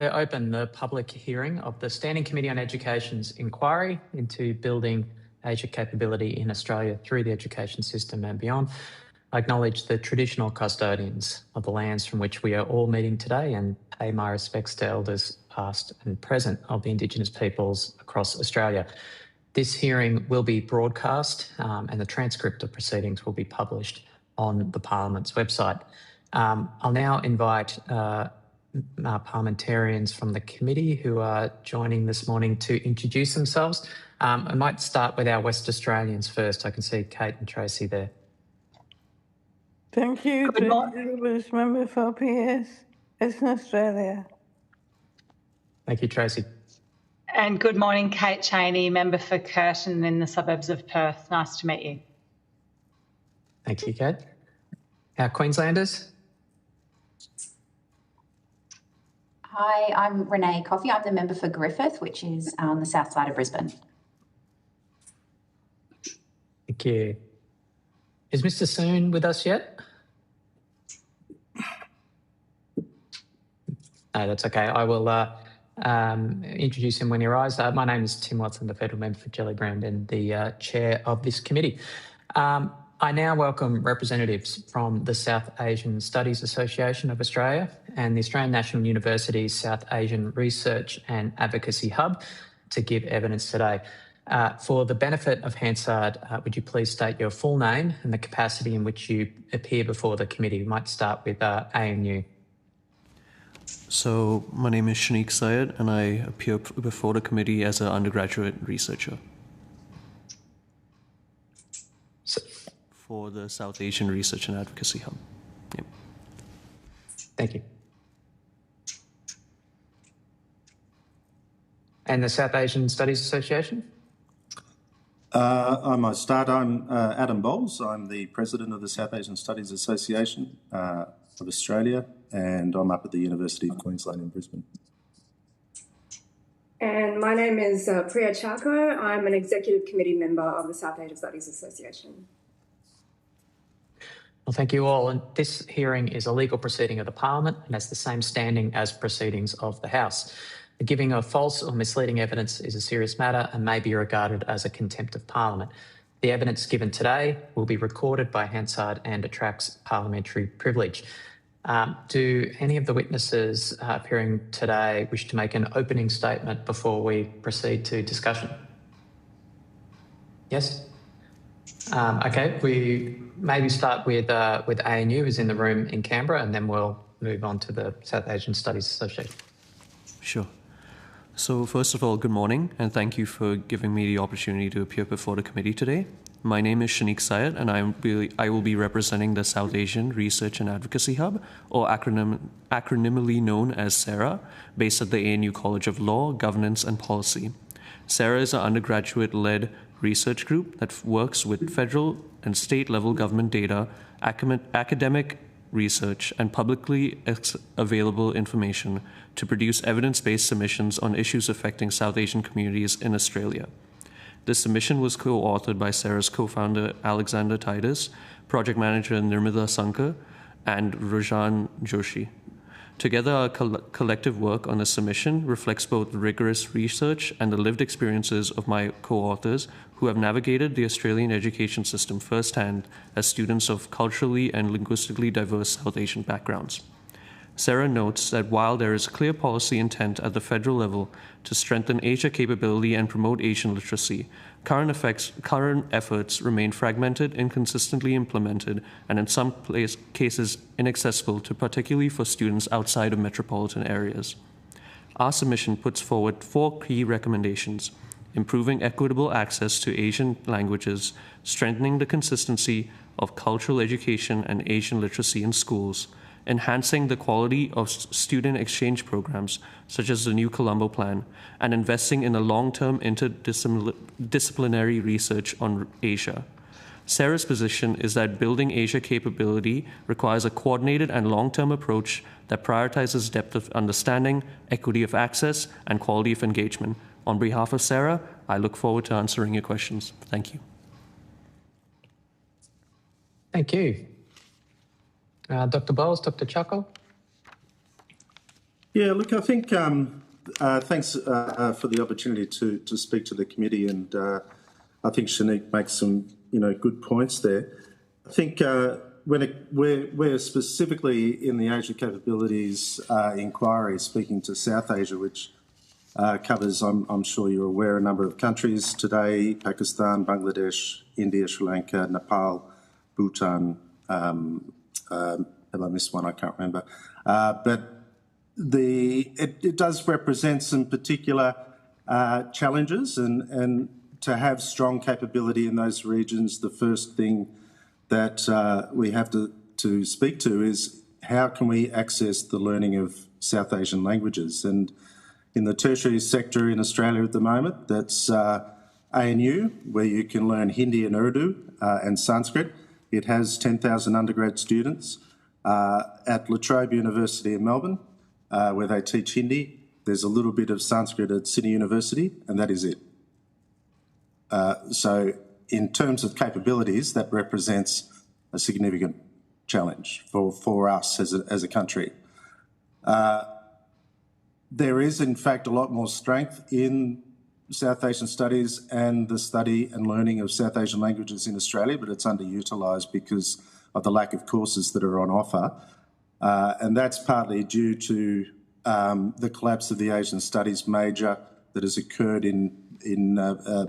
I open the public hearing of the Standing Committee on Education's inquiry into building Asia capability in Australia through the education system and beyond. I acknowledge the traditional custodians of the lands from which we are all meeting today and pay my respects to elders past and present of the Indigenous peoples across Australia. This hearing will be broadcast and the transcript of proceedings will be published on the Parliament's website. I'll now invite parliamentarians from the committee who are joining this morning to introduce themselves. I might start with our West Australians first. I can see Kate and Tracy there. Thank you, Tracy, member for PS, Western Australia. Thank you, Tracy. And good morning, Kate Chaney, member for Curtin in the suburbs of Perth. Nice to meet you. Thank you, Kate. Our Queenslanders. Hi, I'm Renee Coffey. I'm the member for Griffith, which is on the south side of Brisbane. Thank you. Is Mr. Soon with us yet? No, that's okay. I will introduce him when he arrives. My name is Tim Watson, the Federal Member for Gellibrand and the Chair of this committee. I now welcome representatives from the South Asian Studies Association of Australia and the Australian National University's South Asian Research and Advocacy Hub to give evidence today. For the benefit of Hansard, would you please state your full name and the capacity in which you appear before the committee? We might start with ANU. So my name is Shanique Syed and I appear before the committee as an undergraduate researcher for the South Asian Research and Advocacy Hub. Yep. Thank you. And the South Asian Studies Association? I might start. I'm Adam Bowles. I'm the president of the South Asian Studies Association of Australia, and I'm up at the University of Queensland in Brisbane. And my name is Priya Charko. I'm an executive committee member of the South Asian Studies Association. Well, thank you all. And this hearing is a legal proceeding of the Parliament and has the same standing as proceedings of the House. The giving of false or misleading evidence is a serious matter and may be regarded as a contempt of Parliament. The evidence given today will be recorded by Hansard and attracts parliamentary privilege. Do any of the witnesses appearing today wish to make an opening statement before we proceed to discussion? Yes? Okay, we maybe start with ANU, who's in the room in Canberra, and then we'll move on to the South Asian Studies Association. Sure. So first of all, good morning, and thank you for giving me the opportunity to appear before the committee today. My name is Shanique Syed, and I will be representing the South Asian Research and Advocacy Hub, or acronymically known as SARA, based at the ANU College of Law, Governance and Policy. SARA is an undergraduate-led research group that works with federal and state-level government data, academic research, and publicly available information to produce evidence-based submissions on issues affecting South Asian communities in Australia. This submission was co-authored by SARA's co-founder Alexander Titus, project manager Nirmala Sankar, and Rajan Joshi. Together, our collective work on this submission reflects both rigorous research and the lived experiences of my co-authors who have navigated the Australian education system firsthand as students of culturally and linguistically diverse South Asian backgrounds. SARA notes that while there is clear policy intent at the federal level to strengthen Asia capability and promote Asian literacy, current efforts remain fragmented, inconsistently implemented, and in some cases inaccessible to particularly for students outside of metropolitan areas. Our submission puts forward 4 key recommendations: improving equitable access to Asian languages, strengthening the consistency of cultural education and Asian literacy in schools, enhancing the quality of student exchange programs, such as the New Colombo Plan, and investing in a long-term interdisciplinary research on Asia. SARA's position is that building Asia capability requires a coordinated and long-term approach that prioritizes depth of understanding, equity of access, and quality of engagement. On behalf of SARA, I look forward to answering your questions. Thank you. Thank you. Dr. Bowles, Dr. Chuckle. Yeah, look, I think thanks for the opportunity to speak to the committee, and I think Shanique makes some good points there. I think we're specifically in the Asia Capabilities Inquiry speaking to South Asia, which covers, I'm sure you're aware, a number of countries today: Pakistan, Bangladesh, India, Sri Lanka, Nepal, Bhutan. Have I missed one? I can't remember. But it does represent some particular challenges, and to have strong capability in those regions, the first thing that we have to speak to is how can we access the learning of South Asian languages. And in the tertiary sector in Australia at the moment, that's ANU, where you can learn Hindi and Urdu and Sanskrit. It has 10,000 undergrad students. At La Trobe University in Melbourne, where they teach Hindi, there's a little bit of Sanskrit at Sydney University, and that is it. So in terms of capabilities, that represents a significant challenge for us as a country. There is, in fact, a lot more strength in South Asian studies and the study and learning of South Asian languages in Australia, but it's underutilised because of the lack of courses that are on offer. And that's partly due to the collapse of the Asian Studies major that has occurred in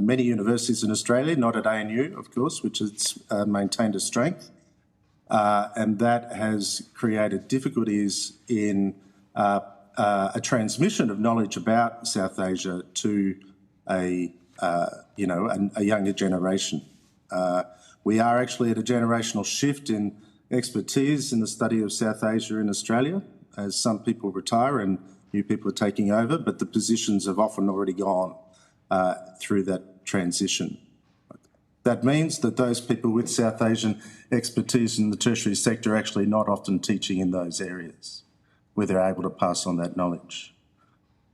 many universities in Australia, not at ANU, of course, which has maintained a strength. And that has created difficulties in a transmission of knowledge about South Asia to a younger generation. We are actually at a generational shift in expertise in the study of South Asia in Australia, as some people retire and new people are taking over, but the positions have often already gone through that transition. That means that those people with South Asian expertise in the tertiary sector are actually not often teaching in those areas where they're able to pass on that knowledge.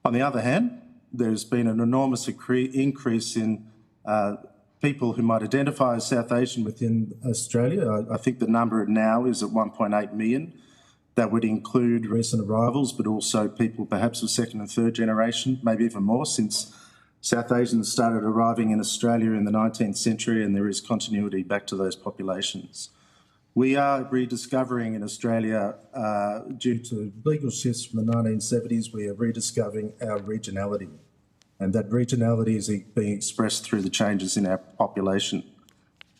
On the other hand, there's been an enormous increase in people who might identify as South Asian within Australia. I think the number now is at 1.8 million. That would include recent arrivals, but also people perhaps of second and third generation, maybe even more, since South Asians started arriving in Australia in the 19th century, and there is continuity back to those populations. We are rediscovering in Australia, due to legal shifts from the 1970s, we are rediscovering our regionality. And that regionality is being expressed through the changes in our population.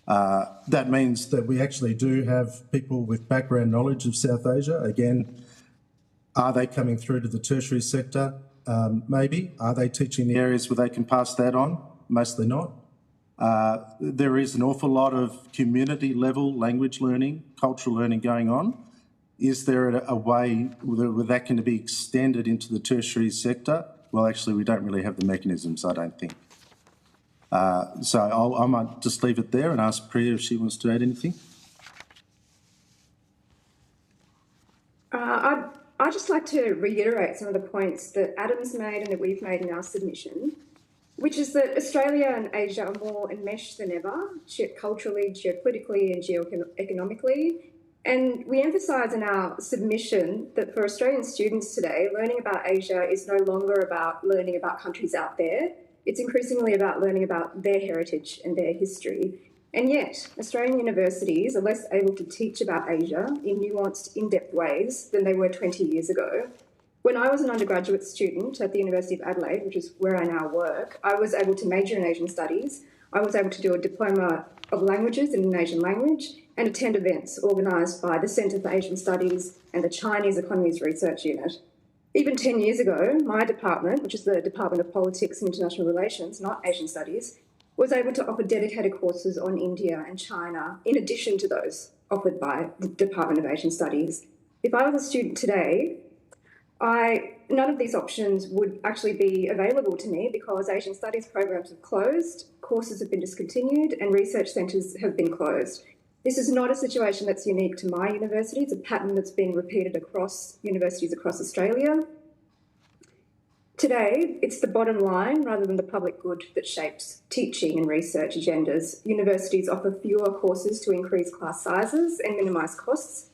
That means that we actually do have people with background knowledge of South Asia. Again, are they coming through to the tertiary sector? Maybe. Are they teaching the areas where they can pass that on? Mostly not. There is an awful lot of community level language learning, cultural learning going on. Is there a way where that can be extended into the tertiary sector? Well, actually, we don't really have the mechanisms, I don't think. So I might just leave it there and ask Priya if she wants to add anything. I'd just like to reiterate some of the points that Adam's made and that we've made in our submission, which is that Australia and Asia are more enmeshed than ever, culturally, geopolitically and geoeconomically. And we emphasise in our submission that for Australian students today, learning about Asia is no longer about learning about countries out there. It's increasingly about learning about their heritage and their history. And yet, Australian universities are less able to teach about Asia in nuanced, in-depth ways than they were 20 years ago. When I was an undergraduate student at the University of Adelaide, which is where I now work, I was able to major in Asian studies. I was able to do a diploma of languages in an Asian language and attend events organised by the Centre for Asian Studies and the Chinese Economies Research Unit. Even 10 years ago, my department, which is the Department of Politics and International Relations, not Asian Studies, was able to offer dedicated courses on India and China, in addition to those offered by the Department of Asian Studies. If I was a student today, none of these options would actually be available to me because Asian Studies programs have closed, courses have been discontinued, and research centres have been closed. This is not a situation that's unique to my university. It's a pattern that's been repeated across universities across Australia. Today, it's the bottom line rather than the public good that shapes teaching and research agendas. Universities offer fewer courses to increase class sizes and minimise costs.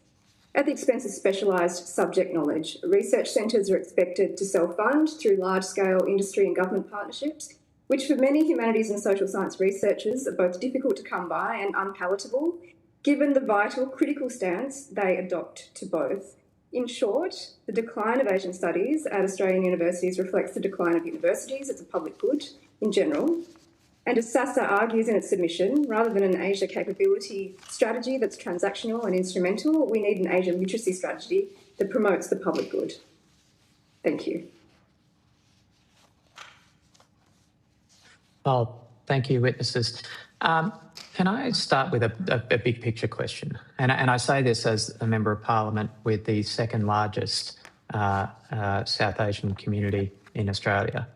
at the expense of specialised subject knowledge. Research centres are expected to self-fund through large-scale industry and government partnerships, which for many humanities and social science researchers are both difficult to come by and unpalatable, given the vital, critical stance they adopt to both. In short, the decline of Asian studies at Australian universities reflects the decline of universities. It's a public good in general. And as SASA argues in its submission, rather than an Asia capability strategy that's transactional and instrumental, we need an Asia literacy strategy that promotes the public good. Thank you. Well, thank you, witnesses. Can I start with a big picture question? And I say this as a Member of Parliament with the second largest South Asian community in Australia.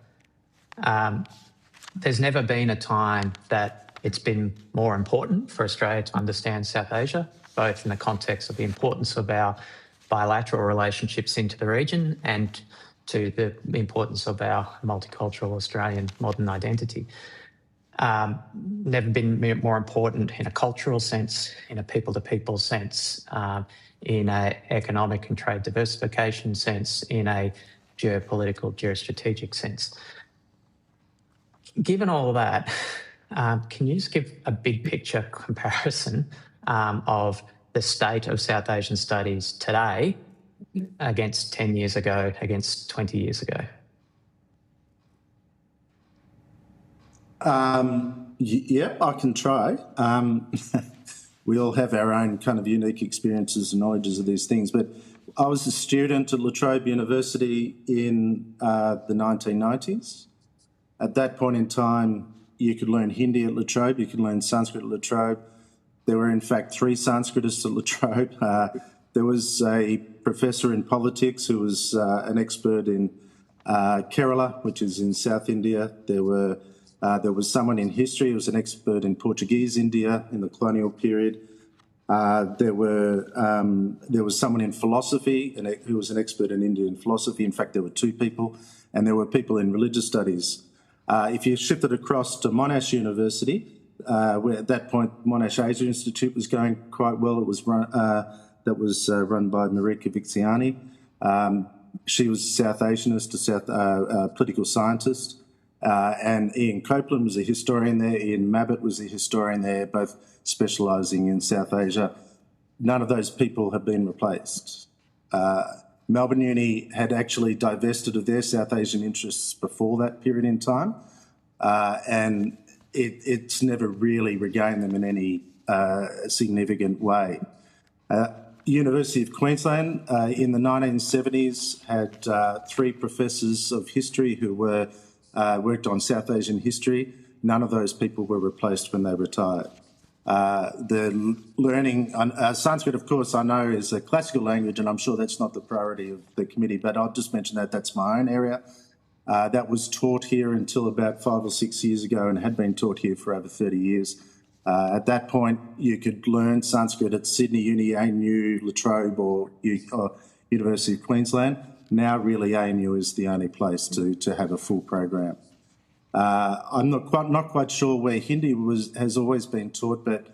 There's never been a time that it's been more important for Australia to understand South Asia, both in the context of the importance of our bilateral relationships into the region and to the importance of our multicultural Australian modern identity. Never been more important in a cultural sense, in a people-to-people sense, in an economic and trade diversification sense, in a geopolitical, geostrategic sense. Given all of that, can you just give a big picture comparison of the state of South Asian studies today against 10 years ago, against 20 years ago? Yeah, I can try. We all have our own kind of unique experiences and knowledges of these things, but I was a student at La Trobe University in the 1990s. At that point in time, you could learn Hindi at La Trobe, you could learn Sanskrit at La Trobe. There were, in fact, 3 Sanskritists at La Trobe. There was a professor in politics who was an expert in Kerala, which is in South India. There was someone in history who was an expert in Portuguese India in the colonial period. There was someone in philosophy who was an expert in Indian philosophy. In fact, there were 2 people, and there were people in religious studies. If you shifted across to Monash University, where at that point Monash Asia Institute was going quite well, it was run by Marika Vixiani. She was a South Asianist, a political scientist. And Ian Copeland was a historian there. Ian Mabbott was a historian there, both specialising in South Asia. None of those people have been replaced. Melbourne Uni had actually divested of their South Asian interests before that period in time, and it's never really regained them in any significant way. University of Queensland in the 1970s had 3 professors of history who worked on South Asian history. None of those people were replaced when they retired. The learning, Sanskrit, of course, I know is a classical language, and I'm sure that's not the priority of the committee, but I'll just mention that that's my own area. That was taught here until about 5 or 6 years ago and had been taught here for over 30 years. At that point, you could learn Sanskrit at Sydney Uni, ANU, La Trobe or University of Queensland. Now, really, ANU is the only place to have a full program. I'm not quite sure where Hindi has always been taught, but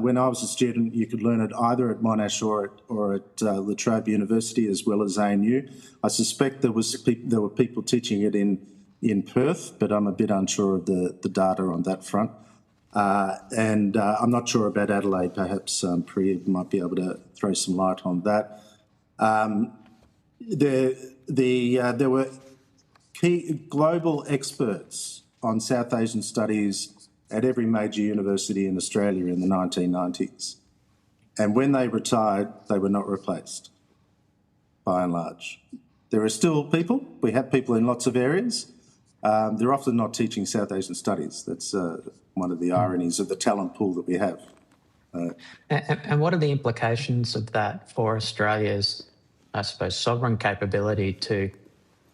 when I was a student, you could learn it either at Monash or at La Trobe University as well as ANU. I suspect there were people teaching it in Perth, but I'm a bit unsure of the data on that front. And I'm not sure about Adelaide. Perhaps Priya might be able to throw some light on that. There were key global experts on South Asian studies at every major university in Australia in the 1990s. And when they retired, they were not replaced, by and large. There are still people. We have people in lots of areas. They're often not teaching South Asian studies. That's one of the ironies of the talent pool that we have. And what are the implications of that for Australia's, I suppose, sovereign capability to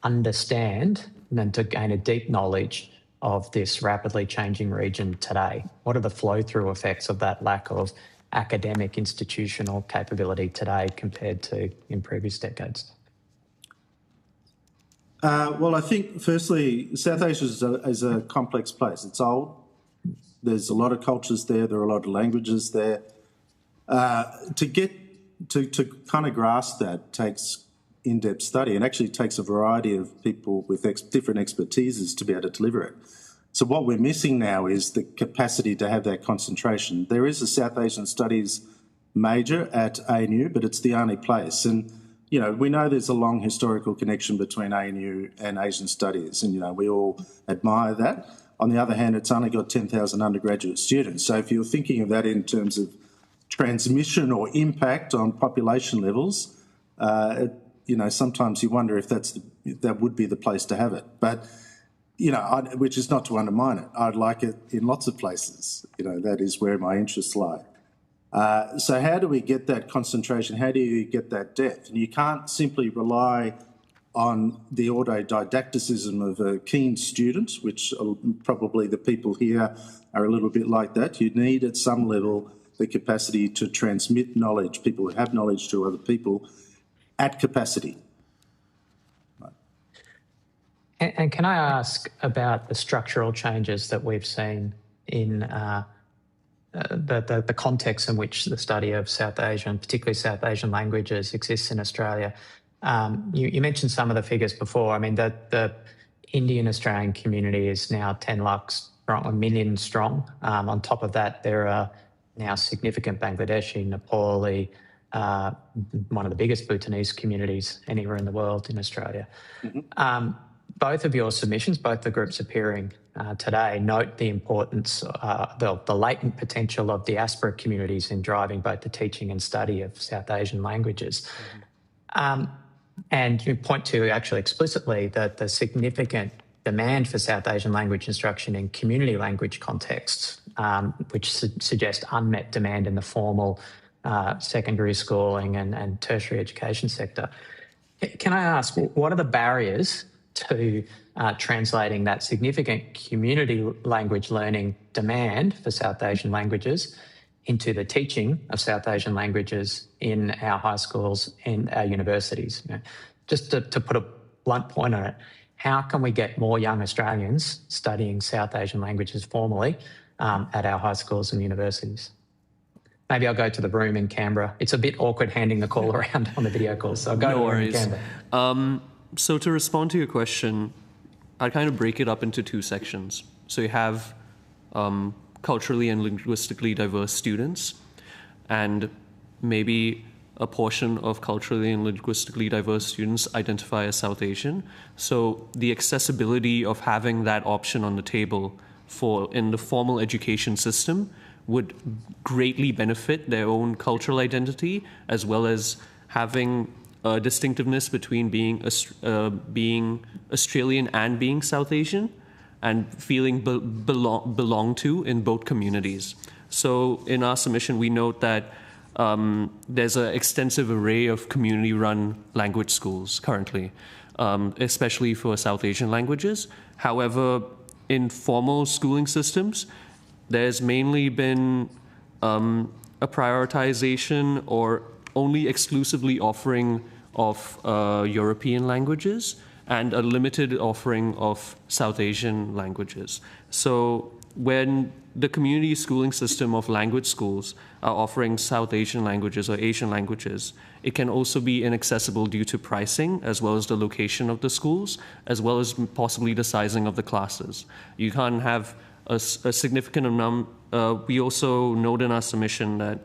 understand and to gain a deep knowledge of this rapidly changing region today? What are the flow-through effects of that lack of academic institutional capability today compared to in previous decades? Well, I think, firstly, South Asia is a complex place. It's old. There's a lot of cultures there. There are a lot of languages there. To get to kind of grasp that takes in-depth study, and actually takes a variety of people with different expertises to be able to deliver it. So what we're missing now is the capacity to have that concentration. There is a South Asian Studies major at ANU, but it's the only place. And, you know, we know there's a long historical connection between ANU and Asian Studies, and, you know, we all admire that. On the other hand, it's only got 10,000 undergraduate students. So if you're thinking of that in terms of transmission or impact on population levels, you know, sometimes you wonder if that would be the place to have it. But, you know, which is not to undermine it. I'd like it in lots of places. You know, that is where my interests lie. So how do we get that concentration? How do you get that depth? And you can't simply rely on the autodidacticism of a keen student, which probably the people here are a little bit like that. You need at some level the capacity to transmit knowledge, people who have knowledge to other people at capacity. And can I ask about the structural changes that we've seen in the context in which the study of South Asian, particularly South Asian languages, exists in Australia? You mentioned some of the figures before. I mean, the Indian Australian community is now 10 million strong. On top of that, there are now significant Bangladeshi, Nepali, one of the biggest Bhutanese communities anywhere in the world in Australia. Mm-hmm. Both of your submissions, both the groups appearing today, note the importance, the latent potential of diaspora communities in driving both the teaching and study of South Asian languages. Mm-hmm. And you point to actually explicitly that the significant demand for South Asian language instruction in community language contexts, which suggest unmet demand in the formal secondary schooling and tertiary education sector. Can I ask, what are the barriers to translating that significant community language learning demand for South Asian languages into the teaching of South Asian languages in our high schools and our universities? You know, just to put a blunt point on it, how can we get more young Australians studying South Asian languages formally at our high schools and universities? Maybe I'll go to the room in Canberra. It's a bit awkward handing the call around on the video call, so I'll go to the room in Canberra. So to respond to your question, I kind of break it up into two sections. So you have culturally and linguistically diverse students, and maybe a portion of culturally and linguistically diverse students identify as South Asian. So the accessibility of having that option on the table in the formal education system would greatly benefit their own cultural identity, as well as having a distinctiveness between being Australian and being South Asian, and feeling belong to in both communities. So in our submission, we note that there's an extensive array of community-run language schools currently, especially for South Asian languages. However, in formal schooling systems, there's mainly been a prioritization or only exclusively offering of European languages and a limited offering of South Asian languages. So when the community schooling system of language schools are offering South Asian languages or Asian languages, it can also be inaccessible due to pricing, as well as the location of the schools, as well as possibly the sizing of the classes. You can't have a significant amount. We also note in our submission that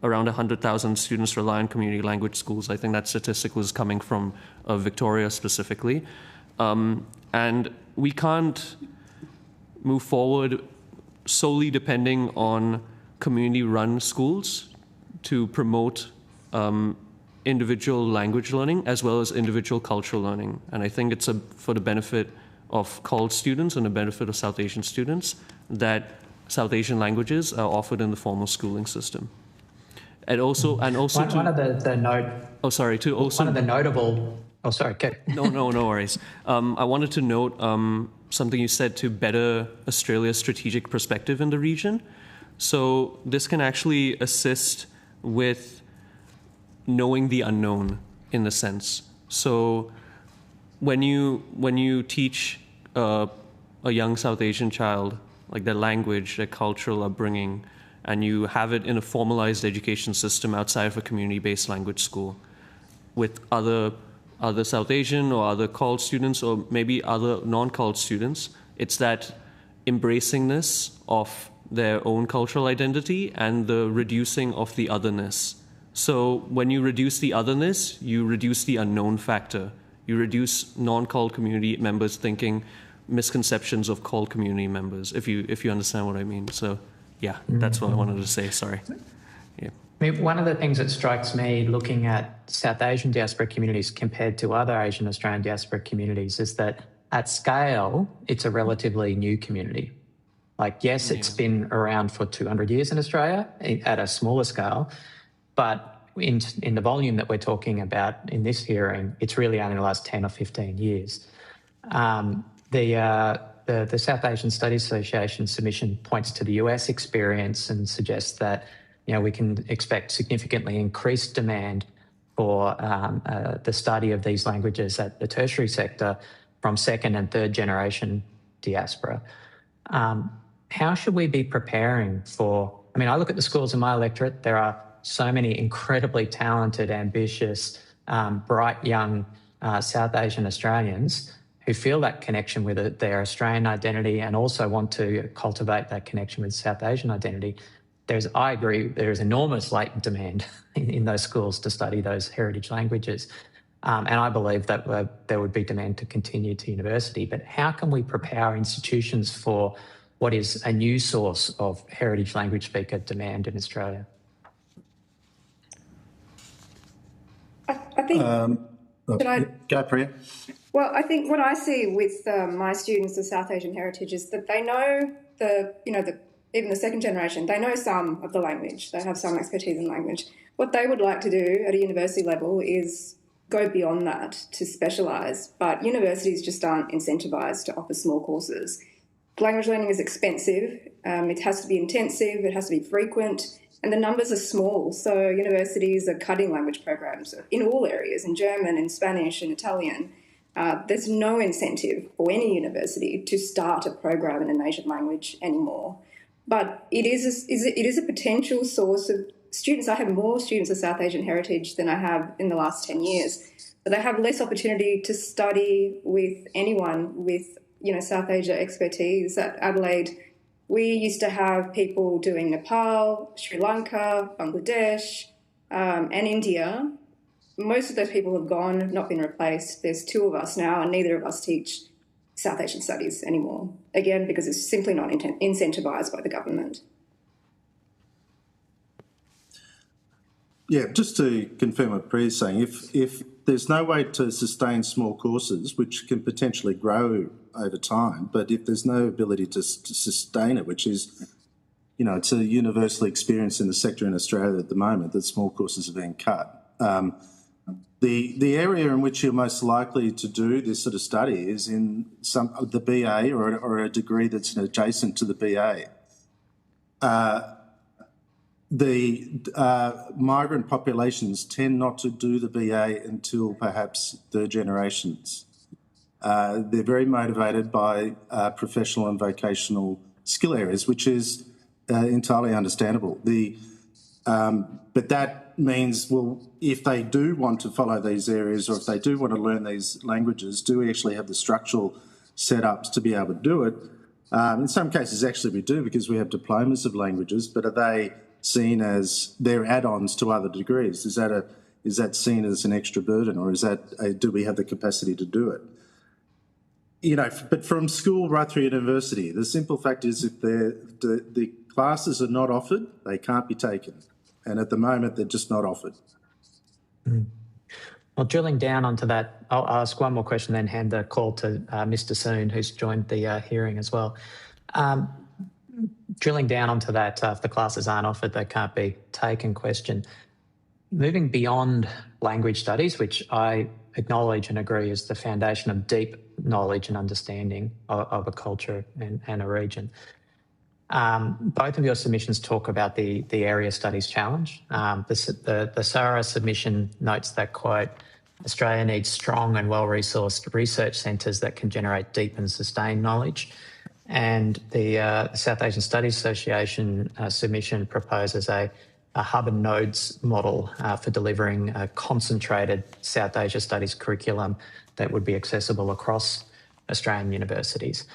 around 100,000 students rely on community language schools. I think that statistic was coming from Victoria specifically. And we can't move forward solely depending on community-run schools to promote individual language learning as well as individual cultural learning. And I think it's for the benefit of CULD students and the benefit of South Asian students that South Asian languages are offered in the formal schooling system. And also one of the notable. Oh, sorry. Okay. No worries. I wanted to note something you said to better Australia's strategic perspective in the region. So this can actually assist with knowing the unknown, in a sense. So when you teach a young South Asian child, like their language, their cultural upbringing, and you have it in a formalized education system outside of a community-based language school with other South Asian or other CALD students or maybe other non-CALD students. It's that embracingness of their own cultural identity and the reducing of the otherness. So when you reduce the otherness, you reduce the unknown factor. You reduce non-CALD community members thinking misconceptions of CALD community members, if you understand what I mean. So yeah, that's what I wanted to say, sorry. Yeah. I mean, one of the things that strikes me looking at South Asian diaspora communities compared to other Asian Australian diaspora communities is that at scale, it's a relatively new community. Like, yes, it's been around for 200 years in Australia at a smaller scale, but in the volume that we're talking about in this hearing, it's really only the last 10 or 15 years. The South Asian Studies Association submission points to the US experience and suggests that, we can expect significantly increased demand for the study of these languages at the tertiary sector from second and third generation diaspora. How should we be preparing for, I look at the schools in my electorate, there are so many incredibly talented, ambitious, bright young South Asian Australians who feel that connection with their Australian identity and also want to cultivate that connection with South Asian identity. I agree, there's enormous latent demand in those schools to study those heritage languages. And I believe that there would be demand to continue to university. But how can we prepare our institutions for what is a new source of heritage language speaker demand in Australia? I think... Go, Priya. Well, I think what I see with my students of South Asian heritage is that they know even the second generation, they know some of the language. They have some expertise in language. What they would like to do at a university level is go beyond that to specialise, but universities just aren't incentivised to offer small courses. Language learning is expensive. It has to be intensive. It has to be frequent. And the numbers are small. So universities are cutting language programs in all areas, in German, in Spanish, in Italian. There's no incentive for any university to start a program in a native language anymore. But it is a potential source of students. I have more students of South Asian heritage than I have in the last 10 years. But they have less opportunity to study with anyone with, South Asia expertise. At Adelaide, we used to have people doing Nepal, Sri Lanka, Bangladesh, and India. Most of those people have gone, not been replaced. There's 2 of us now, and neither of us teach South Asian studies anymore. Again, because it's simply not incentivised by the government. Yeah, just to confirm what Priya's saying, if there's no way to sustain small courses, which can potentially grow over time, but if there's no ability to sustain it, which is, it's a universally experienced in the sector in Australia at the moment that small courses are being cut. The area in which you're most likely to do this sort of study is in the BA or a degree that's adjacent to the BA. The migrant populations tend not to do the BA until perhaps third generations. They're very motivated by professional and vocational skill areas, which is entirely understandable. But that means, well, if they do want to follow these areas or if they do want to learn these languages, do we actually have the structural setups to be able to do it? In some cases, actually, we do because we have diplomas of languages, but are they seen as they're add-ons to other degrees? Is that seen as an extra burden, or do we have the capacity to do it? But from school right through university, the simple fact is if the classes are not offered, they can't be taken. And at the moment, they're just not offered. Well, drilling down onto that, I'll ask one more question, then hand the call to Mr. Soon, who's joined the hearing as well. Drilling down onto that, if the classes aren't offered, they can't be taken question. Moving beyond language studies, which I acknowledge and agree is the foundation of deep knowledge and understanding of a culture and a region. Both of your submissions talk about the area studies challenge. The SARA submission notes that, quote, Australia needs strong and well-resourced research centres that can generate deep and sustained knowledge. And the South Asian Studies Association submission proposes a hub and nodes model for delivering a concentrated South Asia Studies curriculum that would be accessible across Australian universities.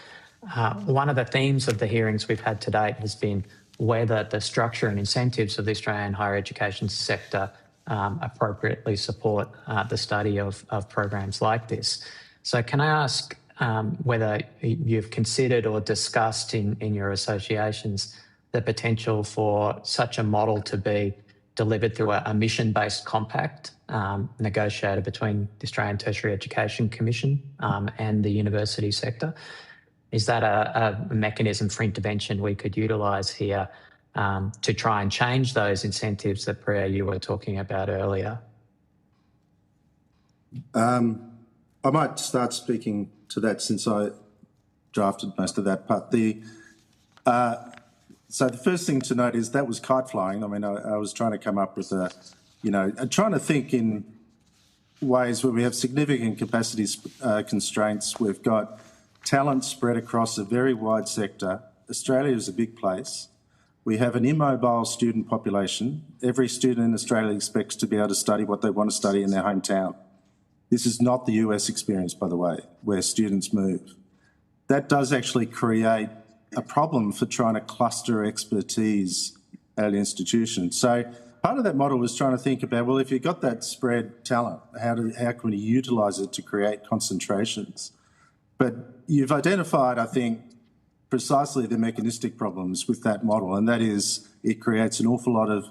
One of the themes of the hearings we've had to date has been whether the structure and incentives of the Australian higher education sector appropriately support the study of programs like this. So can I ask whether you've considered or discussed in your associations the potential for such a model to be delivered through a mission-based compact negotiated between the Australian Tertiary Education Commission and the university sector? Is that a mechanism for intervention we could utilise here to try and change those incentives that Priya, you were talking about earlier? I might start speaking to that since I drafted most of that part. So the first thing to note is that was kite flying. I mean, I was trying to come up with trying to think in ways where we have significant capacity constraints. We've got talent spread across a very wide sector. Australia is a big place. We have an immobile student population. Every student in Australia expects to be able to study what they want to study in their hometown. This is not the US experience, by the way, where students move. That does actually create a problem for trying to cluster expertise at institutions. So part of that model was trying to think about, well, if you've got that spread talent, how can we utilise it to create concentrations? But you've identified, I think, precisely the mechanistic problems with that model, and that is it creates an awful lot of,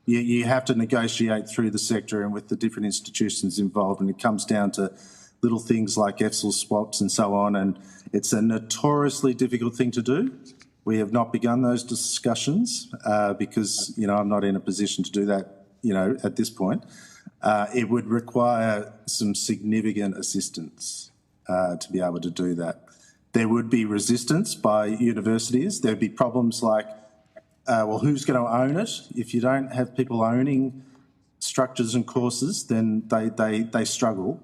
you have to negotiate through the sector and with the different institutions involved, and it comes down to little things like EFSL swaps and so on, and it's a notoriously difficult thing to do. We have not begun those discussions because, I'm not in a position to do that, at this point. It would require some significant assistance to be able to do that. There would be resistance by universities. There'd be problems like, who's going to own it? If you don't have people owning structures and courses, then they struggle.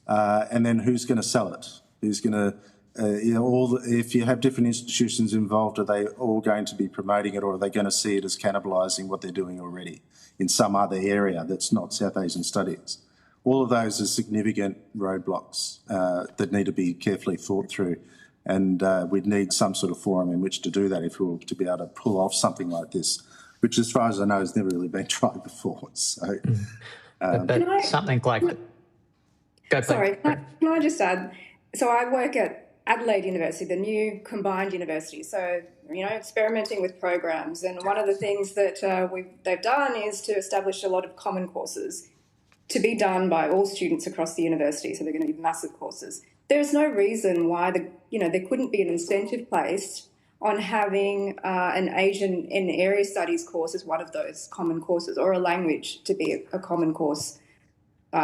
And then who's going to sell it? Who's going to, if you have different institutions involved, are they all going to be promoting it, or are they going to see it as cannibalising what they're doing already in some other area that's not South Asian studies? All of those are significant roadblocks that need to be carefully thought through. And we'd need some sort of forum in which to do that if we were to be able to pull off something like this, which, as far as I know, has never really been tried before. So, but something like that. Sorry, can I just add? So I work at Adelaide University, the new combined university. So, experimenting with programs. And one of the things that they've done is to establish a lot of common courses to be done by all students across the university. So they're going to be massive courses. There's no reason why there couldn't be an incentive placed on having an Asian and Area Studies course as one of those common courses, or a language to be a common course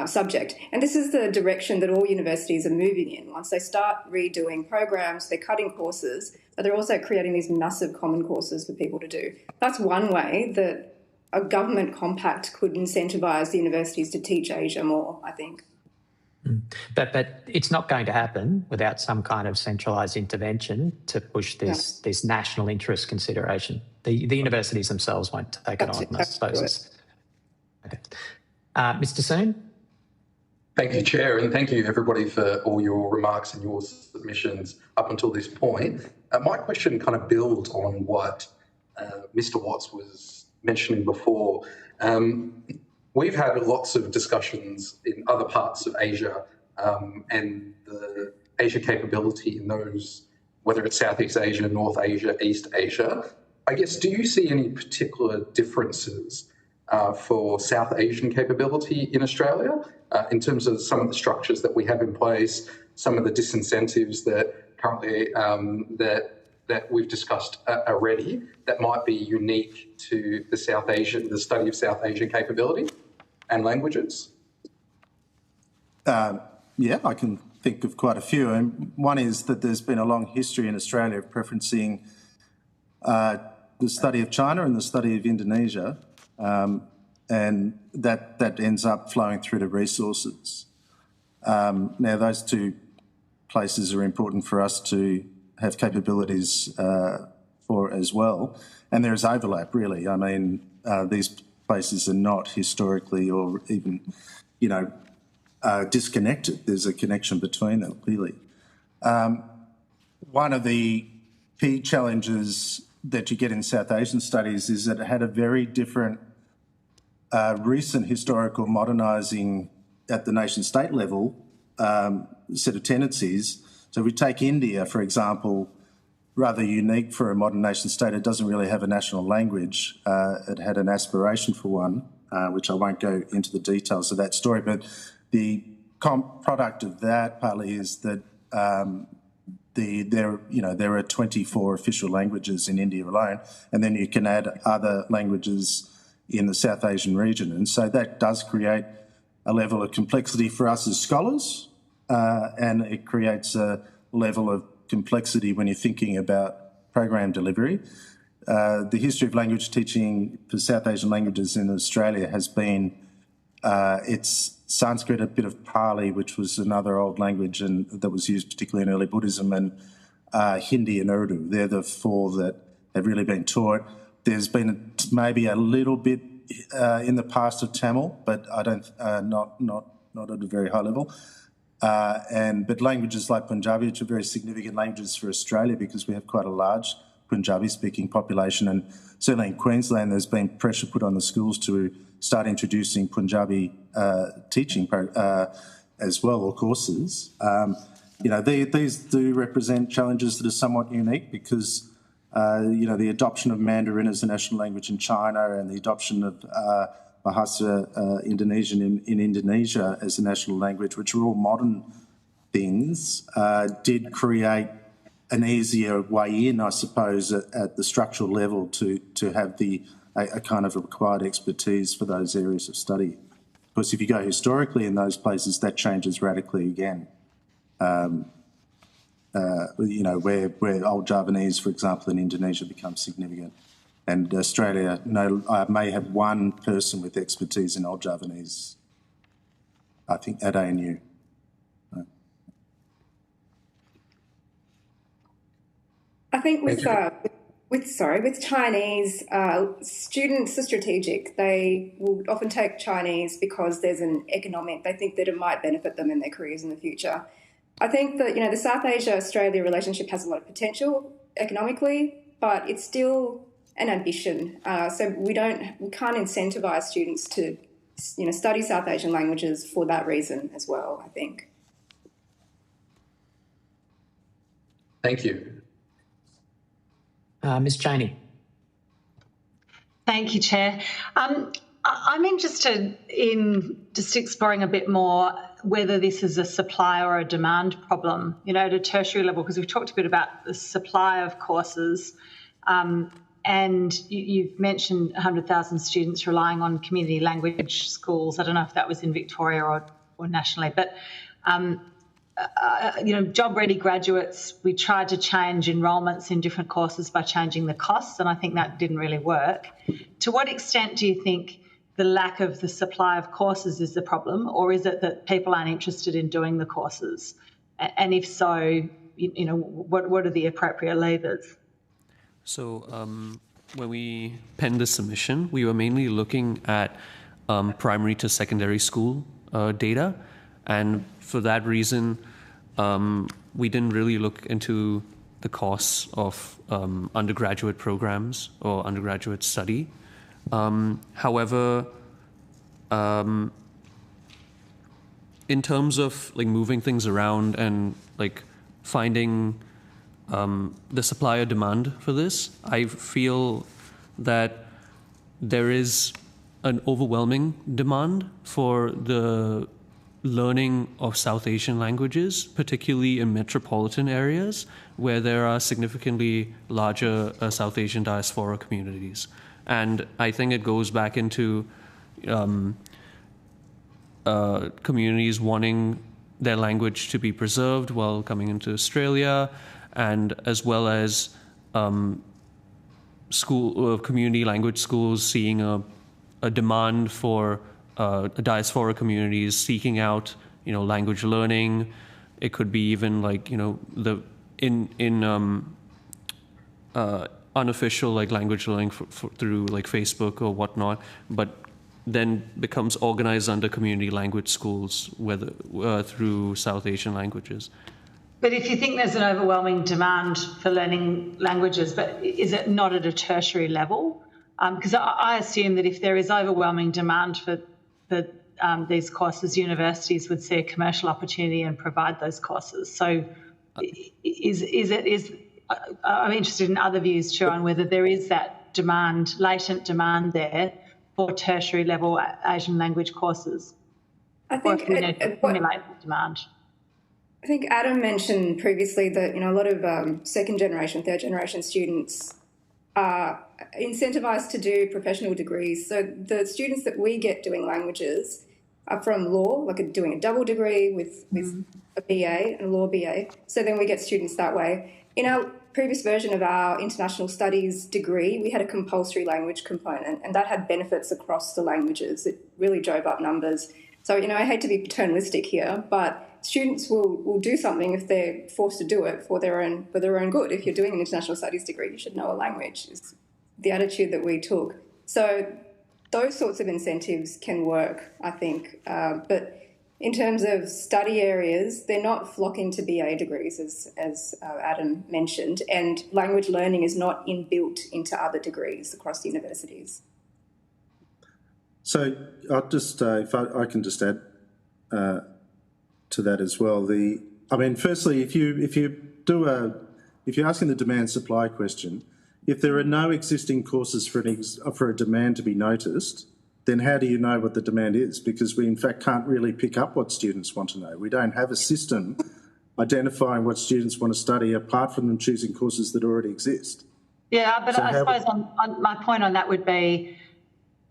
subject. And this is the direction that all universities are moving in. Once they start redoing programs, they're cutting courses, but they're also creating these massive common courses for people to do. That's one way that a government compact could incentivise the universities to teach Asia more, I think. But it's not going to happen without some kind of centralised intervention to push this national interest consideration. The universities themselves won't take it on, I suppose. Okay. Mr. Soon? Thank you, Chair, and thank you, everybody, for all your remarks and your submissions up until this point. My question kind of builds on what Mr. Watts was mentioning before. We've had lots of discussions in other parts of Asia and the Asia capability in those, whether it's Southeast Asia, North Asia, East Asia. I guess, do you see any particular differences for South Asian capability in Australia in terms of some of the structures that we have in place, some of the disincentives that currently that we've discussed already that might be unique to the study of South Asian capability and languages? Yeah, I can think of quite a few. And one is that there's been a long history in Australia of preferencing the study of China and the study of Indonesia, and that ends up flowing through to resources. Now, those two places are important for us to have capabilities for as well. And there is overlap, really. I mean, these places are not historically or even, disconnected. There's a connection between them, clearly. One of the key challenges that you get in South Asian studies is that it had a very different recent historical modernising at the nation-state level set of tendencies. So if we take India, for example, rather unique for a modern nation-state, it doesn't really have a national language. It had an aspiration for one, which I won't go into the details of that story, but the product of that partly is that there are 24 official languages in India alone, and then you can add other languages in the South Asian region. And so that does create a level of complexity for us as scholars, and it creates a level of complexity when you're thinking about program delivery. The history of language teaching for South Asian languages in Australia has been it's Sanskrit, a bit of Pali, which was another old language and that was used particularly in early Buddhism, and Hindi and Urdu. They're the four that have really been taught. There's been maybe a little bit in the past of Tamil, but I don't not at a very high level. But languages like Punjabi, which are very significant languages for Australia because we have quite a large Punjabi-speaking population, and certainly in Queensland there's been pressure put on the schools to start introducing Punjabi teaching as well, or courses. These do represent challenges that are somewhat unique because, the adoption of Mandarin as a national language in China and the adoption of Bahasa Indonesian in Indonesia as a national language, which are all modern things, did create an easier way in, I suppose, at the structural level to have a kind of required expertise for those areas of study. Of course, if you go historically in those places, that changes radically again. Where Old Javanese, for example, in Indonesia becomes significant. And Australia may have one person with expertise in Old Javanese, I think, at ANU. I think with Chinese, students are strategic. They will often take Chinese because there's they think that it might benefit them in their careers in the future. I think that, the South Asia-Australia relationship has a lot of potential economically, but it's still an ambition. So we can't incentivise students to, study South Asian languages for that reason as well, I think. Thank you. Ms. Cheney. Thank you, Chair. I'm interested in just exploring a bit more whether this is a supply or a demand problem, at a tertiary level, because we've talked a bit about the supply of courses, and you've mentioned 100,000 students relying on community language schools. I don't know if that was in Victoria or nationally, but job-ready graduates, we tried to change enrolments in different courses by changing the costs, and I think that didn't really work. To what extent do you think the lack of the supply of courses is the problem, or is it that people aren't interested in doing the courses? And if so, what are the appropriate levers? So when we penned the submission, we were mainly looking at primary to secondary school data, and for that reason, we didn't really look into the costs of undergraduate programs or undergraduate study. However, in terms of moving things around and finding the supply or demand for this, I feel that there is an overwhelming demand for the learning of South Asian languages, particularly in metropolitan areas where there are significantly larger South Asian diaspora communities. And I think it goes back into communities wanting their language to be preserved while coming into Australia, and as well as community language schools seeing a demand for diaspora communities seeking out language learning. It could be even unofficial like language learning through like Facebook or whatnot, but then becomes organized under community language schools, whether through South Asian languages. But if you think there's an overwhelming demand for learning languages, but is it not at a tertiary level? Because I assume that if there is overwhelming demand for these courses, universities would see a commercial opportunity and provide those courses. So I'm interested in other views too on whether there is that demand, latent demand there for tertiary level Asian language courses. I think stimulate the demand. I think Adam mentioned previously that a lot of second generation, third generation students are incentivised to do professional degrees. So the students that we get doing languages are from law, like doing a double degree with a BA, a law BA. So then we get students that way. In our previous version of our international studies degree, we had a compulsory language component, and that had benefits across the languages. It really drove up numbers. So, I hate to be paternalistic here, but students will do something if they're forced to do it for their own good. If you're doing an international studies degree, you should know a language, is the attitude that we took. So those sorts of incentives can work, I think. But in terms of study areas, they're not flocking to BA degrees, as Adam mentioned, and language learning is not inbuilt into other degrees across universities. So I'll just, if I can just add to that as well. Firstly, if you're asking the demand supply question, if there are no existing courses for a demand to be noticed, then how do you know what the demand is? Because we in fact can't really pick up what students want to know. We don't have a system identifying what students want to study apart from them choosing courses that already exist. Yeah, but so I suppose on my point on that would be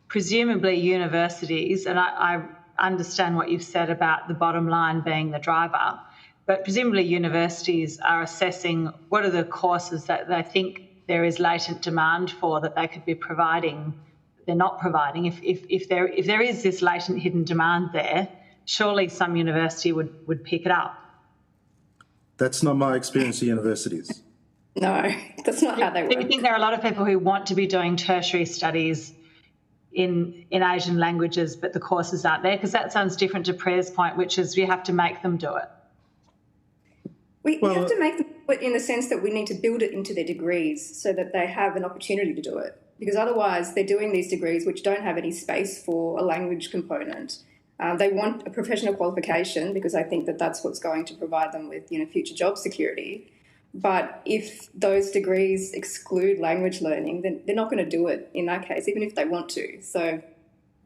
presumably universities, and I understand what you've said about the bottom line being the driver, but presumably universities are assessing what are the courses that they think there is latent demand for that they could be providing, they're not providing. If there is this latent hidden demand there, surely some university would pick it up. That's not my experience at universities. No, that's not how they work. Do you think there are a lot of people who want to be doing tertiary studies in Asian languages, but the courses aren't there? Because that sounds different to Priya's point, which is you have to make them do it. We have to make them do it in the sense that we need to build it into their degrees so that they have an opportunity to do it. Because otherwise they're doing these degrees which don't have any space for a language component. They want a professional qualification because I think that that's what's going to provide them with future job security. But if those degrees exclude language learning, then they're not going to do it in that case, even if they want to. So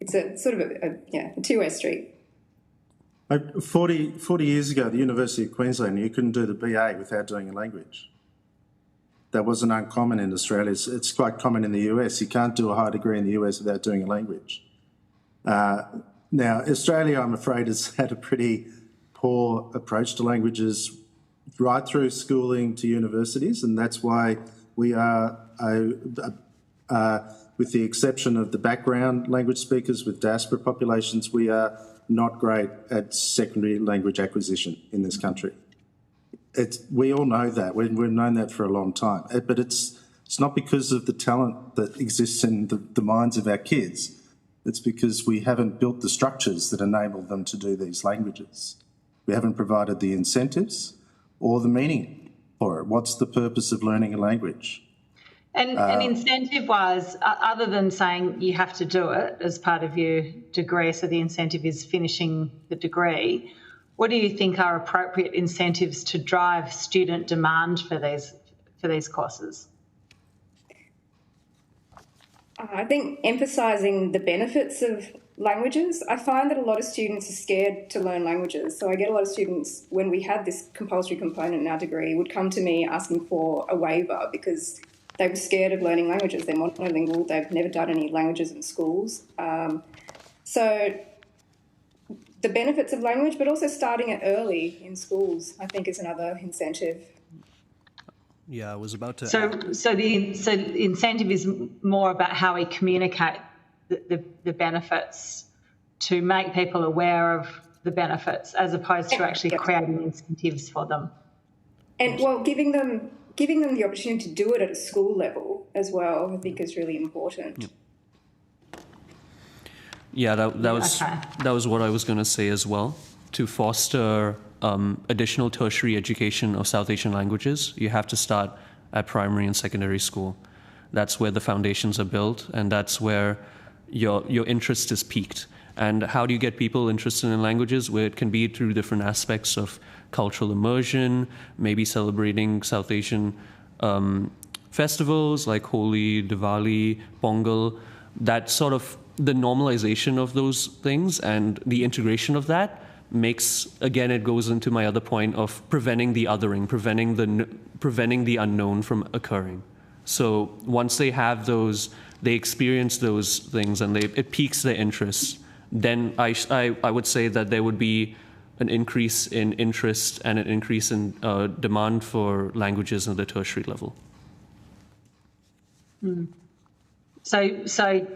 it's a sort of a two-way street. 40 years ago, at the University of Queensland, you couldn't do the BA without doing a language. That wasn't uncommon in Australia. It's quite common in the US. You can't do a high degree in the US without doing a language. Now, Australia, I'm afraid, has had a pretty poor approach to languages right through schooling to universities, and that's why we are, with the exception of the background language speakers with diaspora populations, we are not great at secondary language acquisition in this country. We all know that. We've known that for a long time. But it's not because of the talent that exists in the minds of our kids. It's because we haven't built the structures that enable them to do these languages. We haven't provided the incentives or the meaning for it. What's the purpose of learning a language? And incentive-wise, other than saying you have to do it as part of your degree, so the incentive is finishing the degree, what do you think are appropriate incentives to drive student demand for these courses? I think emphasising the benefits of languages. I find that a lot of students are scared to learn languages. So I get a lot of students, when we had this compulsory component in our degree, would come to me asking for a waiver because they were scared of learning languages. They're monolingual. They've never done any languages in schools. So the benefits of language, but also starting it early in schools, I think is another incentive. Yeah, I was about to. So the incentive is more about how we communicate the benefits to make people aware of the benefits, as opposed to actually creating incentives for them. And well, giving them the opportunity to do it at a school level as well, I think is really important. Yep. Yeah, that was what I was going to say as well. To foster additional tertiary education of South Asian languages, you have to start at primary and secondary school. That's where the foundations are built, and that's where your interest is piqued. And how do you get people interested in languages? Where it can be through different aspects of cultural immersion, maybe celebrating South Asian festivals like Holi, Diwali, Pongal. That sort of the normalization of those things and the integration of that makes, again, it goes into my other point of preventing the othering, preventing the unknown from occurring. So once they have those, they experience those things and it piques their interest, then I would say that there would be an increase in interest and an increase in demand for languages at the tertiary level. So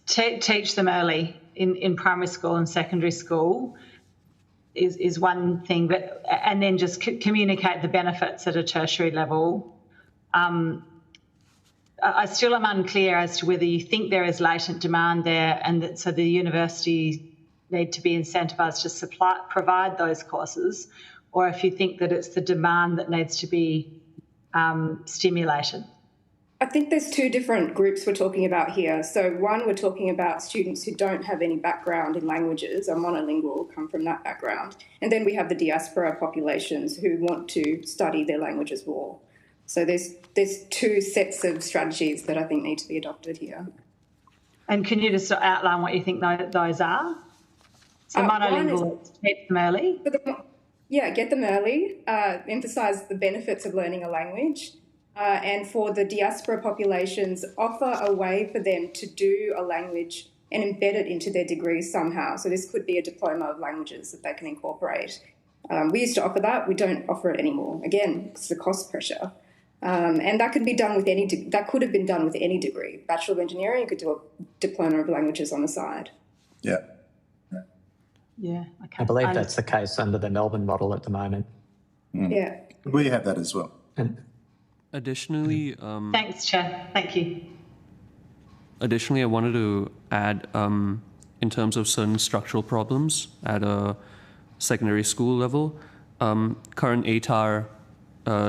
teach them early in primary school and secondary school is one thing, and then just communicate the benefits at a tertiary level. I still am unclear as to whether you think there is latent demand there and that so the universities need to be incentivised to provide those courses, or if you think that it's the demand that needs to be stimulated. I think there's two different groups we're talking about here. So one, we're talking about students who don't have any background in languages, are monolingual, come from that background. And then we have the diaspora populations who want to study their languages more. So there's two sets of strategies that I think need to be adopted here. And can you just outline what you think those are? So monolingual, teach them early? Get them early, emphasise the benefits of learning a language. And for the diaspora populations, offer a way for them to do a language and embed it into their degree somehow. So this could be a diploma of languages that they can incorporate. We used to offer that. We don't offer it anymore. Again, it's the cost pressure. And that could be done with that could have been done with any degree. Bachelor of Engineering, you could do a diploma of languages on the side. Yeah. Yeah. Okay. I believe that's the case under the Melbourne model at the moment. Yeah. We have that as well. Additionally, thanks, Chair. Thank you. Additionally, I wanted to add, in terms of certain structural problems at a secondary school level, current ATAR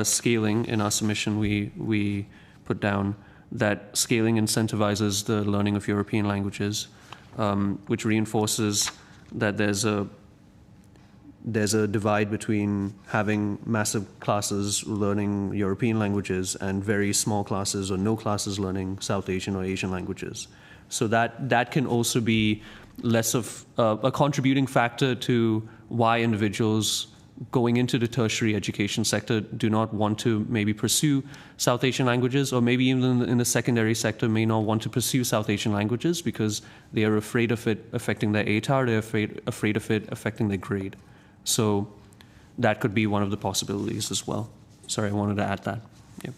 scaling in our submission, we put down that scaling incentivizes the learning of European languages, which reinforces that there's a divide between having massive classes learning European languages and very small classes or no classes learning South Asian or Asian languages. So that can also be less of a contributing factor to why individuals going into the tertiary education sector do not want to maybe pursue South Asian languages, or maybe even in the secondary sector may not want to pursue South Asian languages because they are afraid of it affecting their ATAR, they're afraid of it affecting their grade. So that could be one of the possibilities as well. Sorry, I wanted to add that. Yeah.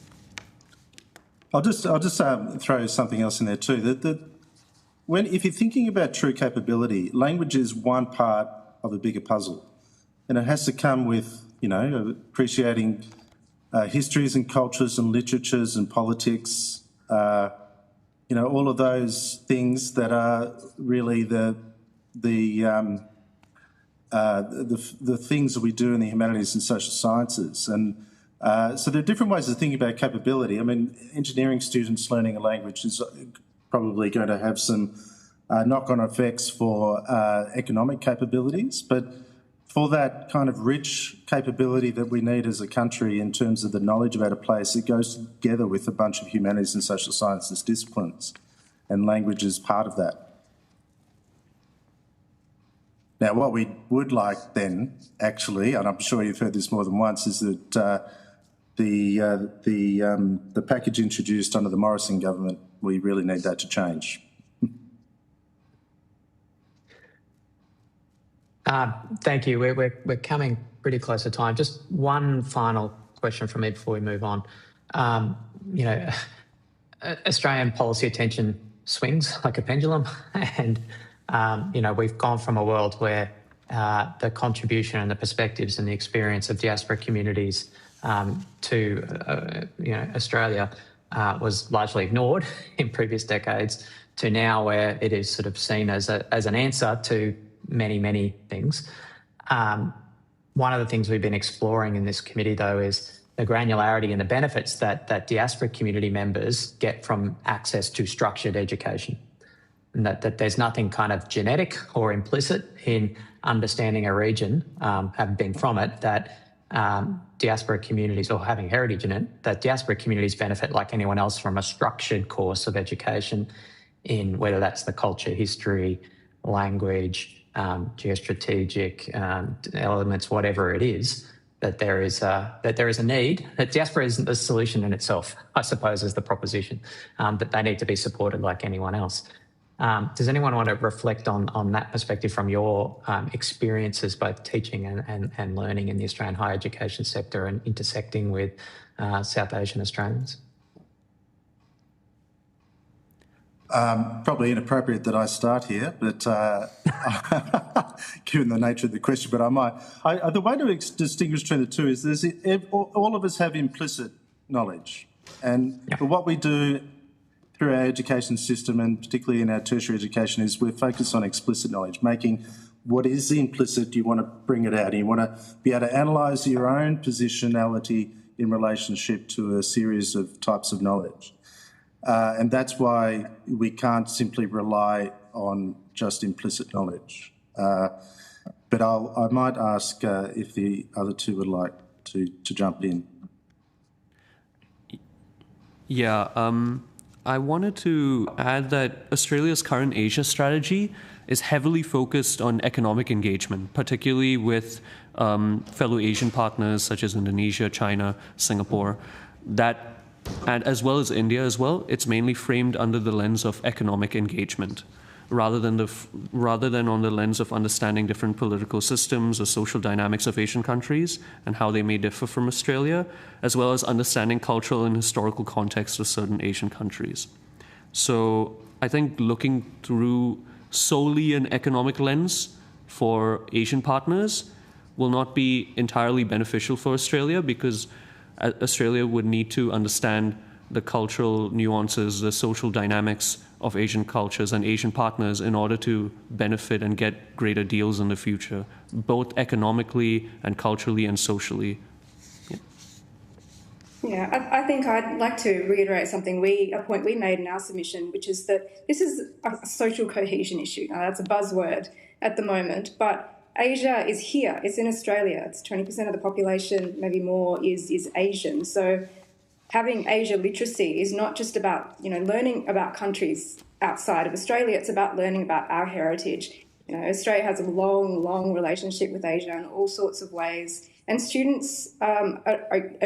I'll just throw something else in there too. If you're thinking about true capability, language is one part of a bigger puzzle, and it has to come with appreciating histories and cultures and literatures and politics. All of those things that are really the things that we do in the humanities and social sciences. And so there are different ways of thinking about capability. I mean, engineering students learning a language is probably going to have some knock-on effects for economic capabilities, but for that kind of rich capability that we need as a country in terms of the knowledge about a place, it goes together with a bunch of humanities and social sciences disciplines, and language is part of that. Now, what we would like then, actually, and I'm sure you've heard this more than once, is that the package introduced under the Morrison government, we really need that to change. Thank you. We're coming pretty close to time. Just one final question from me before we move on. Australian policy attention swings like a pendulum, and we've gone from a world where the contribution and the perspectives and the experience of diaspora communities to Australia was largely ignored in previous decades, to now where it is sort of seen as an answer to many, many things. One of the things we've been exploring in this committee, though, is the granularity and the benefits that diaspora community members get from access to structured education. And that there's nothing kind of genetic or implicit in understanding a region, having been from it, that diaspora communities, or having heritage in it, that diaspora communities benefit like anyone else from a structured course of education in whether that's the culture, history, language, geostrategic elements, whatever it is, that there is a need, that diaspora isn't the solution in itself, I suppose, is the proposition, that they need to be supported like anyone else. Does anyone want to reflect on that perspective from your experiences, both teaching and learning in the Australian higher education sector and intersecting with South Asian Australians? Probably inappropriate that I start here, but given the nature of the question, but I might. The way to distinguish between the two is all of us have implicit knowledge, and what we do through our education system, and particularly in our tertiary education, is we're focused on explicit knowledge, making what is the implicit, you want to bring it out. You want to be able to analyse your own positionality in relationship to a series of types of knowledge. And that's why we can't simply rely on just implicit knowledge. But I might ask if the other two would like to jump in. Yeah, I wanted to add that Australia's current Asia strategy is heavily focused on economic engagement, particularly with fellow Asian partners such as Indonesia, China, Singapore, and as well as India as well. It's mainly framed under the lens of economic engagement, rather than on the lens of understanding different political systems or social dynamics of Asian countries and how they may differ from Australia, as well as understanding cultural and historical context of certain Asian countries. So I think looking through solely an economic lens for Asian partners will not be entirely beneficial for Australia, because Australia would need to understand the cultural nuances, the social dynamics of Asian cultures and Asian partners in order to benefit and get greater deals in the future, both economically and culturally and socially. Yeah, I think I'd like to reiterate a point we made in our submission, which is that this is a social cohesion issue. Now, that's a buzzword at the moment, but Asia is here. It's in Australia. It's 20% of the population, maybe more, is Asian. So having Asia literacy is not just about, learning about countries outside of Australia. It's about learning about our heritage. Australia has a long, long relationship with Asia in all sorts of ways, and students are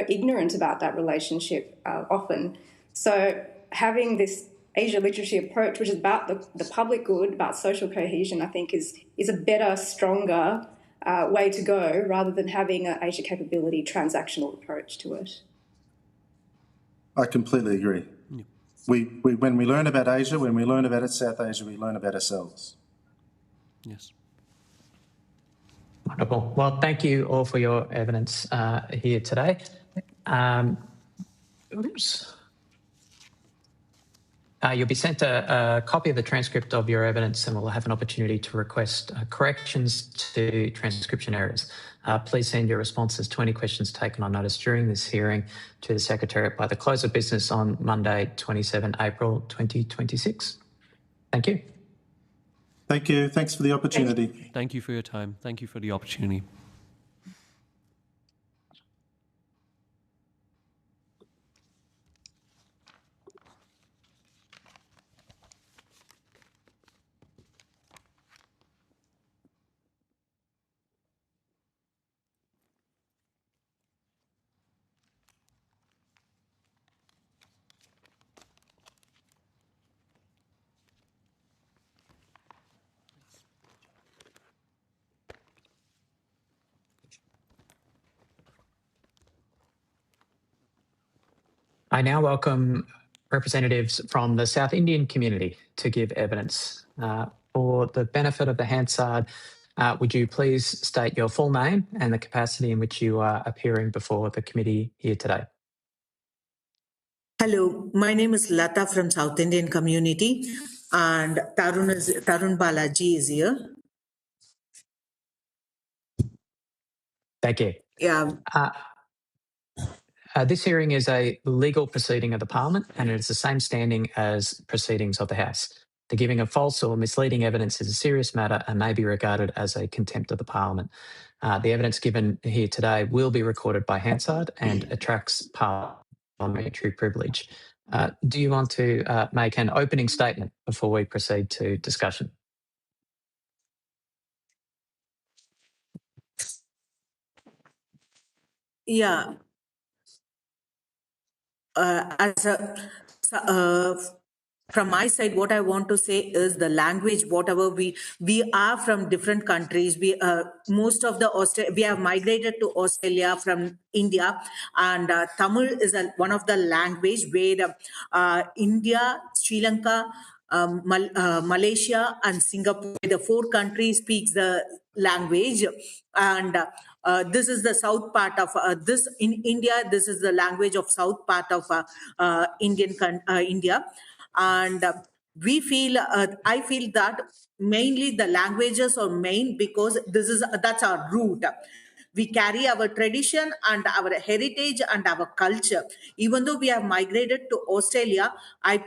ignorant about that relationship often. So having this Asia literacy approach, which is about the public good, about social cohesion, I think is a better, stronger way to go, rather than having an Asia capability transactional approach to it. I completely agree. Yeah. When we learn about Asia, when we learn about South Asia, we learn about ourselves. Yes. Wonderful. Well, thank you all for your evidence here today. You'll be sent a copy of the transcript of your evidence, and we'll have an opportunity to request corrections to transcription errors. Please send your responses to any questions taken on notice during this hearing to the Secretariat by the close of business on Monday, 27 April 2026. Thank you. Thank you. Thanks for the opportunity. Thank you for your time. Thank you for the opportunity. I now welcome representatives from the South Indian community to give evidence. For the benefit of the Hansard Would you please state your full name and the capacity in which you are appearing before the committee here today? Hello, my name is Lata from South Indian Community, and Tarun Balaji is here. Thank you. Yeah. This hearing is a legal proceeding of the Parliament, and it is the same standing as proceedings of the House. The giving of false or misleading evidence is a serious matter and may be regarded as a contempt of the Parliament. The evidence given here today will be recorded by Hansard and attracts parliamentary privilege. Do you want to make an opening statement before we proceed to discussion? Yeah. From my side, what I want to say is the language, whatever we are from different countries. Most of we have migrated to Australia from India, and Tamil is one of the language where India, Sri Lanka, Malaysia and Singapore, the 4 countries speaks the language, and this is the south part of this in India. This is the language of south part of India, and we feel I feel that mainly the languages are main because that's our root. We carry our tradition and our heritage and our culture. Even though we have migrated to Australia, I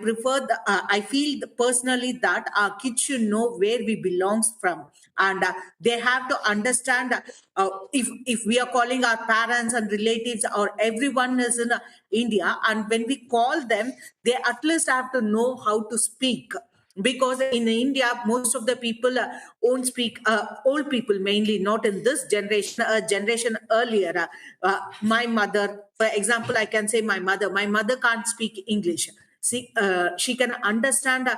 feel personally that our kids should know where we belong from, and they have to understand if we are calling our parents and relatives or everyone is in India, and when we call them, they at least have to know how to speak. Because in India, most of the people won't speak, old people mainly, not in this generation, generation earlier. My mother, for example, I can say my mother can't speak English. She can understand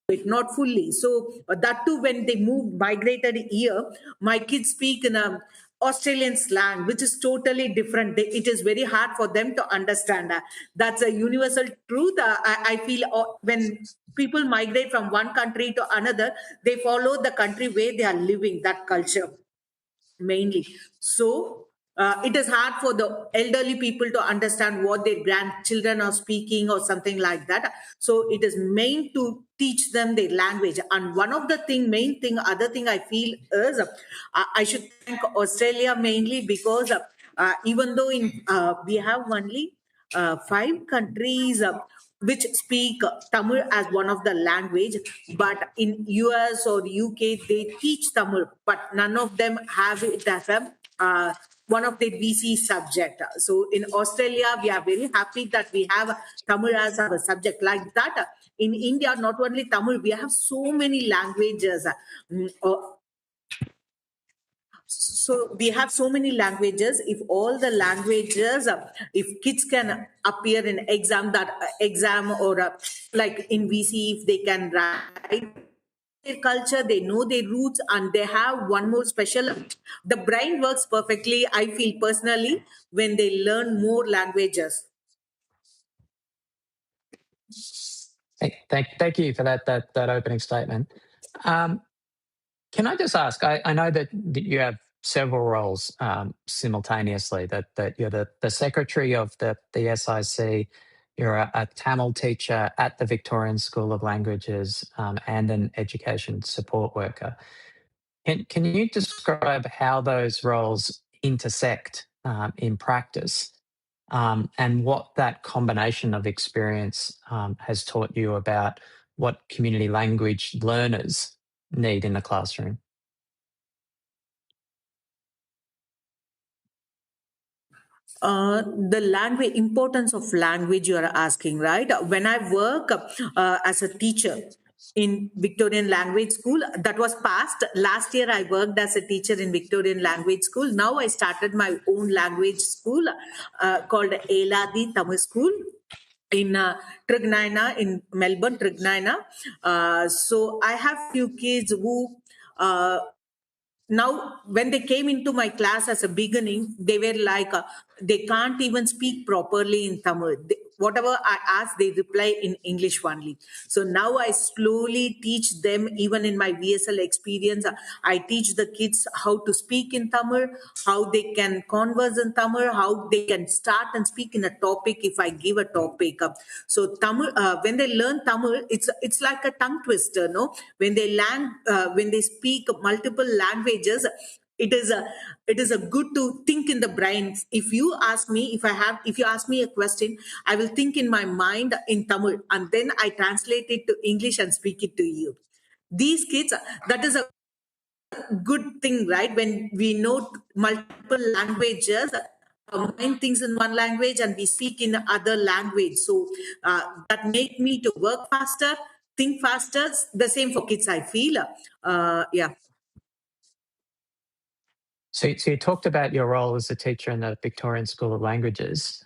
it, not fully. So that too, when they migrated here, my kids speak in a Australian slang, which is totally different. It is very hard for them to understand. That's a universal truth. I feel when people migrate from one country to another, they follow the country where they are living, that culture mainly. So it is hard for the elderly people to understand what their grandchildren are speaking or something like that. So it is main to teach them their language. And one of the main thing, other thing I feel is I should thank Australia mainly because even though we have only 5 countries which speak Tamil as one of the language, but in US or UK they teach Tamil, but none of them have it as a one of the VC subject. So in Australia, we are very happy that we have Tamil as a subject like that. In India, not only Tamil, we have so many languages. So we have so many languages. If all the languages, if kids can appear in exam or like in VC, if they can write their culture, they know their roots, and they have one more special. The brain works perfectly, I feel personally, when they learn more languages. Thank you for that opening statement. Can I just ask? I know that you have several roles simultaneously. That you're the secretary of the SIC, you're a Tamil teacher at the Victorian School of Languages, and an education support worker. Can you describe how those roles intersect in practice, and what that combination of experience has taught you about what community language learners need in the classroom? The importance of language you are asking, right? When I work as a teacher in Victorian Language School, that was past. Last year, I worked as a teacher in Victorian Language School. Now I started my own language school called Eladi Tamil School in Trignaina, in Melbourne, Trignaina. So I have few kids who now when they came into my class as a beginning, they were like they can't even speak properly in Tamil. whatever I ask, they reply in English only. So now I slowly teach them, even in my VSL experience, I teach the kids how to speak in Tamil, how they can converse in Tamil, how they can start and speak in a topic if I give a topic. So Tamil, when they learn Tamil, it's like a tongue twister, no? When they speak multiple languages, it is a good to think in the brain. If you ask me, if you ask me a question, I will think in my mind in Tamil, and then I translate it to English and speak it to you. These kids, that is a good thing, right? When we know multiple languages, our mind thinks in one language and we speak in other language. So that make me to work faster, think faster. The same for kids, I feel. Yeah. So you talked about your role as a teacher in the Victorian School of Languages.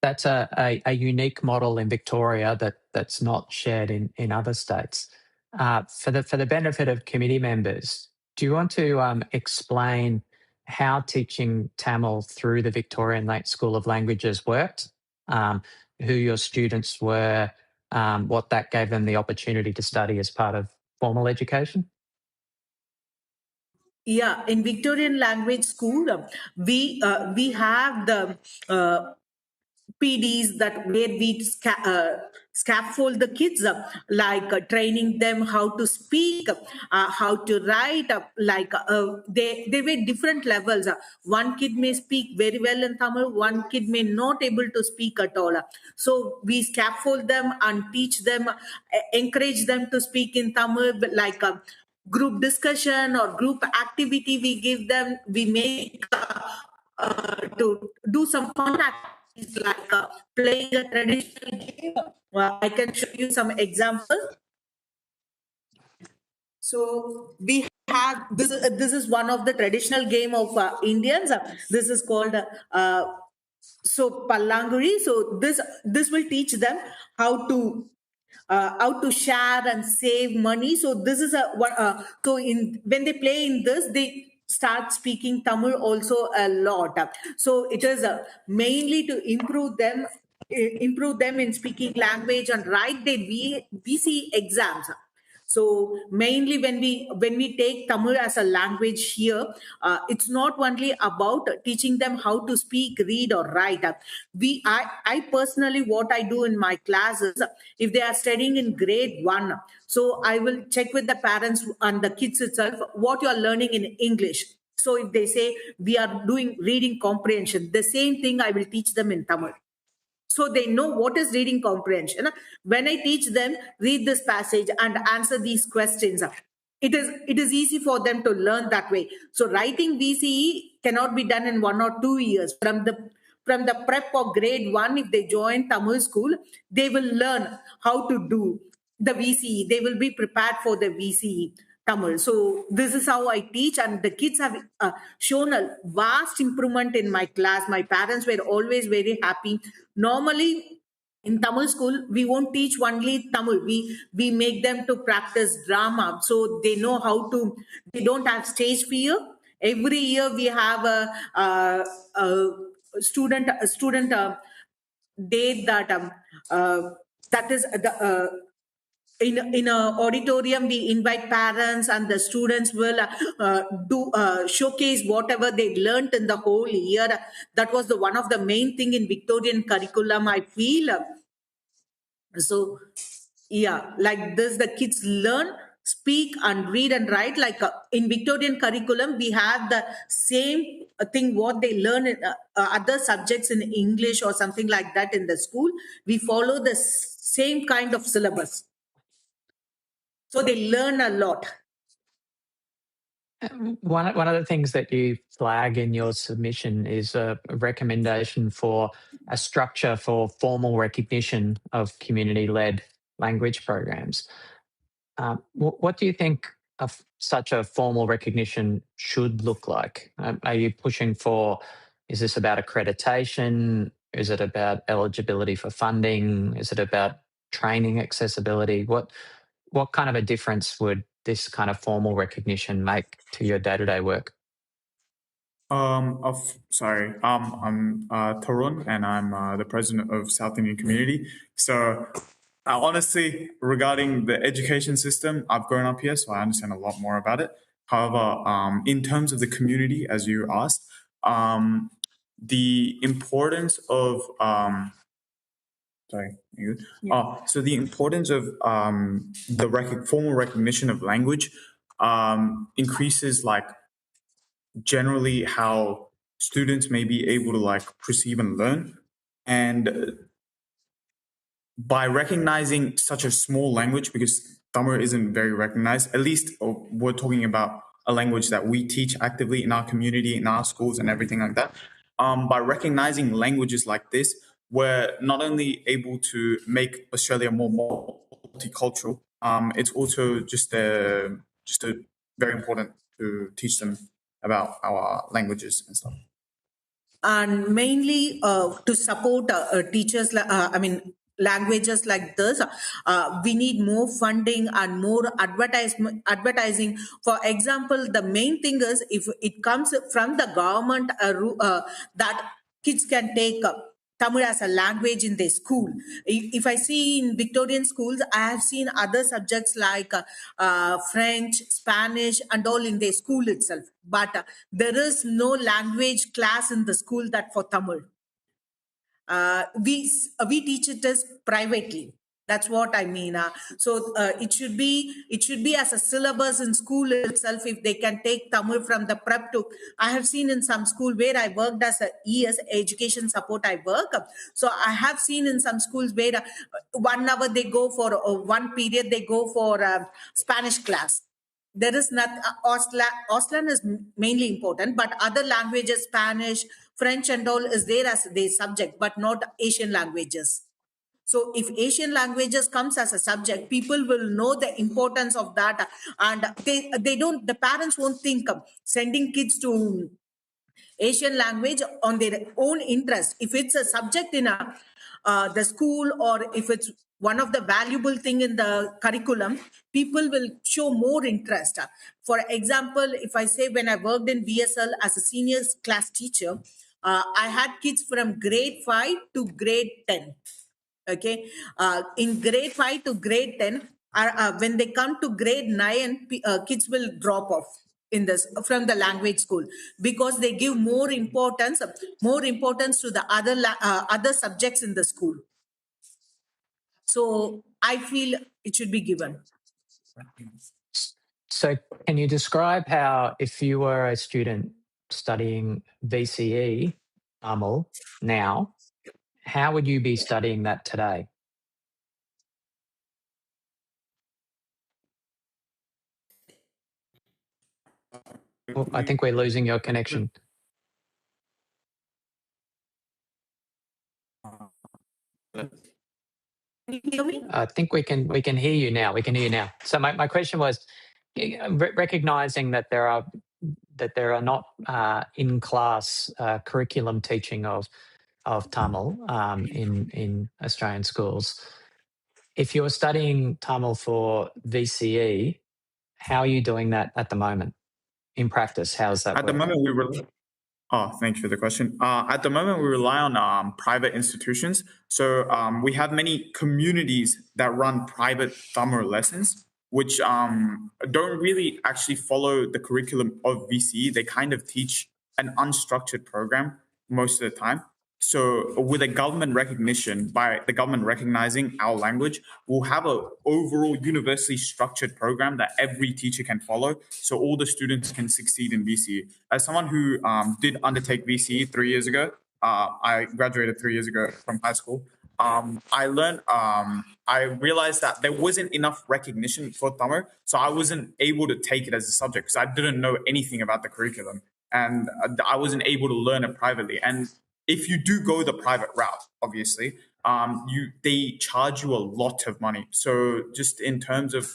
That's a unique model in Victoria that's not shared in other states. For the benefit of committee members, do you want to explain how teaching Tamil through the Victorian School of Languages worked, who your students were, what that gave them the opportunity to study as part of formal education? Yeah, in Victorian Language School, we have the PDs that where we scaffold the kids, like training them how to speak, how to write, they were different levels. One kid may speak very well in Tamil, one kid may not able to speak at all. So we scaffold them and teach them, encourage them to speak in Tamil, like group discussion or group activity we give them. We make to do some fun activities like playing a traditional game. I can show you some examples. So we have this. This is one of the traditional game of Indians. This is called Pallanguri. So this will teach them how to share and save money. So this is when they play in this, they start speaking Tamil also a lot. So it is mainly to improve them in speaking language and write their VC exams. So mainly when we take Tamil as a language here, it's not only about teaching them how to speak, read, or write. I personally, what I do in my classes, if they are studying in grade 1, so I will check with the parents and the kids itself what you are learning in English. So if they say we are doing reading comprehension, the same thing I will teach them in Tamil. So they know what is reading comprehension. When I teach them, read this passage and answer these questions, it is easy for them to learn that way. So writing VCE cannot be done in 1 or 2 years. From the prep or grade 1, if they join Tamil school, they will learn how to do the VCE. They will be prepared for the VCE Tamil. So this is how I teach, and the kids have shown a vast improvement in my class. My parents were always very happy. Normally, in Tamil school, we won't teach only Tamil. We make them to practice drama, so they know how to. They don't have stage fear. Every year we have a student day that is the. In a auditorium, we invite parents and the students will do showcase whatever they learned in the whole year. That was the one of the main thing in Victorian curriculum, I feel. So yeah, like this, the kids learn, speak and read and write. Like in Victorian curriculum, we have the same thing what they learn in other subjects in English or something like that in the school. We follow the same kind of syllabus. So they learn a lot. One of the things that you flag in your submission is a recommendation for a structure for formal recognition of community-led language programs. What do you think of such a formal recognition should look like? Are you pushing for, is this about accreditation? Is it about eligibility for funding? Is it about training accessibility? What kind of a difference would this kind of formal recognition make to your day-to-day work? I'm Tarun, and I'm the president of South Indian Community. So, honestly, regarding the education system, I've grown up here, so I understand a lot more about it. However, in terms of the community, as you asked, the importance of sorry, you? So the importance of the formal recognition of language increases like generally how students may be able to like perceive and learn. And by recognizing such a small language, because Tamil isn't very recognized, at least we're talking about a language that we teach actively in our community, in our schools and everything like that. By recognizing languages like this, we're not only able to make Australia more multicultural, it's also just a very important to teach them about our languages and stuff. And mainly to support teachers, languages like this, we need more funding and more advertising. For example, the main thing is if it comes from the government that kids can take Tamil as a language in their school. If I see in Victorian schools, I have seen other subjects like French, Spanish, and all in their school itself. But there is no language class in the school that for Tamil. We teach it as privately. That's what I mean. So it should be as a syllabus in school itself. If they can take Tamil from the prep to, I have seen in some school where I worked as a ES education support. I work. So I have seen in some schools where 1 hour they go for one period they go for Spanish class. There is not Auslan is mainly important, but other languages, Spanish, French, and all is there as their subject, but not Asian languages. So if Asian languages comes as a subject, people will know the importance of that, and they don't. The parents won't think of sending kids to Asian language on their own interest. If it's a subject in the school, or if it's one of the valuable thing in the curriculum, people will show more interest. For example, if I say when I worked in BSL as a senior class teacher, I had kids from grade 5 to grade 10. Okay, in grade 5 to grade 10, when they come to grade 9, kids will drop off in this from the language school because they give more importance to the other subjects in the school. So I feel it should be given. So can you describe how, if you were a student studying VCE Tamil now, how would you be studying that today? Oh, I think we're losing your connection. Can you hear me? I think we can hear you now. We can hear you now. So my question was, recognizing that there are not in class curriculum teaching of Tamil in Australian schools. If you're studying Tamil for VCE, how are you doing that at the moment in practice? How's that? At the moment, thanks for the question. At the moment, we rely on private institutions. So we have many communities that run private Tamil lessons, which don't really actually follow the curriculum of VCE. They kind of teach an unstructured program most of the time. So with a government recognition, by the government recognizing our language, we'll have an overall universally structured program that every teacher can follow, so all the students can succeed in VCE. As someone who did undertake VCE 3 years ago, I graduated 3 years ago from high school. I realized that there wasn't enough recognition for Tamil, so I wasn't able to take it as a subject because I didn't know anything about the curriculum, and I wasn't able to learn it privately. And if you do go the private route, obviously, they charge you a lot of money. So just in terms of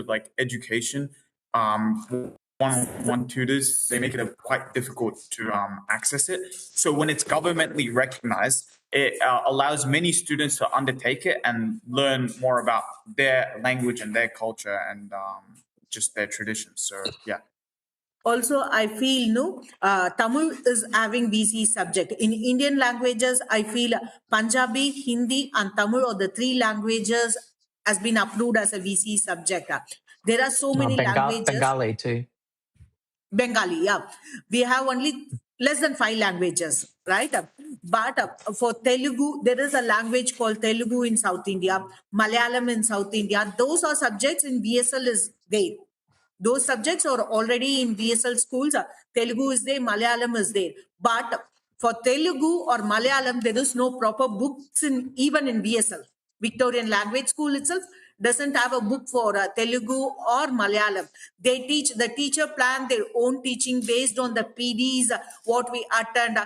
like education, one-on-one tutors, they make it quite difficult to access it. So when it's governmentally recognized, it allows many students to undertake it and learn more about their language and their culture and just their traditions. So yeah. Also, I feel Tamil is having VC subject. In Indian languages, I feel Punjabi, Hindi, and Tamil are the three languages has been approved as a VC subject. There are so many languages. Bengali too. Bengali, yeah. We have only less than 5 languages, right? But for Telugu, there is a language called Telugu in South India, Malayalam in South India. Those are subjects in VSL is there. Those subjects are already in VSL schools. Telugu is there, Malayalam is there. But for Telugu or Malayalam, there is no proper books even in VSL. Victorian Language School itself doesn't have a book for Telugu or Malayalam. The teacher plan their own teaching based on the PDs, what we attend.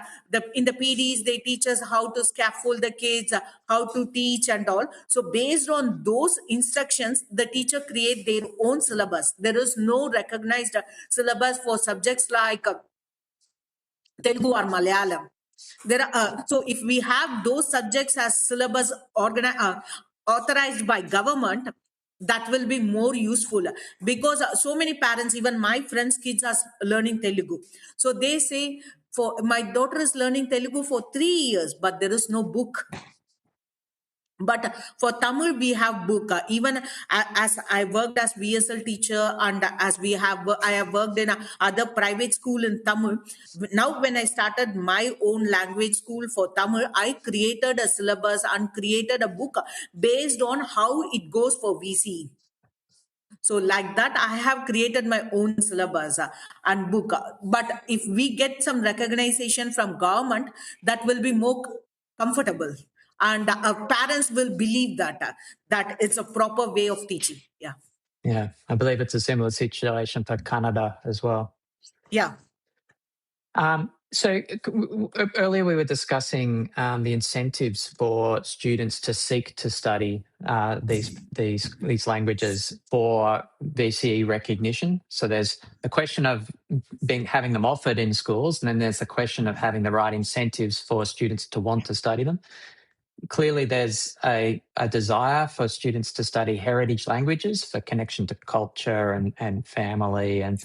In the PDs, they teach us how to scaffold the kids, how to teach and all. So based on those instructions, the teacher create their own syllabus. There is no recognized syllabus for subjects like Telugu or Malayalam. So if we have those subjects as syllabus authorized by government, that will be more useful, because so many parents, even my friends' kids, are learning Telugu. So they say, for my daughter is learning Telugu for 3 years, but there is no book. But for Tamil, we have book. Even as I worked as VSL teacher, and I have worked in other private school in Tamil. Now, when I started my own language school for Tamil, I created a syllabus and created a book based on how it goes for VCE. So like that, I have created my own syllabus and book. But if we get some recognition from government, that will be more comfortable. And parents will believe that it's a proper way of teaching. Yeah. Yeah, I believe it's a similar situation for Canada as well. Yeah. So earlier we were discussing the incentives for students to seek to study these languages for VCE recognition. So there's a question of having them offered in schools, and then there's the question of having the right incentives for students to want to study them. Clearly, there's a desire for students to study heritage languages for connection to culture and family and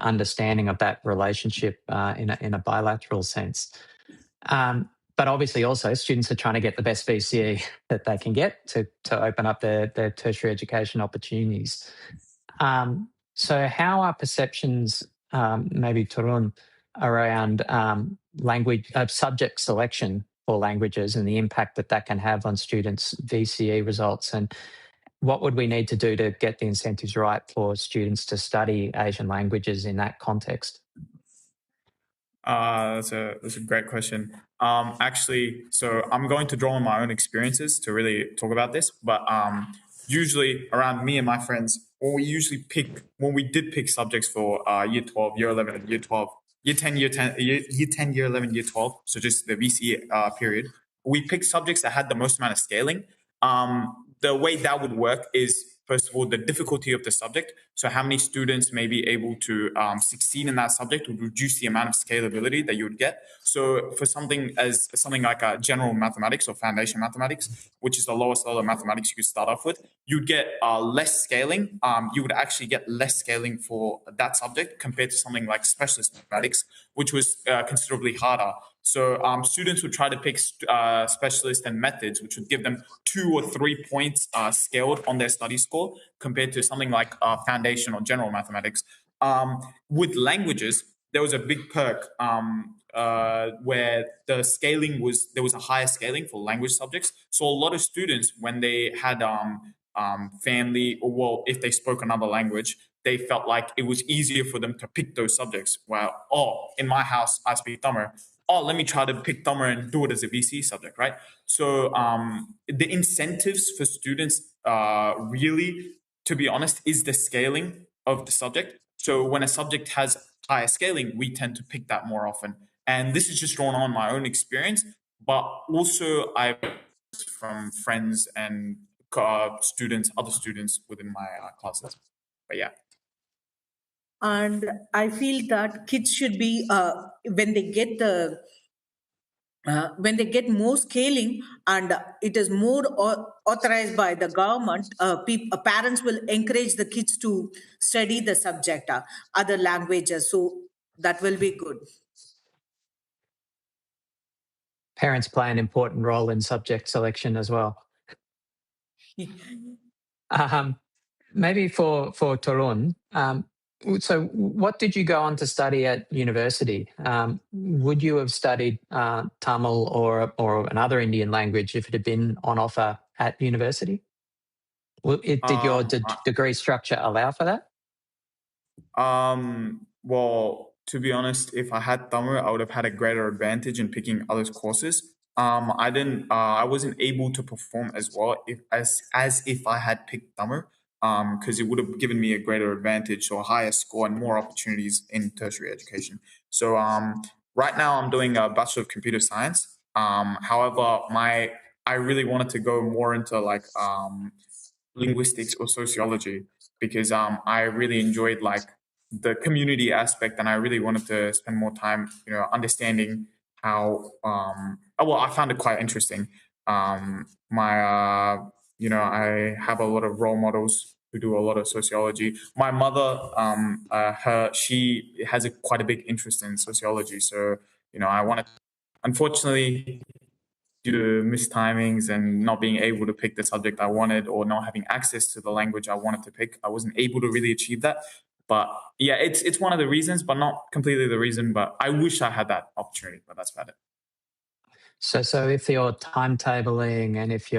understanding of that relationship in a bilateral sense. But obviously, also students are trying to get the best VCE that they can get to open up their tertiary education opportunities. So, how are perceptions, maybe Tarun, around language subject selection for languages and the impact that can have on students' VCE results, and what would we need to do to get the incentives right for students to study Asian languages in that context? That's a great question. Actually, so I'm going to draw on my own experiences to really talk about this. But usually around me and my friends, when we did pick subjects for year 12, year 11, and year 12, year 10, year 10, year 11, year 12, so just the VCE period, we picked subjects that had the most amount of scaling. The way that would work is, first of all, the difficulty of the subject. So how many students may be able to succeed in that subject would reduce the amount of scalability that you would get. So for something like general mathematics or foundation mathematics, which is the lowest level of mathematics you could start off with, you'd get less scaling. You would actually get less scaling for that subject compared to something like specialist mathematics, which was considerably harder. So students would try to pick specialist and methods, which would give them 2 or 3 points scaled on their study score compared to something like foundation or general mathematics. With languages, there was a big perk where there was a higher scaling for language subjects. So a lot of students, when they had family, or if they spoke another language, they felt like it was easier for them to pick those subjects. In my house, I speak Tamil. Let me try to pick Tamil and do it as a VC subject, right? So the incentives for students really, to be honest, is the scaling of the subject. So when a subject has higher scaling, we tend to pick that more often. And this is just drawn on my own experience, but also I've from friends and other students within my classes. But yeah. And I feel that kids should be, when they get the when they get more scaling and it is more authorized by the government, parents will encourage the kids to study the subject, other languages. So that will be good. Parents play an important role in subject selection as well. Maybe for Torun, so what did you go on to study at university? Would you have studied Tamil or another Indian language if it had been on offer at university? Did your degree structure allow for that? Well, to be honest, if I had Tamil, I would have had a greater advantage in picking other courses. I didn't. I wasn't able to perform as well as if I had picked Tamil, because it would have given me a greater advantage or a higher score and more opportunities in tertiary education. So, right now I'm doing a Bachelor of Computer Science. However, I really wanted to go more into like linguistics or sociology because I really enjoyed like the community aspect, and I really wanted to spend more time, understanding how. Well, I found it quite interesting. I have a lot of role models who do a lot of sociology. My mother, she has quite a big interest in sociology, so I wanted. Unfortunately, due to mistimings and not being able to pick the subject I wanted or not having access to the language I wanted to pick, I wasn't able to really achieve that. But yeah, it's one of the reasons, but not completely the reason. But I wish I had that opportunity, but that's about it. So if you're timetabling and if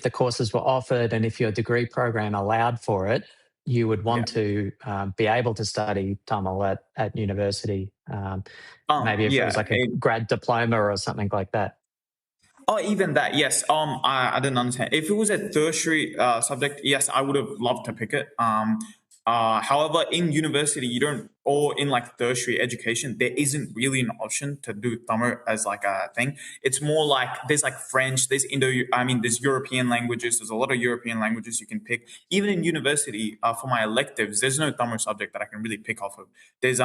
the courses were offered and if your degree program allowed for it, you would want to be able to study Tamil at university. Maybe if it was like a grad diploma or something like that. Oh, even that, yes. I didn't understand. If it was a tertiary subject, yes, I would have loved to pick it. However, in university, you don't, or in like tertiary education, there isn't really an option to do Tamil as like a thing. It's more like there's like French, there's there's European languages. There's a lot of European languages you can pick. Even in university, for my electives, there's no Tamil subject that I can really pick off of. There's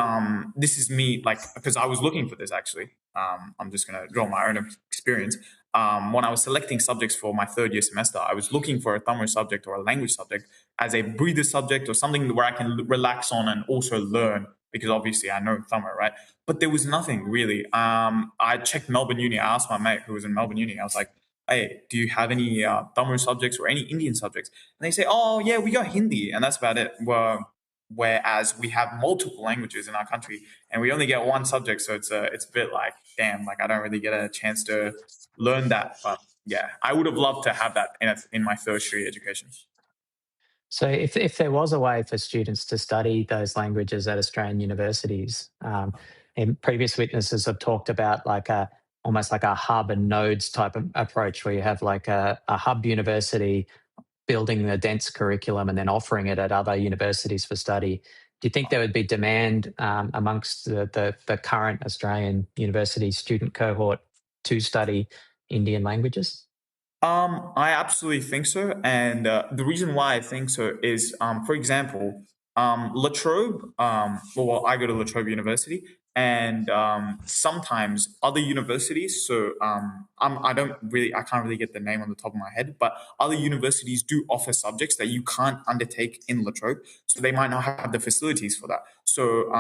this is me like because I was looking for this actually. I'm just gonna draw my own experience. When I was selecting subjects for my third year semester, I was looking for a Tamil subject or a language subject as a breather subject or something where I can relax on and also learn, because obviously I know Tamil, right? But there was nothing really. I checked Melbourne Uni. I asked my mate who was in Melbourne Uni, I was like, hey, do you have any Tamil subjects or any Indian subjects? And they say, oh, yeah, we got Hindi, and that's about it. Whereas we have multiple languages in our country and we only get one subject. So it's a bit like, damn, like I don't really get a chance to learn that. But yeah, I would have loved to have that in my tertiary education. So if there was a way for students to study those languages at Australian universities, and previous witnesses have talked about like almost like a hub and nodes type of approach where you have like a hub university building a dense curriculum and then offering it at other universities for study. Do you think there would be demand amongst the current Australian university student cohort to study Indian languages? I absolutely think so. And the reason why I think so is, for example, La Trobe, well, I go to La Trobe University, and sometimes other universities, so I can't really get the name on the top of my head, but other universities do offer subjects that you can't undertake in La Trobe, so they might not have the facilities for that. So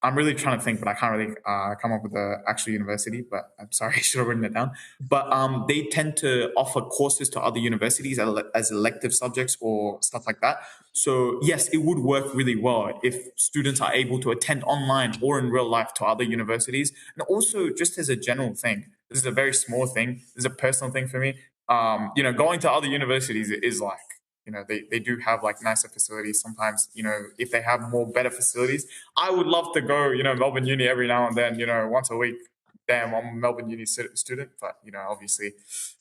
I'm really trying to think, but I can't really come up with the actual university, but I'm sorry, I should have written it down. But they tend to offer courses to other universities as elective subjects or stuff like that. So yes, it would work really well if students are able to attend online or in real life to other universities. And also just as a general thing, this is a very small thing, this is a personal thing for me. Going to other universities is like, they do have like nicer facilities sometimes. If they have better facilities, I would love to go, Melbourne Uni every now and then, once a week. Damn, I'm a Melbourne Uni student, but, obviously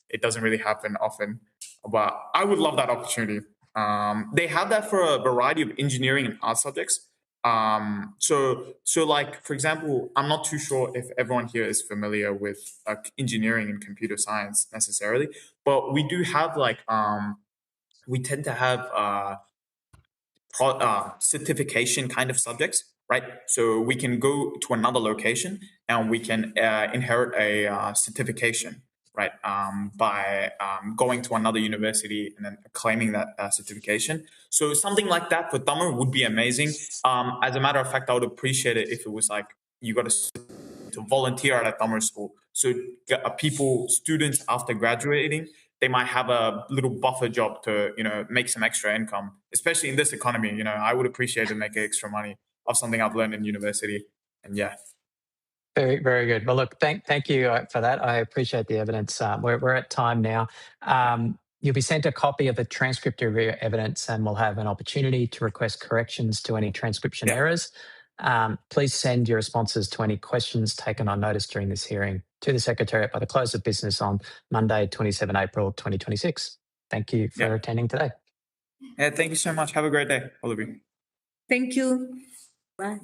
it doesn't really happen often. But I would love that opportunity. They have that for a variety of engineering and art subjects. So like, for example, I'm not too sure if everyone here is familiar with engineering and computer science necessarily, but we do have like, we tend to have certification kind of subjects, right? So we can go to another location and we can inherit a certification, right? By going to another university and then claiming that certification. So something like that for Tamil would be amazing. As a matter of fact, I would appreciate it if it was like you got to volunteer at a Tamil school. So students after graduating, they might have a little buffer job to, make some extra income, especially in this economy. I would appreciate to make extra money of something I've learned in university. And yeah. Very, very good. Well, look, thank you for that. I appreciate the evidence. We're at time now. You'll be sent a copy of the transcript of your evidence and we'll have an opportunity to request corrections to any transcription errors. Please send your responses to any questions taken on notice during this hearing to the Secretariat by the close of business on Monday, 27 April 2026. Thank you for attending today. Yeah, thank you so much. Have a great day, all of you. Thank you. Bye.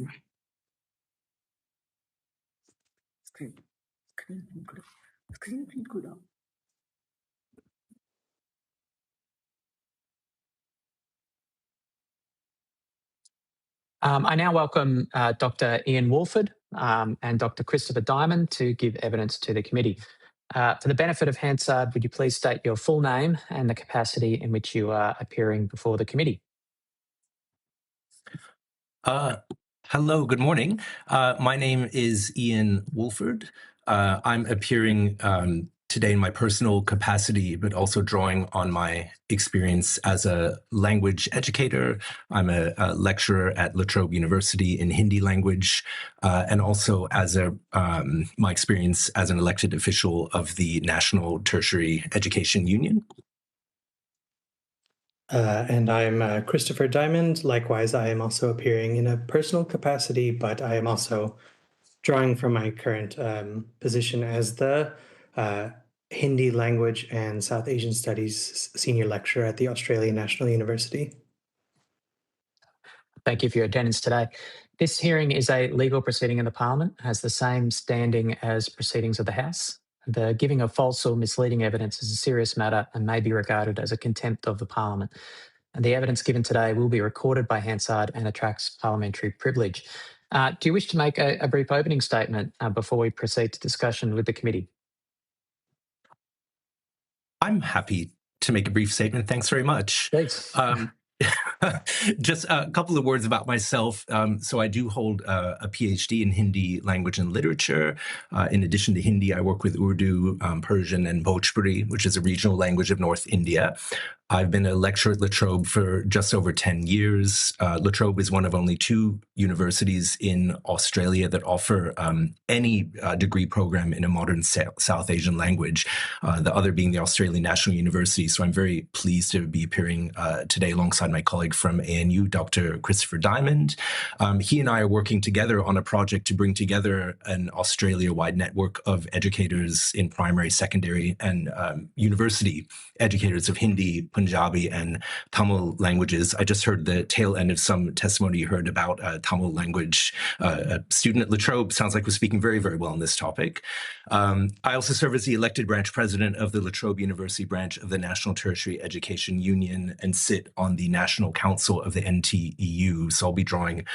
I now welcome Dr. Ian Wolford and Dr. Christopher Diamond to give evidence to the committee. For the benefit of Hansard, would you please state your full name and the capacity in which you are appearing before the committee? Hello, good morning. My name is Ian Wolford. I'm appearing today in my personal capacity, but also drawing on my experience as a language educator. I'm a lecturer at La Trobe University in Hindi language, and also as my experience as an elected official of the National Tertiary Education Union. And I'm Christopher Diamond. Likewise, I am also appearing in a personal capacity, but I am also drawing from my current position as the Hindi Language and South Asian Studies Senior Lecturer at the Australian National University. Thank you for your attendance today. This hearing is a legal proceeding in the Parliament, has the same standing as proceedings of the House. The giving of false or misleading evidence is a serious matter and may be regarded as a contempt of the Parliament. And the evidence given today will be recorded by Hansard and attracts parliamentary privilege. Do you wish to make a brief opening statement before we proceed to discussion with the committee? I'm happy to make a brief statement. Thanks very much. Thanks. Just a couple of words about myself. So I do hold a PhD in Hindi language and literature. In addition to Hindi, I work with Urdu, Persian, and Bhojpuri, which is a regional language of North India. I've been a lecturer at La Trobe for just over 10 years. La Trobe is one of only 2 universities in Australia that offer any degree program in a modern South Asian language, the other being the Australian National University. So I'm very pleased to be appearing today alongside my colleague from ANU, Dr. Christopher Diamond. He and I are working together on a project to bring together an Australia-wide network of educators in primary, secondary, and university educators of Hindi, Punjabi, and Tamil languages. I just heard the tail end of some testimony you heard about Tamil language. A student at La Trobe sounds like was speaking very, very well on this topic. I also serve as the elected branch president of the La Trobe University branch of the National Tertiary Education Union and sit on the National Council of the NTEU. So I'll be drawing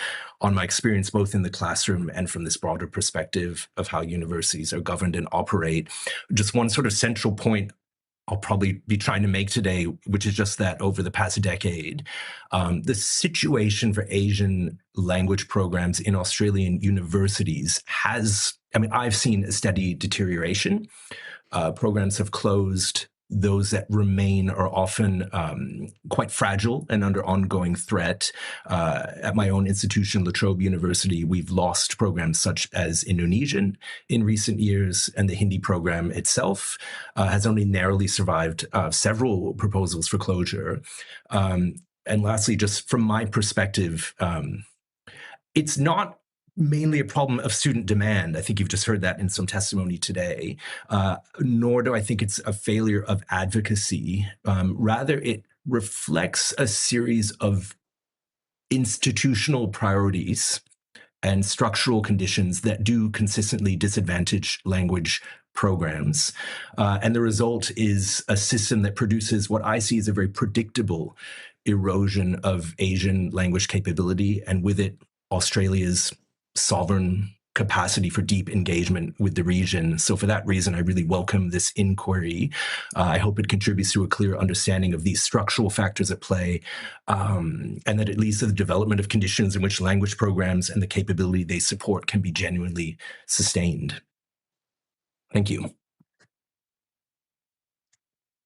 on my experience both in the classroom and from this broader perspective of how universities are governed and operate. Just one sort of central point I'll probably be trying to make today, which is just that over the past decade, the situation for Asian language programs in Australian universities I've seen a steady deterioration. Programs have closed. Those that remain are often quite fragile and under ongoing threat. At my own institution, La Trobe University, we've lost programs such as Indonesian in recent years, and the Hindi program itself has only narrowly survived several proposals for closure. And lastly, just from my perspective, it's not mainly a problem of student demand. I think you've just heard that in some testimony today, nor do I think it's a failure of advocacy. Rather, it reflects a series of institutional priorities and structural conditions that do consistently disadvantage language programs. And the result is a system that produces what I see as a very predictable erosion of Asian language capability, and with it, Australia's sovereign capacity for deep engagement with the region. So for that reason, I really welcome this inquiry. I hope it contributes to a clear understanding of these structural factors at play, and that it leads to the development of conditions in which language programs and the capability they support can be genuinely sustained. Thank you.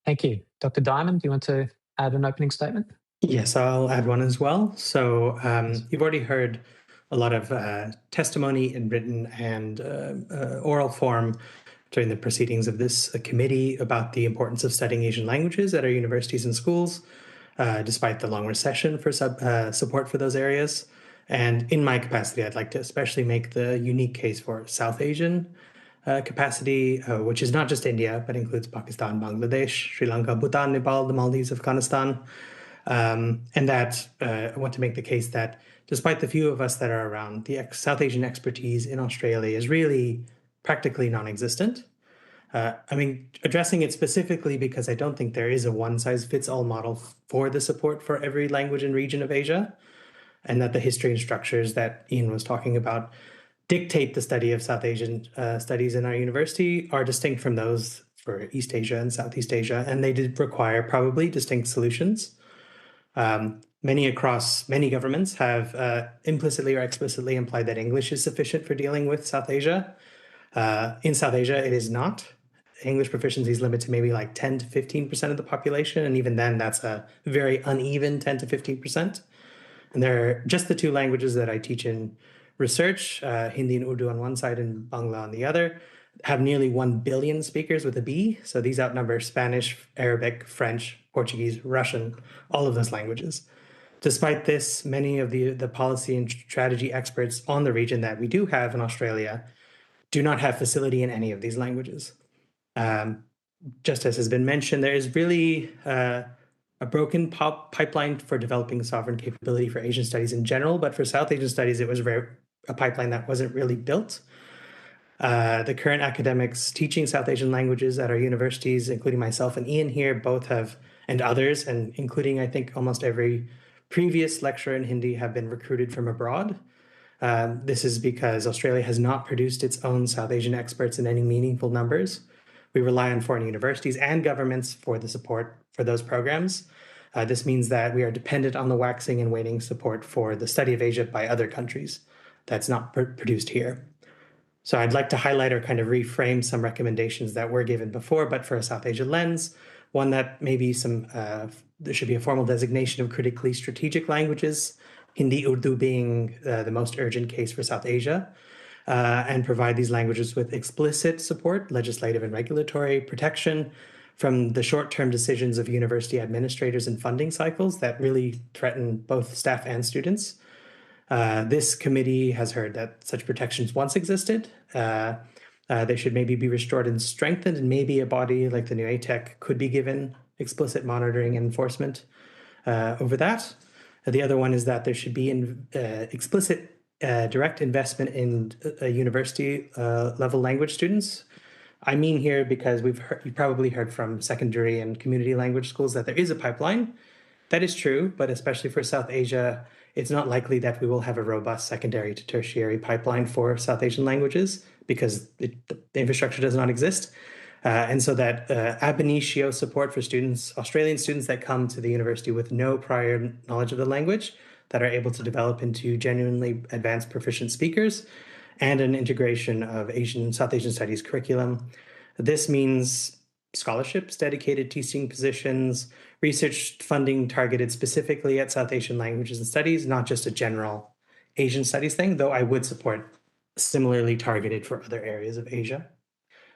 Thank you. Dr. Diamond, do you want to add an opening statement? Yes, I'll add one as well. So you've already heard a lot of testimony in written and oral form during the proceedings of this committee about the importance of studying Asian languages at our universities and schools, despite the long recession for support for those areas. And in my capacity, I'd like to especially make the unique case for South Asian capacity, which is not just India, but includes Pakistan, Bangladesh, Sri Lanka, Bhutan, Nepal, the Maldives, Afghanistan. And that I want to make the case that despite the few of us that are around, the South Asian expertise in Australia is really practically non-existent. Addressing it specifically because I don't think there is a one-size-fits-all model for the support for every language and region of Asia, and that the history and structures that Ian was talking about dictate the study of South Asian studies in our university are distinct from those for East Asia and Southeast Asia, and they did require probably distinct solutions. Many governments have implicitly or explicitly implied that English is sufficient for dealing with South Asia. In South Asia, it is not. English proficiency is limited to maybe like 10 to 15% of the population, and even then, that's a very uneven 10 to 15%. And they're just the two languages that I teach in research, Hindi and Urdu on one side and Bangla on the other, have nearly 1 billion speakers with a B. So these outnumber Spanish, Arabic, French, Portuguese, Russian, all of those languages. Despite this, many of the policy and strategy experts on the region that we do have in Australia do not have facility in any of these languages. Just as has been mentioned, there is really a broken pipeline for developing sovereign capability for Asian studies in general, but for South Asian studies, it was a pipeline that wasn't really built. The current academics teaching South Asian languages at our universities, including myself and Ian here, both have, and others, and including, I think, almost every previous lecturer in Hindi, have been recruited from abroad. This is because Australia has not produced its own South Asian experts in any meaningful numbers. We rely on foreign universities and governments for the support for those programs. This means that we are dependent on the waxing and waning support for the study of Asia by other countries that's not produced here. So I'd like to highlight or kind of reframe some recommendations that were given before, but for a South Asia lens. One that maybe there should be a formal designation of critically strategic languages, Hindi, Urdu being the most urgent case for South Asia, and provide these languages with explicit support, legislative and regulatory protection from the short-term decisions of university administrators and funding cycles that really threaten both staff and students. This committee has heard that such protections once existed. They should maybe be restored and strengthened, and maybe a body like the new ATEC could be given explicit monitoring and enforcement over that. The other one is that there should be explicit direct investment in university level language students. I mean here because you probably heard from secondary and community language schools that there is a pipeline. That is true, but especially for South Asia, it's not likely that we will have a robust secondary to tertiary pipeline for South Asian languages because the infrastructure does not exist. And so that ab initio support for students, Australian students that come to the university with no prior knowledge of the language, that are able to develop into genuinely advanced proficient speakers, and an integration of South Asian studies curriculum. This means scholarships, dedicated teaching positions, research funding targeted specifically at South Asian languages and studies, not just a general Asian studies thing, though I would support similarly targeted for other areas of Asia.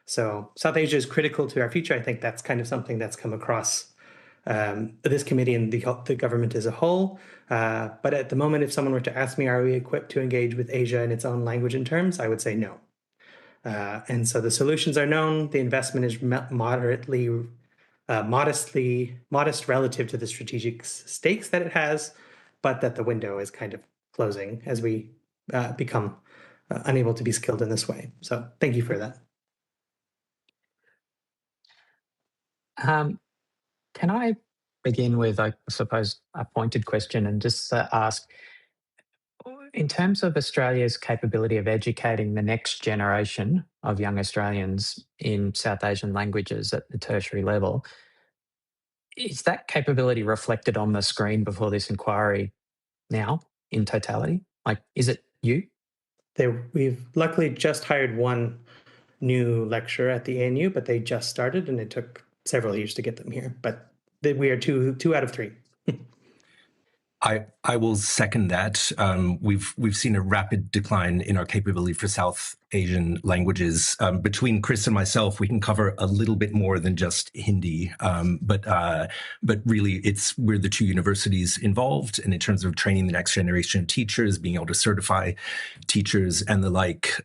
So South Asia is critical to our future. I think that's kind of something that's come across this committee and the government as a whole. But at the moment, if someone were to ask me, are we equipped to engage with Asia in its own language and terms, I would say no. And so the solutions are known. The investment is modest relative to the strategic stakes that it has, but that the window is kind of closing as we become unable to be skilled in this way. So thank you for that. Can I begin with, I suppose, a pointed question and just ask, in terms of Australia's capability of educating the next generation of young Australians in South Asian languages at the tertiary level, is that capability reflected on the screen before this inquiry now in totality? Like, is it you? We've luckily just hired one new lecturer at the ANU, but they just started and it took several years to get them here. But we are two out of three. I will second that. We've seen a rapid decline in our capability for South Asian languages. Between Chris and myself, we can cover a little bit more than just Hindi, but really, we're the two universities involved, and in terms of training the next generation of teachers, being able to certify teachers and the like,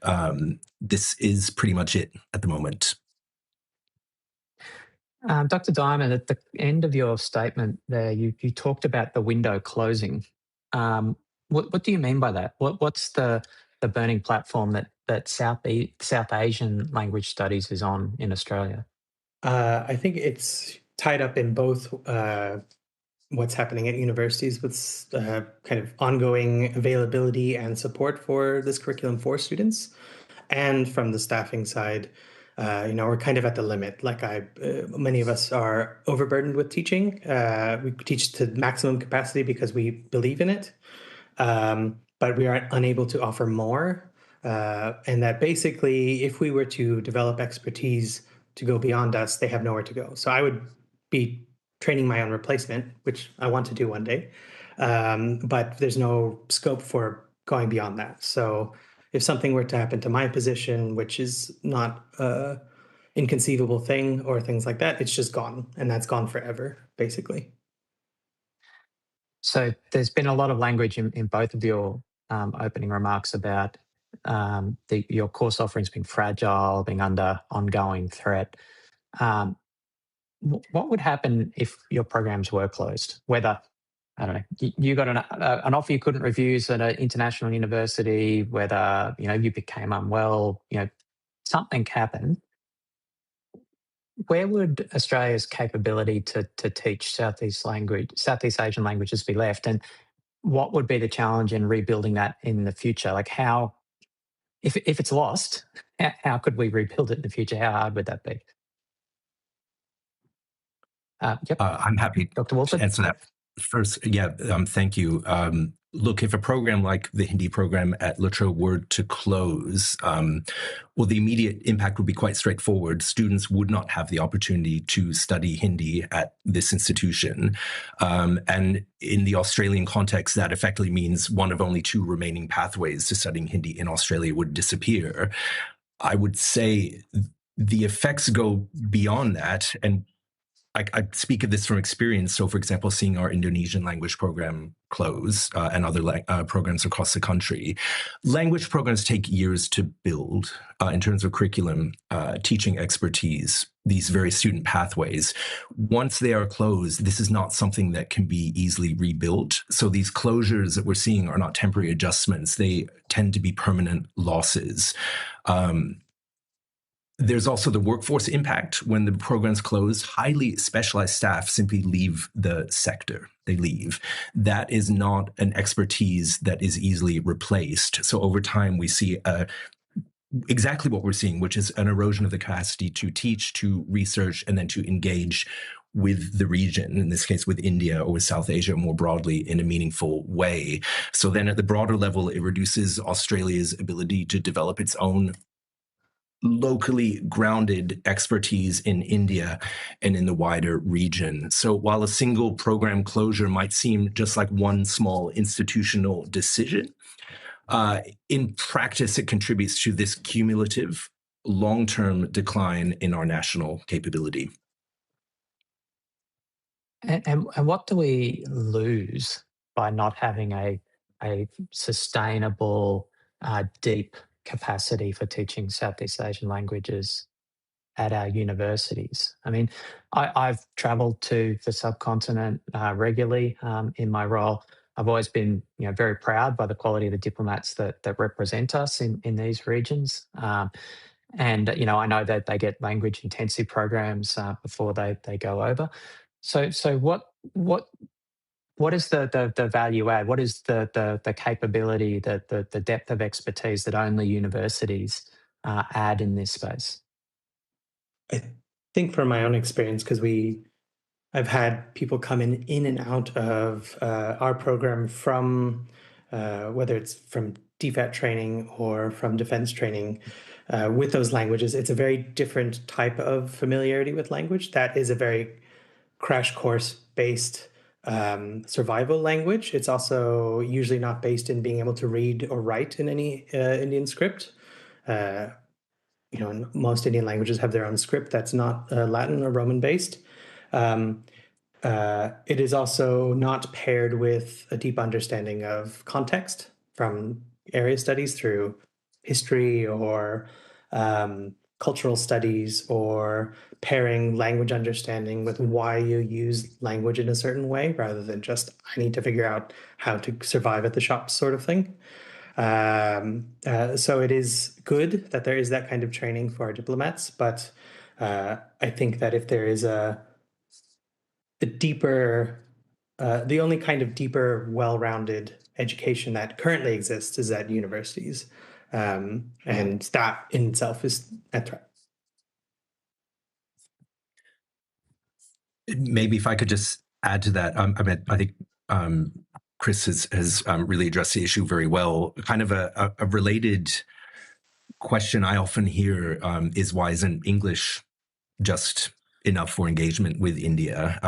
this is pretty much it at the moment. Dr. Diamond, at the end of your statement there, you talked about the window closing. What do you mean by that? What's the burning platform that South Asian language studies is on in Australia? I think it's tied up in both what's happening at universities with kind of ongoing availability and support for this curriculum for students, and from the staffing side. We're kind of at the limit. Like many of us are overburdened with teaching. We teach to maximum capacity because we believe in it, but we are unable to offer more. And that basically, if we were to develop expertise to go beyond us, they have nowhere to go. So I would be training my own replacement, which I want to do one day, but there's no scope for going beyond that. So if something were to happen to my position, which is not an inconceivable thing or things like that, it's just gone, and that's gone forever, basically. So there's been a lot of language in both of your opening remarks about your course offerings being fragile, being under ongoing threat. What would happen if your programs were closed? Whether, I don't know, you got an offer you couldn't refuse at an international university, whether, you became unwell, something happened. Where would Australia's capability to teach Southeast Asian languages be left? And what would be the challenge in rebuilding that in the future? Like if it's lost, how could we rebuild it in the future? How hard would that be? Yep. I'm happy Dr. Walford? to answer that first. Yeah, thank you. Look, if a program like the Hindi program at La Trobe were to close, well, the immediate impact would be quite straightforward. Students would not have the opportunity to study Hindi at this institution. And in the Australian context, that effectively means one of only two remaining pathways to studying Hindi in Australia would disappear. I would say the effects go beyond that, and I speak of this from experience. So, for example, seeing our Indonesian language program close and other programs across the country. Language programs take years to build in terms of curriculum, teaching expertise, these various student pathways. Once they are closed, this is not something that can be easily rebuilt. So these closures that we're seeing are not temporary adjustments. They tend to be permanent losses. There's also the workforce impact. When the programs close, highly specialized staff simply leave the sector. They leave. That is not an expertise that is easily replaced. So over time, we see exactly what we're seeing, which is an erosion of the capacity to teach, to research, and then to engage with the region, in this case with India or with South Asia more broadly, in a meaningful way. So then at the broader level, it reduces Australia's ability to develop its own locally grounded expertise in India and in the wider region. So while a single program closure might seem just like one small institutional decision, in practice, it contributes to this cumulative long-term decline in our national capability. And what do we lose by not having a sustainable, deep capacity for teaching Southeast Asian languages at our universities? I mean, I've travelled to the subcontinent regularly in my role. I've always been, very proud by the quality of the diplomats that represent us in these regions. And I know that they get language intensive programs before they go over. So what what is the value add? What is the capability, the depth of expertise that only universities add in this space? I think from my own experience, because I've had people come in and out of our program from whether it's from DFAT training or from defense training with those languages. It's a very different type of familiarity with language. That is a very crash course based survival language. It's also usually not based in being able to read or write in any Indian script. You know, and most Indian languages have their own script that's not Latin or Roman based. It is also not paired with a deep understanding of context from area studies through history or cultural studies, or pairing language understanding with why you use language in a certain way rather than just, I need to figure out how to survive at the shops sort of thing. So it is good that there is that kind of training for our diplomats, but I think that if there is a deeper, the only kind of deeper, well-rounded education that currently exists is at universities, and that in itself is a threat. Maybe if I could just add to that, I think Chris has really addressed the issue very well. Kind of a related question I often hear is, why isn't English just enough for engagement with India?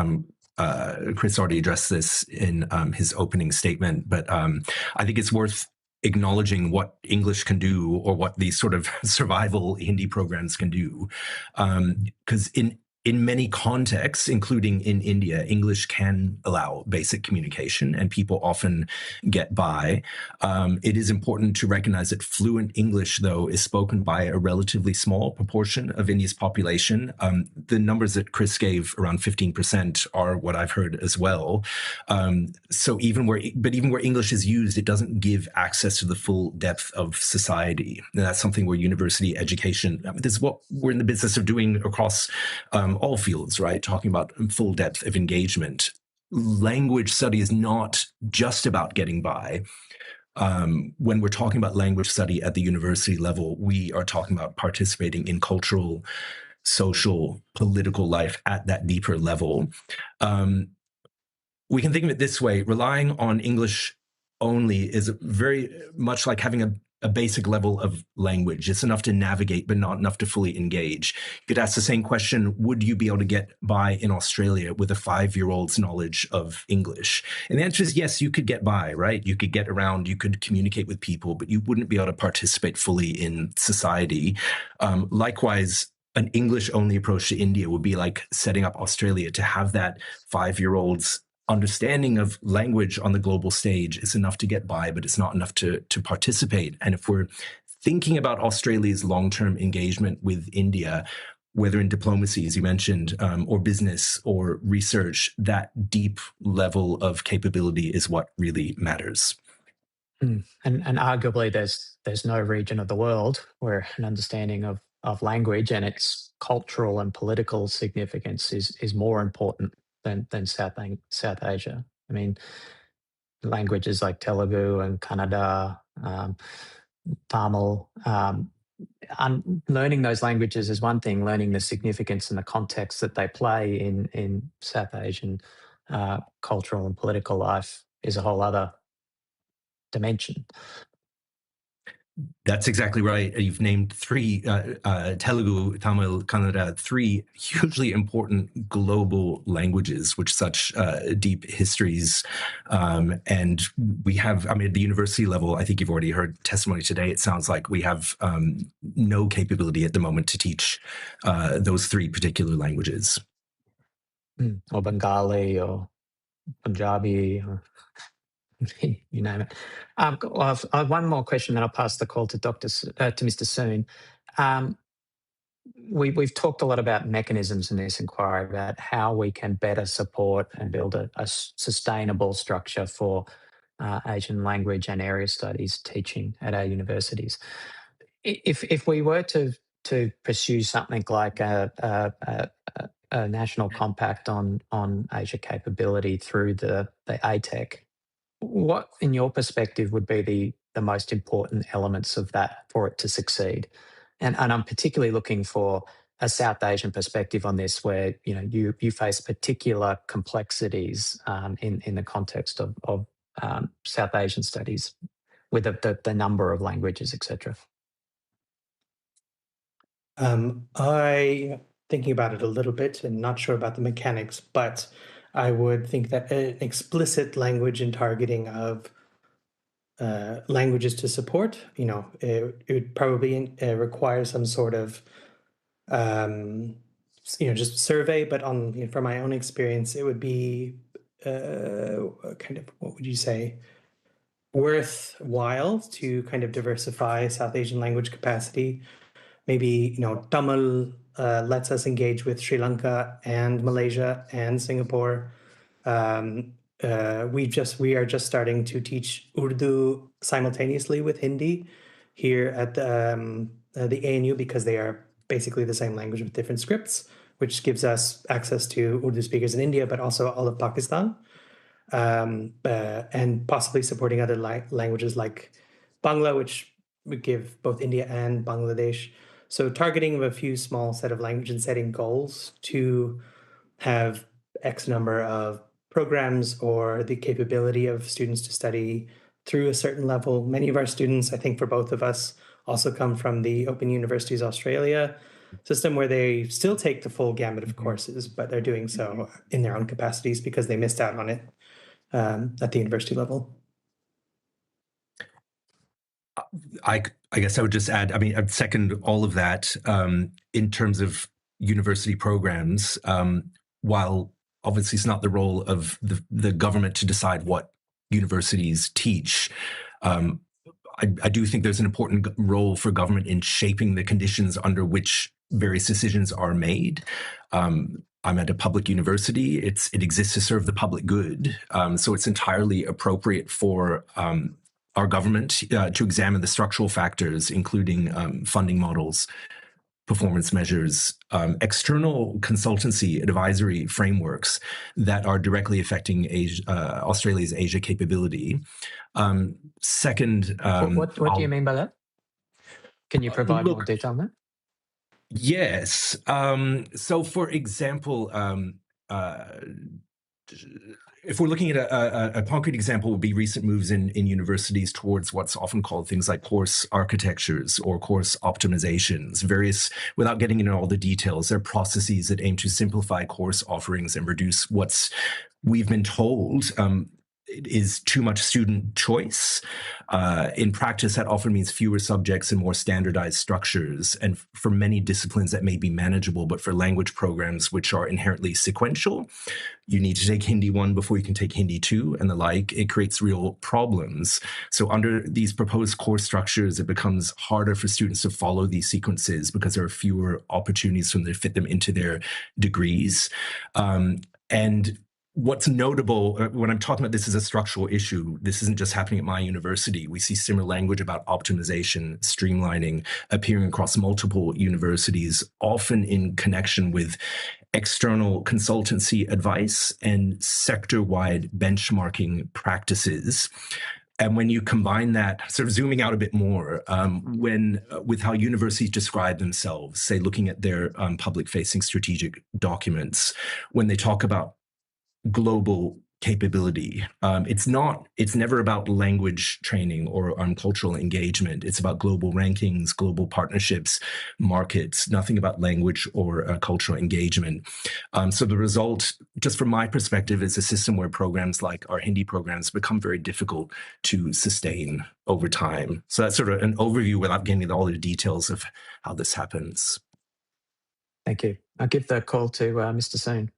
Chris already addressed this in his opening statement, but I think it's worth acknowledging what English can do, or what these sort of survival Hindi programs can do. Because in many contexts, including in India, English can allow basic communication, and people often get by. It is important to recognize that fluent English, though, is spoken by a relatively small proportion of India's population. The numbers that Chris gave, around 15%, are what I've heard as well. So even where English is used, it doesn't give access to the full depth of society. And that's something where university education, this is what we're in the business of doing across all fields, right? Talking about full depth of engagement. Language study is not just about getting by. When we're talking about language study at the university level, we are talking about participating in cultural, social, political life at that deeper level. We can think of it this way: relying on English only is very much like having a basic level of language. It's enough to navigate, but not enough to fully engage. You could ask the same question: would you be able to get by in Australia with a 5-year-old's knowledge of English? And the answer is yes, you could get by, right? You could get around, you could communicate with people, but you wouldn't be able to participate fully in society. Likewise, an English-only approach to India would be like setting up Australia. To have that 5-year-old's understanding of language on the global stage is enough to get by, but it's not enough to participate. And if we're thinking about Australia's long-term engagement with India, whether in diplomacy, as you mentioned, or business or research, that deep level of capability is what really matters. And arguably, there's no region of the world where an understanding of language and its cultural and political significance is more important than South Asia. I mean, languages like Telugu and Kannada, Tamil, learning those languages is one thing. Learning the significance and the context that they play in South Asian cultural and political life is a whole other dimension. That's exactly right. You've named 3, Telugu, Tamil, Kannada, 3 hugely important global languages with such deep histories. And we have, at the university level, I think you've already heard testimony today. It sounds like we have no capability at the moment to teach those 3 particular languages. Or Bengali or Punjabi or you name it. Well, I've one more question, then I'll pass the call to Mr. Soon. We've talked a lot about mechanisms in this inquiry, about how we can better support and build a sustainable structure for Asian language and area studies teaching at our universities. If we were to pursue something like a a national compact on Asia capability through the ATEC. What, in your perspective, would be the most important elements of that for it to succeed? And I'm particularly looking for a South Asian perspective on this, where you face particular complexities in the context of South Asian studies with the number of languages, etc. I thinking about it a little bit and not sure about the mechanics, but I would think that an explicit language and targeting of languages to support, it would probably require some sort of, just survey. But from my own experience, it would be kind of, what would you say, worthwhile to kind of diversify South Asian language capacity. Maybe, Tamil lets us engage with Sri Lanka and Malaysia and Singapore. We are just starting to teach Urdu simultaneously with Hindi here at the ANU, because they are basically the same language with different scripts, which gives us access to Urdu speakers in India, but also all of Pakistan, and possibly supporting other languages like Bangla, which would give both India and Bangladesh. So targeting of a few small set of language and setting goals to have X number of programs or the capability of students to study through a certain level. Many of our students, I think for both of us, also come from the Open Universities Australia system, where they still take the full gamut of courses, but they're doing so in their own capacities because they missed out on it at the university level. I guess I would just add, I'd second all of that in terms of university programs. While obviously it's not the role of the government to decide what universities teach, I do think there's an important role for government in shaping the conditions under which various decisions are made. I'm at a public university. It exists to serve the public good. So it's entirely appropriate for our government to examine the structural factors, including funding models, performance measures, external consultancy advisory frameworks that are directly affecting Australia's Asia capability. Second, what do you mean by that? Can you provide more detail on that? Yes. So, for example, if we're looking at a concrete example, would be recent moves in universities towards what's often called things like course architectures or course optimizations. Without getting into all the details, they're processes that aim to simplify course offerings and reduce we've been told is too much student choice. In practice, that often means fewer subjects and more standardized structures. And for many disciplines, that may be manageable, but for language programs, which are inherently sequential, you need to take Hindi 1 before you can take Hindi 2 and the like. It creates real problems. So under these proposed course structures, it becomes harder for students to follow these sequences because there are fewer opportunities for them to fit them into their degrees. And what's notable, when I'm talking about this as a structural issue, this isn't just happening at my university. We see similar language about optimization, streamlining, appearing across multiple universities, often in connection with external consultancy advice and sector-wide benchmarking practices. And when you combine that, sort of zooming out a bit more, with how universities describe themselves, say looking at their public-facing strategic documents, when they talk about global capability. It's never about language training or cultural engagement. It's about global rankings, global partnerships, markets, nothing about language or cultural engagement. So the result, just from my perspective, is a system where programs like our Hindi programs become very difficult to sustain over time. So that's sort of an overview without getting into all the details of how this happens. Thank you. I'll give the call to Mr. Soon.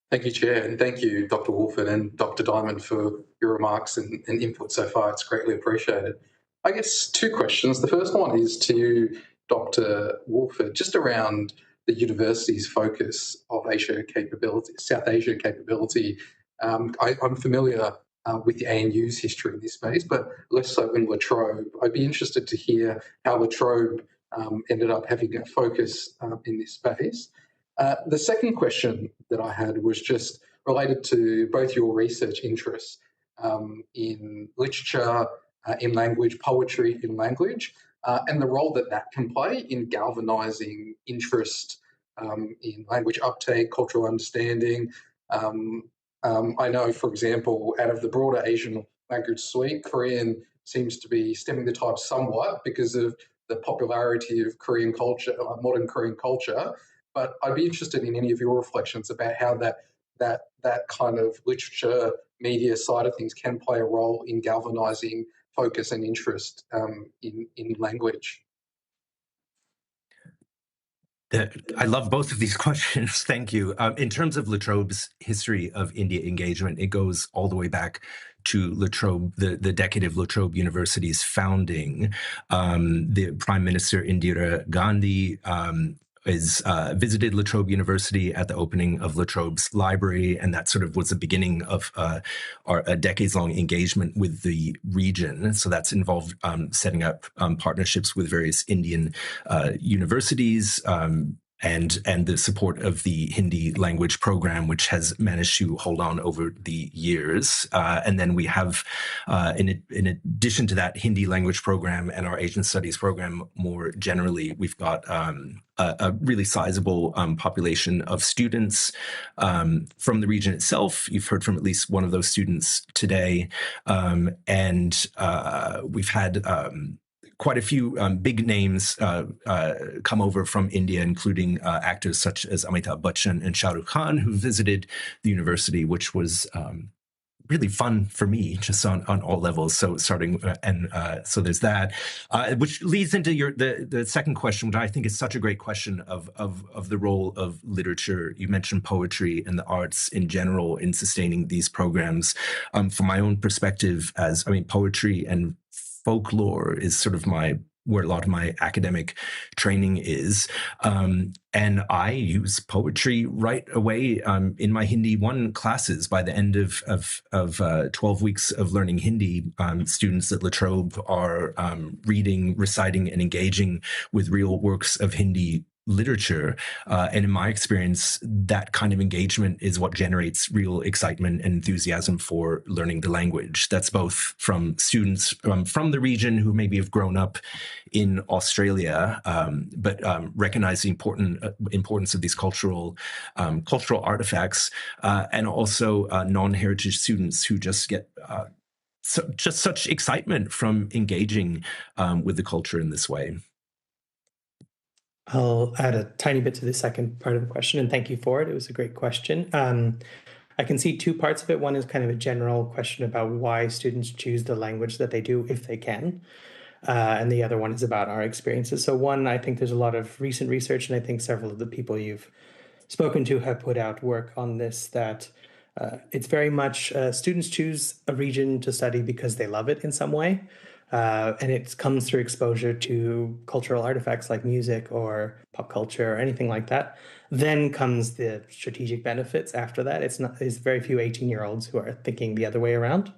Thank you, Chair, and thank you, Dr. Wolford and Dr. Diamond, for your remarks and input so far. It's greatly appreciated. I guess 2 questions. The first one is to Dr. Wolford, just around the university's focus of South Asia capability. I'm familiar with the ANU's history in this space, but less so in La Trobe. I'd be interested to hear how La Trobe ended up having a focus in this space. The second question that I had was just related to both your research interests in literature, in language, poetry in language, and the role that that can play in galvanising interest in language uptake, cultural understanding. I know, for example, out of the broader Asian language suite, Korean seems to be stemming the tide somewhat because of the popularity of Korean culture, modern Korean culture. But I'd be interested in any of your reflections about how that kind of literature, media side of things can play a role in galvanising focus and interest in language. I love both of these questions. Thank you. In terms of Latrobe's history of India engagement, it goes all the way back to Latrobe, the decade of Latrobe University's founding. The Prime Minister Indira Gandhi visited Latrobe University at the opening of Latrobe's library, and that sort of was the beginning of a decades-long engagement with the region. So that's involved setting up partnerships with various Indian universities, and the support of the Hindi language program, which has managed to hold on over the years. And then we have, in addition to that Hindi language program and our Asian studies program more generally, we've got a really sizable population of students from the region itself. You've heard from at least one of those students today. And we've had quite a few big names come over from India, including actors such as Amitabh Bachchan and Shah Rukh Khan, who visited the university, which was really fun for me, just on all levels. So so there's that, which leads into the second question, which I think is such a great question of the role of literature. You mentioned poetry and the arts in general in sustaining these programs. From my own perspective, poetry and folklore is sort of where a lot of my academic training is. And I use poetry right away in my Hindi 1 classes. By the end of 12 weeks of learning Hindi, students at La Trobe are reading, reciting, and engaging with real works of Hindi literature. And in my experience, that kind of engagement is what generates real excitement and enthusiasm for learning the language. That's both from students from the region who maybe have grown up in Australia, but recognize the importance of these cultural artifacts, and also non-heritage students who just get just such excitement from engaging with the culture in this way. I'll add a tiny bit to the second part of the question, and thank you for it. It was a great question. I can see two parts of it. One is kind of a general question about why students choose the language that they do if they can. And the other one is about our experiences. So one, I think there's a lot of recent research, and I think several of the people you've spoken to have put out work on this, that it's very much students choose a region to study because they love it in some way. And it comes through exposure to cultural artifacts like music or pop culture or anything like that. Then comes the strategic benefits after that. It's very few 18-year-olds who are thinking the other way around.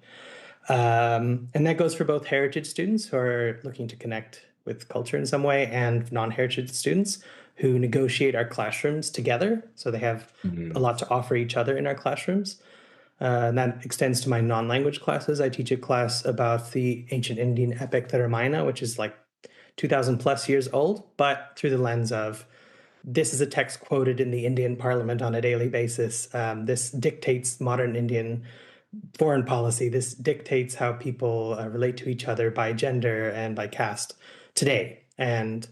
And that goes for both heritage students who are looking to connect with culture in some way, and non-heritage students who negotiate our classrooms together. So they have a lot to offer each other in our classrooms. And that extends to my non-language classes. I teach a class about the ancient Indian epic, the Ramayana, which is like 2,000 plus years old, but through the lens of this is a text quoted in the Indian parliament on a daily basis. This dictates modern Indian foreign policy. This dictates how people relate to each other by gender and by caste today. And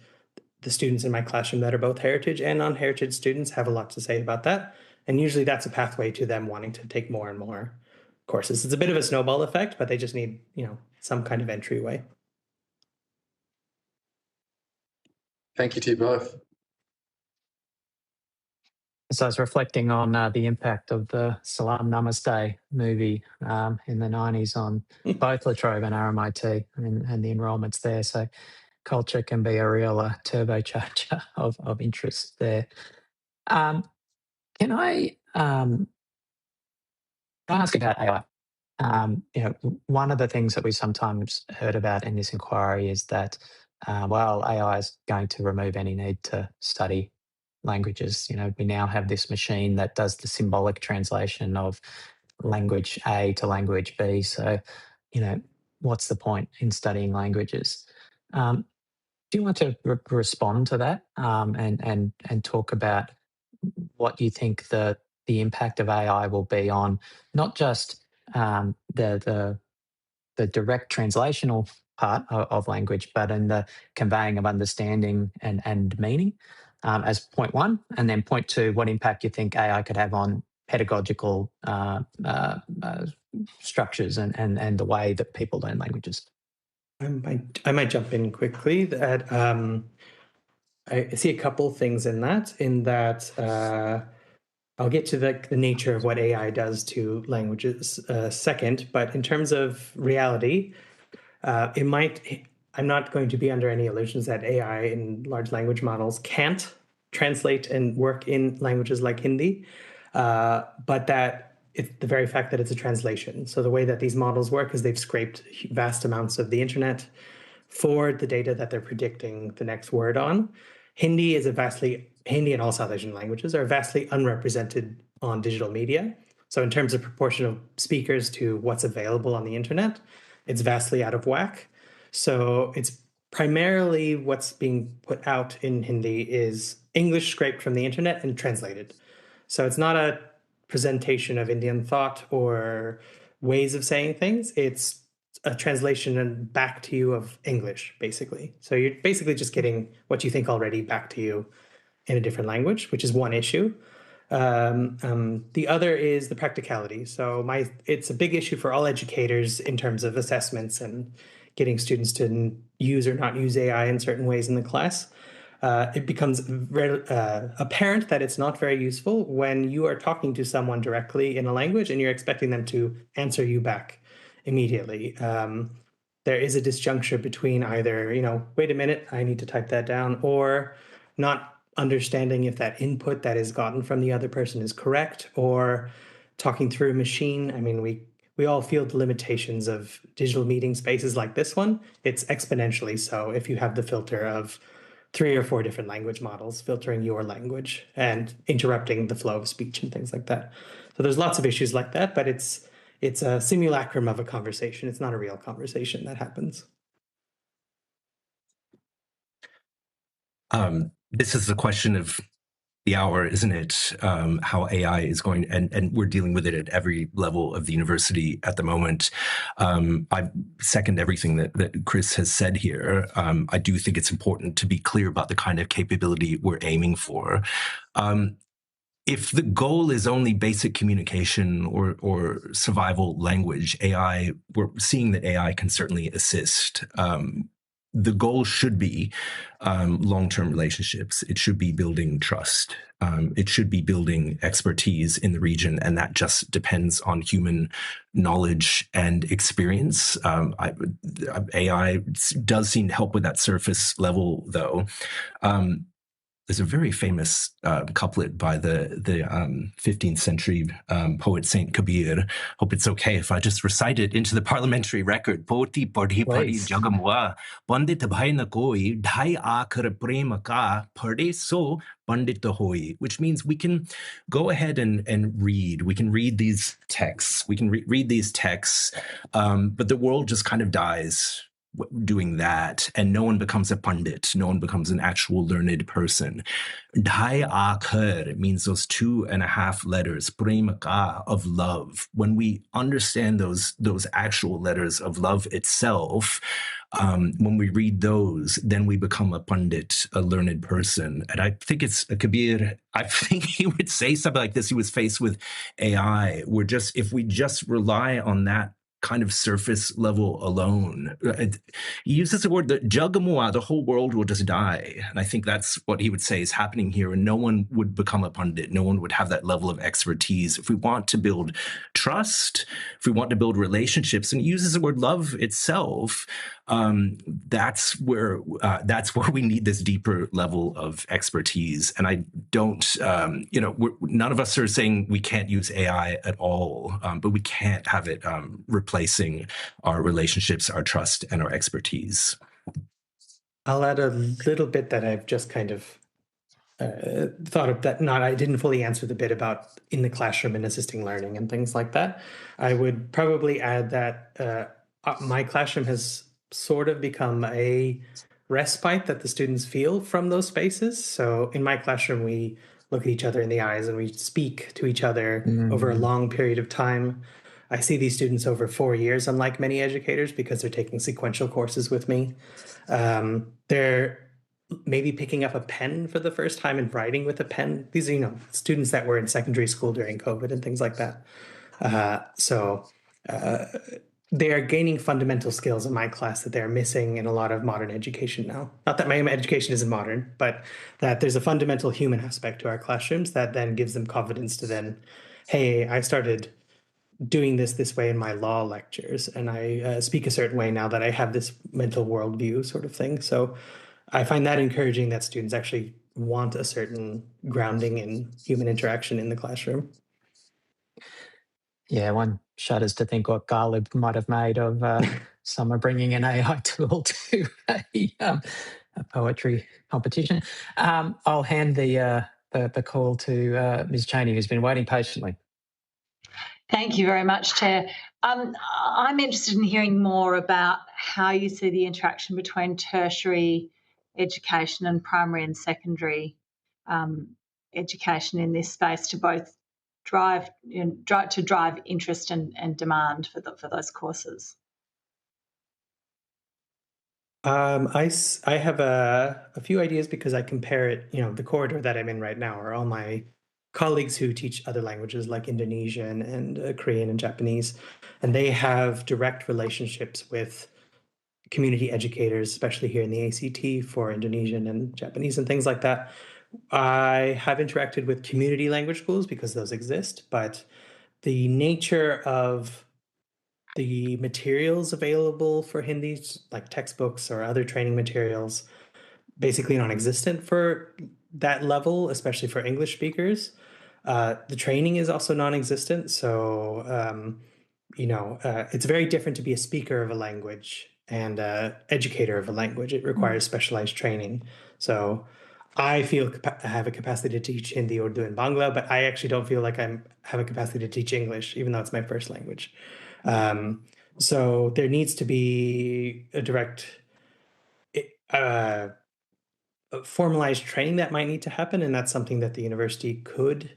the students in my classroom that are both heritage and non-heritage students have a lot to say about that. And usually that's a pathway to them wanting to take more and more courses. It's a bit of a snowball effect, but they just need, some kind of entryway. Thank you to you both. So I was reflecting on the impact of the Salam Namaste movie in the 90s on both La Trobe and RMIT and the enrolments there. So culture can be a real turbocharger of interest there. Can I ask about AI? One of the things that we sometimes heard about in this inquiry is that, AI is going to remove any need to study languages. We now have this machine that does the symbolic translation of language A to language B. So, what's the point in studying languages? Do you want to respond to that and talk about what you think the impact of AI will be on not just the direct translational part of language, but in the conveying of understanding and meaning as point one, and then point two, what impact you think AI could have on pedagogical structures and the way that people learn languages. I might jump in quickly. That I see a couple things in that. I'll get to the nature of what AI does to languages second, but in terms of reality, I'm not going to be under any illusions that AI in large language models can't translate and work in languages like Hindi, but that it's the very fact that it's a translation. So the way that these models work is they've scraped vast amounts of the internet for the data that they're predicting the next word on. Hindi and all South Asian languages are vastly unrepresented on digital media. So in terms of proportion of speakers to what's available on the internet, it's vastly out of whack. So it's primarily what's being put out in Hindi is English scraped from the internet and translated. So it's not a presentation of Indian thought or ways of saying things. It's a translation and back to you of English, basically. So you're basically just getting what you think already back to you in a different language, which is one issue. The other is the practicality. So it's a big issue for all educators in terms of assessments and getting students to use or not use AI in certain ways in the class. It becomes apparent that it's not very useful when you are talking to someone directly in a language and you're expecting them to answer you back immediately. There is a disjuncture between either, wait a minute, I need to type that down, or not understanding if that input that is gotten from the other person is correct, or talking through a machine. I mean, we all feel the limitations of digital meeting spaces like this one. It's exponentially so if you have the filter of 3 or 4 different language models filtering your language and interrupting the flow of speech and things like that. So there's lots of issues like that, but it's a simulacrum of a conversation. It's not a real conversation that happens. This is the question of the hour, isn't it? How AI is going, and we're dealing with it at every level of the university at the moment. I second everything that Chris has said here. I do think it's important to be clear about the kind of capability we're aiming for. If the goal is only basic communication or survival language, we're seeing that AI can certainly assist. The goal should be long-term relationships. It should be building trust. It should be building expertise in the region, and that just depends on human knowledge and experience. AI does seem to help with that surface level, though. There's a very famous couplet by the 15th century poet Saint Kabir. Hope it's okay if I just recite it into the parliamentary record. Poti padhi padhi jagamwa pandit bhai na koi dhai aakhar prem ka padhe so pandit hoi, which means we can go ahead and read. We can read these texts. We can read these texts, but the world just kind of dies doing that, and no one becomes a pundit. No one becomes an actual learned person. Dhai aakhar means those 2.5 letters, prem ka, of love. When we understand those actual letters of love itself, when we read those, then we become a pundit, a learned person. And I think it's Kabir, I think he would say something like this. He was faced with AI. If we just rely on that kind of surface level alone. He uses the word that jagamua, the whole world will just die. And I think that's what he would say is happening here. And no one would become a pundit. No one would have that level of expertise. If we want to build trust, if we want to build relationships, and he uses the word love itself, that's where we need this deeper level of expertise. And I don't, none of us are saying we can't use AI at all, but we can't have it replacing our relationships, our trust, and our expertise. I'll add a little bit that I've just kind of thought of that. I didn't fully answer the bit about in the classroom and assisting learning and things like that. I would probably add that my classroom has sort of become a respite that the students feel from those spaces. So in my classroom, we look at each other in the eyes and we speak to each other over a long period of time. I see these students over 4 years, unlike many educators, because they're taking sequential courses with me. They're maybe picking up a pen for the first time and writing with a pen. These are, students that were in secondary school during COVID and things like that. They are gaining fundamental skills in my class that they're missing in a lot of modern education now. Not that my education isn't modern, but that there's a fundamental human aspect to our classrooms that then gives them confidence to then, hey, I started doing this way in my law lectures, and I speak a certain way now that I have this mental worldview sort of thing. So I find that encouraging that students actually want a certain grounding in human interaction in the classroom. Yeah, one shudders to think what Garlib might have made of someone bringing an AI tool to a poetry competition. I'll hand the call to Ms. Chaney, who's been waiting patiently. Thank you very much, Chair. I'm interested in hearing more about how you see the interaction between tertiary education and primary and secondary education in this space to both drive interest and demand for those courses. I have a few ideas because I compare it, the corridor that I'm in right now are all my colleagues who teach other languages like Indonesian and Korean and Japanese, and they have direct relationships with community educators, especially here in the ACT for Indonesian and Japanese and things like that. I have interacted with community language schools because those exist, but the nature of the materials available for Hindi, like textbooks or other training materials, basically non-existent for that level, especially for English speakers. The training is also non-existent. So, it's very different to be a speaker of a language and educator of a language. It requires specialized training. So I feel I have a capacity to teach Hindi, Urdu, and Bangla, but I actually don't feel like I have a capacity to teach English, even though it's my first language. So there needs to be a direct formalized training that might need to happen, and that's something that the university could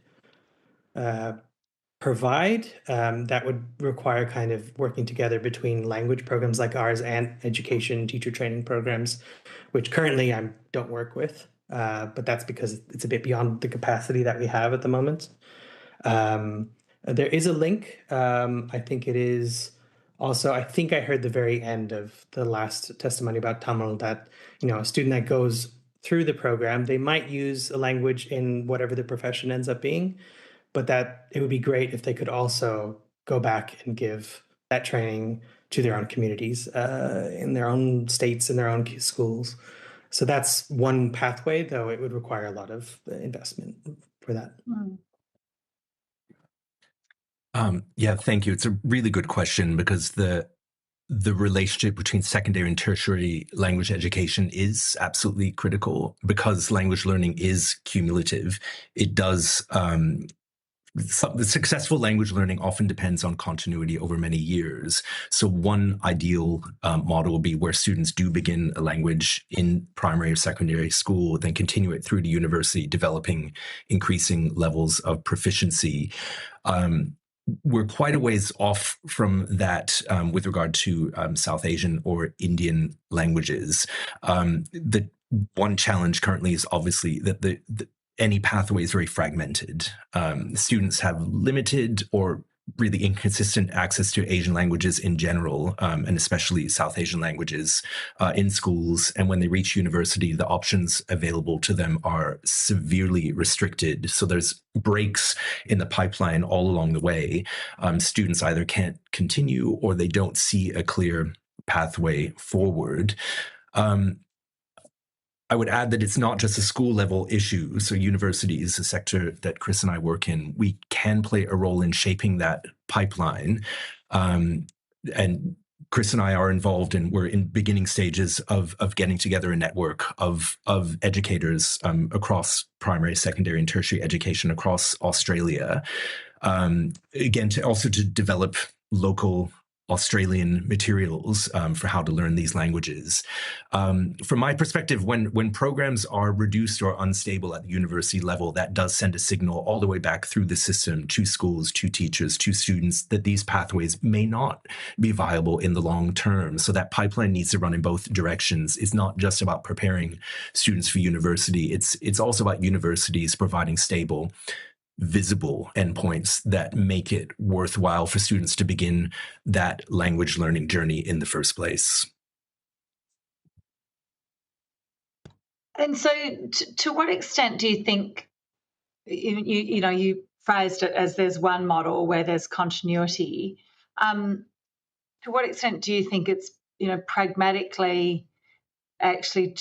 provide. That would require kind of working together between language programs like ours and education teacher training programs, which currently I don't work with, but that's because it's a bit beyond the capacity that we have at the moment. There is a link. I think it is also, I think I heard the very end of the last testimony about Tamil that, a student that goes through the program, they might use a language in whatever the profession ends up being, but that it would be great if they could also go back and give that training to their own communities, in their own states, in their own schools. So that's one pathway, though it would require a lot of investment for that. Yeah, thank you. It's a really good question because the relationship between secondary and tertiary language education is absolutely critical because language learning is cumulative. It does, the successful language learning often depends on continuity over many years. So one ideal model would be where students do begin a language in primary or secondary school, then continue it through to university, developing increasing levels of proficiency. We're quite a ways off from that with regard to South Asian or Indian languages. The one challenge currently is obviously that any pathway is very fragmented. Students have limited or really inconsistent access to Asian languages in general, and especially South Asian languages in schools. And when they reach university, the options available to them are severely restricted. So there's breaks in the pipeline all along the way. Students either can't continue or they don't see a clear pathway forward. I would add that it's not just a school level issue. So universities, a sector that Chris and I work in, we can play a role in shaping that pipeline. And Chris and I are involved in, we're in beginning stages of getting together a network of educators across primary, secondary, and tertiary education across Australia. Again, to develop local Australian materials for how to learn these languages. From my perspective, when programs are reduced or unstable at the university level, that does send a signal all the way back through the system to schools, to teachers, to students, that these pathways may not be viable in the long term. So that pipeline needs to run in both directions. It's not just about preparing students for university. It's also about universities providing stable, visible endpoints that make it worthwhile for students to begin that language learning journey in the first place. And so to what extent do you think, you phrased it as there's one model where there's continuity. To what extent do you think it's, pragmatically actually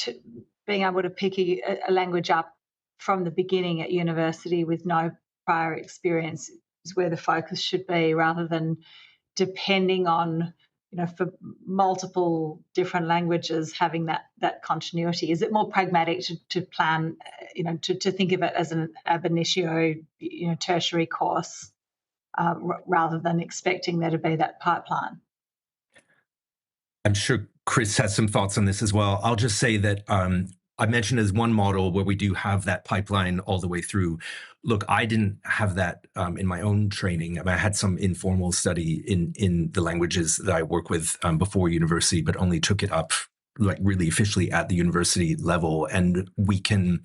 being able to pick a language up from the beginning at university with no prior experience is where the focus should be, rather than depending on, for multiple different languages having that continuity? Is it more pragmatic to plan, to think of it as an ab initio, tertiary course, rather than expecting there to be that pipeline? I'm sure Chris has some thoughts on this as well. I'll just say that I mentioned as one model where we do have that pipeline all the way through. Look, I didn't have that in my own training. I had some informal study in the languages that I work with before university, but only took it up like really officially at the university level. And we can,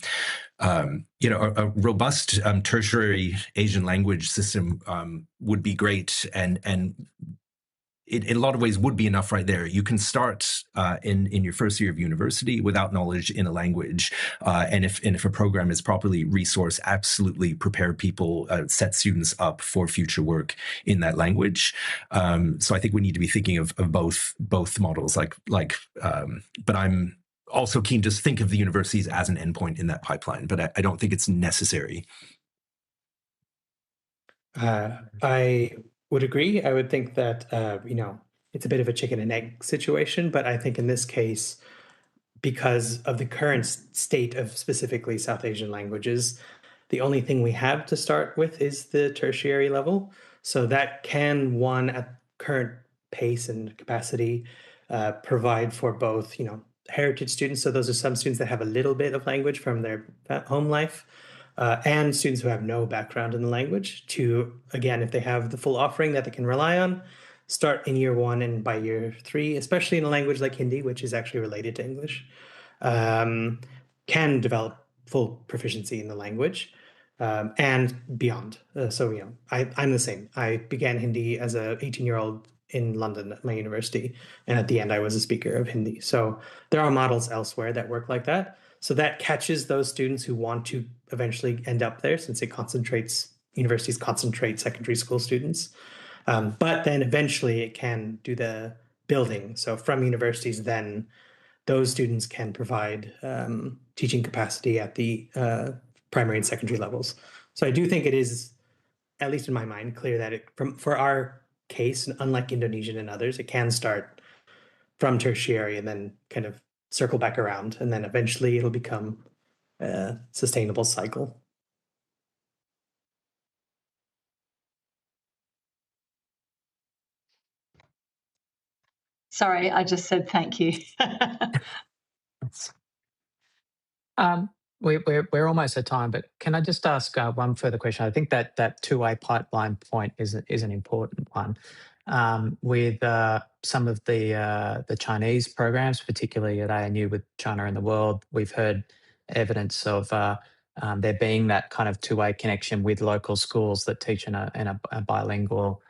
a robust tertiary Asian language system would be great, and it, in a lot of ways, would be enough right there. You can start in your first year of university without knowledge in a language, and if a program is properly resourced, absolutely prepare people, set students up for future work in that language. So I think we need to be thinking of both models. But I'm also keen to think of the universities as an endpoint in that pipeline. But I don't think it's necessary. I would agree. I would think that, it's a bit of a chicken and egg situation, but I think in this case, because of the current state of specifically South Asian languages, the only thing we have to start with is the tertiary level. So that can, one, at current pace and capacity, provide for both, heritage students. So those are some students that have a little bit of language from their home life, and students who have no background in the language to, again, if they have the full offering that they can rely on, start in year 1 and by year 3, especially in a language like Hindi, which is actually related to English, can develop full proficiency in the language and beyond. I'm the same. I began Hindi as an 18-year-old in London at my university, and at the end I was a speaker of Hindi. So there are models elsewhere that work like that. So that catches those students who want to eventually end up there, since universities concentrate secondary school students. But then eventually it can do the building. So from universities, then those students can provide teaching capacity at the primary and secondary levels. So I do think it is, at least in my mind, clear that for our case, unlike Indonesian and others, it can start from tertiary and then kind of circle back around, and then eventually it'll become a sustainable cycle. Sorry, I just said thank you. We're almost at time, but can I just ask one further question? I think that two-way pipeline point is an important one. With some of the Chinese programs, particularly at ANU with China and the World, we've heard evidence of there being that kind of two-way connection with local schools that teach in a bilingual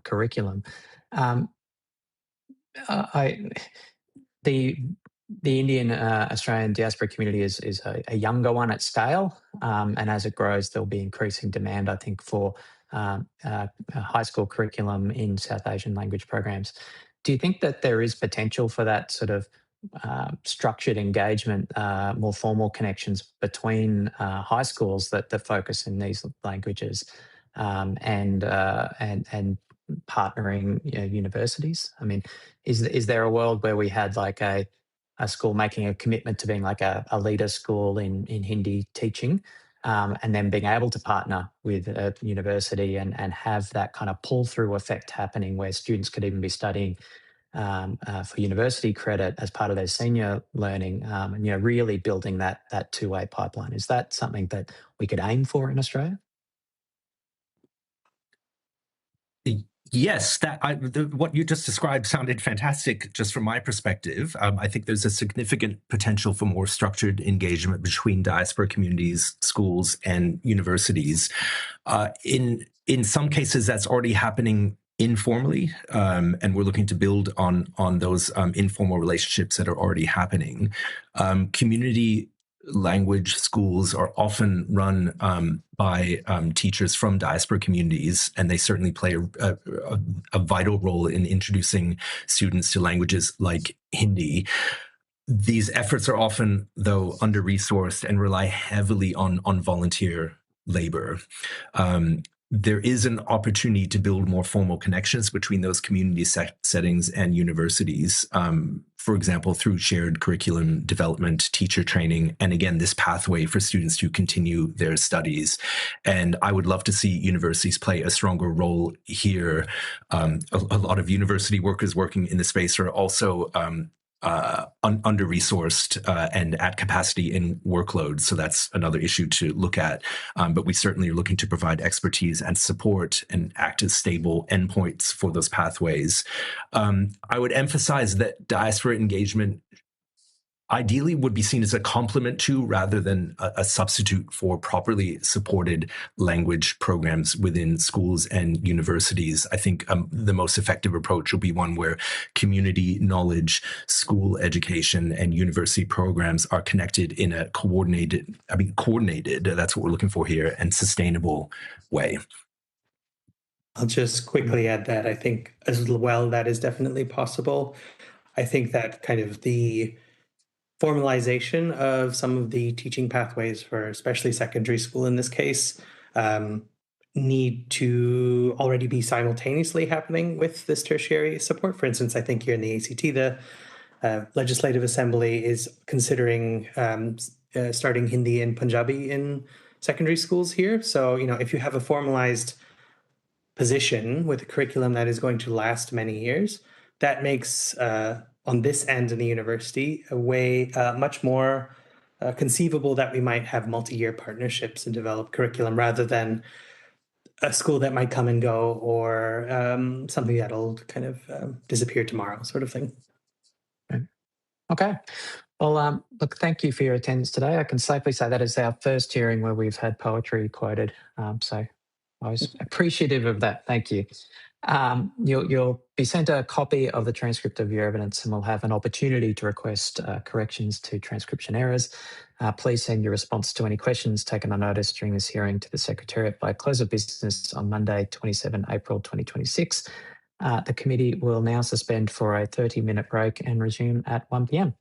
curriculum. The Indian Australian diaspora community is a younger one at scale, and as it grows, there'll be increasing demand, I think, for high school curriculum in South Asian language programs. Do you think that there is potential for that sort of structured engagement, more formal connections between high schools that focus in these languages, and partnering universities? I mean, is there a world where we had like a school making a commitment to being like a leader school in Hindi teaching, and then being able to partner with a university and have that kind of pull through effect happening where students could even be studying for university credit as part of their senior learning, and really building that two-way pipeline. Is that something that we could aim for in Australia? Yes, what you just described sounded fantastic just from my perspective. I think there's a significant potential for more structured engagement between diaspora communities, schools, and universities. In some cases, that's already happening informally, and we're looking to build on those informal relationships that are already happening. Community language schools are often run by teachers from diaspora communities, and they certainly play a vital role in introducing students to languages like Hindi. These efforts are often, though, under-resourced and rely heavily on volunteer labor. There is an opportunity to build more formal connections between those community settings and universities, for example, through shared curriculum development, teacher training, and again, this pathway for students to continue their studies. And I would love to see universities play a stronger role here. A lot of university workers working in the space are also under-resourced and at capacity in workload. So that's another issue to look at. But we certainly are looking to provide expertise and support and act as stable endpoints for those pathways. I would emphasize that diaspora engagement ideally would be seen as a complement to rather than a substitute for properly supported language programs within schools and universities. I think the most effective approach will be one where community knowledge, school education, and university programs are connected in a coordinated, that's what we're looking for here, and sustainable way. I'll just quickly add that I think as well that is definitely possible. I think that kind of the formalization of some of the teaching pathways for especially secondary school in this case need to already be simultaneously happening with this tertiary support. For instance, I think here in the ACT, the Legislative Assembly is considering starting Hindi and Punjabi in secondary schools here. So, if you have a formalized position with a curriculum that is going to last many years, that makes on this end in the university a way much more conceivable that we might have multi-year partnerships and develop curriculum rather than a school that might come and go or something that'll kind of disappear tomorrow, sort of thing. Okay. Well, look, thank you for your attendance today. I can safely say that is our first hearing where we've had poetry quoted. So I was appreciative of that. Thank you. You'll be sent a copy of the transcript of your evidence, and we'll have an opportunity to request corrections to transcription errors. Please send your response to any questions taken on notice during this hearing to the Secretariat by close of business on Monday, 27 April 2026. The committee will now suspend for a 30-minute break and resume at 1 p.m.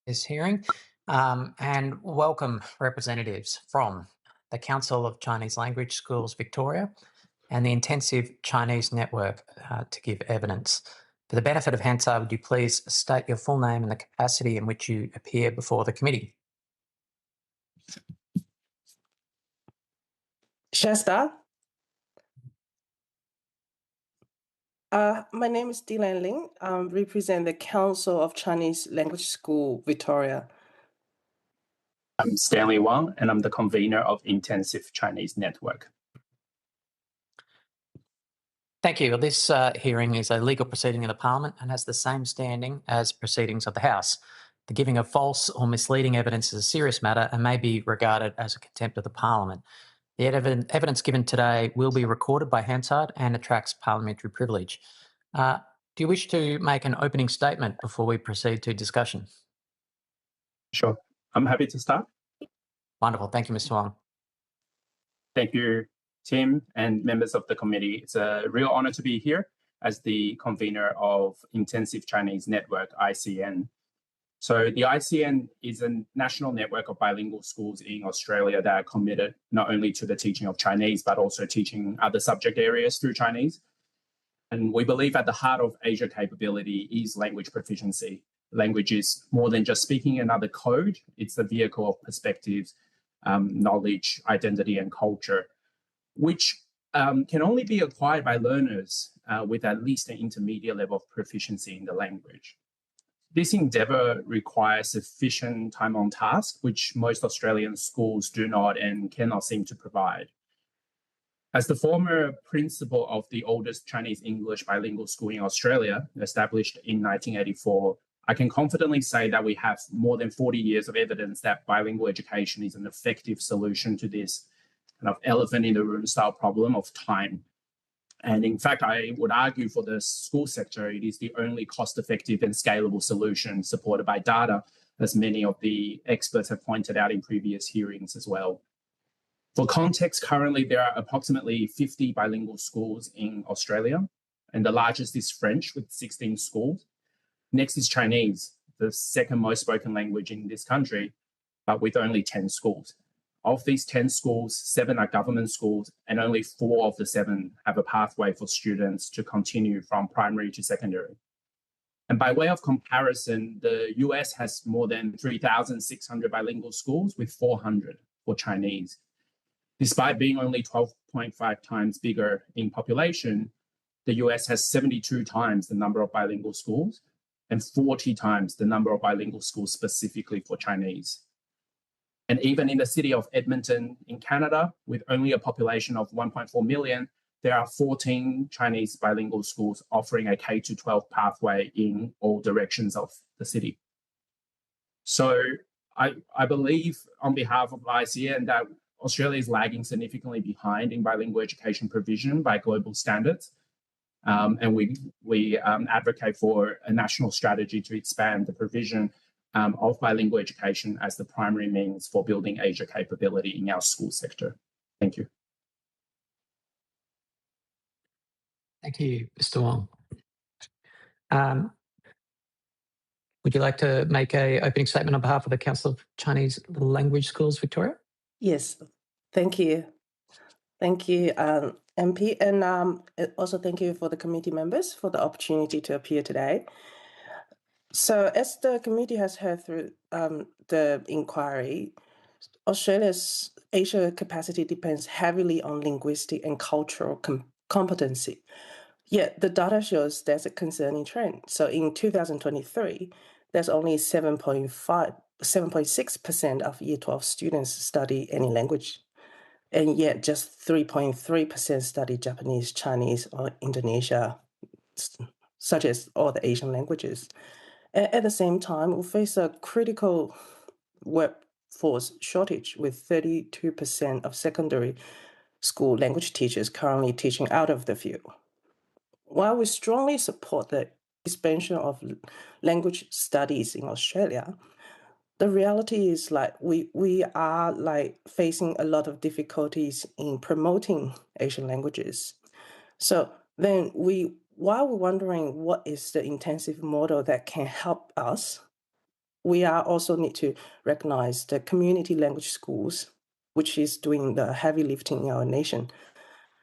this hearing, and welcome representatives from the Council of Chinese Language Schools Victoria and the Intensive Chinese Network to give evidence. For the benefit of Hansard, would you please state your full name and the capacity in which you appear before the committee? Shasta. My name is Dylan Ling. I represent the Council of Chinese Language School Victoria. I'm Stanley Wang, and I'm the convener of Intensive Chinese Network. Thank you. This hearing is a legal proceeding of the Parliament and has the same standing as proceedings of the House. The giving of false or misleading evidence is a serious matter and may be regarded as a contempt of the Parliament. The evidence given today will be recorded by Hansard and attracts parliamentary privilege. Do you wish to make an opening statement before we proceed to discussion? Sure. I'm happy to start. Wonderful. Thank you, Mr. Wong. Thank you, Tim and members of the committee. It's a real honour to be here as the convener of Intensive Chinese Network, ICN. So the ICN is a national network of bilingual schools in Australia that are committed not only to the teaching of Chinese, but also teaching other subject areas through Chinese. And we believe at the heart of Asia capability is language proficiency. Language is more than just speaking another code. It's the vehicle of perspectives, knowledge, identity, and culture, which can only be acquired by learners with at least an intermediate level of proficiency in the language. This endeavour requires sufficient time on task, which most Australian schools do not and cannot seem to provide. As the former principal of the oldest Chinese English bilingual school in Australia, established in 1984, I can confidently say that we have more than 40 years of evidence that bilingual education is an effective solution to this kind of elephant in the room style problem of time. And in fact, I would argue for the school sector, it is the only cost-effective and scalable solution supported by data, as many of the experts have pointed out in previous hearings as well. For context, currently there are approximately 50 bilingual schools in Australia, and the largest is French with 16 schools. Next is Chinese, the second most spoken language in this country, but with only 10 schools. Of these 10 schools, 7 are government schools, and only 4 of the 7 have a pathway for students to continue from primary to secondary. And by way of comparison, the US has more than 3,600 bilingual schools with 400 for Chinese. Despite being only 12.5 times bigger in population, the US has 72 times the number of bilingual schools and 40 times the number of bilingual schools specifically for Chinese. And even in the city of Edmonton in Canada, with only a population of 1.4 million, there are 14 Chinese bilingual schools offering a K-12 pathway in all directions of the city. So I believe on behalf of ICN that Australia is lagging significantly behind in bilingual education provision by global standards. And we advocate for a national strategy to expand the provision of bilingual education as the primary means for building Asia capability in our school sector. Thank you. Thank you, Mr. Wong. Would you like to make an opening statement on behalf of the Council of Chinese Language Schools Victoria? Yes, thank you. Thank you, MP, and also thank you for the committee members for the opportunity to appear today. So as the committee has heard through the inquiry, Australia's Asia capacity depends heavily on linguistic and cultural competency. Yet the data shows there's a concerning trend. So in 2023, there's only 7.6% of Year 12 students study any language, and yet just 3.3% study Japanese, Chinese, or Indonesia, such as all the Asian languages. At the same time, we face a critical workforce shortage with 32% of secondary school language teachers currently teaching out of the field. While we strongly support the expansion of language studies in Australia, the reality is we are facing a lot of difficulties in promoting Asian languages. So then while we're wondering what is the intensive model that can help us, we are also need to recognize the community language schools, which is doing the heavy lifting in our nation.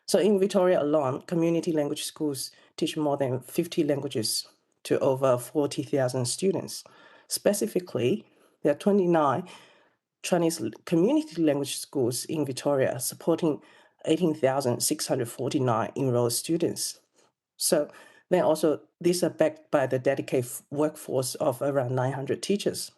So in Victoria alone, community language schools teach more than 50 languages to over 40,000 students. Specifically, there are 29 Chinese community language schools in Victoria supporting 18,649 enrolled students. So then also, these are backed by the dedicated workforce of around 900 teachers.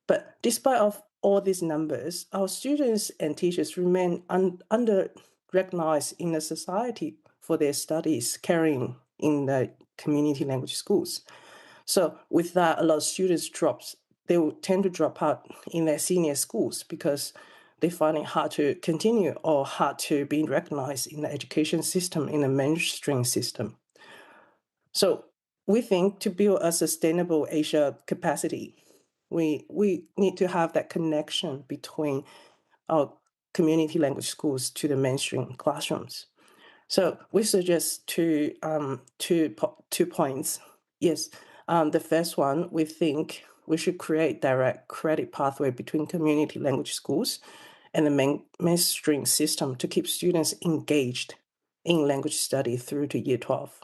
But despite of all these numbers, our students and teachers remain under-recognized in the society for their studies carrying in the community language schools. So with that, a lot of students they will tend to drop out in their senior schools because they find it hard to continue or hard to be recognized in the education system, in the mainstream system. So we think to build a sustainable Asia capacity, we need to have that connection between our community language schools to the mainstream classrooms. So we suggest two points. Yes, the first one, we think we should create direct credit pathway between community language schools and the mainstream system to keep students engaged in language study through to year 12.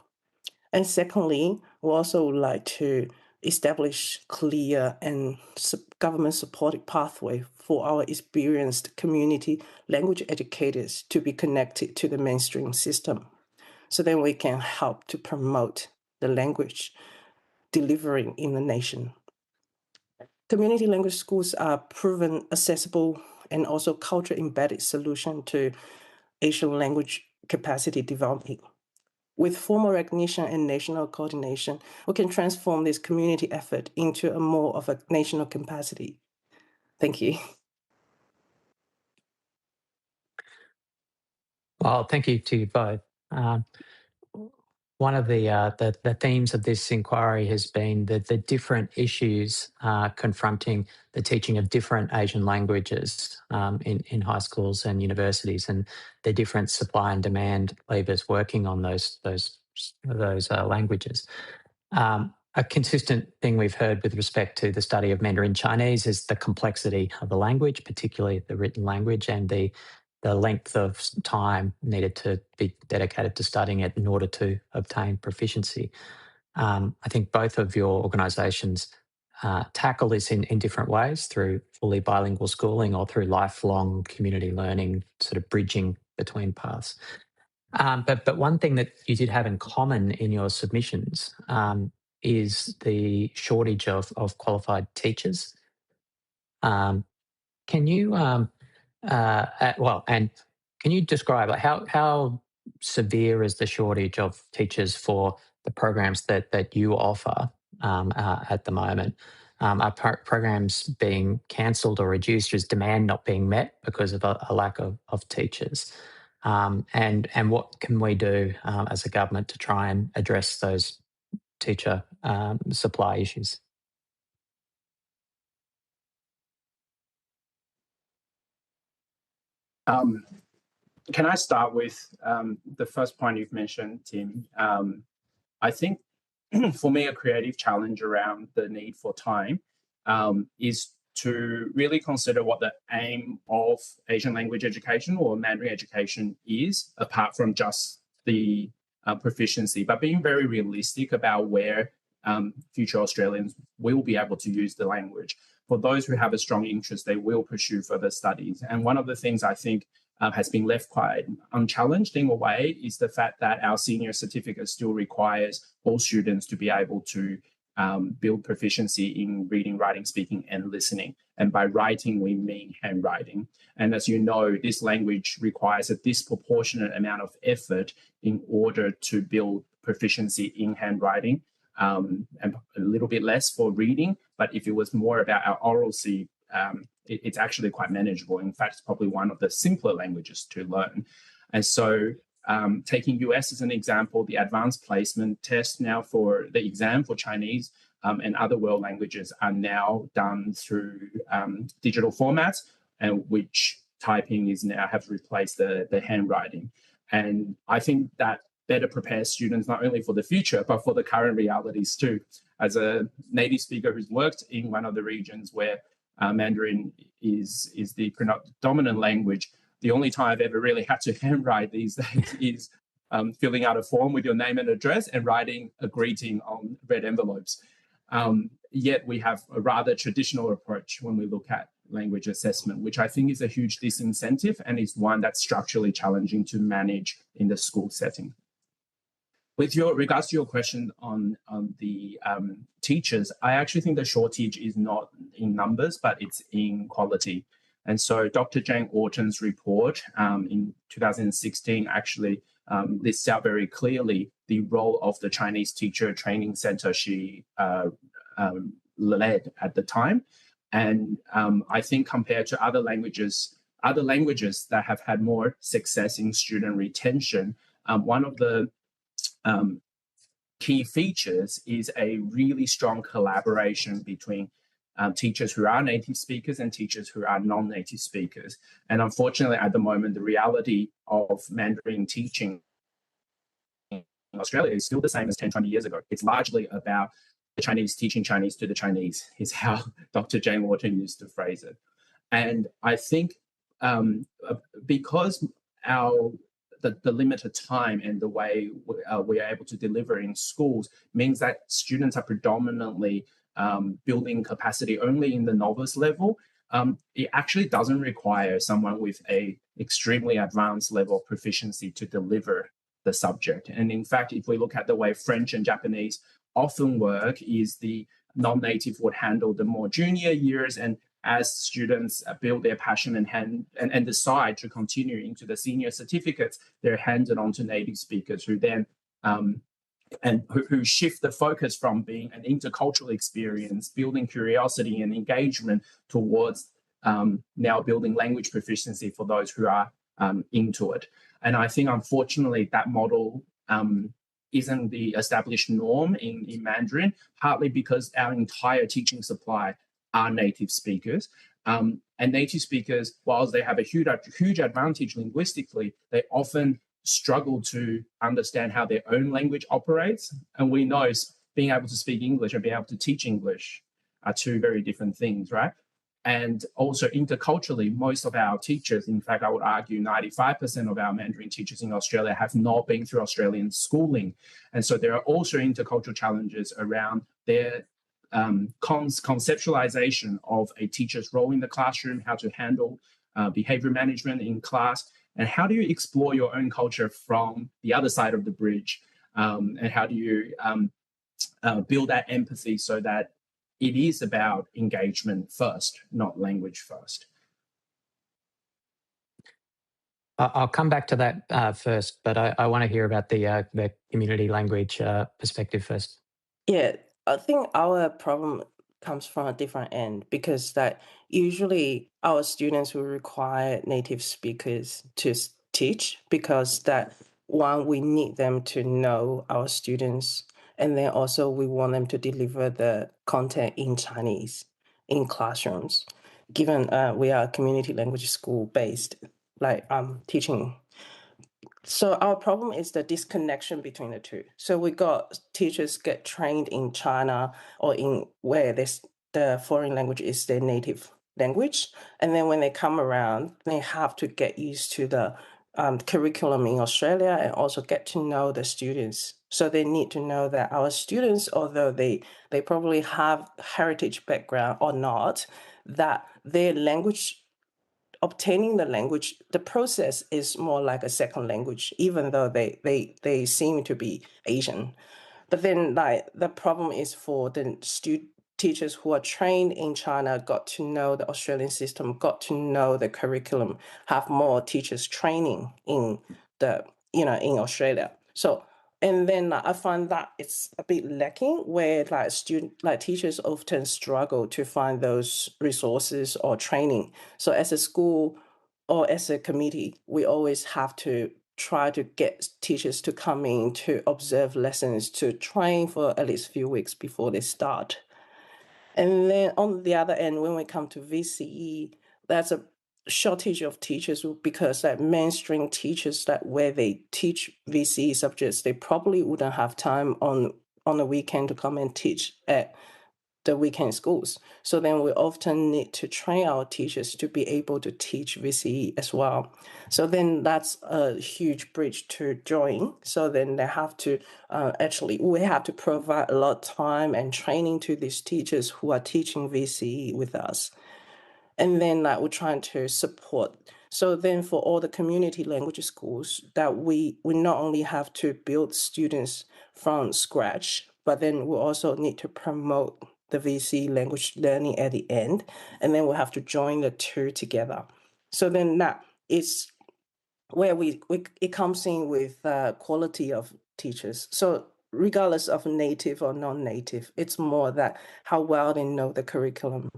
And secondly, we also would like to establish clear and government-supported pathway for our experienced community language educators to be connected to the mainstream system. So then we can help to promote the language delivering in the nation. Community language schools are proven accessible and also culture-embedded solution to Asian language capacity development. With formal recognition and national coordination, we can transform this community effort into a more of a national capacity. Thank you. Well, thank you to you both. One of the themes of this inquiry has been the different issues confronting the teaching of different Asian languages in high schools and universities, and the different supply and demand levers working on those languages. A consistent thing we've heard with respect to the study of Mandarin Chinese is the complexity of the language, particularly the written language, and the length of time needed to be dedicated to studying it in order to obtain proficiency. I think both of your organisations tackle this in different ways, through fully bilingual schooling or through lifelong community learning, sort of bridging between paths. But one thing that you did have in common in your submissions is the shortage of qualified teachers. Can you and can you describe how severe is the shortage of teachers for the programs that you offer at the moment? Are programs being cancelled or reduced? Is demand not being met because of a lack of teachers? And what can we do as a government to try and address those teacher supply issues? Can I start with the first point you've mentioned, Tim? I think for me, a creative challenge around the need for time is to really consider what the aim of Asian language education or Mandarin education is, apart from just the proficiency, but being very realistic about where future Australians will be able to use the language. For those who have a strong interest, they will pursue further studies. And one of the things I think has been left quite unchallenged in a way is the fact that our senior certificate still requires all students to be able to build proficiency in reading, writing, speaking, and listening. And by writing, we mean handwriting. And as you know, this language requires a disproportionate amount of effort in order to build proficiency in handwriting, and a little bit less for reading. But if it was more about our oracy, it's actually quite manageable. In fact, it's probably one of the simpler languages to learn. And so taking US as an example, the advanced placement test now for the exam for Chinese and other world languages are now done through digital formats, and which typing is now have replaced the handwriting. And I think that better prepare students not only for the future, but for the current realities too. As a native speaker who's worked in one of the regions where Mandarin is the dominant language, the only time I've ever really had to handwrite these days is filling out a form with your name and address and writing a greeting on red envelopes. Yet we have a rather traditional approach when we look at language assessment, which I think is a huge disincentive and is one that's structurally challenging to manage in the school setting. With regards to your question on the teachers, I actually think the shortage is not in numbers, but it's in quality. And so Dr. Jane Orton's report in 2016 actually lists out very clearly the role of the Chinese Teacher Training Center she led at the time. And I think compared to other languages that have had more success in student retention, one of the key features is a really strong collaboration between teachers who are native speakers and teachers who are non-native speakers. And unfortunately, at the moment, the reality of Mandarin teaching in Australia is still the same as 10, 20 years ago. It's largely about the Chinese teaching Chinese to the Chinese, is how Dr. Jane Wharton used to phrase it. And I think because the limited time and the way we are able to deliver in schools means that students are predominantly building capacity only in the novice level, it actually doesn't require someone with a extremely advanced level of proficiency to deliver the subject. And in fact, if we look at the way French and Japanese often work, is the non-native would handle the more junior years, and as students build their passion and decide to continue into the senior certificates, they're handed on to native speakers who then who shift the focus from being an intercultural experience, building curiosity and engagement, towards now building language proficiency for those who are into it. And I think, unfortunately, that model isn't the established norm in Mandarin, partly because our entire teaching supply are native speakers. And native speakers, whilst they have a huge advantage linguistically, they often struggle to understand how their own language operates. And we know being able to speak English and being able to teach English are two very different things, right? And also interculturally, most of our teachers, in fact, I would argue 95% of our Mandarin teachers in Australia have not been through Australian schooling. And so there are also intercultural challenges around their conceptualization of a teacher's role in the classroom, how to handle behavior management in class, and how do you explore your own culture from the other side of the bridge, and how do you build that empathy so that it is about engagement first, not language first. I'll come back to that first, but I want to hear about the community language perspective first. Yeah, I think our problem comes from a different end, because that usually our students will require native speakers to teach, because that one, we need them to know our students, and then also we want them to deliver the content in Chinese in classrooms. Given we are a community language school based, like teaching. So our problem is the disconnection between the two. So we got teachers get trained in China or in where the foreign language is their native language. And then when they come around, they have to get used to the curriculum in Australia and also get to know the students. So they need to know that our students, although they probably have heritage background or not, that their language, obtaining the language, the process is more like a second language, even though they seem to be Asian. But then like the problem is for the teachers who are trained in China, got to know the Australian system, got to know the curriculum, have more teachers training in in Australia. So, and then I find that it's a bit lacking, where teachers often struggle to find those resources or training. So as a school or as a committee, we always have to try to get teachers to come in to observe lessons, to train for at least a few weeks before they start. And then on the other end, when we come to VCE, that's shortage of teachers because that mainstream teachers that where they teach VCE subjects, they probably wouldn't have time on the weekend to come and teach at the weekend schools. So then we often need to train our teachers to be able to teach VCE as well. So then that's a huge bridge to join. So then they have to we have to provide a lot of time and training to these teachers who are teaching VCE with us. And then we're trying to support. So then for all the community language schools that we not only have to build students from scratch, but then we also need to promote the VC language learning at the end. And then we'll have to join the two together. So then that is where it comes in with quality of teachers. So regardless of native or non-native, it's more that how well they know the curriculum,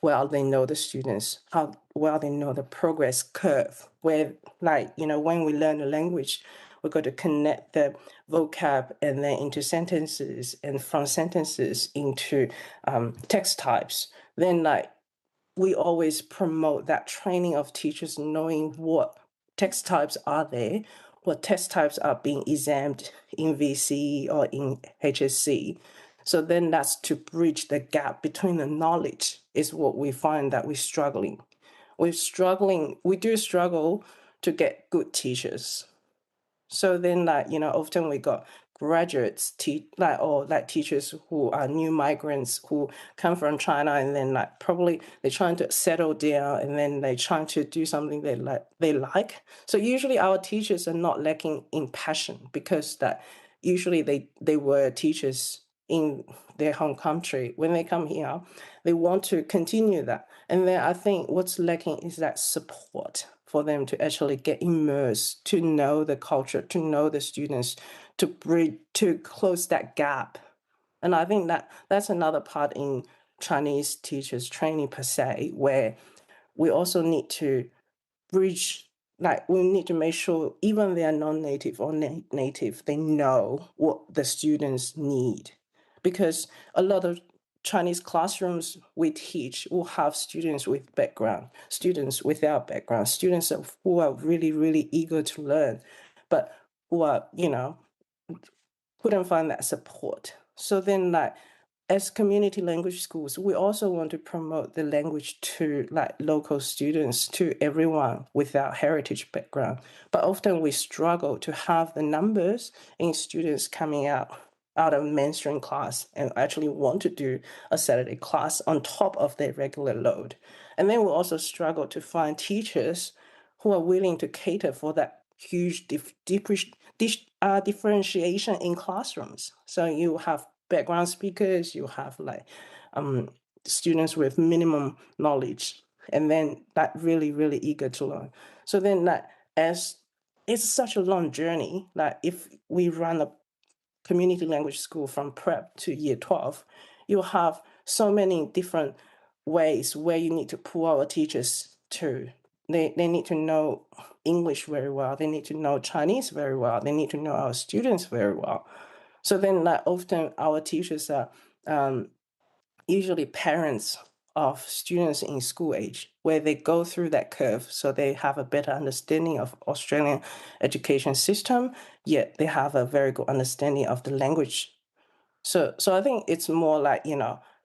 well they know the students, how well they know the progress curve, where when we learn a language, we've got to connect the vocab and then into sentences and from sentences into text types. Then we always promote that training of teachers knowing what text types are there, what text types are being examined in VC or in HSC. So then that's to bridge the gap between the knowledge is what we find that we're struggling. We do struggle to get good teachers. So then often we got graduates, teachers who are new migrants who come from China, and then probably they're trying to settle down, and then they're trying to do something they like. So usually our teachers are not lacking in passion because that usually they were teachers in their home country. When they come here, they want to continue that. And then I think what's lacking is that support for them to actually get immersed, to know the culture, to know the students, to close that gap. And I think that's another part in Chinese teachers training per se, where we also need to bridge, we need to make sure even they are non-native or native, they know what the students need. Because a lot of Chinese classrooms we teach will have students with background, students without background, students who are really, really eager to learn, but who are, couldn't find that support. So then as community language schools, we also want to promote the language to local students, to everyone without heritage background. But often we struggle to have the numbers in students coming out of mainstream class and actually want to do a Saturday class on top of their regular load. And then we also struggle to find teachers who are willing to cater for that huge differentiation in classrooms. So you have background speakers, you have students with minimum knowledge, and then really, really eager to learn. So then as it's such a long journey, if we run a community language school from prep to year 12, you have so many different ways where you need to pull our teachers to. They need to know English very well. They need to know Chinese very well. They need to know our students very well. So then often our teachers are usually parents of students in school age, where they go through that curve so they have a better understanding of Australian education system, yet they have a very good understanding of the language. So I think it's more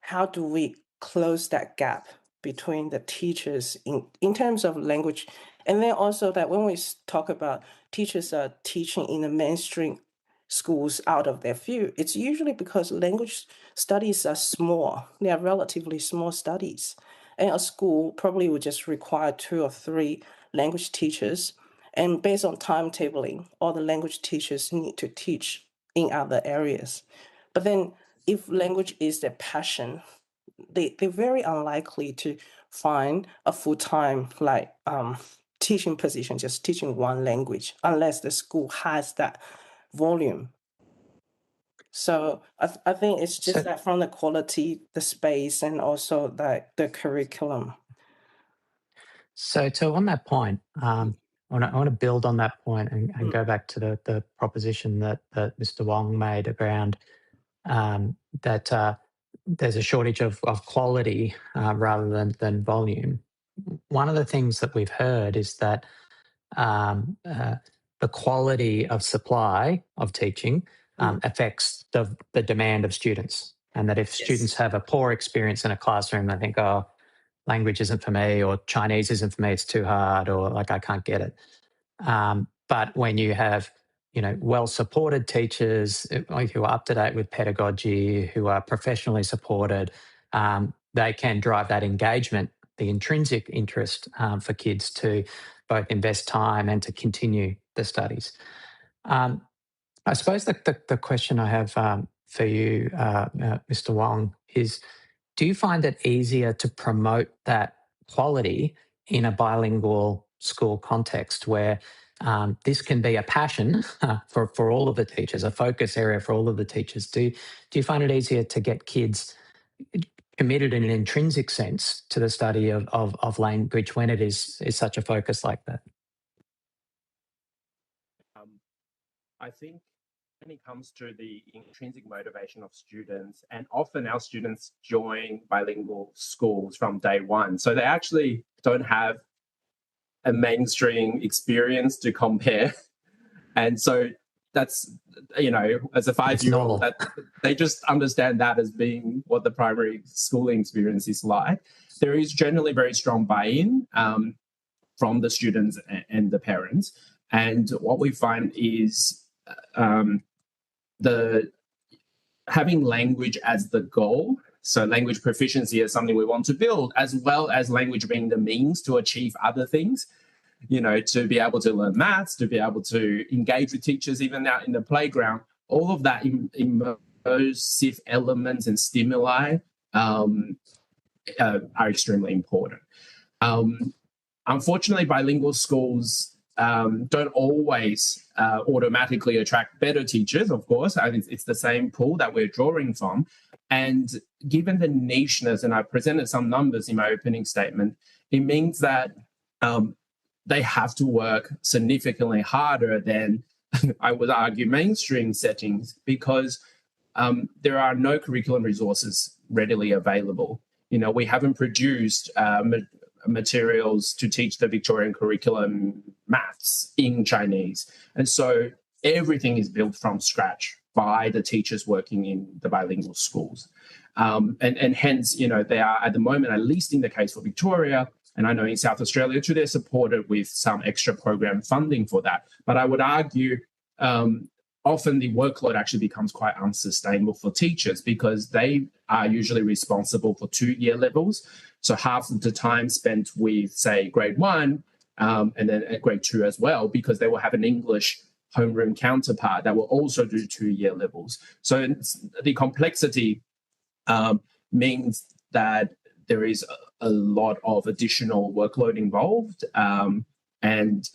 how do we close that gap between the teachers in terms of language, and then also that when we talk about teachers are teaching in the mainstream schools out of their field, it's usually because language studies are small. They are relatively small studies. And a school probably would just require 2 or 3 language teachers. And based on timetabling, all the language teachers need to teach in other areas. But then if language is their passion, they're very unlikely to find a full-time teaching position, just teaching one language, unless the school has that volume. So I think it's just that from the quality, the space, and also the curriculum. So on that point, I want to build on that point and go back to the proposition that Mr. Wong made around that there's a shortage of quality rather than volume. one of the things that we've heard is that the quality of supply of teaching affects the demand of students, and that if students have a poor experience in a classroom, they think, oh, language isn't for me, or Chinese isn't for me, it's too hard, or like I can't get it. But when you have, well-supported teachers who are up to date with pedagogy, who are professionally supported, they can drive that engagement, the intrinsic interest for kids to both invest time and to continue the studies. I suppose the question I have for you, Mr. Wong, is do you find it easier to promote that quality in a bilingual school context where this can be a passion for all of the teachers, a focus area for all of the teachers? Do you find it easier to get kids committed in an intrinsic sense to the study of language when it is such a focus like that? I think when it comes to the intrinsic motivation of students, and often our students join bilingual schools from day one, so they actually don't have a mainstream experience to compare. And so that's, as a 5-year-old, that they just understand that as being what the primary schooling experience is like. There is generally very strong buy-in from the students and the parents. And what we find is having language as the goal, so language proficiency is something we want to build, as well as language being the means to achieve other things, to be able to learn maths, to be able to engage with teachers even out in the playground. All of that immersive elements and stimuli are extremely important. Unfortunately, bilingual schools don't always automatically attract better teachers, of course. It's the same pool that we're drawing from. And given the nicheness, and I presented some numbers in my opening statement, it means that they have to work significantly harder than, I would argue, mainstream settings, because there are no curriculum resources readily available. We haven't produced materials to teach the Victorian curriculum maths in Chinese. And so everything is built from scratch by the teachers working in the bilingual schools. And hence, they are at the moment, at least in the case for Victoria, and I know in South Australia too, they're supported with some extra program funding for that. But I would argue often the workload actually becomes quite unsustainable for teachers, because they are usually responsible for 2-year levels. So half of the time spent with, say, grade 1 and then at grade 2 as well, because they will have an English homeroom counterpart that will also do 2-year levels. So the complexity means that there is a lot of additional workload involved. And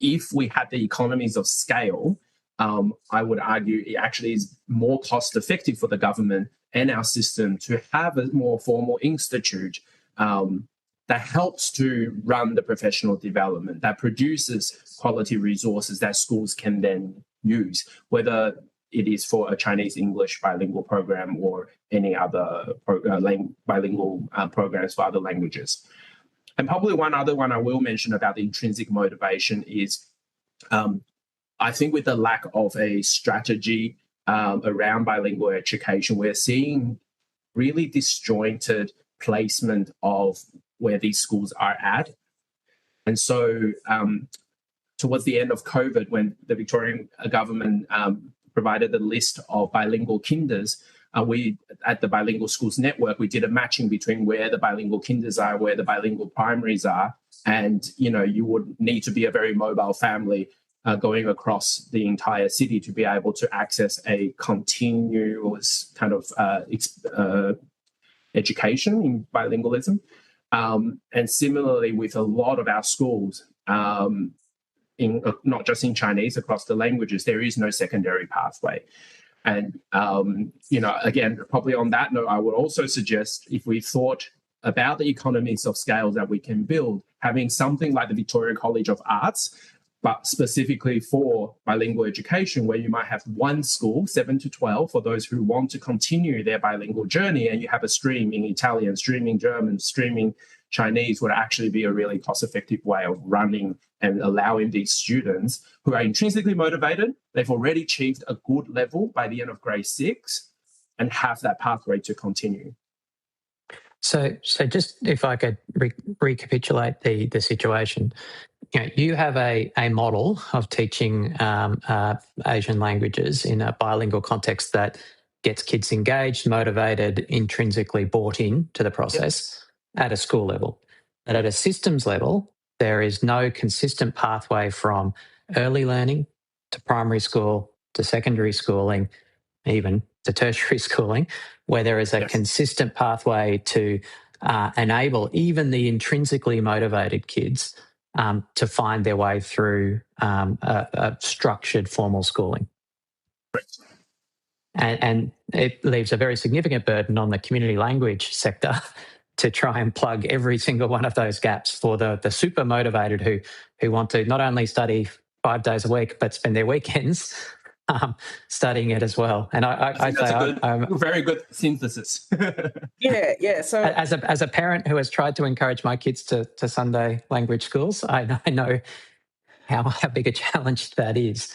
if we had the economies of scale, I would argue it actually is more cost effective for the government and our system to have a more formal institute that helps to run the professional development, that produces quality resources that schools can then use, whether it is for a Chinese-English bilingual program or any other bilingual programs for other languages. And probably one other one I will mention about the intrinsic motivation is I think with the lack of a strategy around bilingual education, we're seeing really disjointed placement of where these schools are at. And so towards the end of COVID, when the Victorian government provided the list of bilingual kinders, we, at the Bilingual Schools Network, we did a matching between where the bilingual kinders are, where the bilingual primaries are. And, you would need to be a very mobile family going across the entire city to be able to access a continuous kind of education in bilingualism. And similarly, with a lot of our schools, not just in Chinese, across the languages, there is no secondary pathway. And, again, probably on that note, I would also suggest, if we thought about the economies of scale that we can build, having something like the Victoria College of Arts, but specifically for bilingual education, where you might have one school, 7 to 12, for those who want to continue their bilingual journey, and you have a stream in Italian, stream in German, stream in Chinese would actually be a really cost-effective way of running and allowing these students who are intrinsically motivated, they've already achieved a good level by the end of grade 6, and have that pathway to continue. So just if I could recapitulate the situation, you have a model of teaching Asian languages in a bilingual context that gets kids engaged, motivated, intrinsically bought in to the process at a school level. But at a systems level, there is no consistent pathway from early learning to primary school to secondary schooling, even to tertiary schooling, where there is a consistent pathway to enable even the intrinsically motivated kids to find their way through a structured formal schooling. Correct. And it leaves a very significant burden on the community language sector to try and plug every single one of those gaps for the super motivated who want to not only study 5 days a week, but spend their weekends studying it as well. And I think that's a very good synthesis. Yeah. So as a parent who has tried to encourage my kids to Sunday language schools, I know how big a challenge that is.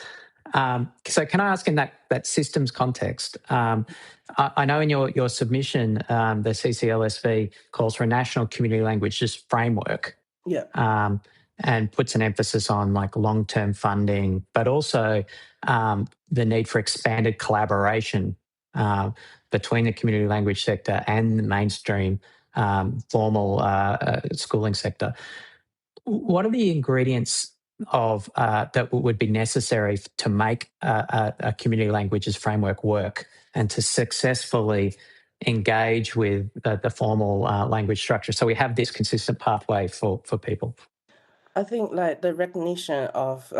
So can I ask in that systems context, I know in your submission, the CCLSV calls for a national community languages framework. Yeah. And puts an emphasis on like long-term funding, but also the need for expanded collaboration between the community language sector and the mainstream formal schooling sector. What are the ingredients of that would be necessary to make a community languages framework work and to successfully engage with the formal language structure, so we have this consistent pathway for people? I think like the recognition of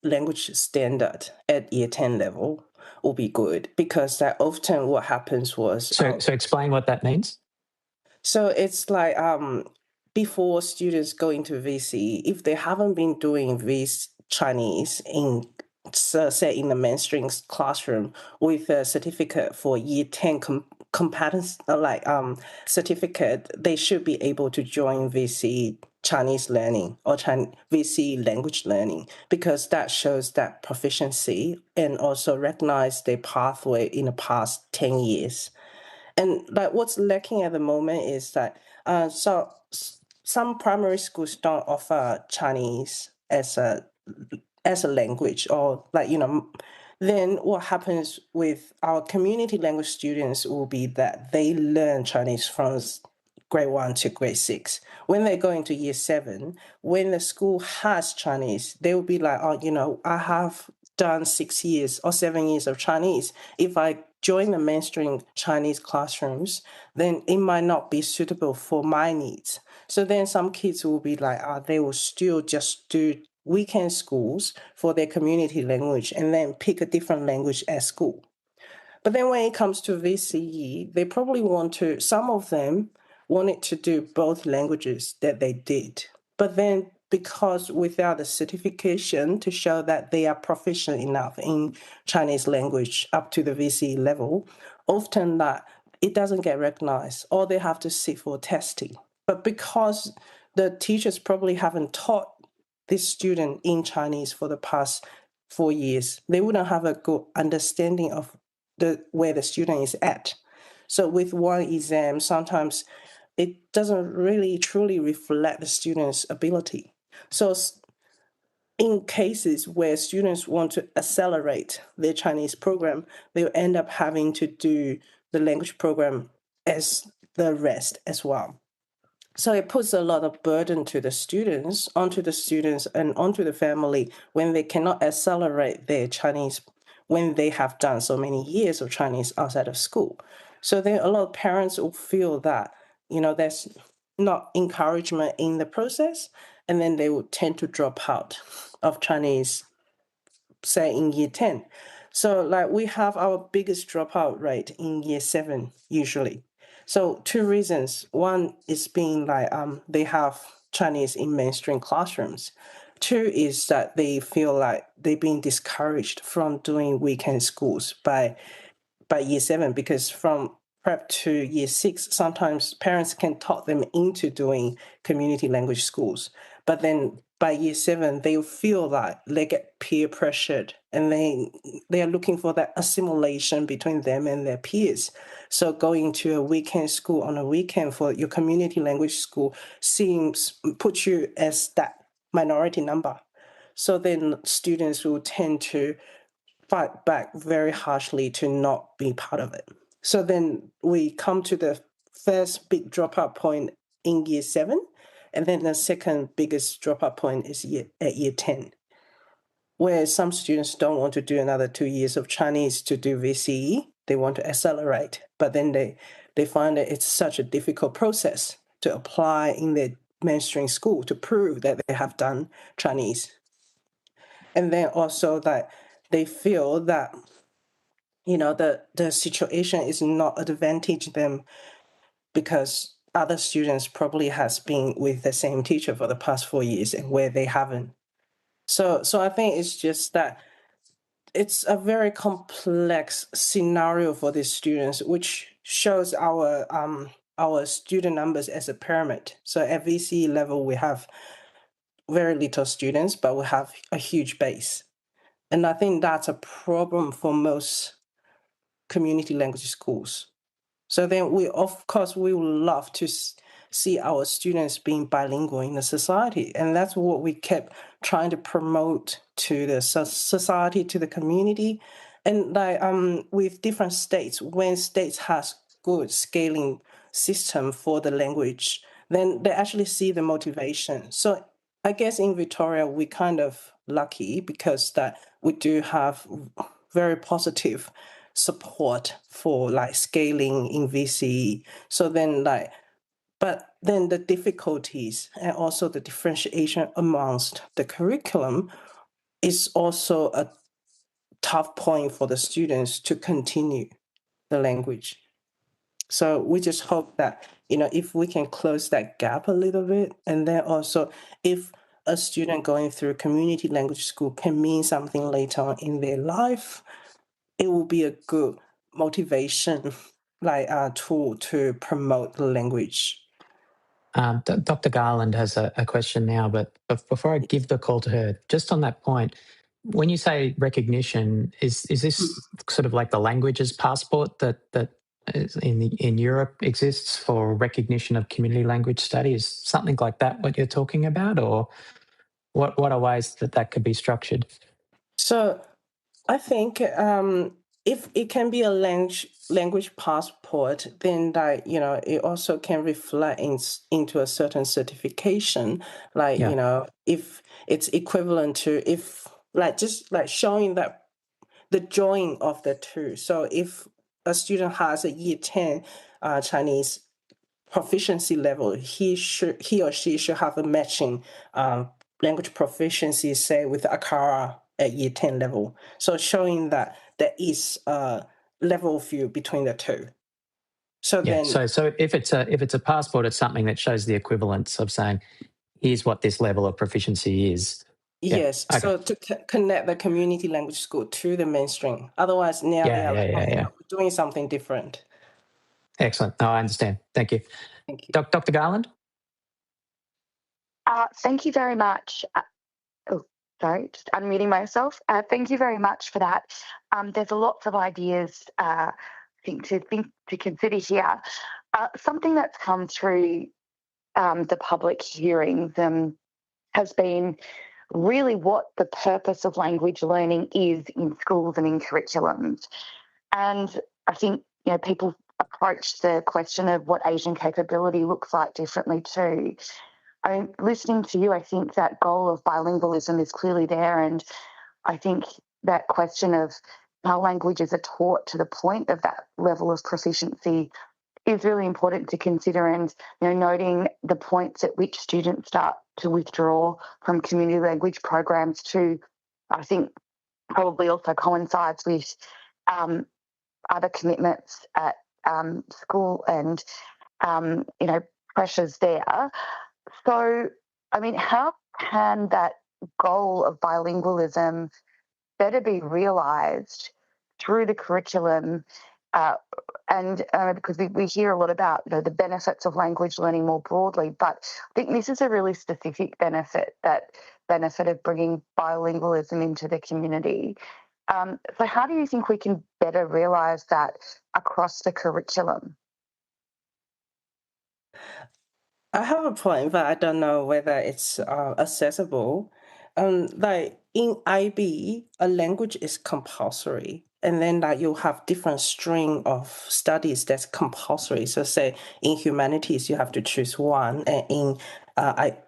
language standard at year 10 level will be good, because that often what happens was... So explain what that means. So it's like before students go into VC, if they haven't been doing Chinese in, say, in the mainstream classroom with a certificate for year 10 competence, certificate, they should be able to join VC Chinese learning or VC language learning, because that shows that proficiency and also recognize their pathway in the past 10 years. And like what's lacking at the moment is that so some primary schools don't offer Chinese as a language, or then what happens with our community language students will be that they learn Chinese from grade 1 to grade 6. When they go into year 7, when the school has Chinese, they will be like, I have done 6 years or 7 years of Chinese. If I join the mainstream Chinese classrooms, then it might not be suitable for my needs. So then some kids will be like, they will still just do weekend schools for their community language and then pick a different language at school. But then when it comes to VCE, they probably some of them wanted to do both languages that they did. But then because without the certification to show that they are proficient enough in Chinese language up to the VCE level, often that it doesn't get recognized, or they have to sit for testing. But because the teachers probably haven't taught this student in Chinese for the past 4 years, they wouldn't have a good understanding of where the student is at. So with one exam, sometimes it doesn't really truly reflect the student's ability. So in cases where students want to accelerate their Chinese program, they'll end up having to do the language program as the rest as well. So it puts a lot of burden onto the students and onto the family when they cannot accelerate their Chinese when they have done so many years of Chinese outside of school. So then a lot of parents will feel that, there's not encouragement in the process, and then they would tend to drop out of Chinese, say in year 10. So we have our biggest dropout rate in year 7 usually. So 2 reasons. One is being they have Chinese in mainstream classrooms. 2 is that they feel like they're being discouraged from doing weekend schools by year 7, because from prep to year 6, sometimes parents can talk them into doing community language schools. But then by year 7, they feel like they get peer pressured and they are looking for that assimilation between them and their peers. So going to a weekend school on a weekend for your community language school puts you as that minority number. So then students will tend to fight back very harshly to not be part of it. So then we come to the first big dropout point in year 7, and then the second biggest dropout point is at year 10, where some students don't want to do another 2 years of Chinese to do VCE. They want to accelerate, but then they find that it's such a difficult process to apply in their mainstream school to prove that they have done Chinese. And then also that they feel that, you know, the situation is not advantage them because other students probably has been with the same teacher for the past 4 years and where they haven't. So I think it's just that it's a very complex scenario for these students, which shows our student numbers as a pyramid. So at VCE level, we have very little students, but we have a huge base. And I think that's a problem for most community language schools. So then we would love to see our students being bilingual in the society. And that's what we kept trying to promote to the society, to the community. And like with different states, when states has good scaling system for the language, then they actually see the motivation. So I guess in Victoria, we kind of lucky because that we do have very positive support for like scaling in VCE. So then but then the difficulties and also the differentiation amongst the curriculum is also a tough point for the students to continue the language. So we just hope that, you know, if we can close that gap a little bit, and then also if a student going through community language school can mean something later on in their life, it will be a good motivation tool to promote the language. Dr. Garland has a question now, but before I give the call to her, just on that point, when you say recognition, is this sort of like the languages passport that in Europe exists for recognition of community language study? Is something like that what you're talking about, or what are ways that could be structured? So I think if it can be a language passport, then it also can reflect into a certain certification, if it's equivalent to just showing that the join of the two. So if a student has a year 10 Chinese proficiency level, he or she should have a matching language proficiency, say with ACARA at year 10 level. So showing that there is a level field between the two. So if it's a passport, it's something that shows the equivalence of saying, here's what this level of proficiency is. Yes. Yeah. Okay. So to connect the community language school to the mainstream. Otherwise, now we're doing something different. Excellent. No, I understand. Thank you. Thank you. Dr. Garland? Thank you very much. Just unmuting myself. Thank you very much for that. There's lots of ideas to consider here. Something that's come through the public hearings has been really what the purpose of language learning is in schools and in curriculums. And I think, people approach the question of what Asian capability looks like differently too. Listening to you, I think that goal of bilingualism is clearly there. And I think that question of how languages are taught to the point of that level of proficiency is really important to consider, and noting the points at which students start to withdraw from community language programs too, I think probably also coincides with other commitments at school and pressures there. So, how can that goal of bilingualism better be realised through the curriculum Because we hear a lot about the benefits of language learning more broadly, but I think this is a really specific benefit, that benefit of bringing bilingualism into the community. So how do you think we can better realise that across the curriculum? I have a point, but I don't know whether it's accessible. Like in IB, a language is compulsory, and then like you have different string of studies that's compulsory. So say in humanities you have to choose one, and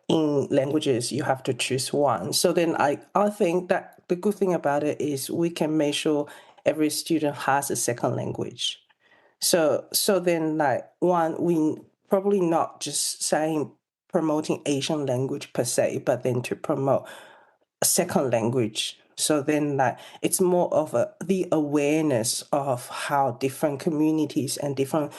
in languages you have to choose one. So then I think that the good thing about it is we can make sure every student has a second language. So then like one, we probably not just saying promoting Asian language per se, but then to promote a second language. So then like it's more of the awareness of how different communities and different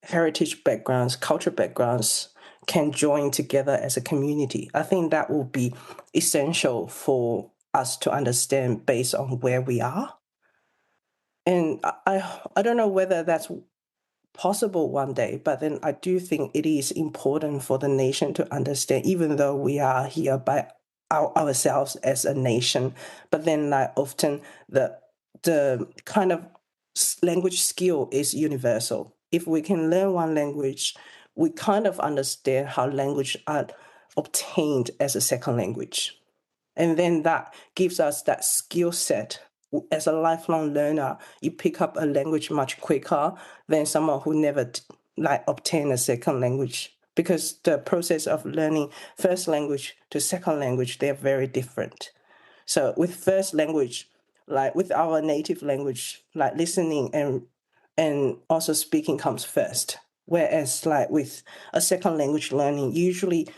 heritage backgrounds, cultural backgrounds can join together as a community. I think that will be essential for us to understand based on where we are. And I don't know whether that's possible one day, but then I do think it is important for the nation to understand, even though we are here by ourselves as a nation, but then like often the kind of language skill is universal. If we can learn one language, we kind of understand how language are obtained as a second language. And then that gives us that skill set. As a lifelong learner, you pick up a language much quicker than someone who never obtained a second language, because the process of learning first language to second language, they're very different. So with first language, like with our native language, like listening and also speaking comes first. Whereas like with a second language learning, usually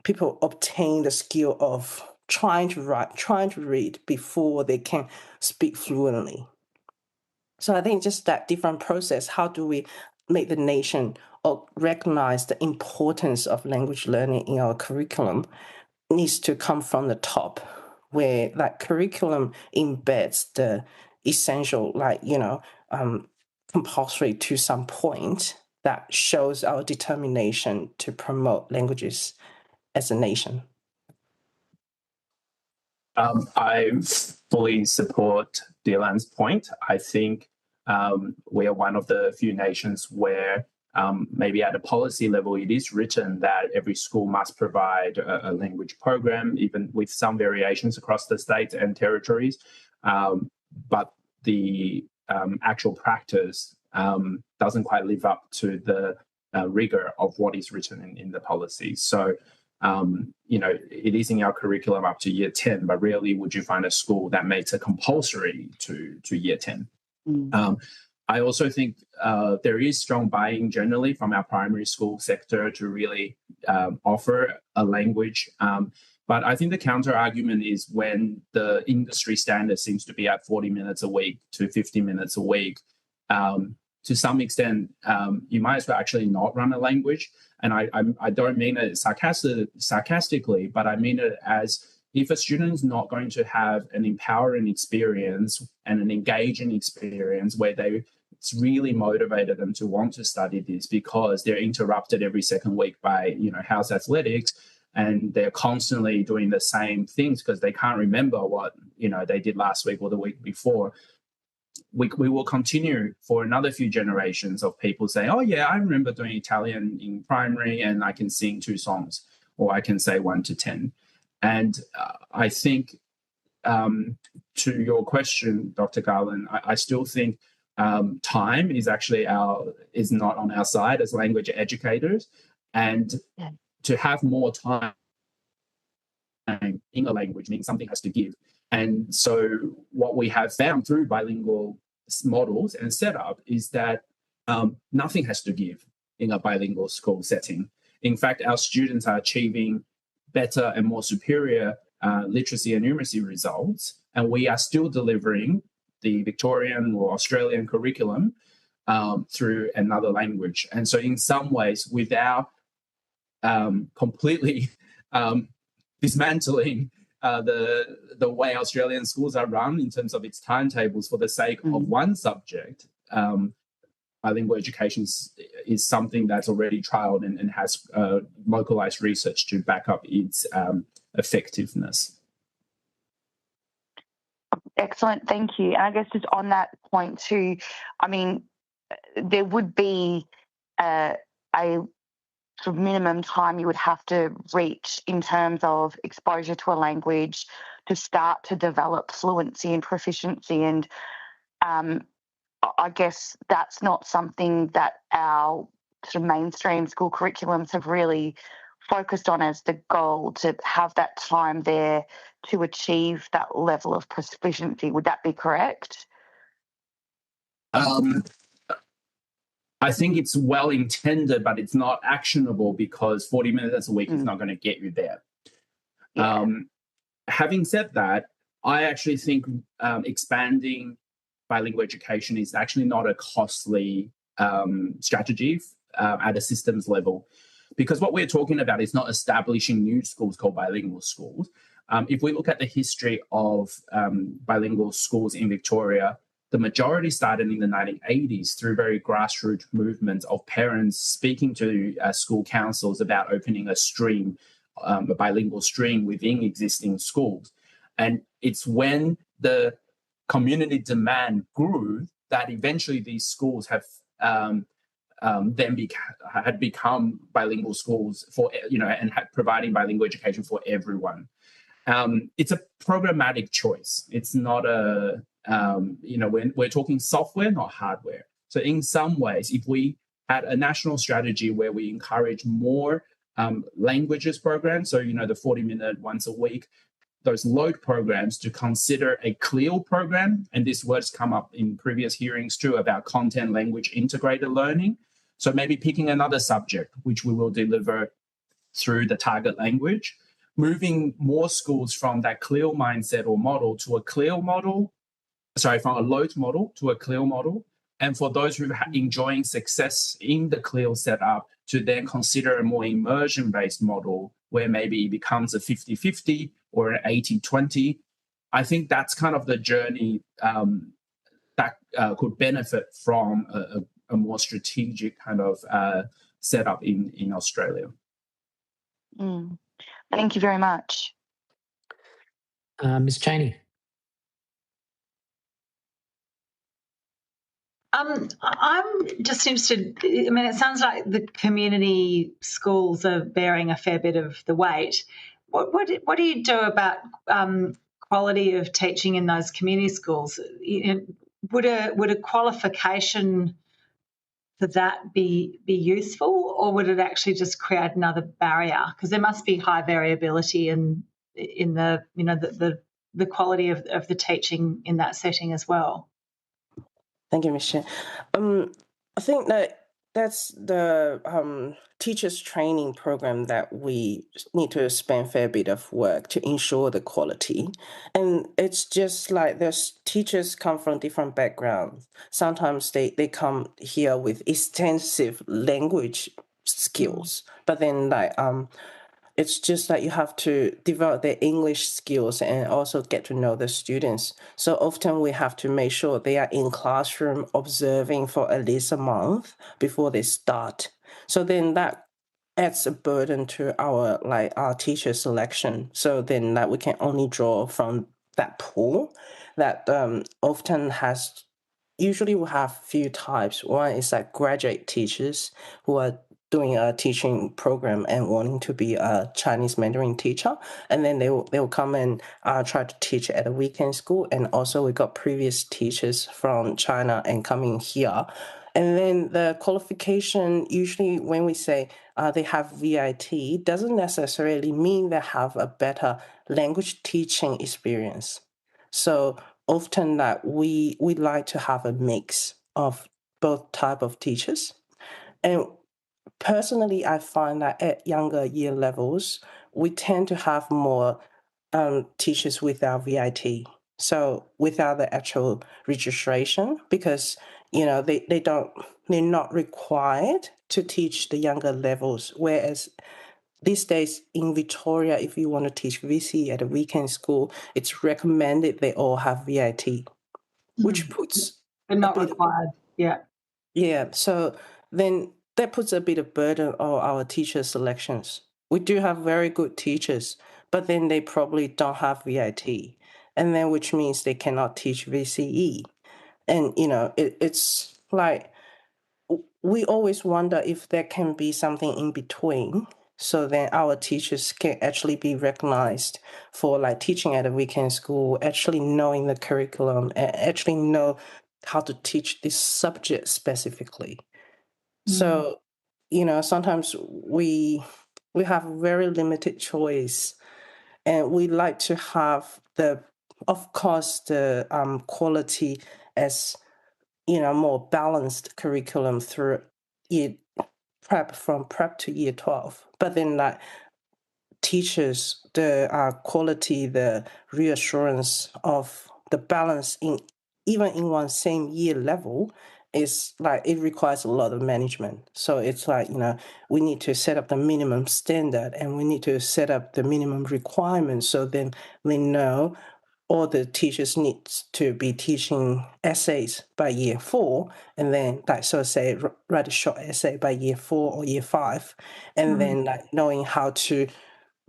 people obtain the skill of trying to write, trying to read before they can speak fluently. So I think just that different process, how do we make the nation or recognize the importance of language learning in our curriculum, needs to come from the top, where that curriculum embeds the essential, compulsory to some point that shows our determination to promote languages as a nation. I fully support Dylan's point. I think we are one of the few nations where maybe at a policy level, it is written that every school must provide a language program, even with some variations across the states and territories. But the actual practice doesn't quite live up to the rigor of what is written in the policy. So, it is in our curriculum up to year 10, but rarely would you find a school that makes it compulsory to year 10. I also think there is strong buy-in generally from our primary school sector to really offer a language. But I think the counter argument is when the industry standard seems to be at 40 minutes a week to 50 minutes a week, to some extent, you might as well actually not run a language. And I don't mean it sarcastically, but I mean it as if a student is not going to have an empowering experience and an engaging experience where it's really motivated them to want to study this because they're interrupted every second week by, house athletics, and they're constantly doing the same things because they can't remember what, they did last week or the week before. We will continue for another few generations of people saying, oh, yeah, I remember doing Italian in primary and I can sing 2 songs or I can say 1 to 10. And I think to your question, Dr. Garland, I still think time is actually is not on our side as language educators. And to have more time in a language means something has to give. And so what we have found through bilingual models and setup is that nothing has to give in a bilingual school setting. In fact, our students are achieving better and more superior literacy and numeracy results, and we are still delivering the Victorian or Australian curriculum through another language. And so in some ways, without completely dismantling the way Australian schools are run in terms of its timetables for the sake of one subject, bilingual education is something that's already trialed and has localized research to back up its effectiveness. Excellent, thank you. And I guess just on that point too, I mean, there would be a sort of minimum time you would have to reach in terms of exposure to a language to start to develop fluency and proficiency. And I guess that's not something that our sort of mainstream school curriculums have really focused on as the goal, to have that time there to achieve that level of proficiency. Would that be correct? I think it's well intended, but it's not actionable because 40 minutes a week is not going to get you there. Yeah. Having said that, I actually think expanding bilingual education is actually not a costly strategy at a systems level, because what we're talking about is not establishing new schools called bilingual schools. If we look at the history of bilingual schools in Victoria, the majority started in the 1980s through very grassroots movements of parents speaking to school councils about opening a stream, a bilingual stream within existing schools. And it's when the community demand grew that eventually these schools have had become bilingual schools for, and providing bilingual education for everyone. It's a programmatic choice. It's not a, we're talking software, not hardware. So in some ways, if we had a national strategy where we encourage more languages programs, so, the 40-minute once a week, those load programs, to consider a CLIL program, and this word's come up in previous hearings too about content language integrated learning. So maybe picking another subject, which we will deliver through the target language, moving more schools from that CLIL mindset or model to a CLIL model, from a load model to a CLIL model. And for those who are enjoying success in the CLIL setup, to then consider a more immersion-based model where maybe it becomes a 50-50 or an 80-20. I think that's kind of the journey that could benefit from a more strategic kind of setup in Australia. Thank you very much. Ms. Cheney. I'm just interested, I mean, it sounds like the community schools are bearing a fair bit of the weight. What do you do about quality of teaching in those community schools? Would a qualification for that be useful, or would it actually just create another barrier? Because there must be high variability in the the quality of the teaching in that setting as well. Thank you, Michelle. I think that's the teachers training program that we need to spend a fair bit of work to ensure the quality. And it's just like there's teachers come from different backgrounds. Sometimes they come here with extensive language skills, but then it's just that you have to develop their English skills and also get to know the students. So often we have to make sure they are in classroom observing for at least a month before they start. So then that adds a burden to our teacher selection. So then that we can only draw from that pool that often has, usually we have few types. One is like graduate teachers who are doing a teaching program and wanting to be a Chinese Mandarin teacher, and then they will come and try to teach at a weekend school. And also we got previous teachers from China and coming here. And then the qualification, usually when we say they have VIT, doesn't necessarily mean they have a better language teaching experience. So often that we like to have a mix of both type of teachers. And personally, I find that at younger year levels, we tend to have more teachers without VIT, so without the actual registration, because they're not required to teach the younger levels. Whereas these days in Victoria, if you want to teach VC at a weekend school, it's recommended they all have VIT, which puts but not required. Yeah. Yeah, so then that puts a bit of burden on our teacher selections. We do have very good teachers, but then they probably don't have VIT, and then which means they cannot teach VCE. And, it's like we always wonder if there can be something in between, so then our teachers can actually be recognized for like teaching at a weekend school, actually knowing the curriculum, and actually know how to teach this subject specifically. So, sometimes we have very limited choice, and we like to have of course, the quality as more balanced curriculum through year from prep to year 12. But then like teachers, the quality, the reassurance of the balance even in one same year level is like it requires a lot of management. So it's like, we need to set up the minimum standard and we need to set up the minimum requirements, so then we know all the teachers need to be teaching essays by year 4, and then say write a short essay by year 4 or year 5, and then like knowing how to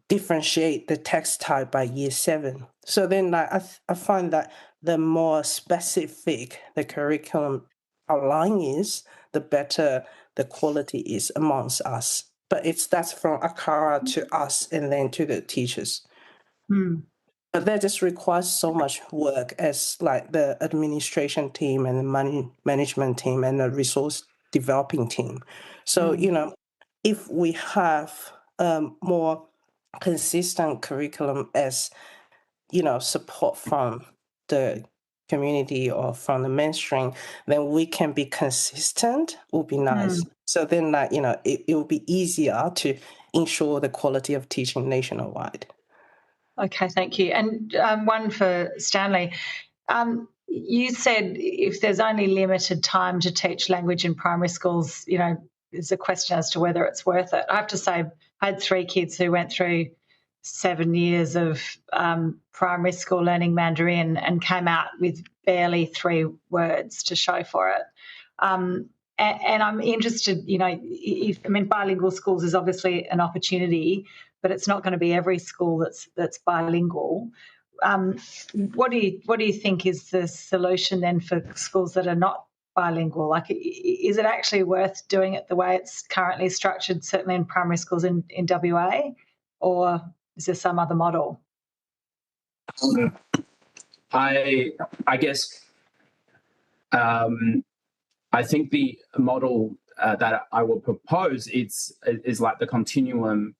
differentiate the text type by year 7. So then I find that the more specific the curriculum outline is, the better the quality is amongst us. But that's from ACARA to us and then to the teachers. But that just requires so much work as like the administration team and the money management team and the resource developing team. So, if we have more consistent curriculum as, support from the community or from the mainstream, then we can be consistent, would be nice. So then like, it will be easier to ensure the quality of teaching nationwide. Okay, thank you. And one for Stanley. You said if there's only limited time to teach language in primary schools, there's a question as to whether it's worth it. I have to say, I had 3 kids who went through 7 years of primary school learning Mandarin and came out with barely 3 words to show for it. And I'm interested, bilingual schools is obviously an opportunity, but it's not going to be every school that's bilingual. What do you think is the solution then for schools that are not bilingual? Like, is it actually worth doing it the way it's currently structured, certainly in primary schools in WA, or is there some other model? I guess I think the model that I will propose is like the continuum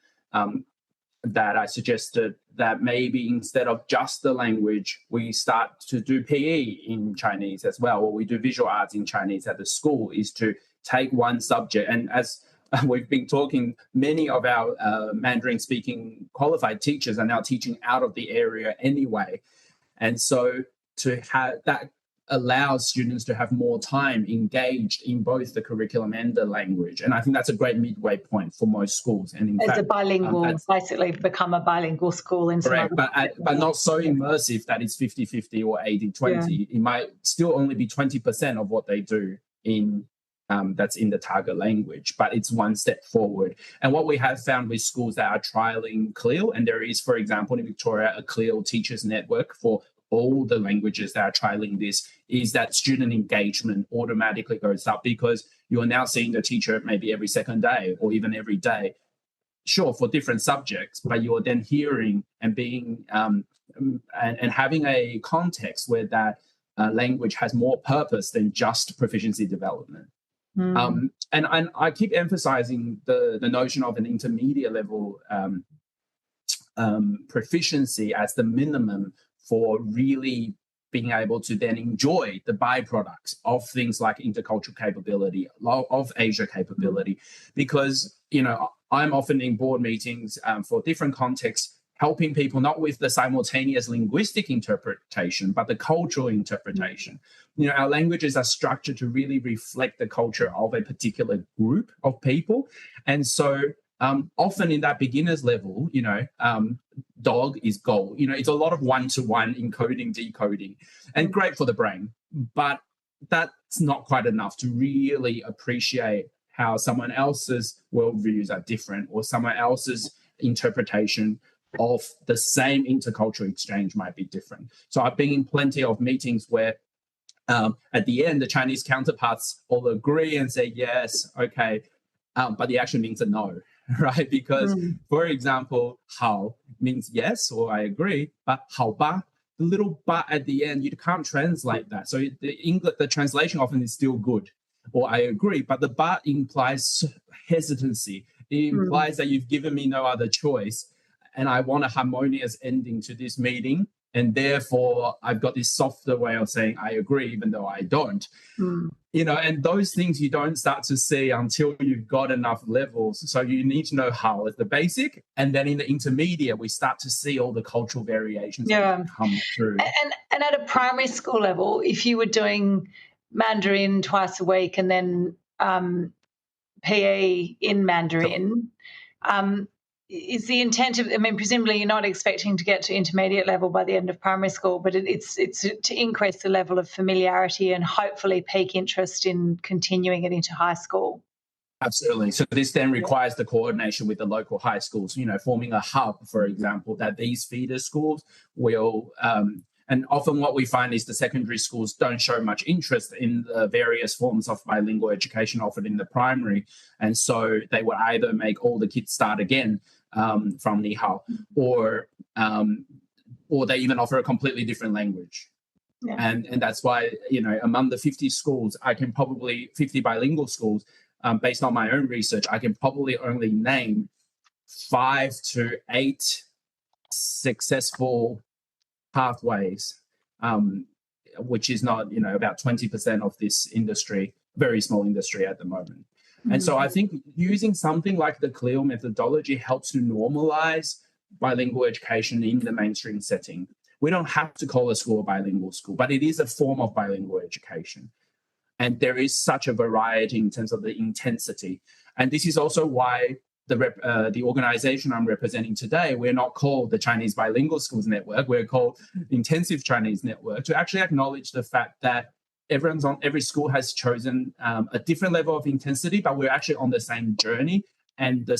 that I suggested, that maybe instead of just the language, we start to do PE in Chinese as well, or we do visual arts in Chinese at the school, is to take one subject. And as we've been talking, many of our Mandarin-speaking qualified teachers are now teaching out of the area anyway. And so to have that allows students to have more time engaged in both the curriculum and the language. And I think that's a great midway point for most schools. And in fact, a bilingual, basically become a bilingual school in correct, but not so immersive that it's 50-50 or 80-20. Yeah. It might still only be 20% of what they do in that's in the target language, but it's one step forward. And what we have found with schools that are trialing CLIL, and there is, for example, in Victoria, a CLIL teachers network for all the languages that are trialing this, is that student engagement automatically goes up, because you are now seeing the teacher maybe every second day or even every day, sure, for different subjects, but you're then hearing and being and having a context where that language has more purpose than just proficiency development. And I keep emphasizing the notion of an intermediate level proficiency as the minimum for really being able to then enjoy the byproducts of things like intercultural capability, of Asia capability, because, I'm often in board meetings for different contexts, helping people not with the simultaneous linguistic interpretation, but the cultural interpretation. Our languages are structured to really reflect the culture of a particular group of people. And so often in that beginner's level, dog is goal. It's a lot of one-to-one encoding, decoding, and great for the brain. But that's not quite enough to really appreciate how someone else's worldviews are different, or someone else's interpretation of the same intercultural exchange might be different. So I've been in plenty of meetings where at the end, the Chinese counterparts all agree and say, yes, okay, but the action means a no, right? Because, for example, hao means yes, or I agree, but hao ba, the little but at the end, you can't translate that. So the translation often is still good, or I agree, but the but implies hesitancy. It implies that you've given me no other choice, and I want a harmonious ending to this meeting. And therefore, I've got this softer way of saying I agree, even though I don't. And those things you don't start to see until you've got enough levels. So you need to know how as the basic, and then in the intermediate, we start to see all the cultural variations that come through. And at a primary school level, if you were doing Mandarin twice a week and then PE in Mandarin, is the intent of, presumably you're not expecting to get to intermediate level by the end of primary school, but it's to increase the level of familiarity and hopefully pique interest in continuing it into high school. Absolutely. So this then requires the coordination with the local high schools, forming a hub, for example, that these feeder schools will, and often what we find is the secondary schools don't show much interest in the various forms of bilingual education offered in the primary. And so they will either make all the kids start again from Ni Hao, or they even offer a completely different language. Yeah. And that's why, among the 50 schools, 50 bilingual schools, based on my own research, I can probably only name 5 to 8 successful pathways, which is not, about 20% of this industry, very small industry at the moment. And so I think using something like the CLIO methodology helps to normalize bilingual education in the mainstream setting. We don't have to call a school a bilingual school, but it is a form of bilingual education. And there is such a variety in terms of the intensity. And this is also why the organization I'm representing today, we're not called the Chinese Bilingual Schools Network, we're called Intensive Chinese Network, to actually acknowledge the fact that every school has chosen a different level of intensity, but we're actually on the same journey. And the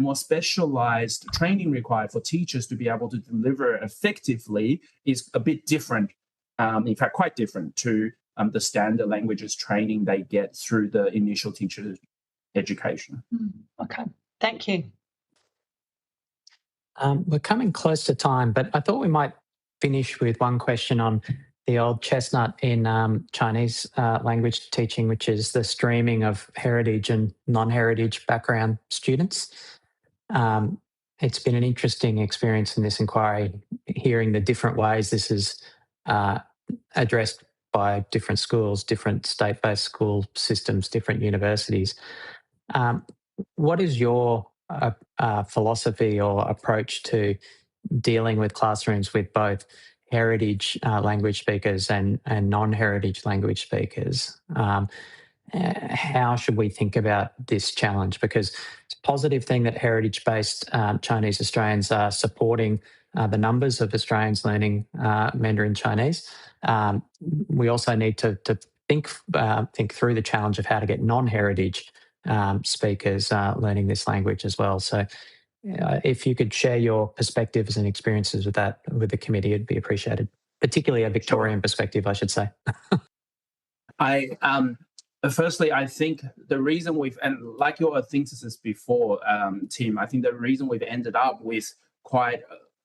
more specialized training required for teachers to be able to deliver effectively is a bit different, in fact, quite different to the standard languages training they get through the initial teacher education. Okay, thank you. We're coming close to time, but I thought we might finish with one question on the old chestnut in Chinese language teaching, which is the streaming of heritage and non-heritage background students. It's been an interesting experience in this inquiry, hearing the different ways this is addressed by different schools, different state-based school systems, different universities. What is your philosophy or approach to dealing with classrooms with both heritage language speakers and non-heritage language speakers? How should we think about this challenge? Because it's a positive thing that heritage-based Chinese Australians are supporting the numbers of Australians learning Mandarin Chinese. We also need to think through the challenge of how to get non-heritage speakers learning this language as well. So if you could share your perspectives and experiences with that with the committee, it'd be appreciated, particularly a Victorian perspective, I should say. Firstly, I think the reason and like your synthesis before, Tim, I think the reason we've ended up with quite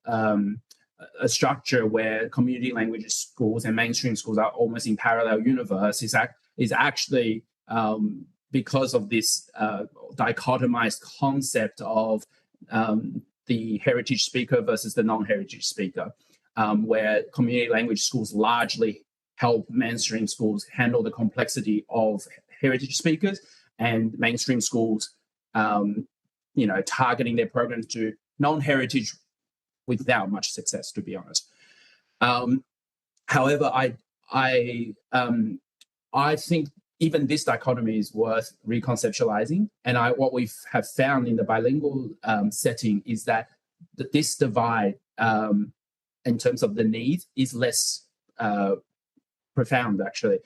a structure where community language schools and mainstream schools are almost in parallel universe is actually because of this dichotomized concept of the heritage speaker versus the non-heritage speaker, where community language schools largely help mainstream schools handle the complexity of heritage speakers, and mainstream schools, targeting their programs to non-heritage without much success, to be honest. However, I think even this dichotomy is worth reconceptualizing. And what we have found in the bilingual setting is that this divide in terms of the need is less profound, actually.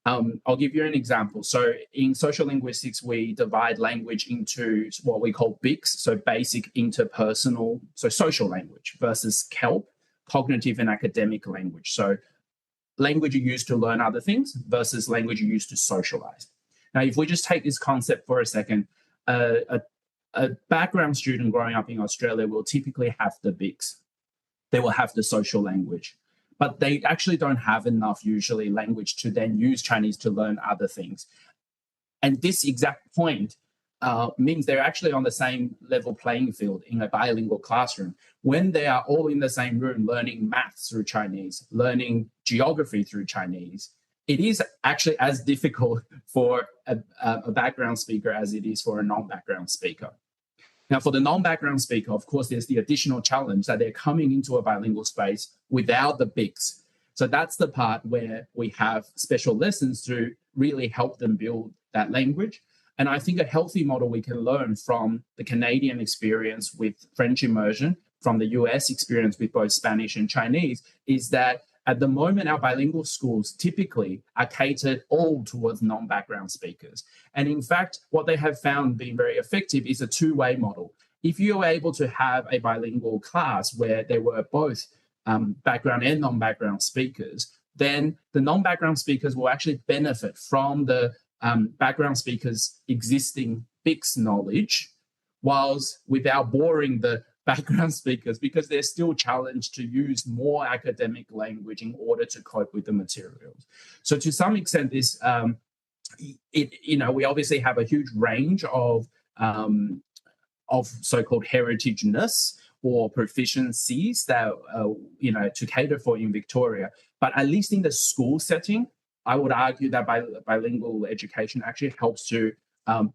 I'll give you an example. So in social linguistics, we divide language into what we call BICS, so basic interpersonal, so social language, versus CALP, cognitive and academic language. So language you use to learn other things versus language you use to socialize. Now, if we just take this concept for a second, a background student growing up in Australia will typically have the BICS. They will have the social language, but they actually don't have enough, usually, language to then use Chinese to learn other things. And this exact point means they're actually on the same level playing field in a bilingual classroom. When they are all in the same room learning maths through Chinese, learning geography through Chinese, it is actually as difficult for a background speaker as it is for a non-background speaker. Now, for the non-background speaker, of course, there's the additional challenge that they're coming into a bilingual space without the BICS. So that's the part where we have special lessons to really help them build that language. And I think a healthy model we can learn from the Canadian experience with French immersion, from the US experience with both Spanish and Chinese, is that at the moment, our bilingual schools typically are catered all towards non-background speakers. And in fact, what they have found being very effective is a two-way model. If you are able to have a bilingual class where there were both background and non-background speakers, then the non-background speakers will actually benefit from the background speakers' existing BICS knowledge, whilst without boring the background speakers, because they're still challenged to use more academic language in order to cope with the materials. So to some extent, this, we obviously have a huge range of so-called heritageness or proficiencies that, to cater for in Victoria. But at least in the school setting, I would argue that bilingual education actually helps to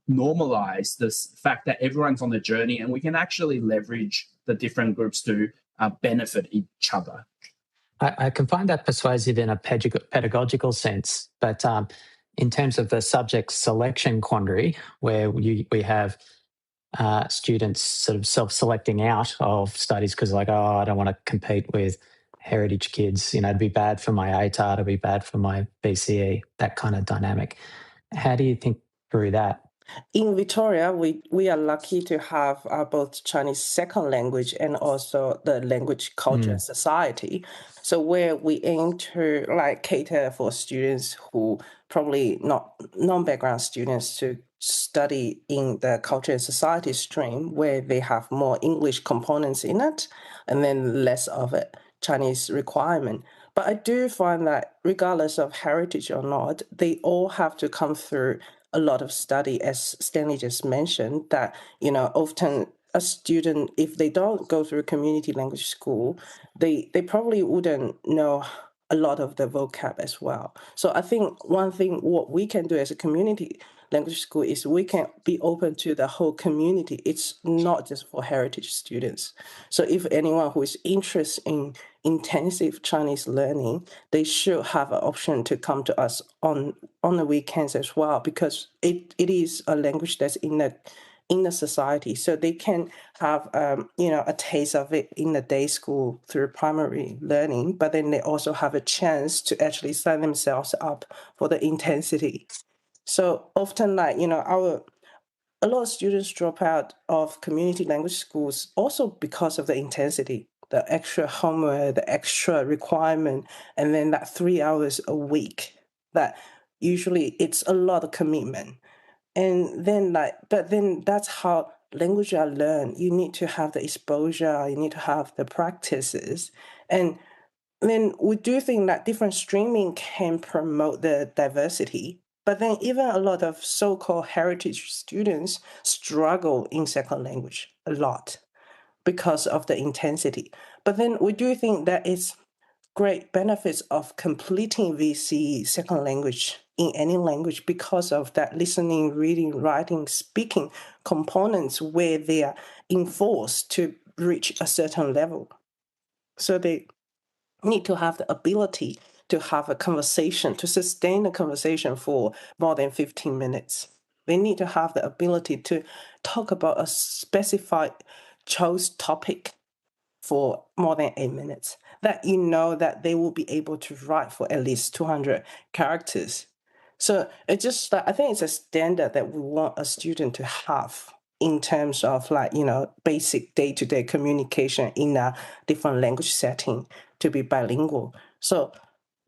normalize this fact that everyone's on the journey, and we can actually leverage the different groups to benefit each other. I can find that persuasive in a pedagogical sense, but in terms of the subject selection quandary, where we have students sort of self-selecting out of studies because like, oh, I don't want to compete with heritage kids, it'd be bad for my ATAR, it'd be bad for my BCE, that kind of dynamic. How do you think through that? In Victoria, we are lucky to have both Chinese second language and also the language, culture, and society. So where we aim to cater for students who probably not non-background students to study in the culture and society stream, where they have more English components in it, and then less of a Chinese requirement. But I do find that regardless of heritage or not, they all have to come through a lot of study, as Stanley just mentioned, that, often a student, if they don't go through community language school, they probably wouldn't know a lot of the vocab as well. So I think one thing what we can do as a community language school is we can be open to the whole community. It's not just for heritage students. So if anyone who is interested in intensive Chinese learning, they should have an option to come to us on the weekends as well, because it is a language that's in the society. So they can have a taste of it in the day school through primary learning, but then they also have a chance to actually sign themselves up for the intensity. So often, a lot of students drop out of community language schools also because of the intensity, the extra homework, the extra requirement, and then that 3 hours a week. That usually it's a lot of commitment. And then but then that's how language are learned. You need to have the exposure, you need to have the practices. And then we do think that different streaming can promote the diversity. But then even a lot of so-called heritage students struggle in second language a lot because of the intensity. But then we do think that it's great benefits of completing VC second language in any language because of that listening, reading, writing, speaking components where they are enforced to reach a certain level. So they need to have the ability to have a conversation, to sustain a conversation for more than 15 minutes. They need to have the ability to talk about a specified chose topic for more than 8 minutes, that you know that they will be able to write for at least 200 characters. So it's just like, I think it's a standard that we want a student to have in terms of like, you know, basic day-to-day communication in a different language setting to be bilingual. So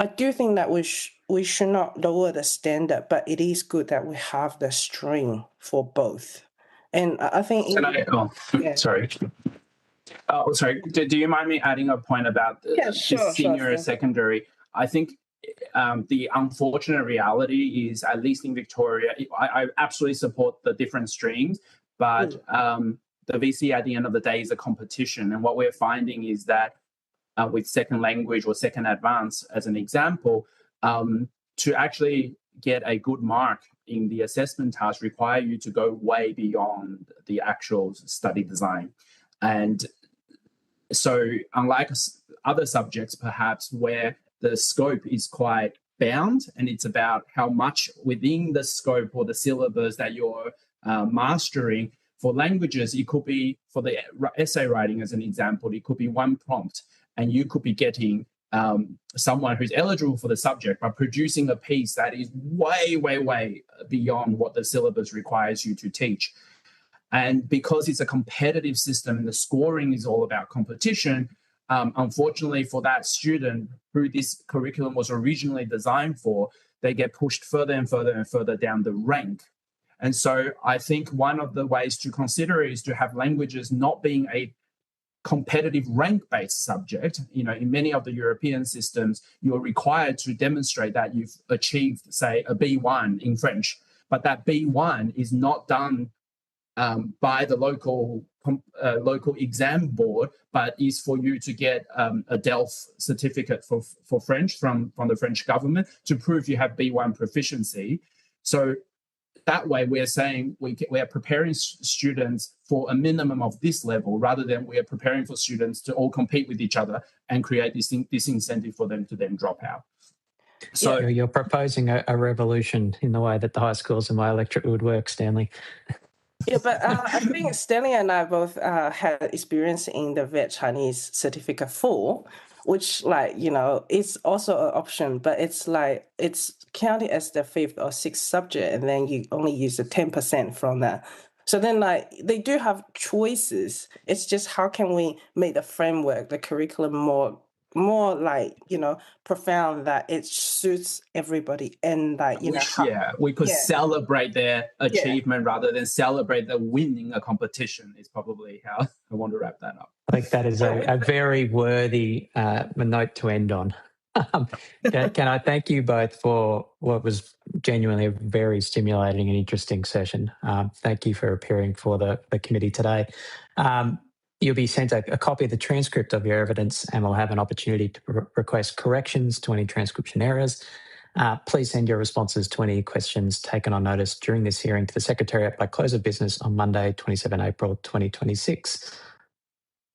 I do think that we should not lower the standard, but it is good that we have the stream for both. And I think... Sorry. Oh, sorry. Do you mind me adding a point about senior secondary? I think the unfortunate reality is, at least in Victoria, I absolutely support the different streams, but the VC at the end of the day is a competition. And what we're finding is that with second language or second advance, as an example, to actually get a good mark in the assessment task require you to go way beyond the actual study design. And so unlike other subjects, perhaps, where the scope is quite bound and it's about how much within the scope or the syllabus that you're mastering, for languages, it could be, for the essay writing as an example, it could be one prompt and you could be getting someone who's eligible for the subject by producing a piece that is way, way, way beyond what the syllabus requires you to teach. And because it's a competitive system and the scoring is all about competition, unfortunately for that student who this curriculum was originally designed for, they get pushed further and further and further down the rank. And so I think one of the ways to consider is to have languages not being a competitive rank-based subject. You know, in many of the European systems, you're required to demonstrate that you've achieved, say, a B1 in French, but that B1 is not done by the local exam board, but is for you to get a DELF certificate for French from the French government to prove you have B1 proficiency. So that way we're saying we are preparing students for a minimum of this level, rather than we are preparing for students to all compete with each other and create this incentive for them to then drop out. So you're proposing a revolution in the way that the high schools in my electorate would work, Stanley. Yeah, but I think Stanley and I both had experience in the Vet Chinese Certificate 4, which, like, you know, it's also an option, but it's like, it's counted as the 5th or 6th subject, and then you only use the 10% from that. So then, like, they do have choices. It's just how can we make the framework, the curriculum more like, you know, profound, that it suits everybody, and like, you know, we could celebrate their achievement rather than celebrate the winning a competition, is probably how I want to wrap that up. I think that is a very worthy note to end on. Can I thank you both for what was genuinely a very stimulating and interesting session. Thank you for appearing for the committee today. You'll be sent a copy of the transcript of your evidence, and we'll have an opportunity to request corrections to any transcription errors. Please send your responses to any questions taken on notice during this hearing to the Secretariat by close of business on Monday, 27 April 2026.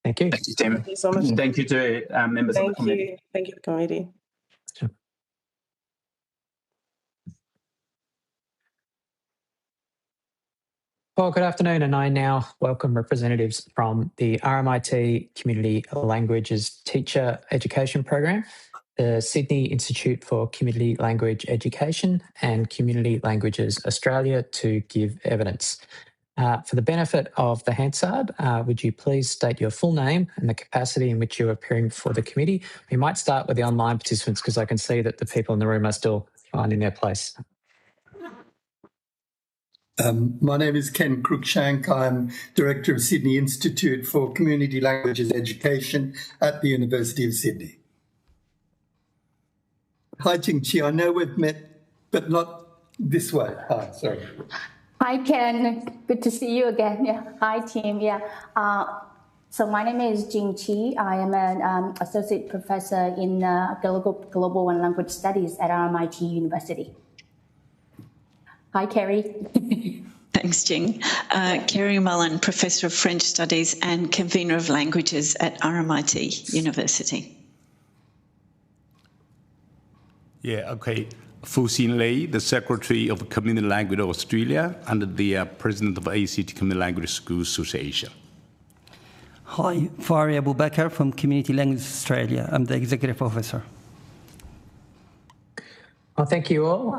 Thank you. Thank you, Tim. Thank you so much. Thank you to members of the committee. Thank you, committee. Sure. Well, good afternoon, and I now welcome representatives from the RMIT Community Languages Teacher Education Program, the Sydney Institute for Community Language Education, and Community Languages Australia to give evidence. For the benefit of the Hansard, would you please state your full name and the capacity in which you're appearing for the committee? We might start with the online participants because I can see that the people in the room are still finding their place. My name is Ken Cruikshank. I'm Director of Sydney Institute for Community Languages Education at the University of Sydney. Hi, Jingqi. I know we've met, but not this way. Hi, sorry. Hi, Ken. Good to see you again. Yeah. Hi, team. Yeah. So my name is Jingqi. I am an associate professor in Global and Language Studies at RMIT University. Hi, Kerry. Thanks, Jing. Kerry Mullen, Professor of French Studies and Convener of Languages at RMIT University. Yeah, okay. Fu Xin Lei, the Secretary of Community Language Australia and the President of ACT Community Language Schools Association. Hi, Fari Abu Bakr from Community Languages Australia. I'm the Executive Officer. Well, thank you all.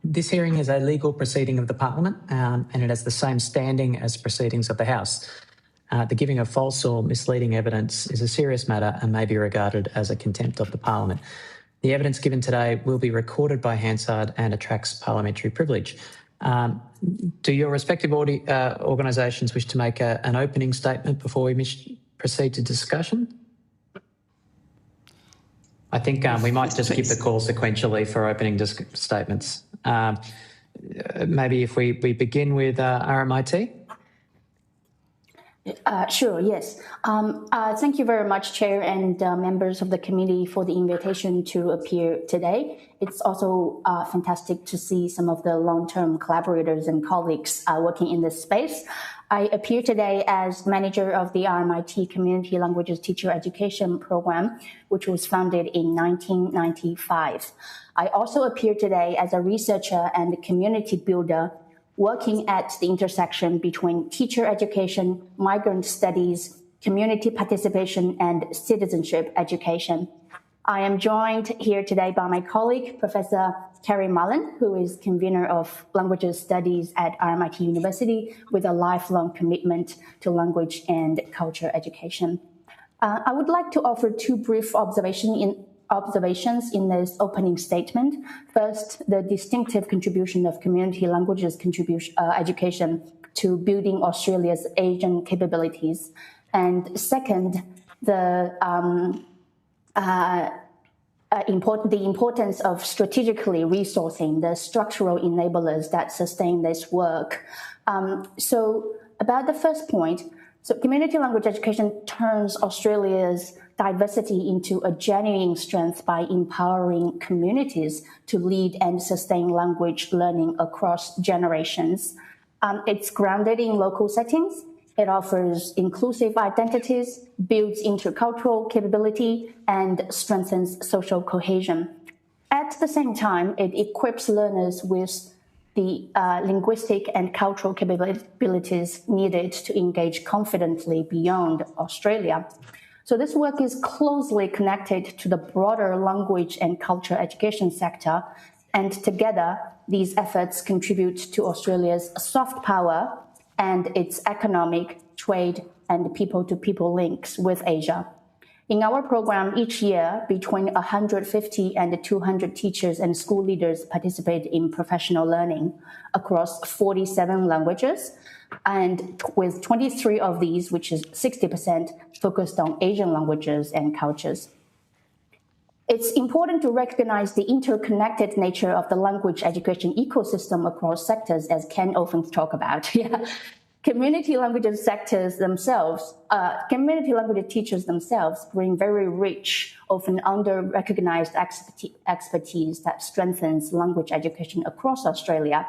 This hearing is a legal proceeding of the Parliament and it has the same standing as proceedings of the House. The giving of false or misleading evidence is a serious matter and may be regarded as a contempt of the Parliament. The evidence given today will be recorded by Hansard and attracts parliamentary privilege. Do your respective organisations wish to make an opening statement before we proceed to discussion? I think we might just give the call sequentially for opening statements. Maybe if we begin with RMIT. Sure, yes. Thank you very much, Chair and members of the committee for the invitation to appear today. It's also fantastic to see some of the long-term collaborators and colleagues working in this space. I appear today as manager of the RMIT Community Languages Teacher Education Program, which was founded in 1995. I also appear today as a researcher and community builder working at the intersection between teacher education, migrant studies, community participation, and citizenship education. I am joined here today by my colleague, Professor Carrie Mullen, who is convener of languages studies at RMIT University with a lifelong commitment to language and culture education. I would like to offer two brief observations in this opening statement. First, the distinctive contribution of community languages education to building Australia's Asian capabilities. And second, the importance of strategically resourcing the structural enablers that sustain this work. So about the first point, so community language education turns Australia's diversity into a genuine strength by empowering communities to lead and sustain language learning across generations. It's grounded in local settings. It offers inclusive identities, builds intercultural capability, and strengthens social cohesion. At the same time, it equips learners with the linguistic and cultural capabilities needed to engage confidently beyond Australia. So this work is closely connected to the broader language and culture education sector, and together these efforts contribute to Australia's soft power and its economic, trade, and people-to-people links with Asia. In our program each year, between 150 and 200 teachers and school leaders participate in professional learning across 47 languages, and with 23 of these, which is 60%, focused on Asian languages and cultures. It's important to recognize the interconnected nature of the language education ecosystem across sectors, as Ken often talk about. Community languages sectors themselves, community language teachers themselves bring very rich, often under-recognized expertise that strengthens language education across Australia.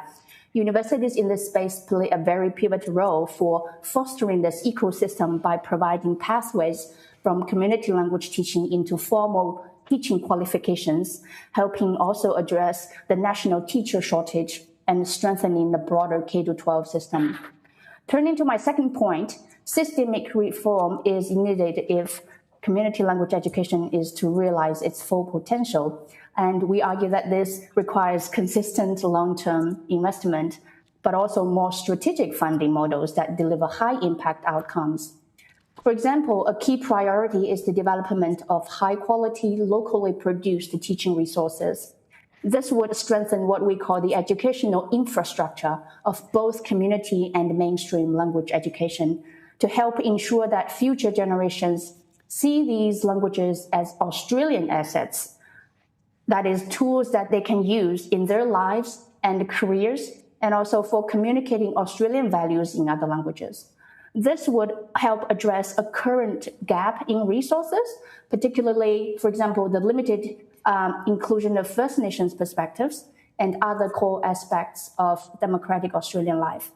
Universities in this space play a very pivotal role for fostering this ecosystem by providing pathways from community language teaching into formal teaching qualifications, helping also address the national teacher shortage and strengthening the broader K-12 system. Turning to my second point, systemic reform is needed if community language education is to realize its full potential. And we argue that this requires consistent long-term investment, but also more strategic funding models that deliver high-impact outcomes. For example, a key priority is the development of high-quality, locally produced teaching resources. This would strengthen what we call the educational infrastructure of both community and mainstream language education to help ensure that future generations see these languages as Australian assets, that is, tools that they can use in their lives and careers, and also for communicating Australian values in other languages. This would help address a current gap in resources, particularly, for example, the limited inclusion of First Nations perspectives and other core aspects of democratic Australian life.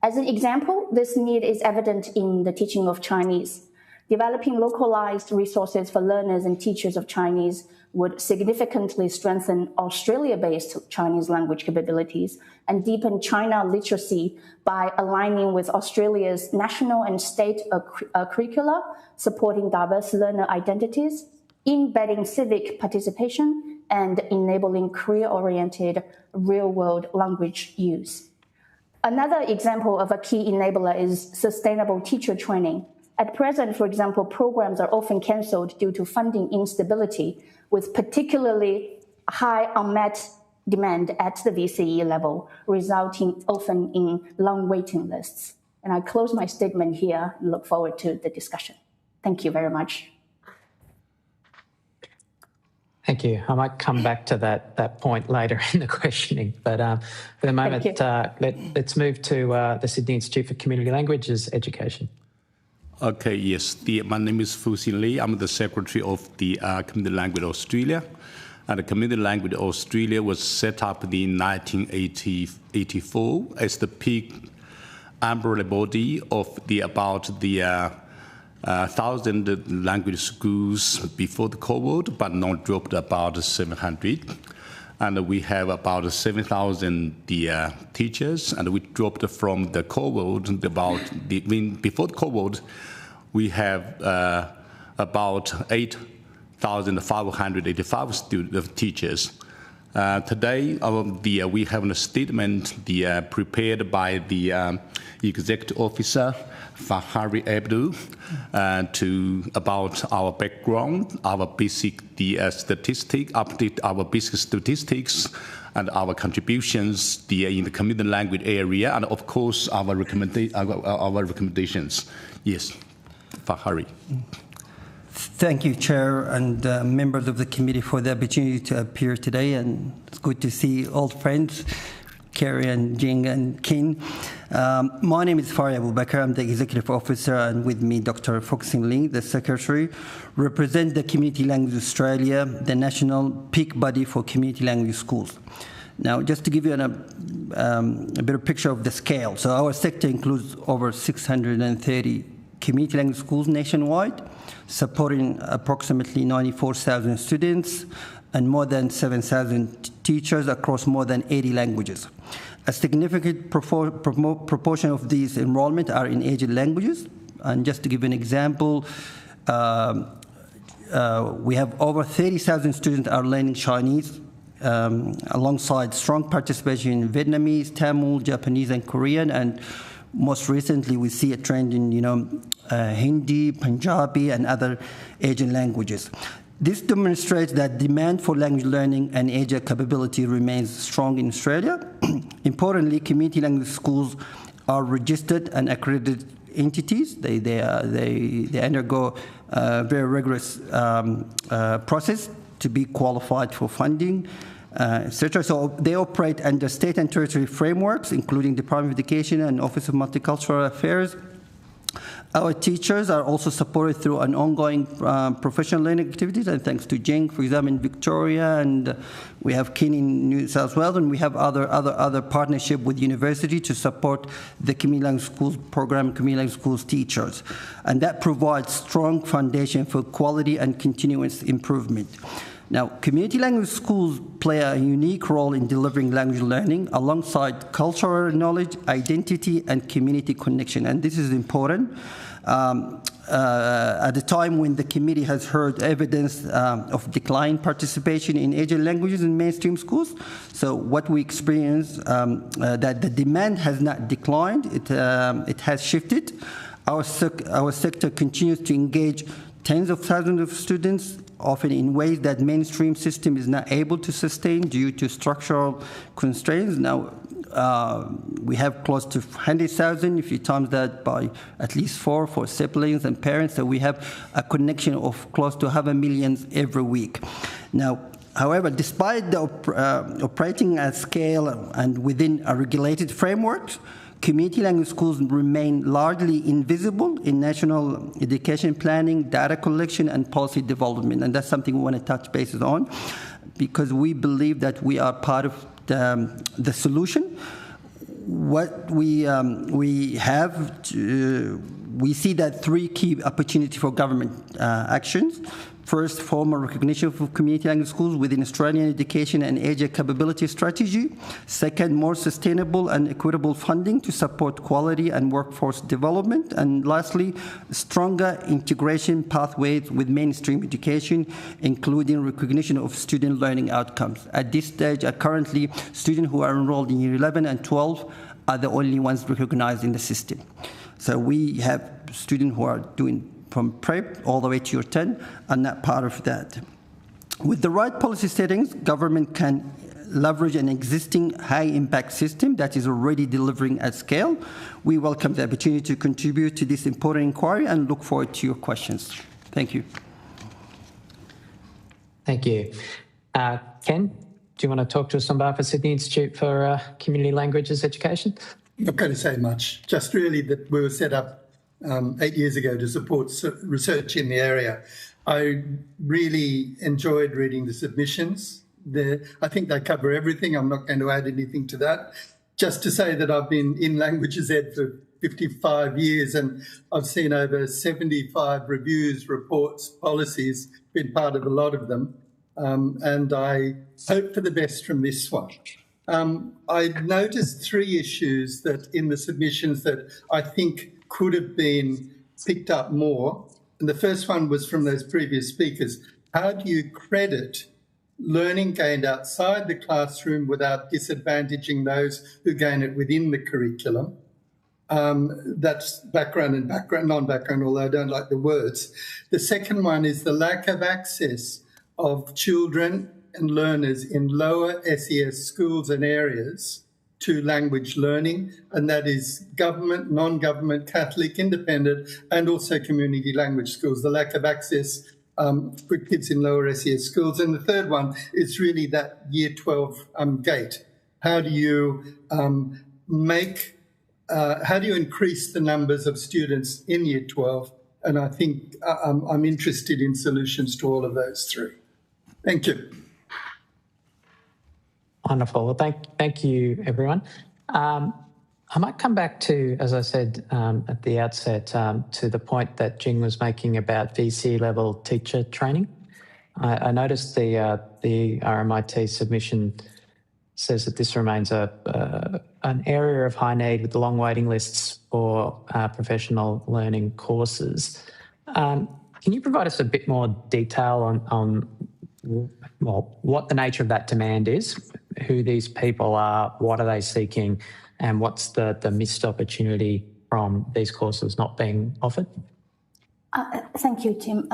As an example, this need is evident in the teaching of Chinese. Developing localized resources for learners and teachers of Chinese would significantly strengthen Australia-based Chinese language capabilities and deepen China literacy by aligning with Australia's national and state curricula, supporting diverse learner identities, embedding civic participation, and enabling career-oriented real-world language use. Another example of a key enabler is sustainable teacher training. At present, for example, programs are often cancelled due to funding instability, with particularly high unmet demand at the VCE level, resulting often in long waiting lists. And I close my statement here and look forward to the discussion. Thank you very much. Thank you. I might come back to that point later in the questioning, but for the moment, let's move to the Sydney Institute for Community Languages Education. Okay, yes. My name is Fu Xin Li. I'm the secretary of the Community Language Australia. And the Community Language Australia was set up in 1984 as the peak umbrella body of about 1,000 language schools before the COVID, but now dropped about 700. And we have about 7,000 teachers, and we dropped from the COVID before the COVID, we have about 8,585 teachers. Today, we have a statement prepared by the executive officer, Fahari Abdul, about our background, our basic update our basic statistics, and our contributions in the community language area, and of course our recommendations. Yes, Fahari. Thank you, Chair, and members of the committee for the opportunity to appear today, and it's good to see old friends, Kerry and Jing and Kin. My name is Farid Abu Bakr. I'm the Executive Officer, and with me, Dr. Fook Sin Ling, the Secretary, represent the Community Language Australia, the national peak body for community language schools. Now, just to give you a better picture of the scale, so our sector includes over 630 community language schools nationwide, supporting approximately 94,000 students and more than 7,000 teachers across more than 80 languages. A significant proportion of these enrollment are in Asian languages. And just to give an example, we have over 30,000 students are learning Chinese, alongside strong participation in Vietnamese, Tamil, Japanese, and Korean. And most recently, we see a trend in, Hindi, Punjabi, and other Asian languages. This demonstrates that demand for language learning and Asia capability remains strong in Australia. Importantly, community language schools are registered and accredited entities. They undergo a very rigorous process to be qualified for funding, etc. So they operate under state and territory frameworks, including Department of Education and Office of Multicultural Affairs. Our teachers are also supported through an ongoing professional learning activities, and thanks to Jing, for example, in Victoria, and we have Kin in New South Wales, and we have other partnership with university to support the community language schools program, community language schools teachers, and that provides strong foundation for quality and continuous improvement. Now, community language schools play a unique role in delivering language learning alongside cultural knowledge, identity, and community connection. And this is important. At the time when the committee has heard evidence of declined participation in Asian languages in mainstream schools, so what we experience, that the demand has not declined, it has shifted. Our sector continues to engage tens of thousands of students, often in ways that mainstream system is not able to sustain due to structural constraints. Now, we have close to 100,000, if you times that by at least 4 for siblings and parents, so we have a connection of close to 500,000 every week. Now, however, despite the operating at scale and within a regulated framework, community language schools remain largely invisible in national education planning, data collection, and policy development. And that's something we want to touch bases on, because we believe that we are part of the solution. what we see that three key opportunities for government actions. First, formal recognition of community language schools within Australian education and Asia capability strategy. Second, more sustainable and equitable funding to support quality and workforce development. And lastly, stronger integration pathways with mainstream education, including recognition of student learning outcomes. At this stage, currently, students who are enrolled in year 11 and 12 are the only ones recognized in the system. So we have students who are doing from prep all the way to year 10 are not part of that. With the right policy settings, government can leverage an existing high-impact system that is already delivering at scale. We welcome the opportunity to contribute to this important inquiry and look forward to your questions. Thank you. Thank you. Ken, do you want to talk to us on behalf of Sydney Institute for Community Languages Education? I'm not going to say much, just really that we were set up 8 years ago to support research in the area. I really enjoyed reading the submissions. I think they cover everything. I'm not going to add anything to that. Just to say that I've been in languages ed for 55 years and I've seen over 75 reviews, reports, policies, been part of a lot of them. And I hope for the best from this one. I noticed three issues that in the submissions that I think could have been picked up more. And the first one was from those previous speakers. How do you credit learning gained outside the classroom without disadvantaging those who gain it within the curriculum? That's background and non-background, although I don't like the words. The second one is the lack of access of children and learners in lower SES schools and areas to language learning, and that is government, non-government, Catholic, independent, and also community language schools, the lack of access for kids in lower SES schools. And the third one is really that year 12 gate. How do you how do you increase the numbers of students in year 12? And I think I'm interested in solutions to all of those three. Thank you. Wonderful. Well, thank you, everyone. I might come back to, as I said at the outset, to the point that Jing was making about VC level teacher training. I noticed the RMIT submission says that this remains an area of high need with long waiting lists for professional learning courses. Can you provide us a bit more detail on what the nature of that demand is, who these people are, what are they seeking, and what's the missed opportunity from these courses not being offered? Thank you, Tim.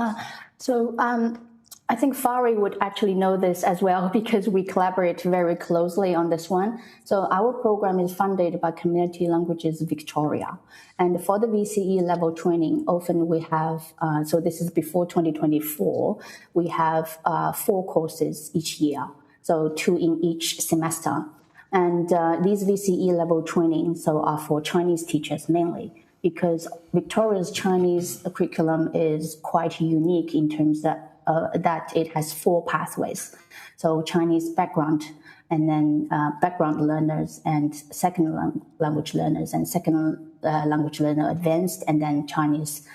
I think Fari would actually know this as well because we collaborate very closely on this one. So our program is funded by Community Languages Victoria. And for the VCE level training, often we have, so this is before 2024, we have 4 courses each year, so 2 in each semester. And these VCE level trainings are for Chinese teachers mainly, because Victoria's Chinese curriculum is quite unique in terms that it has 4 pathways. So Chinese background, and then background learners and second language learners, and second language learner advanced, and then Chinese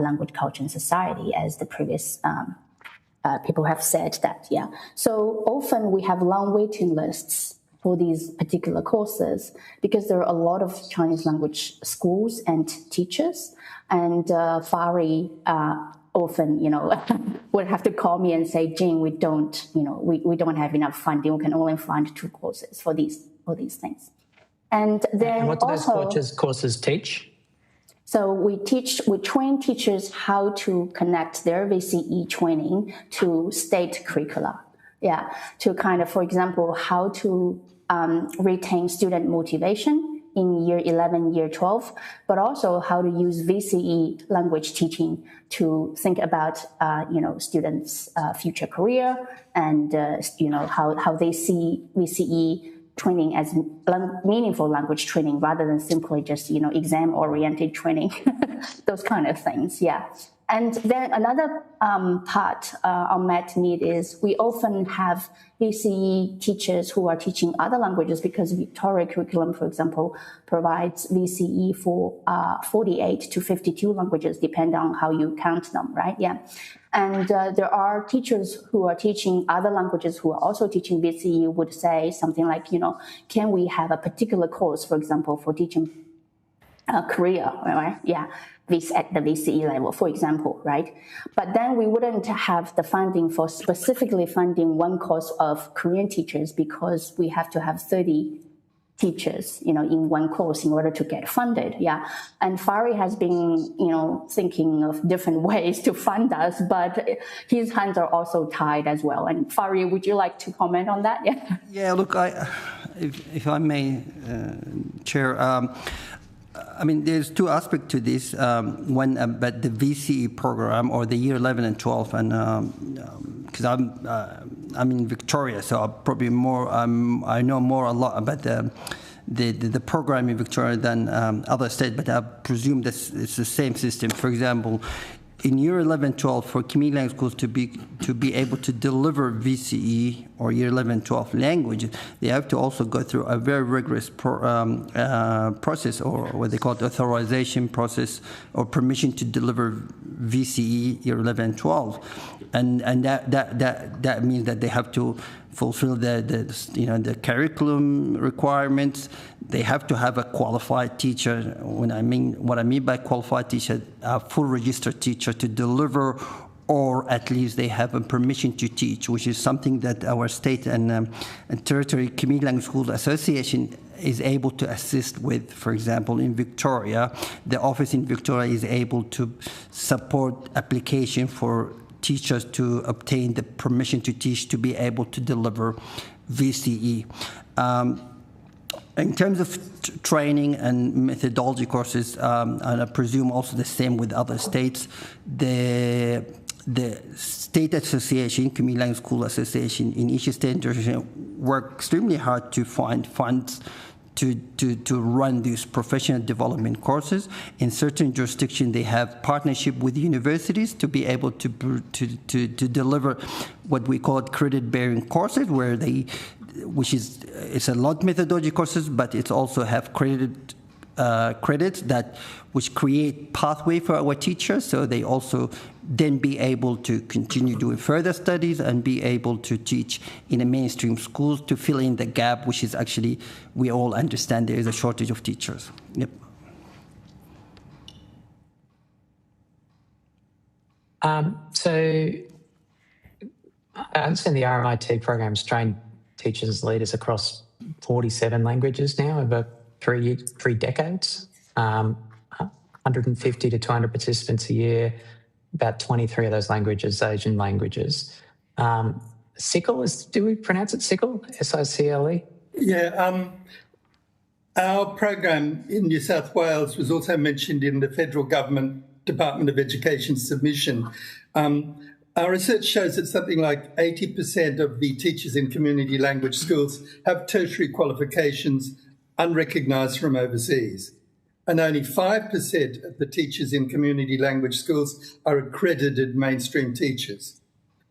language, culture and society, as the previous people have said that, yeah. So often we have long waiting lists for these particular courses because there are a lot of Chinese language schools and teachers, and Fari often, would have to call me and say, Jing, we don't have enough funding. We can only fund 2 courses for these things. And then and what do those courses teach? So we train teachers how to connect their VCE training to state curricula. Yeah, to kind of, for example, how to retain student motivation in year 11, year 12, but also how to use VCE language teaching to think about, students' future career and, how they see VCE training as meaningful language training rather than simply just, exam-oriented training, those kind of things, yeah. And then another part unmet need is we often have VCE teachers who are teaching other languages because Victoria curriculum, for example, provides VCE for 48 to 52 languages, depending on how you count them, right? Yeah. And there are teachers who are teaching other languages who are also teaching VCE would say something like, can we have a particular course, for example, for teaching Korea, right? Yeah, this at the VCE level, for example, right? But then we wouldn't have the funding for specifically funding one course of Korean teachers because we have to have 30 teachers, in one course in order to get funded. Yeah. And Fari has been, thinking of different ways to fund us, but his hands are also tied as well. And Fari, would you like to comment on that? Yeah. Yeah, look, if I may, Chair, there's two aspects to this. One about the VCE program or the year 11 and 12, and because I'm in Victoria, so I'll probably I know a lot about the program in Victoria than other states, but I presume that it's the same system. For example, in year 11, 12, for community language schools to be able to deliver VCE or year 11, 12 language, they have to also go through a very rigorous process, or what they call the authorization process, or permission to deliver VCE year 11, 12, and that means that they have to fulfill the curriculum requirements. They have to have a qualified teacher. What I mean by qualified teacher, a full registered teacher to deliver, or at least they have a permission to teach, which is something that our state and territory community language schools association is able to assist with. For example, in Victoria, the office in Victoria is able to support application for teachers to obtain the permission to teach to be able to deliver VCE. In terms of training and methodology courses, and I presume also the same with other states, the state association, community language school association in each state work extremely hard to find funds to run these professional development courses. In certain jurisdictions, they have partnership with universities to be able to deliver what we call credit-bearing courses, where it's a lot methodology courses, but it's also have credits which create pathway for our teachers, so they also then be able to continue doing further studies and be able to teach in a mainstream schools to fill in the gap, which is actually, we all understand there is a shortage of teachers. Yep. So I understand the RMIT program's trained teachers and leaders across 47 languages now over three decades. 150 to 200 participants a year, about 23 of those languages, Asian languages. SICLE, do we pronounce it SICLE? S-I-C-L-E? Yeah, our program in New South Wales was also mentioned in the federal government Department of Education submission. Our research shows that something like 80% of the teachers in community language schools have tertiary qualifications unrecognised from overseas, and only 5% of the teachers in community language schools are accredited mainstream teachers.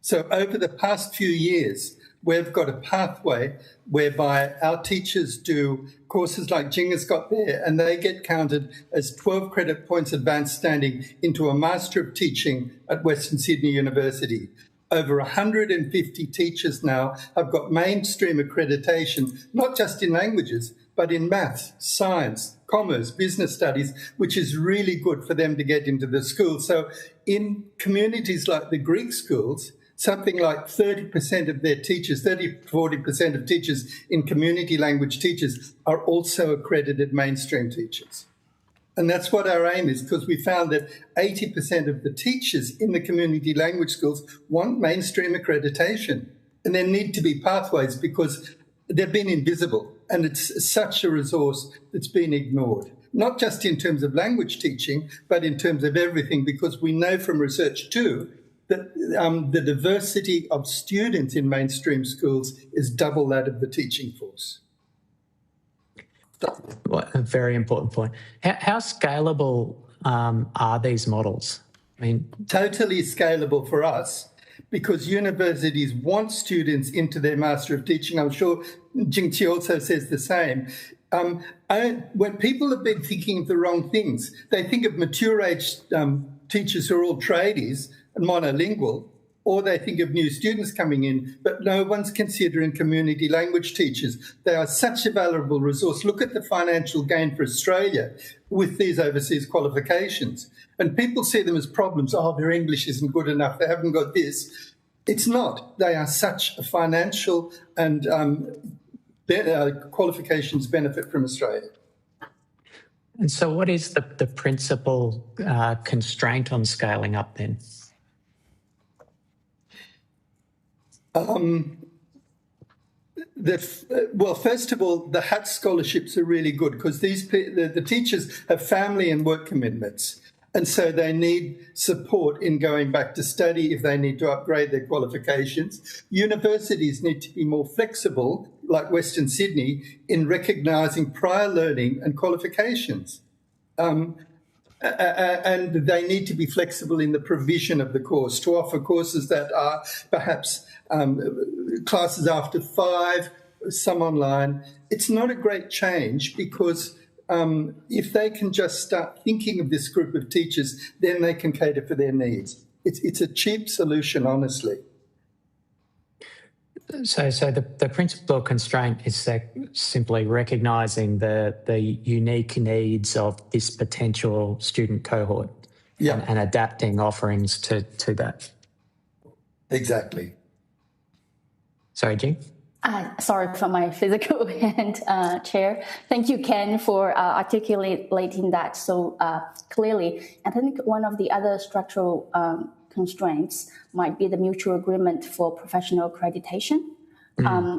So over the past few years, we've got a pathway whereby our teachers do courses like Jinga's got there, and they get counted as 12 credit points advanced standing into a Master of Teaching at Western Sydney University. Over 150 teachers now have got mainstream accreditation, not just in languages, but in maths, science, commerce, business studies, which is really good for them to get into the school. So in communities like the Greek schools, something like 30% of their teachers, 40% of teachers in community language teachers are also accredited mainstream teachers. And that's what our aim is, because we found that 80% of the teachers in the community language schools want mainstream accreditation. And there need to be pathways because they've been invisible. And it's such a resource that's been ignored, not just in terms of language teaching, but in terms of everything, because we know from research too that the diversity of students in mainstream schools is double that of the teaching force. Well, a very important point. How scalable are these models? I mean, totally scalable for us because universities want students into their Master of Teaching. I'm sure Jingqi also says the same. When people have been thinking of the wrong things, they think of mature age teachers who are all tradies and monolingual, or they think of new students coming in, but no one's considering community language teachers. They are such a valuable resource. Look at the financial gain for Australia with these overseas qualifications. And people see them as problems. Oh, their English isn't good enough. They haven't got this. It's not. They are such a financial and qualifications benefit from Australia. And so what is the principal constraint on scaling up then? Well, first of all, the HAT scholarships are really good because the teachers have family and work commitments, and so they need support in going back to study if they need to upgrade their qualifications. Universities need to be more flexible, like Western Sydney, in recognising prior learning and qualifications. And they need to be flexible in the provision of the course, to offer courses that are perhaps classes after 5, some online. It's not a great change because if they can just start thinking of this group of teachers, then they can cater for their needs. It's a cheap solution, honestly. So the principal constraint is simply recognising the unique needs of this potential student cohort and adapting offerings to that. Exactly. Sorry, Jing? Sorry for my physical hand, Chair. Thank you, Ken, for articulating that so clearly. I think one of the other structural constraints might be the mutual agreement for professional accreditation,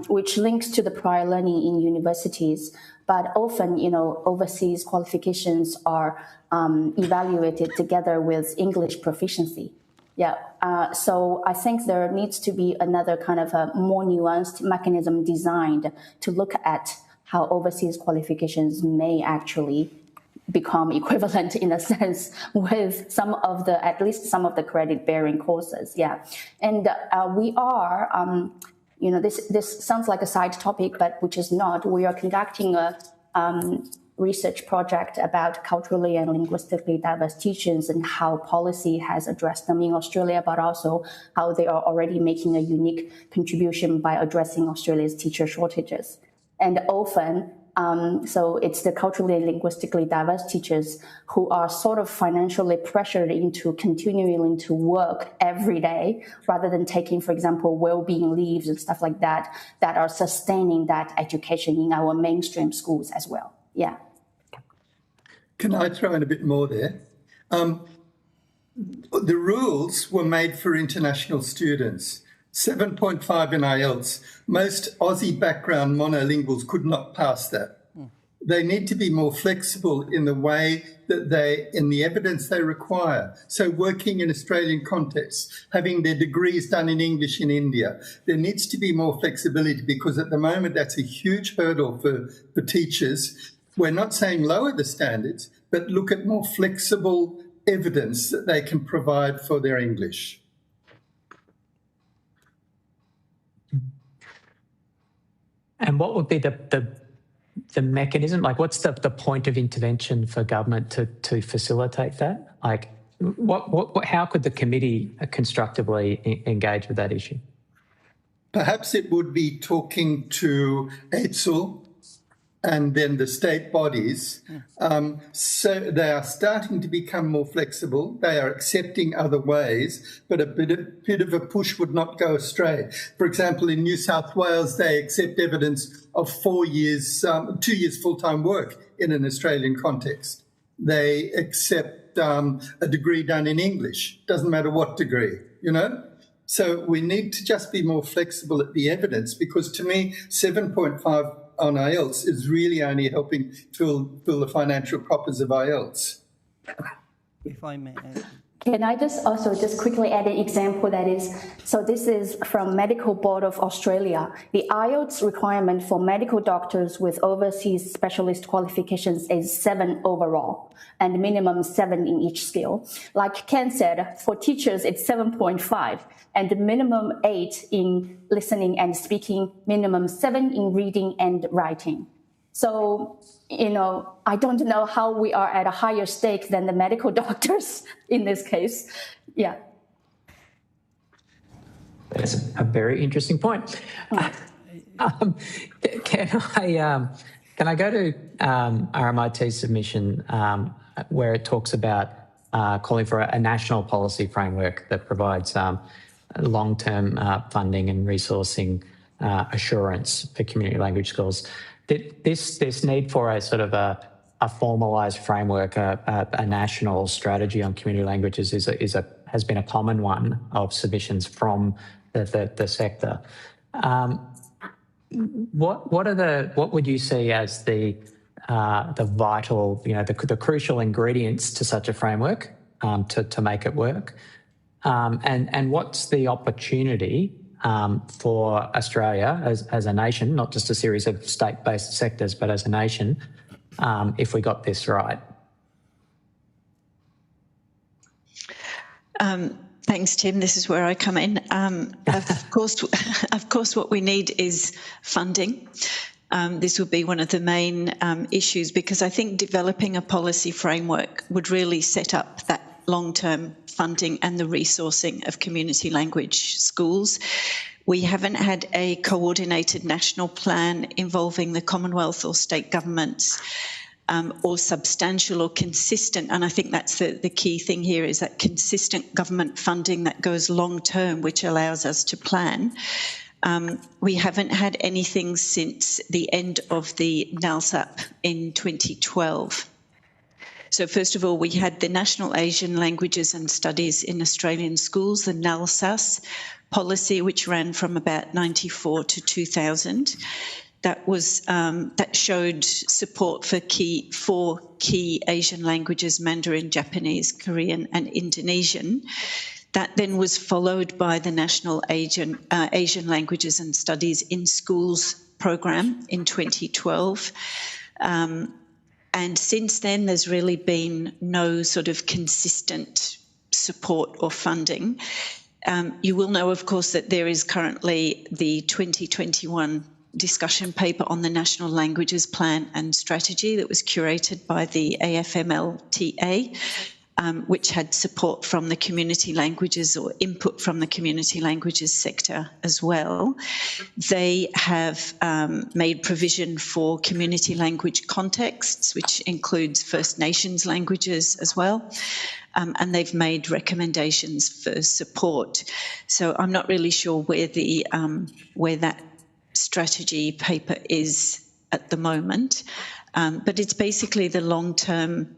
which links to the prior learning in universities. But often, overseas qualifications are evaluated together with English proficiency. So I think there needs to be another kind of a more nuanced mechanism designed to look at how overseas qualifications may actually become equivalent in a sense with at least some of the credit-bearing courses. And we are, this sounds like a side topic, but which is not. We are conducting a research project about culturally and linguistically diverse teachers and how policy has addressed them in Australia, but also how they are already making a unique contribution by addressing Australia's teacher shortages. And often, so it's the culturally and linguistically diverse teachers who are sort of financially pressured into continuing to work every day rather than taking, for example, well-being leaves and stuff like that, that are sustaining that education in our mainstream schools as well. Can I throw in a bit more there? The rules were made for international students. 7.5 in IELTS. Most Aussie background monolinguals could not pass that. They need to be more flexible in the way that in the evidence they require. So working in Australian contexts, having their degrees done in English in India, there needs to be more flexibility because at the moment that's a huge hurdle for teachers. We're not saying lower the standards, but look at more flexible evidence that they can provide for their English. And what would be the mechanism? Like, what's the point of intervention for government to facilitate that? Like, how could the committee constructively engage with that issue? Perhaps it would be talking to AITSL and then the state bodies. So they are starting to become more flexible. They are accepting other ways, but a bit of a push would not go astray. For example, in New South Wales, they accept evidence of 4 years, 2 years full-time work in an Australian context. They accept a degree done in English. Doesn't matter what degree, So we need to just be more flexible at the evidence because to me, 7.5 on IELTS is really only helping fill the financial coffers of IELTS. If I may add. Can I just quickly add an example that is, so this is from Medical Board of Australia. The IELTS requirement for medical doctors with overseas specialist qualifications is 7 overall and minimum 7 in each skill. Like Ken said, for teachers, it's 7.5 and minimum 8 in listening and speaking, minimum 7 in reading and writing. So, I don't know how we are at a higher stake than the medical doctors in this case. Yeah. That's a very interesting point. Can I go to RMIT's submission where it talks about calling for a national policy framework that provides long-term funding and resourcing assurance for community language schools. This need for a sort of a formalised framework, a national strategy on community languages has been a common one of submissions from the sector. What would you see as the vital, the crucial ingredients to such a framework to make it work? And what's the opportunity for Australia as a nation, not just a series of state-based sectors, but as a nation, if we got this right? Thanks, Tim. This is where I come in. Of course, what we need is funding. This would be one of the main issues, because I think developing a policy framework would really set up that long-term funding and the resourcing of community language schools. We haven't had a coordinated national plan involving the Commonwealth or state governments, or substantial or consistent, and I think that's the key thing here, is that consistent government funding that goes long-term, which allows us to plan. We haven't had anything since the end of the NALSAP in 2012. So first of all, we had the National Asian Languages and Studies in Australian Schools, the NALSAS policy, which ran from about 94 to 2000. That showed support for four key Asian languages: Mandarin, Japanese, Korean, and Indonesian. That then was followed by the National Asian Languages and Studies in Schools program in 2012. And since then, there's really been no sort of consistent support or funding. You will know, of course, that there is currently the 2021 discussion paper on the National Languages Plan and Strategy that was curated by the AFMLTA, which had support from the community languages, or input from the community languages sector as well. They have made provision for community language contexts, which includes First Nations languages as well. And they've made recommendations for support. So I'm not really sure where that strategy paper is at the moment, but it's basically the long-term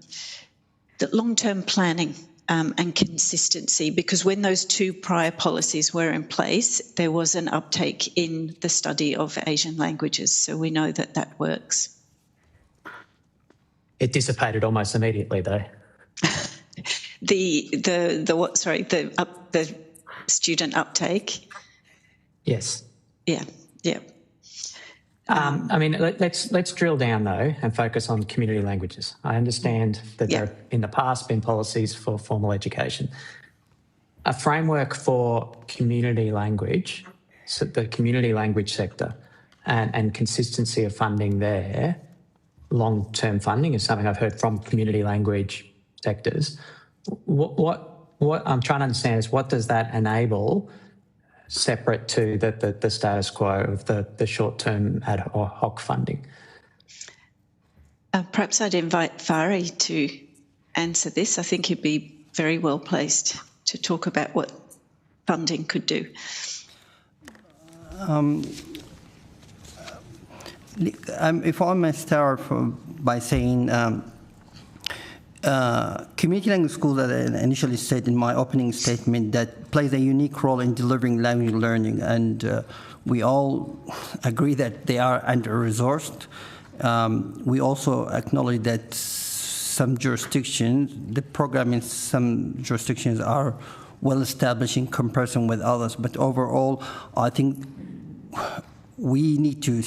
planning and consistency, because when those two prior policies were in place, there was an uptake in the study of Asian languages, so we know that that works. It dissipated almost immediately, though. The what? Sorry, the student uptake. Yes. Yeah. Yeah. I mean, let's drill down though and focus on community languages. I understand that there have in the past been policies for formal education. A framework for community language, so the community language sector, and consistency of funding there, long-term funding is something I've heard from community language sectors. What I'm trying to understand is, what does that enable, separate to the status quo of the short-term ad hoc funding? Perhaps I'd invite Fari to answer this. I think he'd be very well placed to talk about what funding could do. If I may start by saying community language schools, as I initially said in my opening statement, that plays a unique role in delivering language learning, and we all agree that they are under-resourced. We also acknowledge that some jurisdictions, the program in some jurisdictions are well established in comparison with others. But overall, I think we need to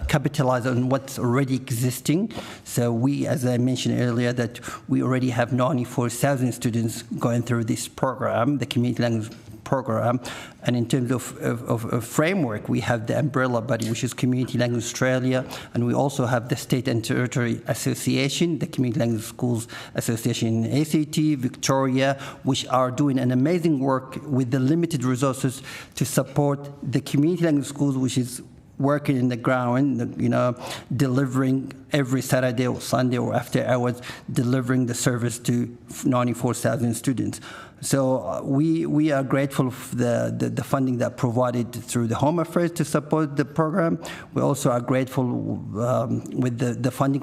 capitalize on what's already existing. So we, as I mentioned earlier, that we already have 94,000 students going through this program, the community language program. And in terms of framework, we have the umbrella body, which is Community Language Australia, and we also have the State and Territory Association, the Community Language Schools Association in ACT, Victoria, which are doing an amazing work with the limited resources to support the community language schools, which is working in the ground, you know, delivering every Saturday or Sunday or after hours, delivering the service to 94,000 students. So we are grateful for the funding that provided through the Home Affairs to support the program. We also are grateful with the funding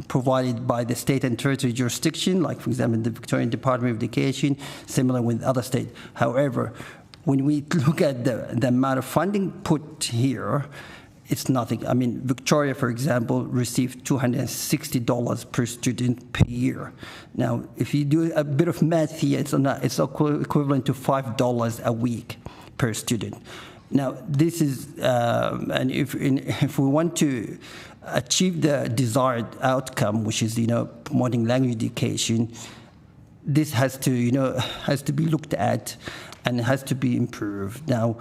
provided by the state and territory jurisdiction, like for example the Victorian Department of Education, similar with other states. However, when we look at the amount of funding put here, it's nothing. I mean, Victoria, for example, received $260 per student per year. Now, if you do a bit of math here, it's equivalent to $5 a week per student. Now, this is, and if we want to achieve the desired outcome, which is, you know, promoting language education, this has to, you know, has to be looked at and it has to be improved. Now,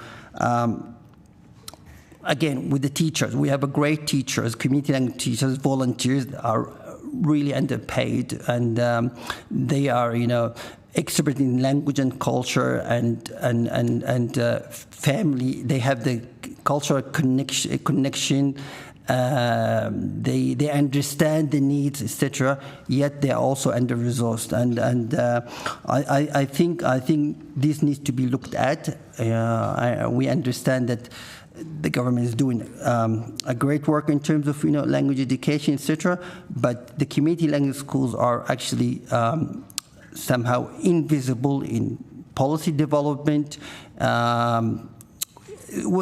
again, with the teachers, we have a great teachers, community language teachers, volunteers are really underpaid, and they are, you know, expert in language and culture and family. They have the cultural connection. They understand the needs, etc. Yet they are also under-resourced, and I think this needs to be looked at. We understand that the government is doing a great work in terms of, you know, language education, etc. But the community language schools are actually somehow invisible in policy development.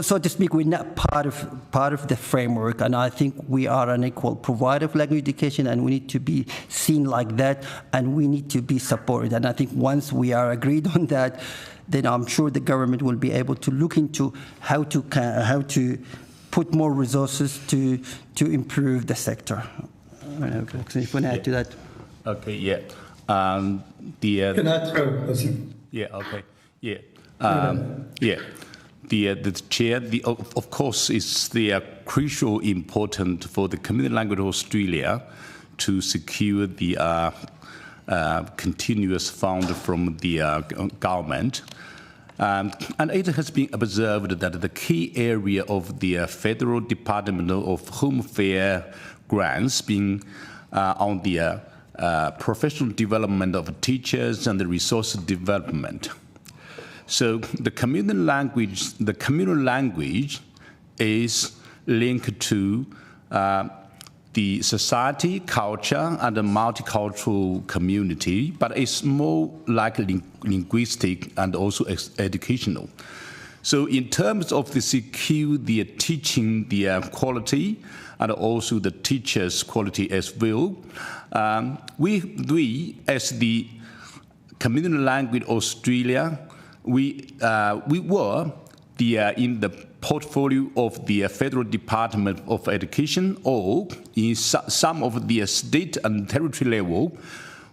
So to speak, we're not part of the framework, and I think we are an equal provider of language education, and we need to be seen like that, and we need to be supported. And I think once we are agreed on that, then I'm sure the government will be able to look into how to put more resources to improve the sector. If you want to add to that. Okay. Yeah. Can I throw? Yeah. Okay. Yeah. Yeah. The chair, of course, is crucial important for the community language of Australia to secure the continuous fund from the government. And it has been observed that the key area of the Federal Department of Home Affairs grants being on the professional development of teachers and the resource development. So the community language is linked to the society, culture, and the multicultural community, but it's more like linguistic and also educational. So in terms of the secure the teaching, the quality, and also the teachers' quality as well, we as the Community Language Australia, we were in the portfolio of the Federal Department of Education, or in some of the state and territory level,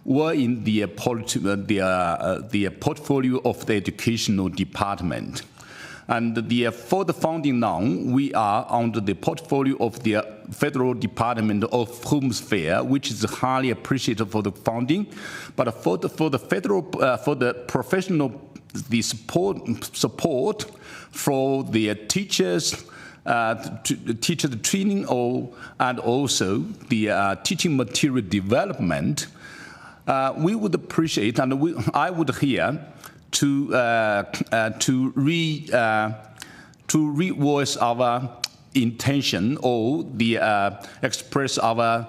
were in the portfolio of the educational department. And for the funding now, we are under the portfolio of the Federal Department of Home Affairs, which is highly appreciated for the funding. But for the professional support for the teachers, teacher training, and also the teaching material development, we would appreciate, and I would here to revoice our intention or express our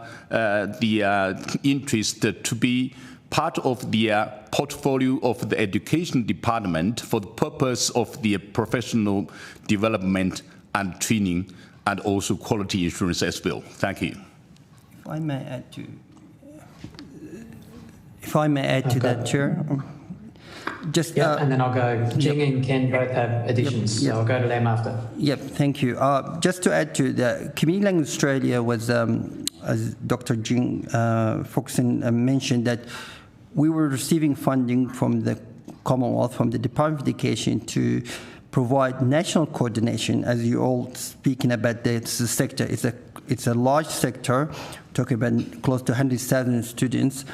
interest to be part of the portfolio of the education department for the purpose of the professional development and training and also quality assurance as well. Thank you. If I may add to If I may add to that, Chair. Just, and then I'll go. Jing and Ken both have additions, so I'll go to them after. Yep, thank you. Just to add to the Community Language Australia was, as Dr. Jing Foxon mentioned, that we were receiving funding from the Commonwealth, from the Department of Education, to provide national coordination. As you all speaking about the sector, it's a large sector, talking about close to 100,000 students.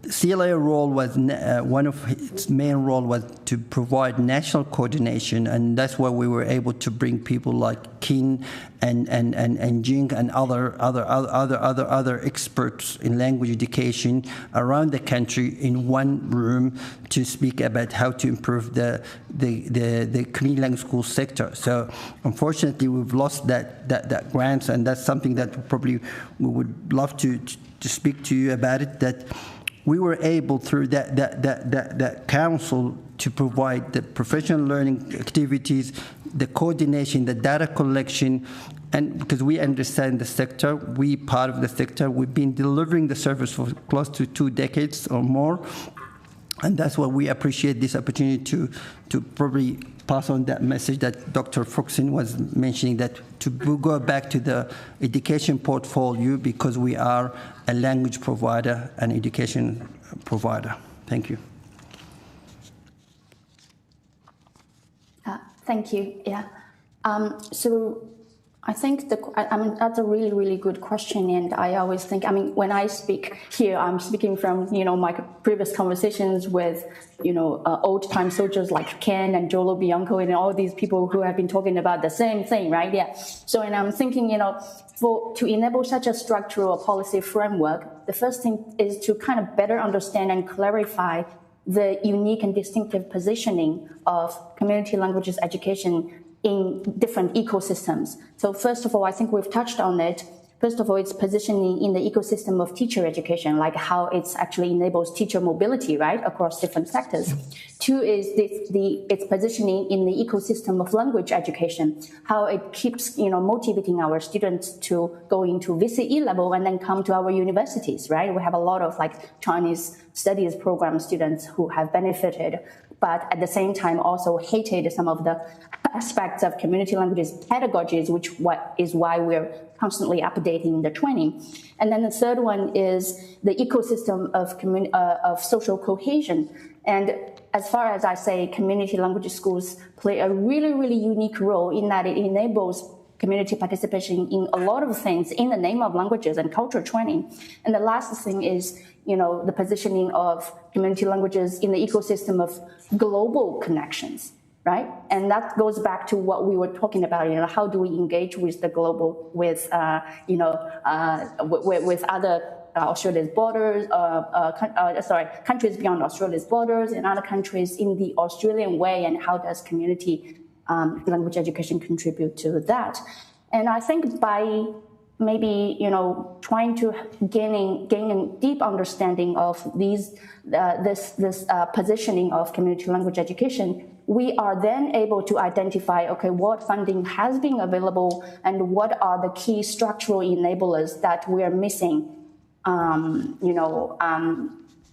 CLA role was one of its main role was to provide national coordination, and that's why we were able to bring people like Kin and Jing and other experts in language education around the country in one room to speak about how to improve the community language school sector. So unfortunately, we've lost that grant, and that's something that probably we would love to speak to you about it. That we were able through that council to provide the professional learning activities, the coordination, the data collection, and because we understand the sector, we part of the sector, we've been delivering the service for close to 2 decades or more, and that's why we appreciate this opportunity to probably pass on that message that Dr. Foxon was mentioning, that to go back to the education portfolio because we are a language provider and education provider. Thank you. Thank you. Yeah. So I think that's a really, really good question, and I always think, when I speak here, I'm speaking from, my previous conversations with, old-time soldiers like Ken and Jolo Bianco and all these people who have been talking about the same thing, right? Yeah. So, and I'm thinking, to enable such a structural policy framework, the first thing is to kind of better understand and clarify the unique and distinctive positioning of community languages education in different ecosystems. So first of all, I think we've touched on it. First of all, it's positioning in the ecosystem of teacher education, like how it's actually enables teacher mobility, right, across different sectors. Two is its positioning in the ecosystem of language education, how it keeps, motivating our students to go into VCE level and then come to our universities, right? We have a lot of Chinese studies program students who have benefited, but at the same time also hated some of the aspects of community languages pedagogies, which is why we're constantly updating the training. And then the third one is the ecosystem of social cohesion. And as far as I say, community language schools play a really, really unique role in that it enables community participation in a lot of things in the name of languages and culture training. And the last thing is, the positioning of community languages in the ecosystem of global connections, right? And that goes back to what we were talking about, how do we engage with the global, with other Australia's borders, countries beyond Australia's borders and other countries in the Australian way, and how does community language education contribute to that? And I think by maybe, trying to gain a deep understanding of this positioning of community language education, we are then able to identify, okay, what funding has been available and what are the key structural enablers that we are missing,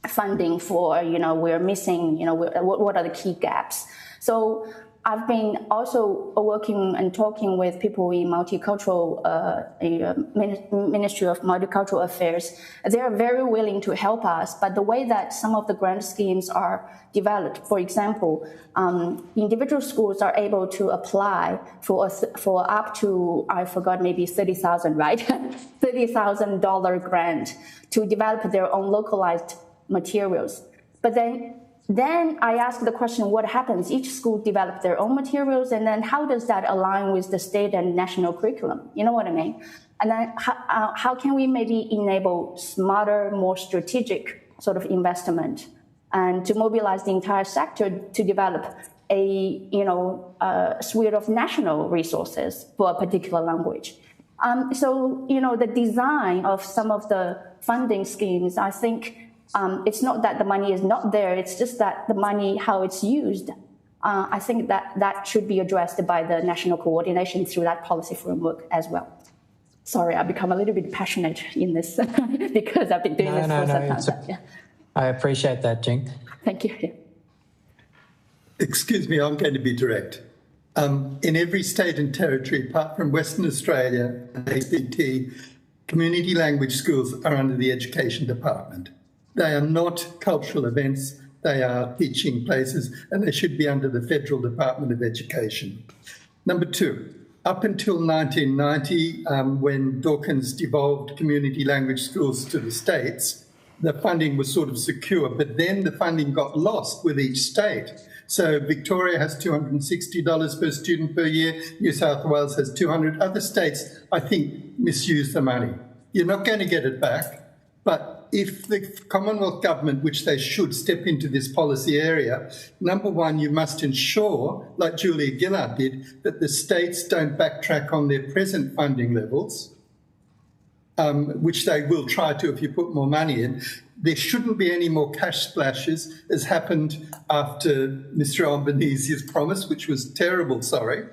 funding for, we're missing, what are the key gaps. So I've been also working and talking with people in multicultural, Ministry of Multicultural Affairs. They are very willing to help us, but the way that some of the grant schemes are developed, for example, individual schools are able to apply for up to, I forgot, maybe 30,000, right? $30,000 grant to develop their own localized materials. But then I ask the question, what happens? Each school develop their own materials, and then how does that align with the state and national curriculum? You know what I mean? And then how can we maybe enable smarter, more strategic sort of investment and to mobilize the entire sector to develop a suite of national resources for a particular language? So, the design of some of the funding schemes, I think, it's not that the money is not there, it's just that the money, how it's used, I think that should be addressed by the national coordination through that policy framework as well. Sorry, I've become a little bit passionate in this because I've been doing this for some time. Yeah. I appreciate that, Jing. Thank you. Excuse me, I'm going to be direct. In every state and territory, apart from Western Australia and ACT, community language schools are under the Education Department. They are not cultural events, they are teaching places, and they should be under the Federal Department of Education. Number two, up until 1990, when Dawkins devolved community language schools to the states, the funding was sort of secure, but then the funding got lost with each state. So Victoria has $260 per student per year, New South Wales has $200. Other states, I think, misuse the money. You're not going to get it back, but if the Commonwealth Government, which they should, step into this policy area, number one, you must ensure, like Julia Gillard did, that the states don't backtrack on their present funding levels, which they will try to if you put more money in. There shouldn't be any more cash splashes, as happened after Mr Albanese's promise, which was terrible, sorry.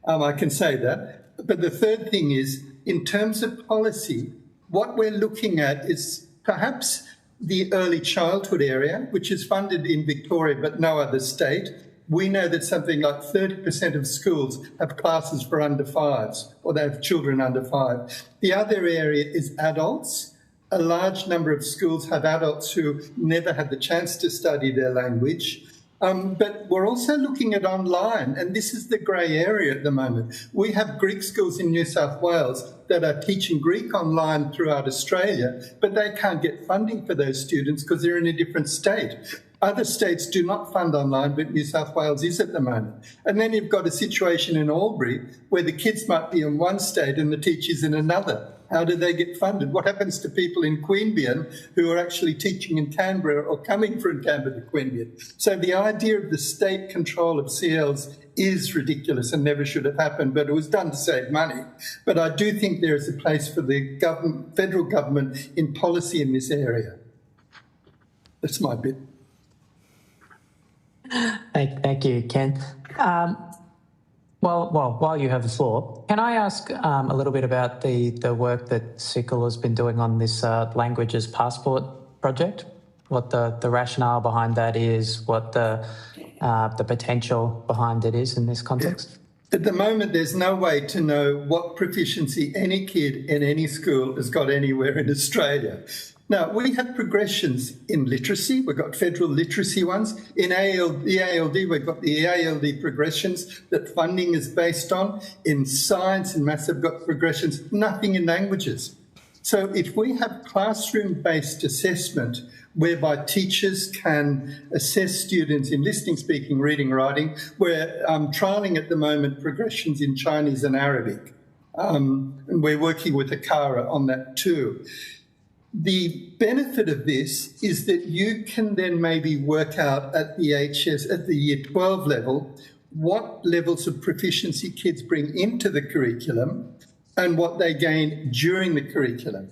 I can say that. But the third thing is, in terms of policy, what we're looking at is perhaps the early childhood area, which is funded in Victoria but no other state. We know that something like 30% of schools have classes for under fives, or they have children under 5. The other area is adults. A large number of schools have adults who never had the chance to study their language. But we're also looking at online, and this is the grey area at the moment. We have Greek schools in New South Wales that are teaching Greek online throughout Australia, but they can't get funding for those students because they're in a different state. Other states do not fund online, but New South Wales is at the moment. And then you've got a situation in Albury where the kids might be in one state and the teacher's in another. How do they get funded? What happens to people in Queanbeyan who are actually teaching in Canberra or coming from Canberra to Queanbeyan? So the idea of the state control of CLs is ridiculous and never should have happened, but it was done to save money. But I do think there is a place for the federal government in policy in this area. That's my bit. Thank you, Ken. Well, while you have the floor, can I ask a little bit about the work that SICL has been doing on this languages passport project? What the rationale behind that is, what the potential behind it is in this context? At the moment, there's no way to know what proficiency any kid in any school has got anywhere in Australia. Now, we have progressions in literacy. We've got federal literacy ones. In the ALD, we've got the ALD progressions that funding is based on. In science and maths, we've got progressions, nothing in languages. So if we have classroom-based assessment whereby teachers can assess students in listening, speaking, reading, writing, we're trialling at the moment progressions in Chinese and Arabic. And we're working with ACARA on that too. The benefit of this is that you can then maybe work out at the at the year 12 level, what levels of proficiency kids bring into the curriculum and what they gain during the curriculum.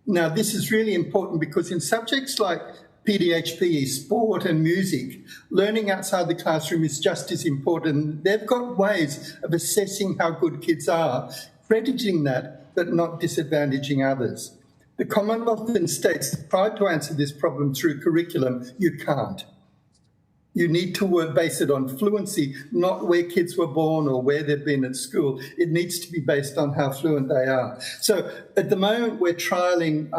Now, this is really important because in subjects like PDHPE, sport and music, learning outside the classroom is just as important. They've got ways of assessing how good kids are, crediting that, but not disadvantaging others. The Commonwealth and states tried to answer this problem through curriculum. You can't. You need to base it on fluency, not where kids were born or where they've been at school. It needs to be based on how fluent they are. So at the moment, we're trialling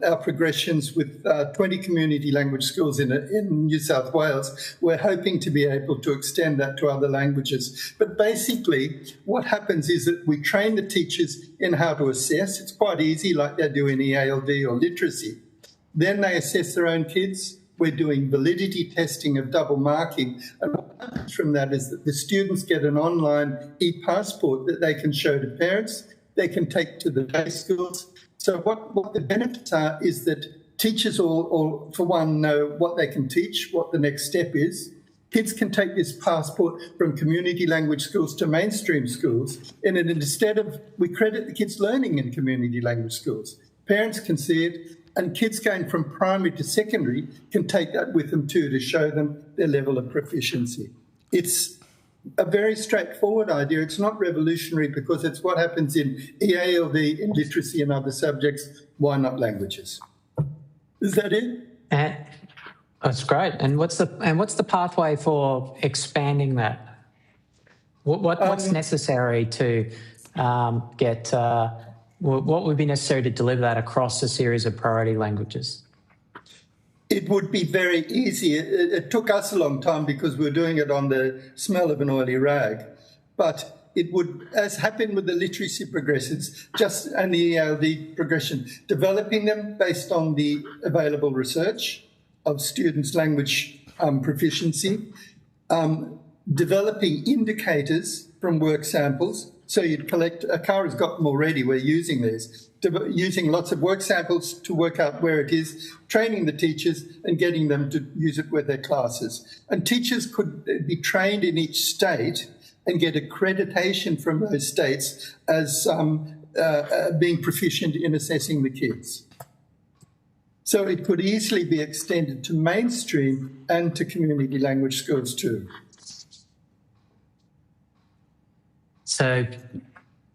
our progressions with 20 community language schools in New South Wales. We're hoping to be able to extend that to other languages. But basically, what happens is that we train the teachers in how to assess. It's quite easy, like they do in EALD or literacy. Then they assess their own kids. We're doing validity testing of double marking. And what happens from that is that the students get an online e-passport that they can show to parents, they can take to the day schools. So what the benefits are is that teachers all, for one, know what they can teach, what the next step is. Kids can take this passport from community language schools to mainstream schools, and instead of, we credit the kids learning in community language schools. Parents can see it, and kids going from primary to secondary can take that with them too to show them their level of proficiency. It's a very straightforward idea. It's not revolutionary because it's what happens in EALD, in literacy and other subjects. Why not languages? Is that it? That's great. And what's the pathway for expanding that? What's necessary to get? What would be necessary to deliver that across a series of priority languages? It would be very easy. It took us a long time because we were doing it on the smell of an oily rag, but it would, as happened with the literacy progressors, and the ELD progression, developing them based on the available research of students' language proficiency, developing indicators from work samples. So you'd collect, Akara's got them already, we're using these, using lots of work samples to work out where it is, training the teachers and getting them to use it with their classes. And teachers could be trained in each state and get accreditation from those states as being proficient in assessing the kids. So it could easily be extended to mainstream and to community language schools too. So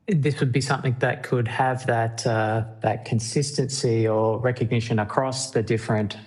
this would be something that could have that consistency or recognition across the different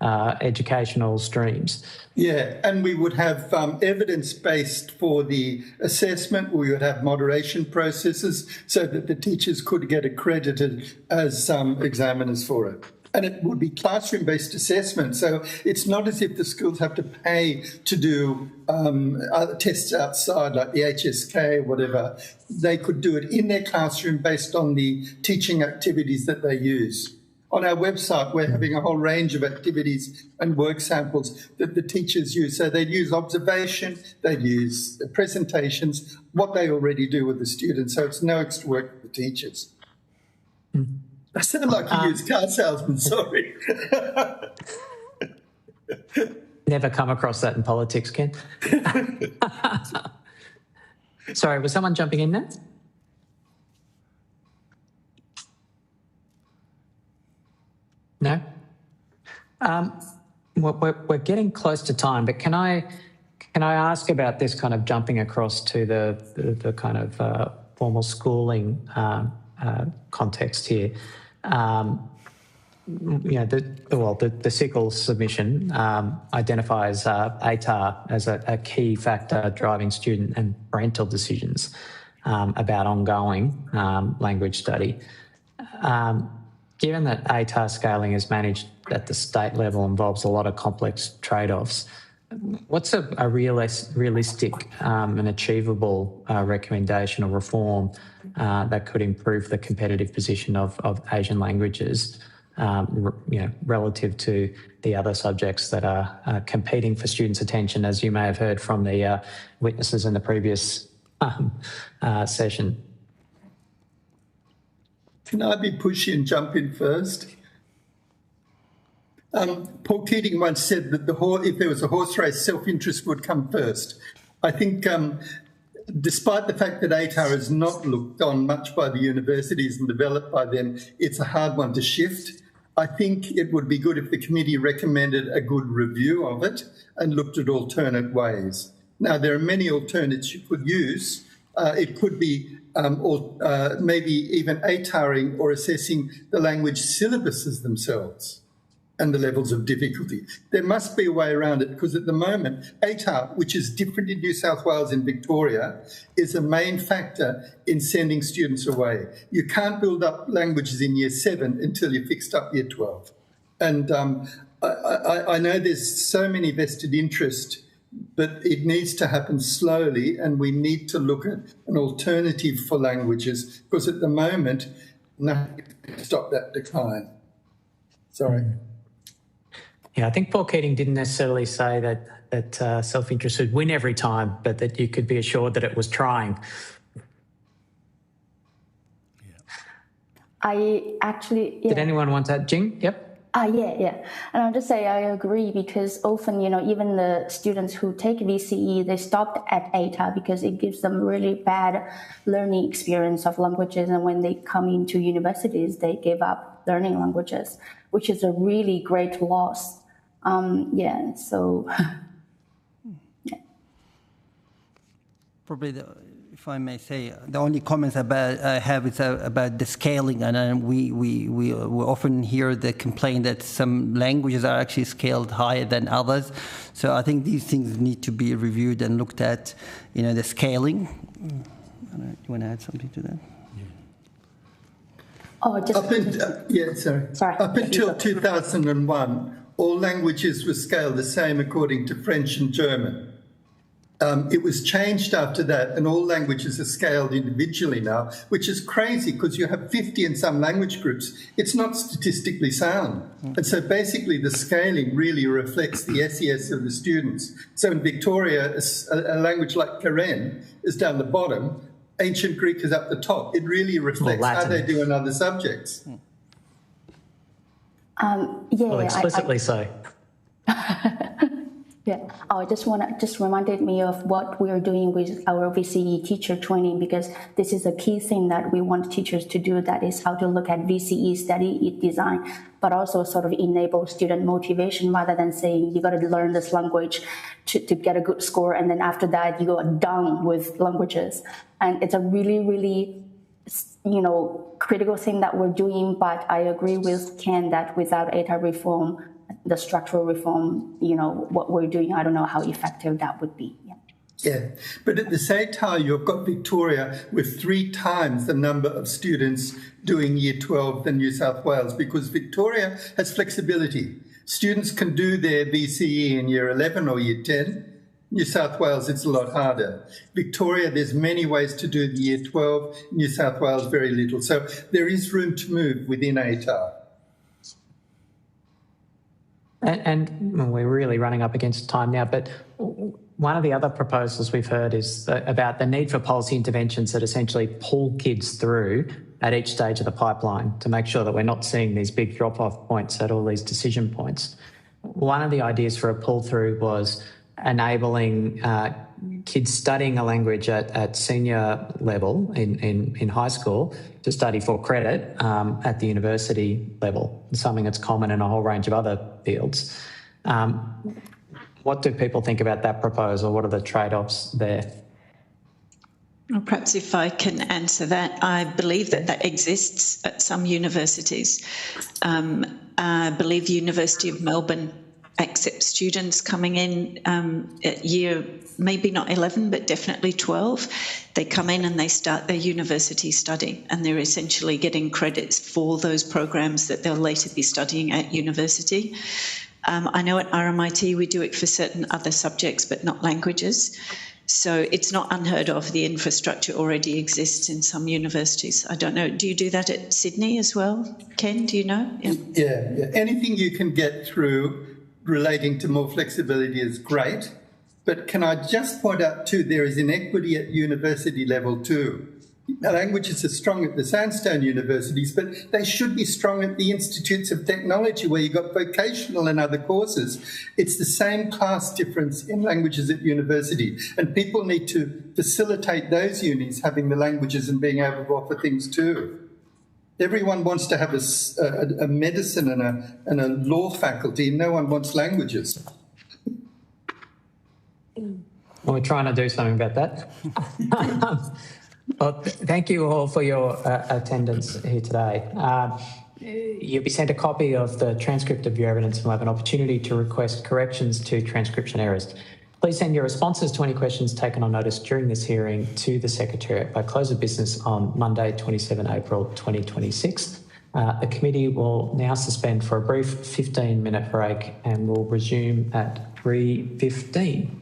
educational streams. Yeah, and we would have evidence-based for the assessment. We would have moderation processes so that the teachers could get accredited as examiners for it. And it would be classroom-based assessment. So it's not as if the schools have to pay to do other tests outside, like the HSK, whatever. They could do it in their classroom based on the teaching activities that they use. On our website, we're having a whole range of activities and work samples that the teachers use. So they'd use observation, they'd use presentations, what they already do with the students. So it's no extra work for the teachers. I sound like a used car salesman, sorry. Never come across that in politics, Ken. Sorry, was someone jumping in there? No? We're getting close to time, but can I ask about this kind of jumping across to the kind of formal schooling context here? The SICL submission identifies ATAR as a key factor driving student and parental decisions about ongoing language study. Given that ATAR scaling is managed at the state level, involves a lot of complex trade-offs, what's a realistic and achievable recommendation or reform that could improve the competitive position of Asian languages, relative to the other subjects that are competing for students' attention, as you may have heard from the witnesses in the previous session? Can I be pushy and jump in first? Paul Keating once said that if there was a horse race, self-interest would come first. I think despite the fact that ATAR is not looked on much by the universities and developed by them, it's a hard one to shift. I think it would be good if the committee recommended a good review of it and looked at alternate ways. Now, there are many alternates you could use. It could be maybe even ATARing or assessing the language syllabuses themselves and the levels of difficulty. There must be a way around it, because at the moment, ATAR, which is different in New South Wales and Victoria, is a main factor in sending students away. You can't build up languages in Year 7 until you fixed up Year 12. And I know there's so many vested interest, but it needs to happen slowly, and we need to look at an alternative for languages, because at the moment, nothing can stop that decline. Sorry. Yeah, I think Paul Keating didn't necessarily say that self-interest would win every time, but that you could be assured that it was trying. I actually... Yeah. Did anyone want that? Jing? Yep. Yeah. And I'll just say I agree, because often, even the students who take VCE, they stopped at ATAR because it gives them really bad learning experience of languages. And when they come into universities, they give up learning languages, which is a really great loss. Probably if I may say, the only comments I have is about the scaling, and we often hear the complaint that some languages are actually scaled higher than others. So I think these things need to be reviewed and looked at, the scaling. You want to add something to that? Oh, just sorry. Up until 2001, all languages were scaled the same according to French and German. It was changed after that, and all languages are scaled individually now, which is crazy because you have 50 in some language groups. It's not statistically sound. And so basically the scaling really reflects the SES of the students. So in Victoria, a language like Karen is down the bottom, Ancient Greek is up the top. It really reflects how they do in other subjects. Explicitly so. Yeah, I just reminded me of what we are doing with our VCE teacher training, because this is a key thing that we want teachers to do. That is how to look at VCE study design, but also sort of enable student motivation rather than saying you got to learn this language to get a good score, and then after that you go done with languages. And it's a really, really critical thing that we're doing. But I agree with Ken that without ETA reform, the structural reform, what we're doing, I don't know how effective that would be. Yeah, but at the same time, you've got Victoria with 3 times the number of students doing Year 12 than New South Wales, because Victoria has flexibility. Students can do their VCE in Year 11 or Year 10. New South Wales, it's a lot harder. Victoria, there's many ways to do the Year 12. New South Wales, very little. So there is room to move within ATAR. And we're really running up against time now, but one of the other proposals we've heard is about the need for policy interventions that essentially pull kids through at each stage of the pipeline to make sure that we're not seeing these big drop-off points at all these decision points. One of the ideas for a pull-through was enabling kids studying a language at senior level in high school to study for credit at the university level, something that's common in a whole range of other fields. What do people think about that proposal? What are the trade-offs there? Well, perhaps if I can answer that, I believe that exists at some universities. I believe the University of Melbourne accepts students coming in at year, maybe not 11, but definitely 12. They come in and they start their university study, and they're essentially getting credits for those programs that they'll later be studying at university. I know at RMIT we do it for certain other subjects, but not languages. So it's not unheard of. The infrastructure already exists in some universities. I don't know. Do you do that at Sydney as well? Ken, do you know? Yeah. Anything you can get through relating to more flexibility is great. But can I just point out too, there is inequity at university level too. Languages are strong at the Sandstone universities, but they should be strong at the institutes of technology where you've got vocational and other courses. It's the same class difference in languages at university, and people need to facilitate those unis having the languages and being able to offer things too. Everyone wants to have a medicine and a law faculty, and no one wants languages. Well, we're trying to do something about that. Well, thank you all for your attendance here today. You'll be sent a copy of the transcript of your evidence and will have an opportunity to request corrections to transcription errors. Please send your responses to any questions taken on notice during this hearing to the Secretariat by close of business on Monday, 27 April 2026. The committee will now suspend for a brief 15-minute break and will resume at 3:15.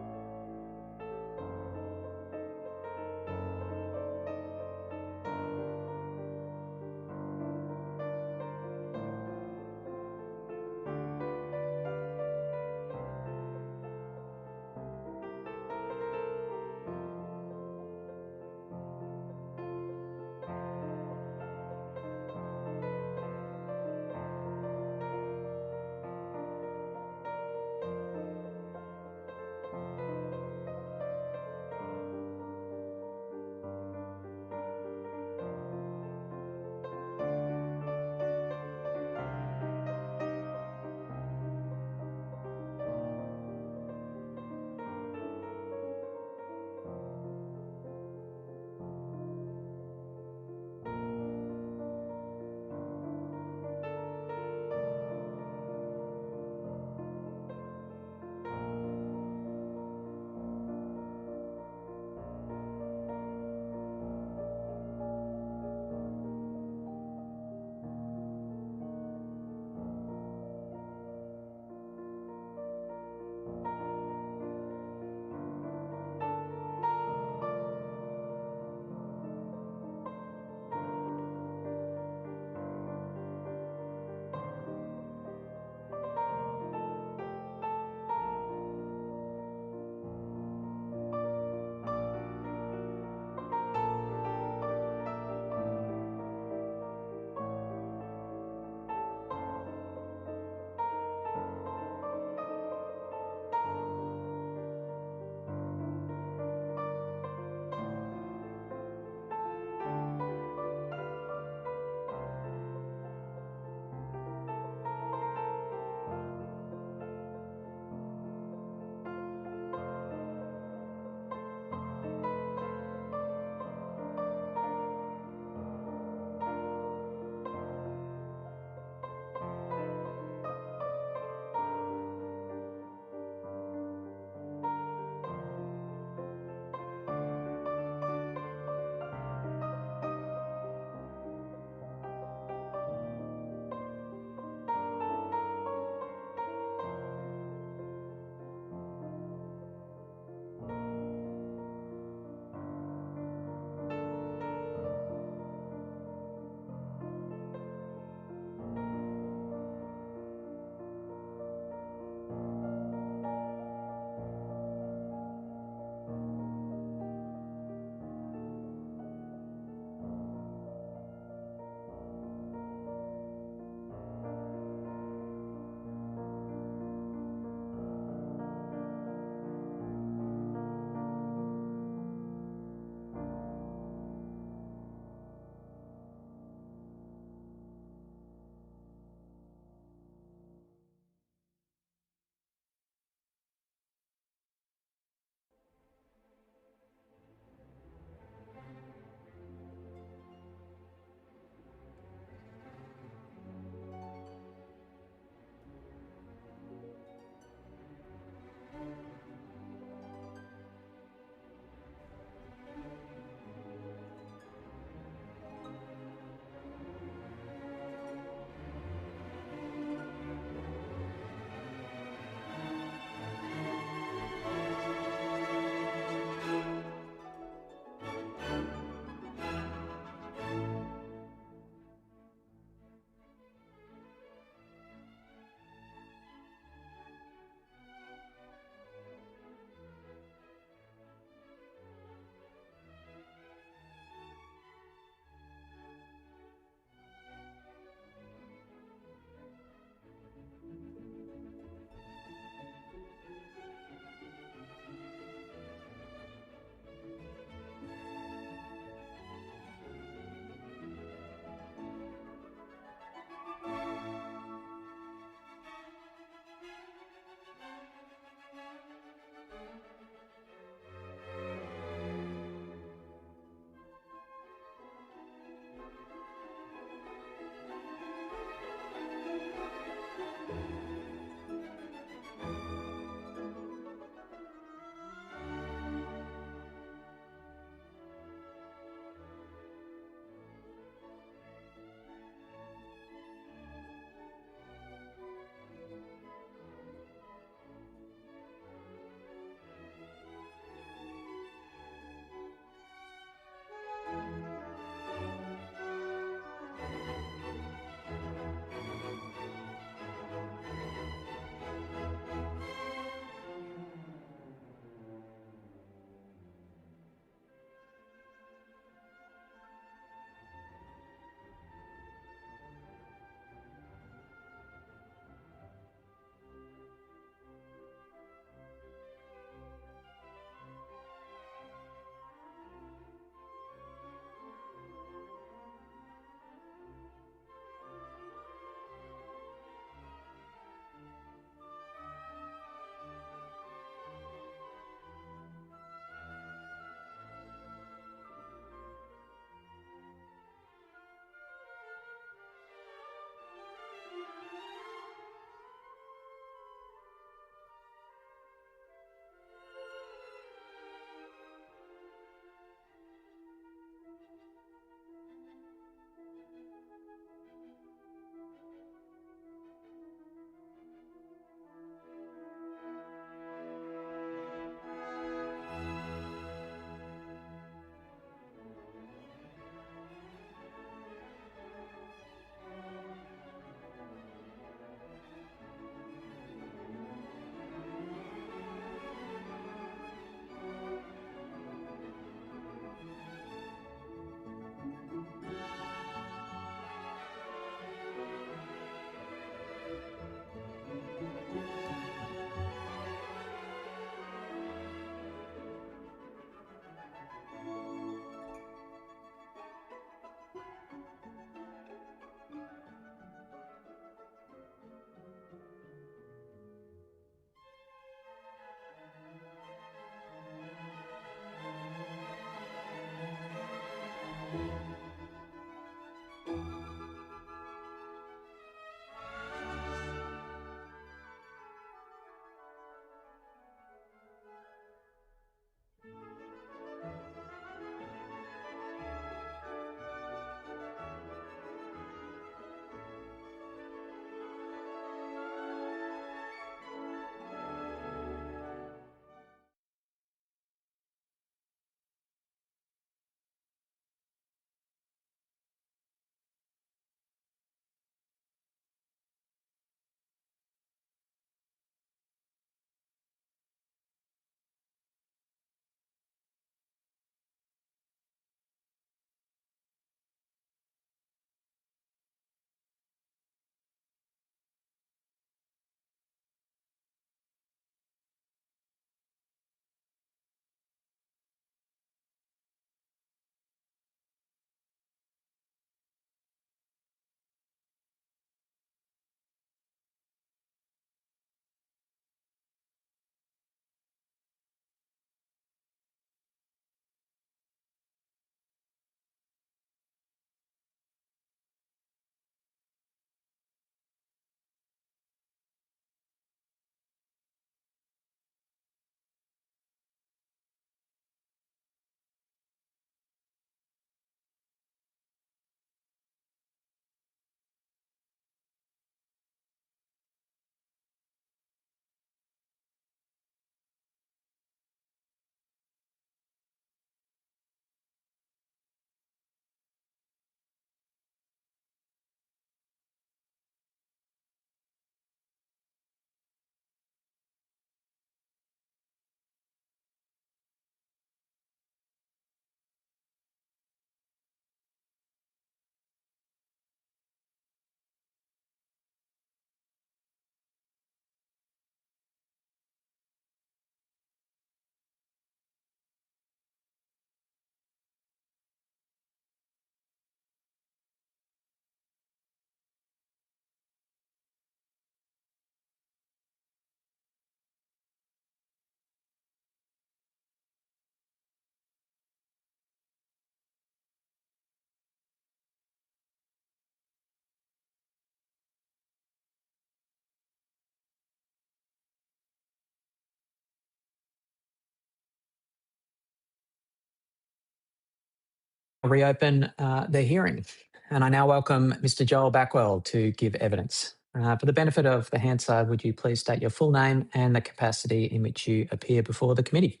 reopen the hearing. And I now welcome Mr. Joel Backwell to give evidence. For the benefit of the Hansard, would you please state your full name and the capacity in which you appear before the committee?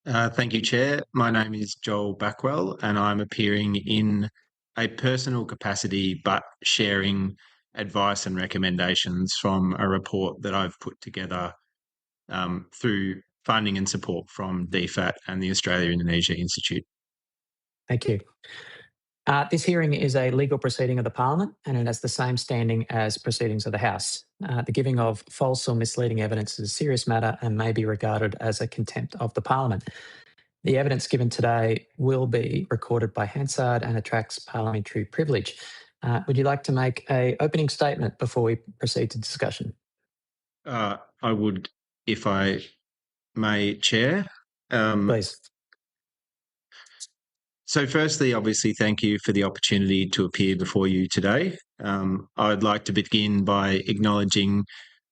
Thank you, Chair. My name is Joel Backwell, and I'm appearing in a personal capacity, but sharing advice and recommendations from a report that I've put together through funding and support from DFAT and the Australia-Indonesia Institute. Thank you. This hearing is a legal proceeding of the Parliament, and it has the same standing as proceedings of the House. The giving of false or misleading evidence is a serious matter and may be regarded as a contempt of the Parliament. The evidence given today will be recorded by Hansard and attracts parliamentary privilege. Would you like to make an opening statement before we proceed to discussion? I would, if I may, Chair. Please. So firstly, obviously, thank you for the opportunity to appear before you today. I'd like to begin by acknowledging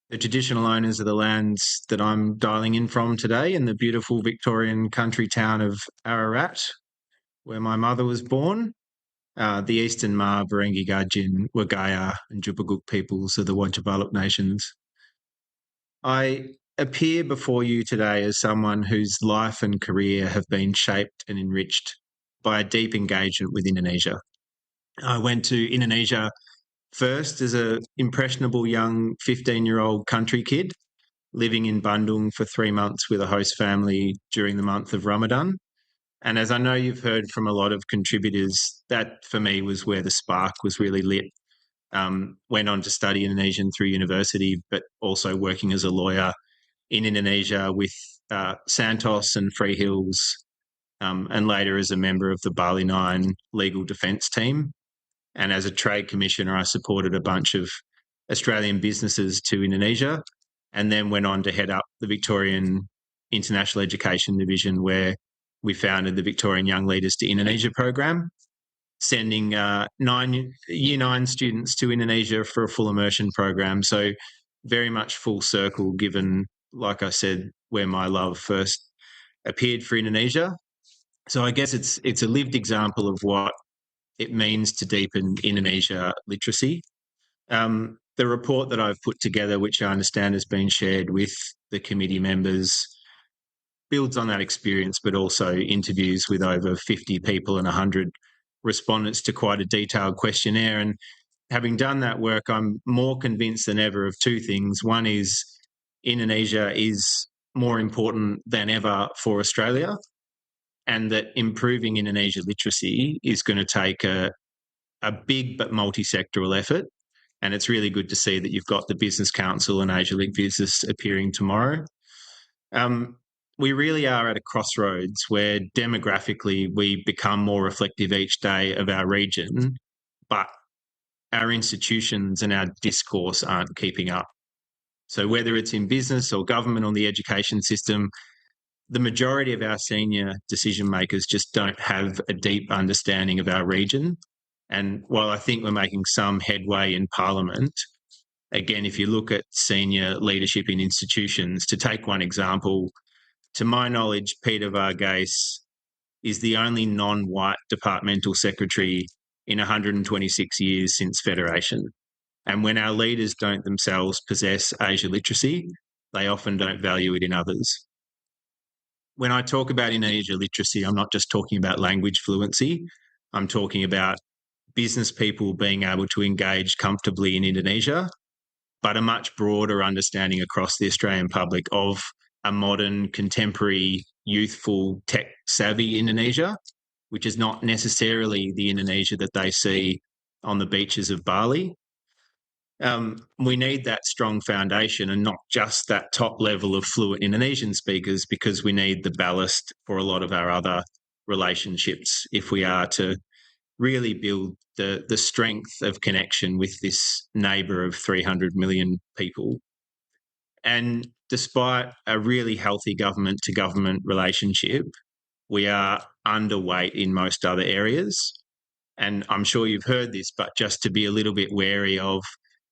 the traditional owners of the lands that I'm dialing in from today in the beautiful Victorian country town of Ararat, where my mother was born. The Eastern Ma, Barangi Gudjin, Wagaya and Jupaguk peoples of the Wodjabaluk nations. I appear before you today as someone whose life and career have been shaped and enriched by a deep engagement with Indonesia. I went to Indonesia first as an impressionable young 15-year-old country kid living in Bandung for 3 months with a host family during the month of Ramadan. And as I know you've heard from a lot of contributors, that for me was where the spark was really lit. Went on to study Indonesian through university, but also working as a lawyer in Indonesia with Santos and Freehills, and later as a member of the Bali 9 legal defence team. And as a trade commissioner, I supported a bunch of Australian businesses to Indonesia, and then went on to head up the Victorian International Education Division, where we founded the Victorian Young Leaders to Indonesia program, sending Year 9 students to Indonesia for a full immersion program. So very much full circle, given, like I said, where my love first appeared for Indonesia. So I guess it's a lived example of what it means to deepen Indonesia literacy. The report that I've put together, which I understand has been shared with the committee members, builds on that experience, but also interviews with over 50 people and 100 respondents to quite a detailed questionnaire. And having done that work, I'm more convinced than ever of two things. One is Indonesia is more important than ever for Australia, and that improving Indonesia literacy is going to take a big but multi-sectoral effort. And it's really good to see that you've got the Business Council and Asia Link Business appearing tomorrow. We really are at a crossroads where demographically we become more reflective each day of our region, but our institutions and our discourse aren't keeping up. So whether it's in business or government or the education system, the majority of our senior decision makers just don't have a deep understanding of our region. And while I think we're making some headway in Parliament, again, if you look at senior leadership in institutions, to take one example, to my knowledge, Peter Varghese is the only non-white departmental secretary in 126 years since Federation. And when our leaders don't themselves possess Asia literacy, they often don't value it in others. When I talk about Indonesia literacy, I'm not just talking about language fluency. I'm talking about business people being able to engage comfortably in Indonesia, but a much broader understanding across the Australian public of a modern, contemporary, youthful, tech-savvy Indonesia, which is not necessarily the Indonesia that they see on the beaches of Bali. We need that strong foundation and not just that top level of fluent Indonesian speakers, because we need the ballast for a lot of our other relationships if we are to really build the strength of connection with this neighbour of 300 million people. And despite a really healthy government-to-government relationship, we are underweight in most other areas. And I'm sure you've heard this, but just to be a little bit wary of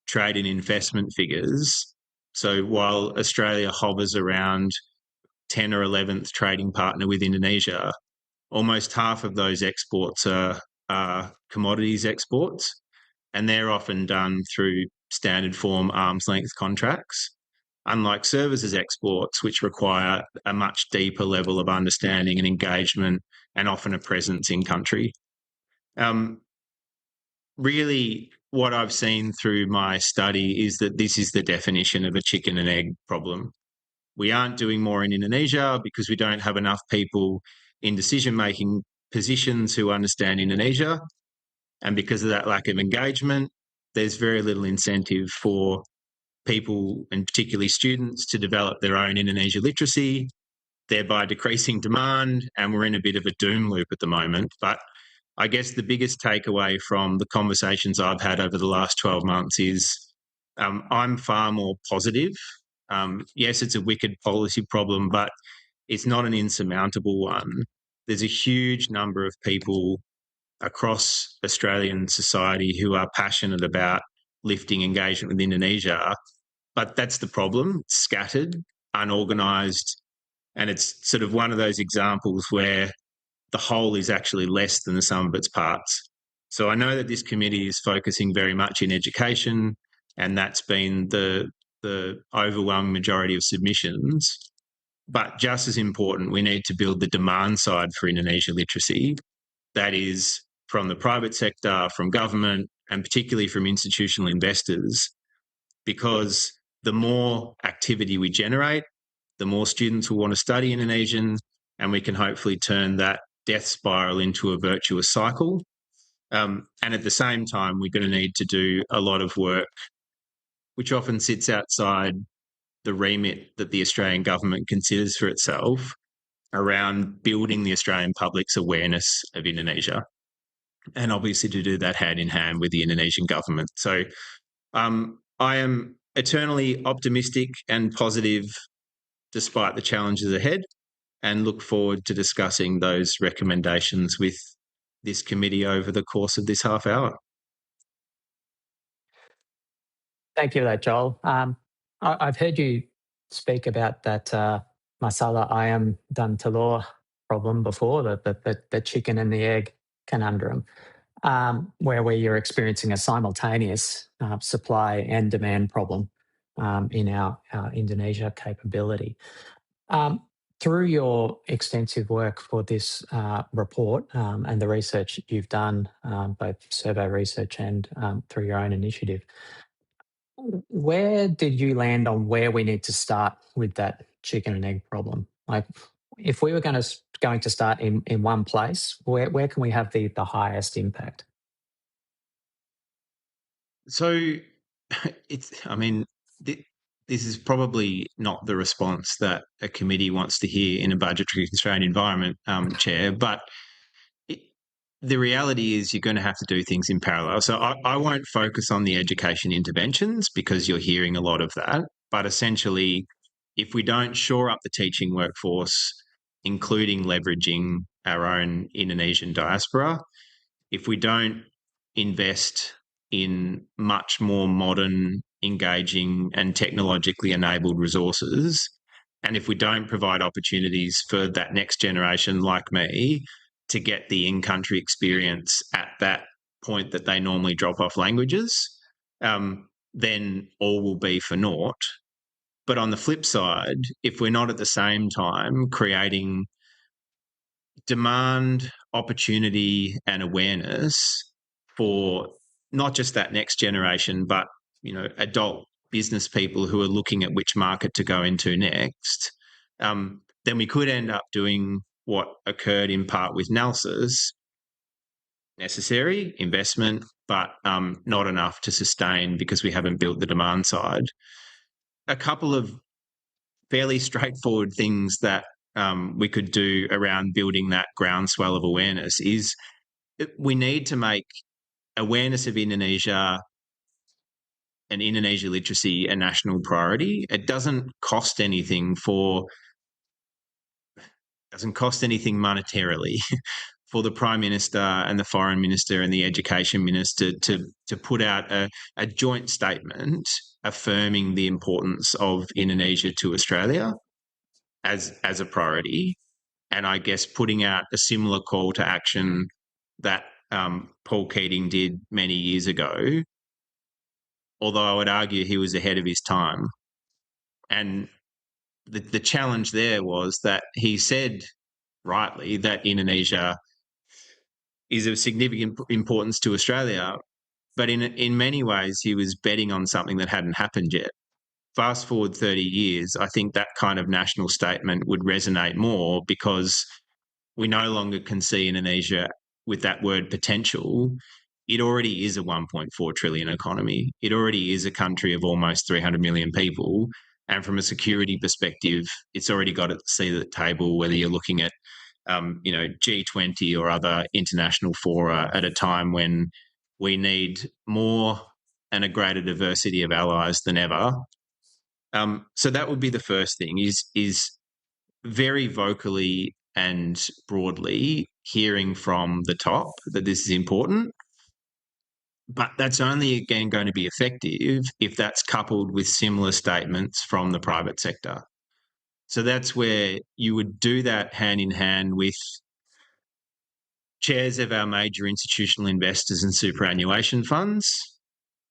trade and investment figures. So while Australia hovers around 10 or 11th trading partner with Indonesia, almost half of those exports are commodities exports, and they're often done through standard form arm's length contracts, unlike services exports, which require a much deeper level of understanding and engagement and often a presence in country. Really, what I've seen through my study is that this is the definition of a chicken and egg problem. We aren't doing more in Indonesia because we don't have enough people in decision-making positions who understand Indonesia. And because of that lack of engagement, there's very little incentive for people, and particularly students, to develop their own Indonesia literacy, thereby decreasing demand. And we're in a bit of a doom loop at the moment. But I guess the biggest takeaway from the conversations I've had over the last 12 months is I'm far more positive. Yes, it's a wicked policy problem, but it's not an insurmountable one. There's a huge number of people across Australian society who are passionate about lifting engagement with Indonesia, but that's the problem. It's scattered, unorganised, and it's sort of one of those examples where the whole is actually less than the sum of its parts. So I know that this committee is focusing very much in education, and that's been the overwhelming majority of submissions. But just as important, we need to build the demand side for Indonesia literacy. That is from the private sector, from government, and particularly from institutional investors, because the more activity we generate, the more students will want to study Indonesian, and we can hopefully turn that death spiral into a virtuous cycle. And at the same time, we're going to need to do a lot of work which often sits outside the remit that the Australian government considers for itself around building the Australian public's awareness of Indonesia, and obviously to do that hand in hand with the Indonesian government. So I am eternally optimistic and positive despite the challenges ahead, and look forward to discussing those recommendations with this committee over the course of this half hour. Thank you for that, Joel. I've heard you speak about that masalah ayam dan telur problem before, the chicken and the egg conundrum, where you're experiencing a simultaneous supply and demand problem in our Indonesia capability. Through your extensive work for this report and the research you've done, both survey research and through your own initiative, where did you land on where we need to start with that chicken and egg problem? Like, if we were going to start in one place, where can we have the highest impact? So this is probably not the response that a committee wants to hear in a budgetary constrained environment, Chair, but the reality is you're going to have to do things in parallel. So I won't focus on the education interventions because you're hearing a lot of that, but essentially, if we don't shore up the teaching workforce, including leveraging our own Indonesian diaspora, if we don't invest in much more modern, engaging and technologically enabled resources, and if we don't provide opportunities for that next generation like me to get the in-country experience at that point that they normally drop off languages, then all will be for naught. But on the flip side, if we're not at the same time creating demand, opportunity and awareness for not just that next generation, but adult business people who are looking at which market to go into next, then we could end up doing what occurred in part with NALSA's, necessary investment, but not enough to sustain because we haven't built the demand side. A couple of fairly straightforward things that we could do around building that groundswell of awareness is we need to make awareness of Indonesia and Indonesia literacy a national priority. It doesn't cost anything monetarily for the Prime Minister and the Foreign Minister and the Education Minister to put out a joint statement affirming the importance of Indonesia to Australia as a priority. and I guess putting out a similar call to action that Paul Keating did many years ago, although I would argue he was ahead of his time. And the challenge there was that he said rightly that Indonesia is of significant importance to Australia, but in many ways he was betting on something that hadn't happened yet. Fast forward 30 years, I think that kind of national statement would resonate more because we no longer can see Indonesia with that word potential. It already is a 1.4 trillion economy. It already is a country of almost 300 million people. And from a security perspective, it's already got a seat at the table, whether you're looking at G20 or other international fora at a time when we need more and a greater diversity of allies than ever. So that would be the first thing, is very vocally and broadly hearing from the top that this is important. But that's only, again, going to be effective if that's coupled with similar statements from the private sector. So that's where you would do that hand in hand with chairs of our major institutional investors and superannuation funds,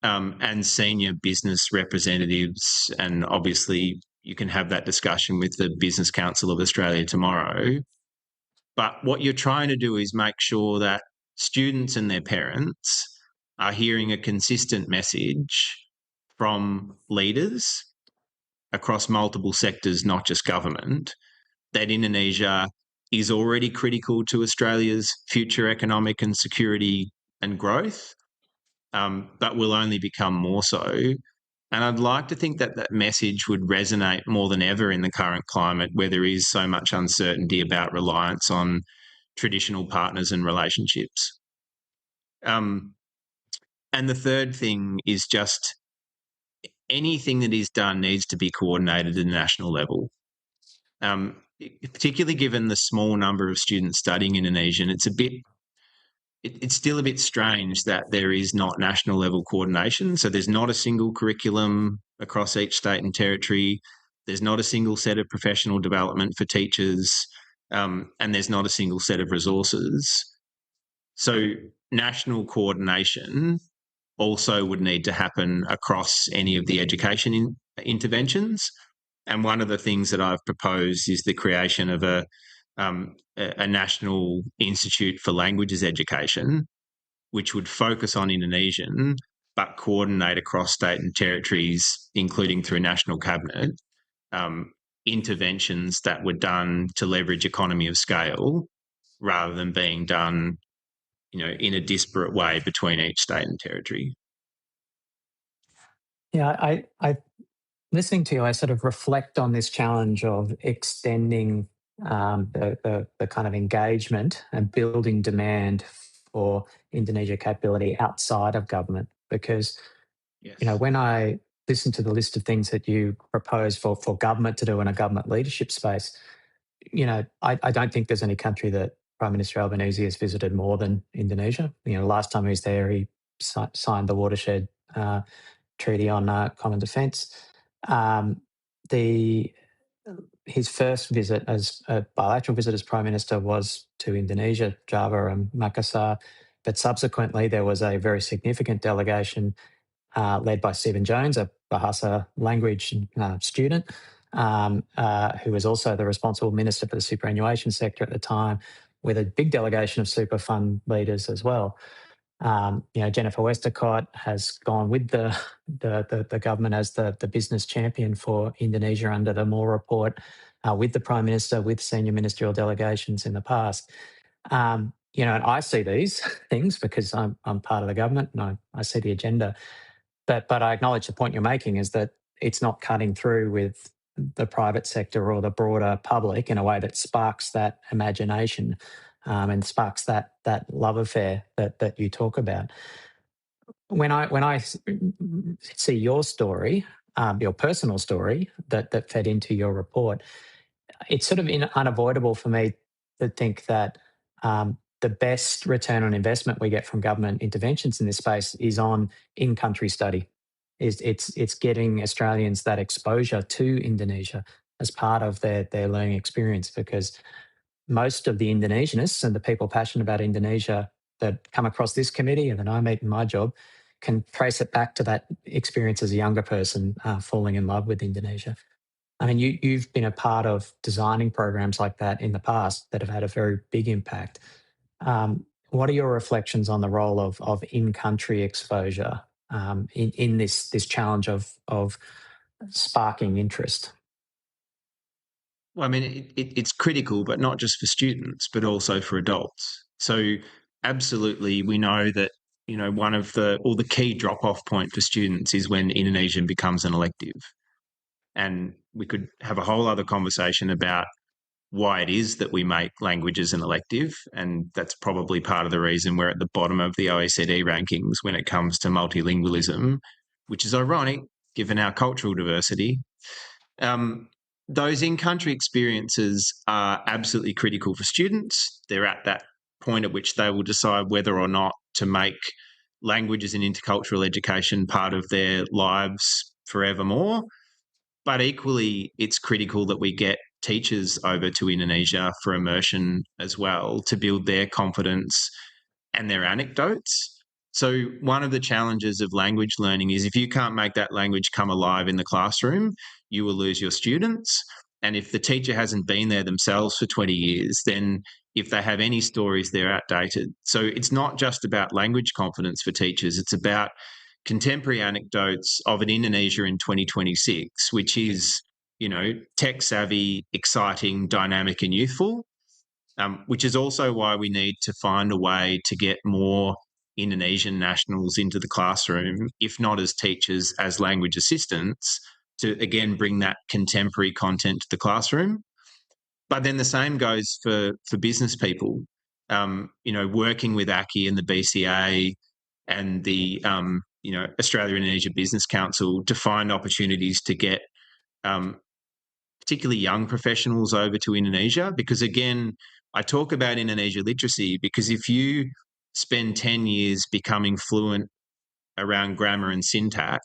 and senior business representatives. And obviously you can have that discussion with the Business Council of Australia tomorrow. But what you're trying to do is make sure that students and their parents are hearing a consistent message from leaders across multiple sectors, not just government, that Indonesia is already critical to Australia's future economic and security and growth, but will only become more so. And I'd like to think that that message would resonate more than ever in the current climate, where there is so much uncertainty about reliance on traditional partners and relationships. And the third thing is just anything that is done needs to be coordinated at a national level. Particularly given the small number of students studying Indonesian, it's still a bit strange that there is not national level coordination. So there's not a single curriculum across each state and territory. There's not a single set of professional development for teachers, and there's not a single set of resources. So national coordination also would need to happen across any of the education interventions. And one of the things that I've proposed is the creation of a National Institute for Languages Education, which would focus on Indonesian, but coordinate across state and territories, including through National Cabinet, interventions that were done to leverage economy of scale rather than being done, in a disparate way between each state and territory. Yeah, I listening to you, I sort of reflect on this challenge of extending the kind of engagement and building demand for Indonesia capability outside of government. Because, when I listen to the list of things that you propose for government to do in a government leadership space, I don't think there's any country that Prime Minister Albanese has visited more than Indonesia. Last time he was there, he signed the watershed treaty on common defence. His first visit as a bilateral visit as Prime Minister was to Indonesia, Java and Makassar, but subsequently there was a very significant delegation led by Stephen Jones, a Bahasa language student, who was also the responsible minister for the superannuation sector at the time, with a big delegation of super fund leaders as well. Jennifer Westacott has gone with the government as the business champion for Indonesia under the Moore report, with the Prime Minister, with senior ministerial delegations in the past. And I see these things because I'm part of the government and I see the agenda. But I acknowledge the point you're making is that it's not cutting through with the private sector or the broader public in a way that sparks that imagination. And sparks that love affair that you talk about. When I see your story, your personal story that fed into your report, it's sort of unavoidable for me to think that the best return on investment we get from government interventions in this space is on in-country study. It's getting Australians that exposure to Indonesia as part of their learning experience, because most of the Indonesianists and the people passionate about Indonesia that come across this committee and that I meet in my job can trace it back to that experience as a younger person falling in love with Indonesia. I mean, you've been a part of designing programs like that in the past that have had a very big impact. What are your reflections on the role of in-country exposure in this challenge of sparking interest? Well, I mean, it's critical, but not just for students, but also for adults. So absolutely, we know that, one of the key drop-off point for students is when Indonesian becomes an elective. And we could have a whole other conversation about why it is that we make languages an elective. And that's probably part of the reason we're at the bottom of the OECD rankings when it comes to multilingualism, which is ironic given our cultural diversity. Those in-country experiences are absolutely critical for students. They're at that point at which they will decide whether or not to make languages and intercultural education part of their lives forevermore. But equally, it's critical that we get teachers over to Indonesia for immersion as well to build their confidence and their anecdotes. So one of the challenges of language learning is if you can't make that language come alive in the classroom, you will lose your students. And if the teacher hasn't been there themselves for 20 years, then if they have any stories, they're outdated. So it's not just about language confidence for teachers, it's about contemporary anecdotes of an Indonesia in 2026, which is, tech savvy, exciting, dynamic and youthful. Which is also why we need to find a way to get more Indonesian nationals into the classroom, if not as teachers, as language assistants, to again bring that contemporary content to the classroom. But then the same goes for business people. Working with ACI and the BCA and the Australia-Indonesia Business Council to find opportunities to get particularly young professionals over to Indonesia, because again, I talk about Indonesia literacy because if you spend 10 years becoming fluent around grammar and syntax,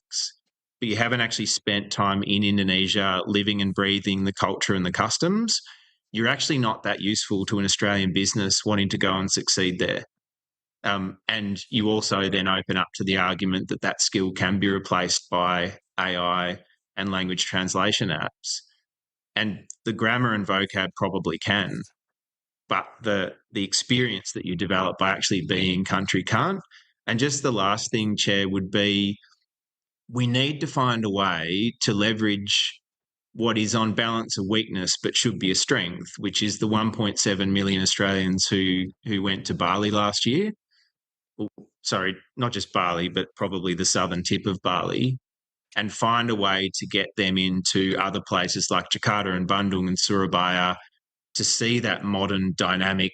but you haven't actually spent time in Indonesia living and breathing the culture and the customs, you're actually not that useful to an Australian business wanting to go and succeed there. And you also then open up to the argument that that skill can be replaced by AI and language translation apps. And the grammar and vocab probably can, but the experience that you develop by actually being in country can't. And just the last thing, Chair, would be we need to find a way to leverage what is on balance a weakness but should be a strength, which is the 1.7 million Australians who went to Bali last year. Sorry, not just Bali, but probably the southern tip of Bali, and find a way to get them into other places like Jakarta and Bandung and Surabaya to see that modern, dynamic,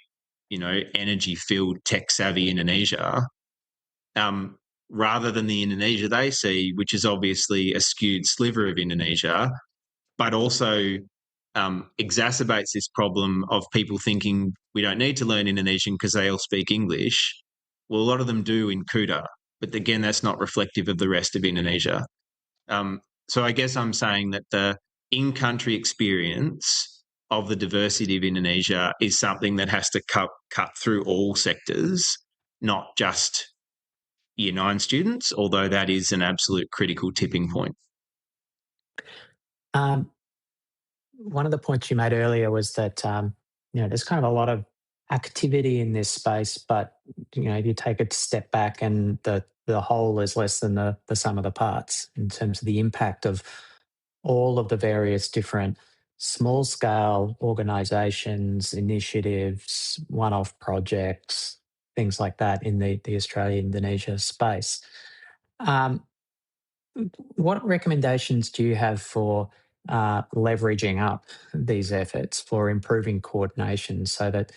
energy-filled, tech-savvy Indonesia, rather than the Indonesia they see, which is obviously a skewed sliver of Indonesia, but also exacerbates this problem of people thinking we don't need to learn Indonesian because they all speak English. Well, a lot of them do in Kuta, but again, that's not reflective of the rest of Indonesia. So I guess I'm saying that the in-country experience of the diversity of Indonesia is something that has to cut through all sectors, not just Year 9 students, although that is an absolute critical tipping point. One of the points you made earlier was that there's kind of a lot of activity in this space, but if you take a step back and the whole is less than the sum of the parts in terms of the impact of all of the various different small-scale organisations, initiatives, one-off projects, things like that in the Australia-Indonesia space. What recommendations do you have for leveraging up these efforts, for improving coordination so that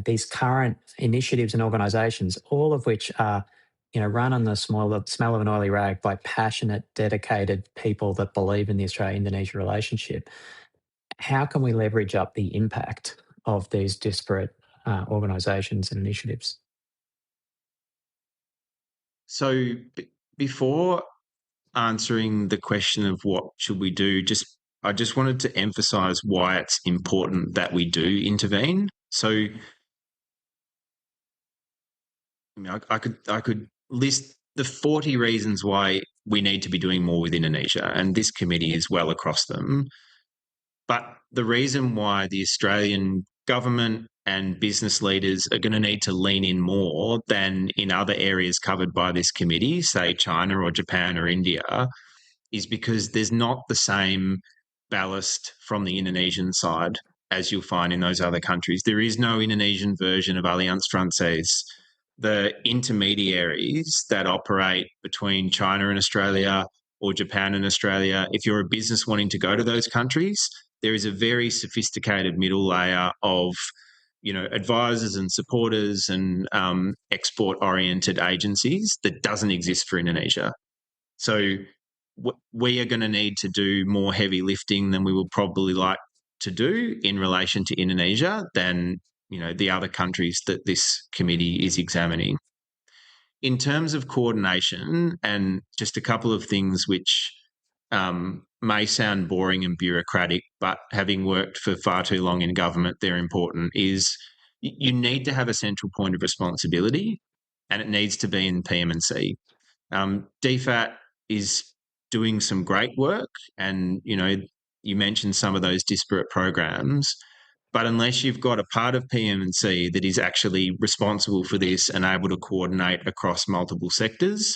these current initiatives and organisations, all of which are run on the smell of an oily rag by passionate, dedicated people that believe in the Australia-Indonesia relationship, how can we leverage up the impact of these disparate organisations and initiatives? So before answering the question of what should we do, just I just wanted to emphasise why it's important that we do intervene. So, I could list the 40 reasons why we need to be doing more with Indonesia, and this committee is well across them. But the reason why the Australian government and business leaders are going to need to lean in more than in other areas covered by this committee, say China or Japan or India, is because there's not the same ballast from the Indonesian side as you'll find in those other countries. There is no Indonesian version of Allianz Francaise. The intermediaries that operate between China and Australia or Japan and Australia, if you're a business wanting to go to those countries, there is a very sophisticated middle layer of advisors and supporters and export-oriented agencies that doesn't exist for Indonesia. So we are going to need to do more heavy lifting than we would probably like to do in relation to Indonesia than the other countries that this committee is examining. In terms of coordination, and just a couple of things which may sound boring and bureaucratic, but having worked for far too long in government, they're important, is you need to have a central point of responsibility, and it needs to be in PM&C. DFAT is doing some great work, and you mentioned some of those disparate programs, but unless you've got a part of PM&C that is actually responsible for this and able to coordinate across multiple sectors,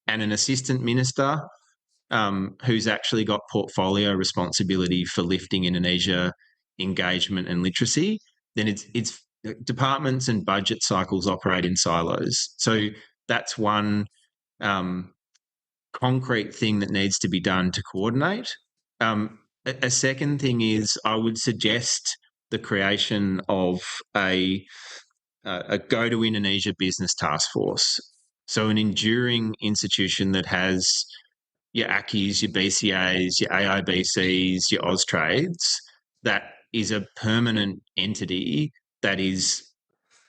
and an assistant minister who's actually got portfolio responsibility for lifting Indonesia engagement and literacy, then it's departments and budget cycles operate in silos. So that's one concrete thing that needs to be done to coordinate. A second thing is I would suggest the creation of a Go to Indonesia Business Task Force. So an enduring institution that has your ACCIs, your BCAs, your AIBCs, your Austrades, that is a permanent entity that is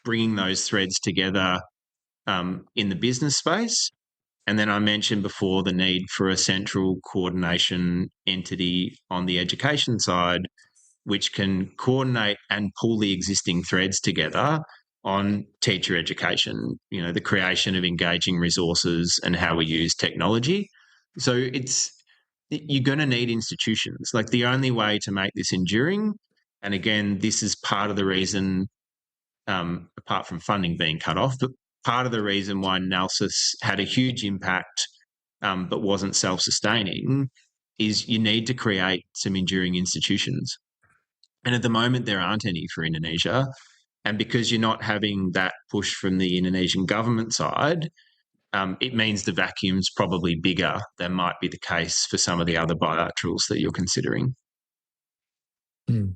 bringing those threads together in the business space. And then I mentioned before the need for a central coordination entity on the education side, which can coordinate and pull the existing threads together on teacher education, the creation of engaging resources and how we use technology. So you're going to need institutions. Like, the only way to make this enduring, and again, this is part of the reason, apart from funding being cut off, but part of the reason why NALSIS had a huge impact but wasn't self-sustaining, is you need to create some enduring institutions. And at the moment, there aren't any for Indonesia. And because you're not having that push from the Indonesian government side, it means the vacuum's probably bigger than might be the case for some of the other bilaterals that you're considering. And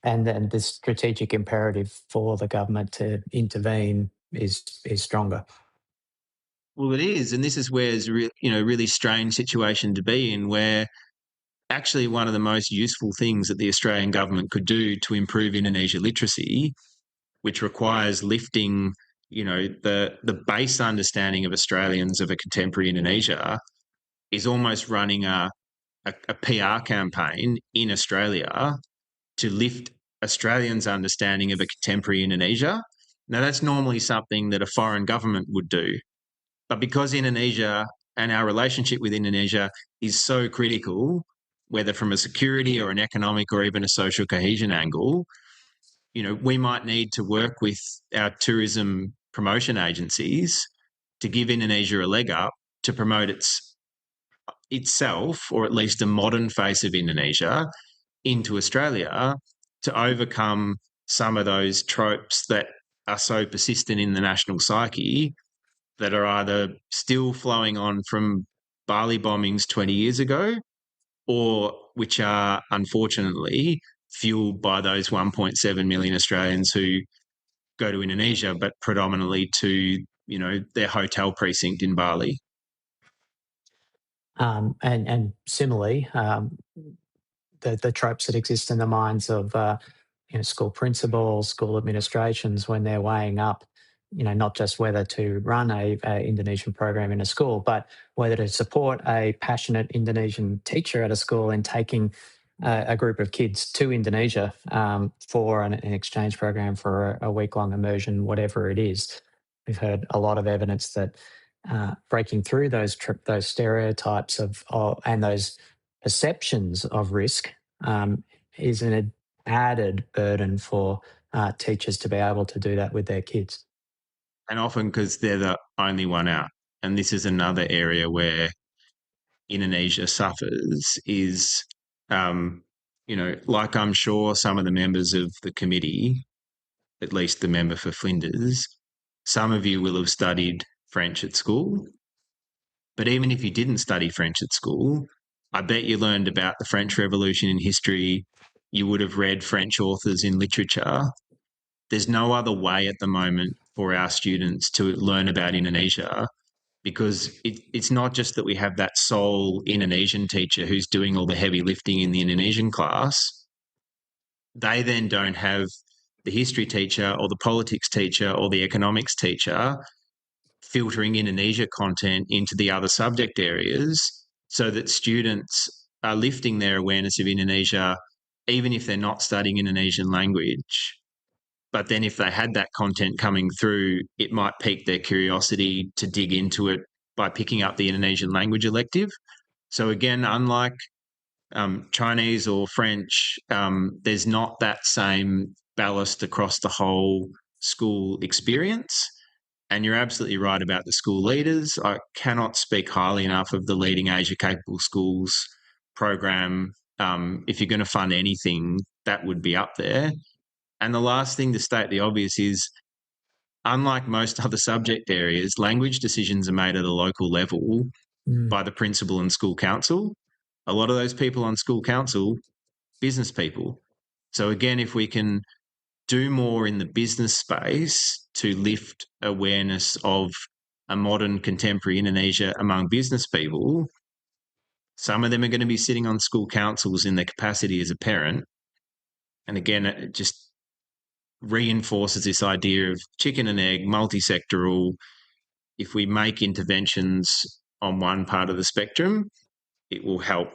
then the strategic imperative for the government to intervene is stronger. Well, it is, and this is where it's really strange situation to be in, where actually one of the most useful things that the Australian government could do to improve Indonesia literacy, which requires lifting, the base understanding of Australians of a contemporary Indonesia, is almost running a PR campaign in Australia to lift Australians' understanding of a contemporary Indonesia. Now, that's normally something that a foreign government would do. But because Indonesia and our relationship with Indonesia is so critical, whether from a security or an economic or even a social cohesion angle, we might need to work with our tourism promotion agencies to give Indonesia a leg up to promote itself, or at least a modern face of Indonesia, into Australia, to overcome some of those tropes that are so persistent in the national psyche, that are either still flowing on from Bali bombings 20 years ago, or which are unfortunately fueled by those 1.7 million Australians who go to Indonesia, but predominantly to, their hotel precinct in Bali. And similarly, the tropes that exist in the minds of school principals, school administrations, when they're weighing up, not just whether to run a Indonesian program in a school, but whether to support a passionate Indonesian teacher at a school in taking a group of kids to Indonesia for an exchange program, for a week-long immersion, whatever it is. We've heard a lot of evidence that breaking through those stereotypes and those perceptions of risk is an added burden for teachers to be able to do that with their kids. And often because they're the only one out. And this is another area where Indonesia suffers is, like I'm sure some of the members of the committee, at least the member for Flinders, some of you will have studied French at school. But even if you didn't study French at school, I bet you learned about the French Revolution in history. You would have read French authors in literature. There's no other way at the moment for our students to learn about Indonesia, because it's not just that we have that sole Indonesian teacher who's doing all the heavy lifting in the Indonesian class. They then don't have the history teacher or the politics teacher or the economics teacher filtering Indonesia content into the other subject areas, so that students are lifting their awareness of Indonesia, even if they're not studying Indonesian language. But then if they had that content coming through, it might pique their curiosity to dig into it by picking up the Indonesian language elective. So again, unlike Chinese or French, there's not that same ballast across the whole school experience. And you're absolutely right about the school leaders. I cannot speak highly enough of the Leading Asia Capable Schools program. If you're going to fund anything, that would be up there. And the last thing, to state the obvious, is unlike most other subject areas, language decisions are made at a local level by the principal and school council. A lot of those people on school council, business people. So again, if we can do more in the business space to lift awareness of a modern contemporary Indonesia among business people, some of them are going to be sitting on school councils in their capacity as a parent. And again, it just reinforces this idea of chicken and egg, multi-sectoral. If we make interventions on one part of the spectrum, it will help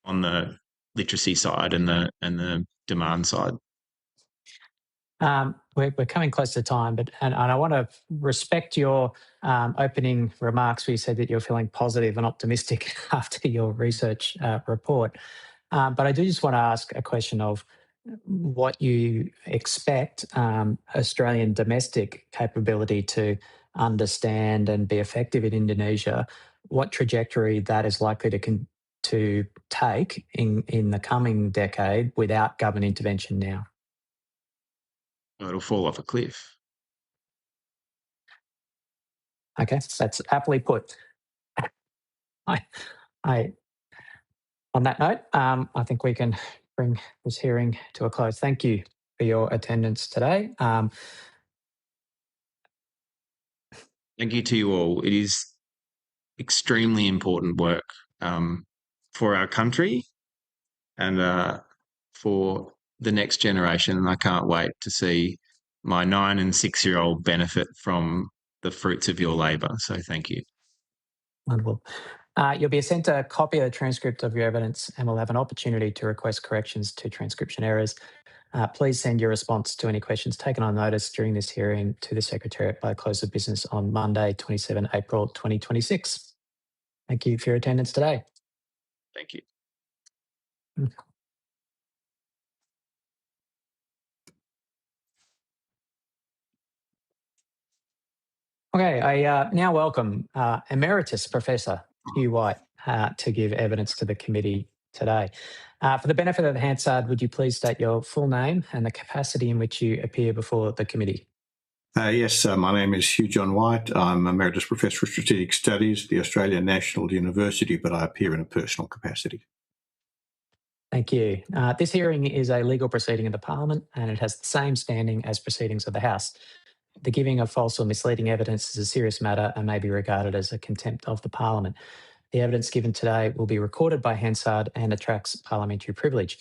on the literacy side and the demand side. We're coming close to time, and I want to respect your opening remarks where you said that you're feeling positive and optimistic after your research report. But I do just want to ask a question of what you expect Australian domestic capability to understand and be effective in Indonesia, what trajectory that is likely to take in the coming decade without government intervention now. It'll fall off a cliff. Okay, that's aptly put. On that note, I think we can bring this hearing to a close. Thank you for your attendance today. Thank you to you all. It is extremely important work for our country and for the next generation. And I can't wait to see my 9- and 6-year-old benefit from the fruits of your labour. So thank you. Wonderful. You'll be sent a copy of the transcript of your evidence and will have an opportunity to request corrections to transcription errors. Please send your response to any questions taken on notice during this hearing to the Secretariat by close of business on Monday, 27 April 2026. Thank you for your attendance today. Thank you. Okay, I now welcome Emeritus Professor Hugh White to give evidence to the committee today. For the benefit of the Hansard, would you please state your full name and the capacity in which you appear before the committee? Yes, my name is Hugh John White. I'm Emeritus Professor of Strategic Studies at the Australian National University, but I appear in a personal capacity. Thank you. This hearing is a legal proceeding of the Parliament and it has the same standing as proceedings of the House. The giving of false or misleading evidence is a serious matter and may be regarded as a contempt of the Parliament. The evidence given today will be recorded by Hansard and attracts parliamentary privilege.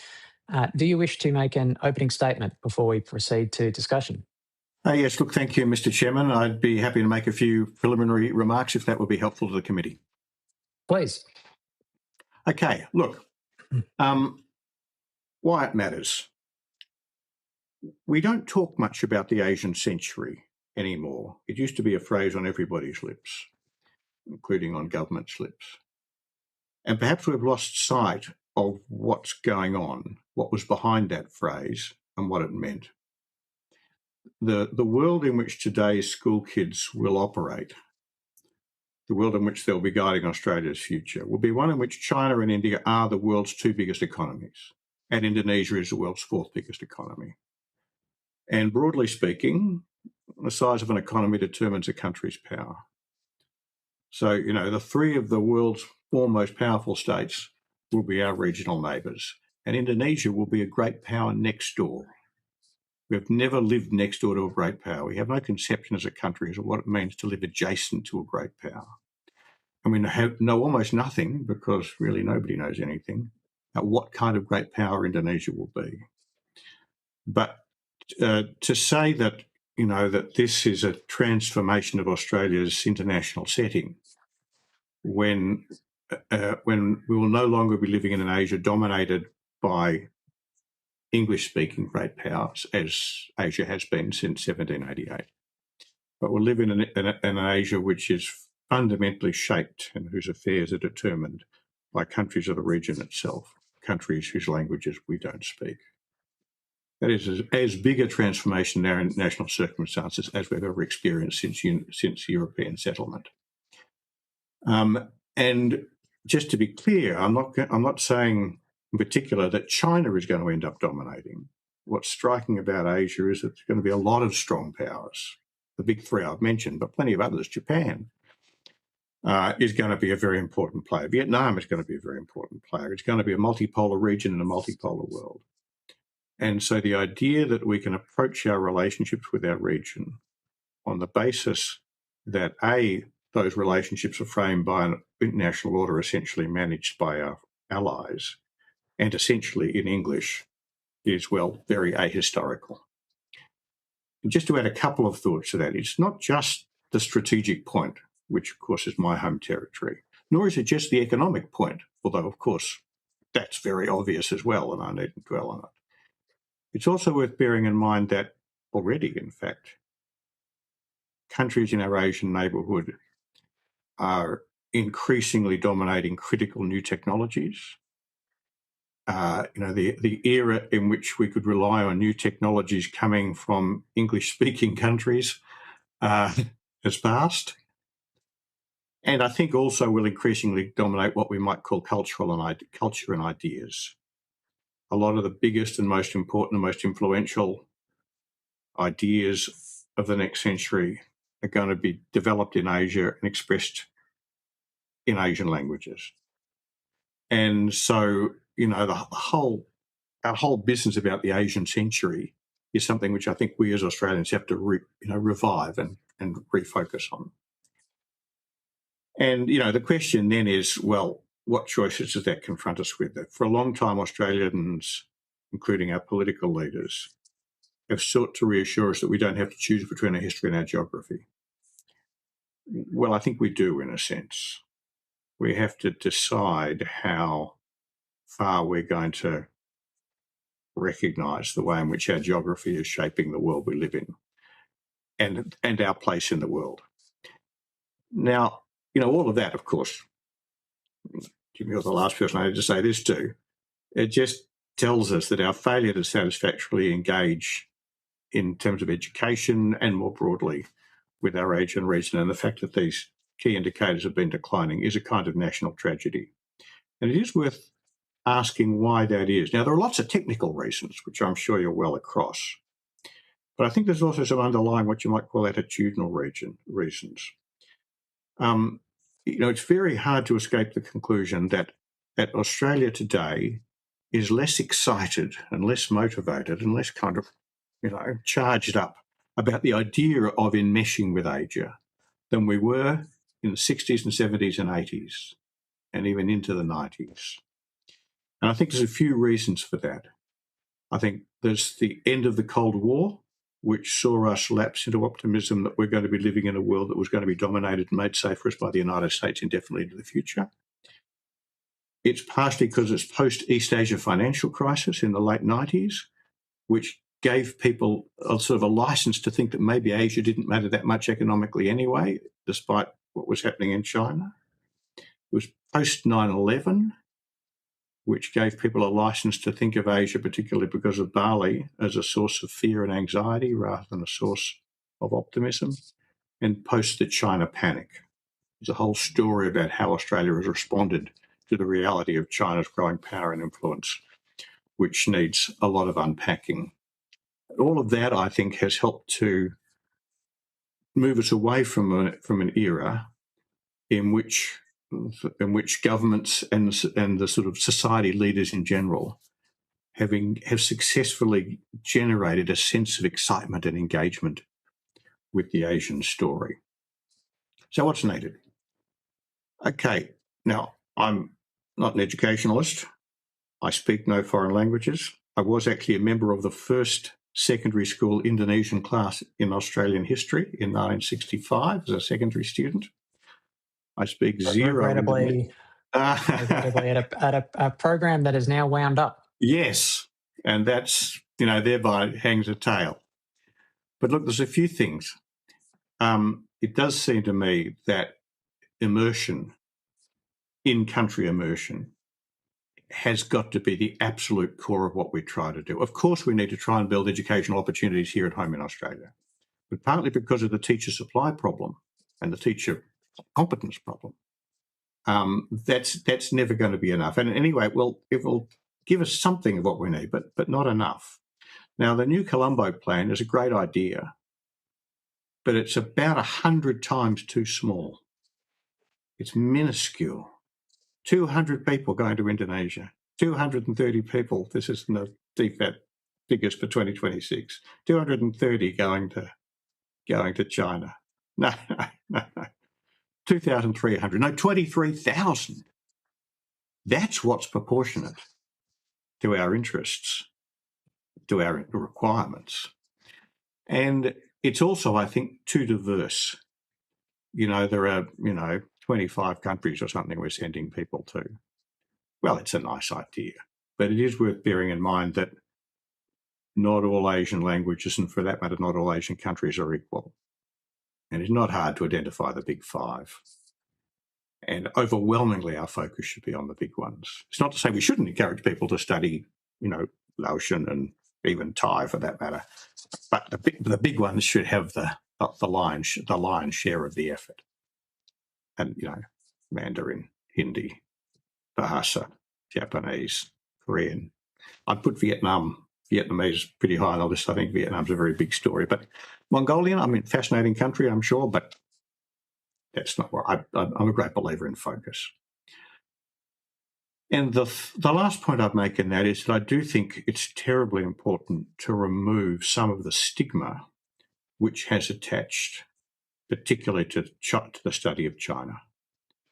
Do you wish to make an opening statement before we proceed to discussion? Yes, look, thank you, Mr. Chairman. I'd be happy to make a few preliminary remarks if that would be helpful to the committee. Please. Okay, look, why it matters. We don't talk much about the Asian century anymore. It used to be a phrase on everybody's lips, including on government's lips. And perhaps we've lost sight of what's going on, what was behind that phrase and what it meant. The world in which today's school kids will operate, the world in which they'll be guiding Australia's future, will be one in which China and India are the world's two biggest economies, and Indonesia is the world's fourth biggest economy. And broadly speaking, the size of an economy determines a country's power. So, you know, the three of the world's four most powerful states will be our regional neighbours, and Indonesia will be a great power next door. We've never lived next door to a great power. We have no conception as a country as to what it means to live adjacent to a great power. And we know almost nothing, because really nobody knows anything, about what kind of great power Indonesia will be. But to say that, you know, that this is a transformation of Australia's international setting, when we will no longer be living in an Asia dominated by English-speaking great powers, as Asia has been since 1788. But we'll live in an Asia which is fundamentally shaped and whose affairs are determined by countries of the region itself, countries whose languages we don't speak. That is as big a transformation in our national circumstances as we've ever experienced since European settlement. And just to be clear, I'm not saying in particular that China is going to end up dominating. What's striking about Asia is that there's going to be a lot of strong powers. The big three I've mentioned, but plenty of others. Japan is going to be a very important player. Vietnam is going to be a very important player. It's going to be a multipolar region in a multipolar world. And so the idea that we can approach our relationships with our region on the basis that, A, those relationships are framed by an international order essentially managed by our allies, and essentially in English, is, well, very ahistorical. And just to add a couple of thoughts to that, it's not just the strategic point, which of course is my home territory, nor is it just the economic point, although of course that's very obvious as well, and I needn't dwell on it. It's also worth bearing in mind that already, in fact, countries in our Asian neighbourhood are increasingly dominating critical new technologies. The era in which we could rely on new technologies coming from English-speaking countries has passed. And I think also will increasingly dominate what we might call culture and ideas. A lot of the biggest and most important and most influential ideas of the next century are going to be developed in Asia and expressed in Asian languages. And so, you know, our whole business about the Asian century is something which I think we as Australians have to revive and refocus on. And, you know, the question then is, well, what choices does that confront us with? For a long time, Australians, including our political leaders, have sought to reassure us that we don't have to choose between our history and our geography. Well, I think we do, in a sense. We have to decide how far we're going to recognise the way in which our geography is shaping the world we live in and our place in the world. Now, you know, all of that, of course, Jimmy was the last person I had to say this to, it just tells us that our failure to satisfactorily engage in terms of education and more broadly with our Asian region, and the fact that these key indicators have been declining, is a kind of national tragedy. And it is worth asking why that is. Now, there are lots of technical reasons, which I'm sure you're well across, but I think there's also some underlying what you might call attitudinal reasons. You know, it's very hard to escape the conclusion that Australia today is less excited and less motivated and less kind of, you know, charged up about the idea of enmeshing with Asia than we were in the 60s and 70s and 80s and even into the 90s. And I think there's a few reasons for that. I think there's the end of the Cold War, which saw us lapse into optimism that we're going to be living in a world that was going to be dominated and made safe for us by the United States indefinitely into the future. It's partially because it's post-East Asia financial crisis in the late 90s, which gave people a sort of a license to think that maybe Asia didn't matter that much economically anyway, despite what was happening in China. It was post 9/11, which gave people a license to think of Asia, particularly because of Bali, as a source of fear and anxiety rather than a source of optimism. And post the China panic. There's a whole story about how Australia has responded to the reality of China's growing power and influence, which needs a lot of unpacking. All of that, I think, has helped to move us away from an era in which governments and the sort of society leaders in general have successfully generated a sense of excitement and engagement with the Asian story. So what's needed? Okay, now I'm not an educationalist. I speak no foreign languages. I was actually a member of the first secondary school Indonesian class in Australian history in 1965 as a secondary student. I speak zero Regrettably at a program that is now wound up. Yes, and that's, thereby hangs a tail. But look, there's a few things. It does seem to me that immersion, in-country immersion, has got to be the absolute core of what we try to do. Of course, we need to try and build educational opportunities here at home in Australia, but partly because of the teacher supply problem and the teacher competence problem, that's never going to be enough. And anyway, it will give us something of what we need, but not enough. Now, the new Colombo plan is a great idea, but it's about 100 times too small. It's minuscule. 200 people going to Indonesia, 230 people. This is the DFAT figures for 2026. 230 going to China. No. 2,300. No, 23,000. That's what's proportionate to our interests, to our requirements. And it's also, I think, too diverse. There are, 25 countries or something we're sending people to. Well, it's a nice idea, but it is worth bearing in mind that not all Asian languages, and for that matter, not all Asian countries are equal. And it's not hard to identify the big five. And overwhelmingly, our focus should be on the big ones. It's not to say we shouldn't encourage people to study, Laotian and even Thai for that matter, but the big ones should have the lion's share of the effort. And, Mandarin, Hindi, Bahasa, Japanese, Korean. I'd put Vietnamese pretty high on the list. I think Vietnam's a very big story. But Mongolian, fascinating country, I'm sure, but that's not where I'm a great believer in focus. And the last point I'd make in that is that I do think it's terribly important to remove some of the stigma which has attached, particularly to the study of China.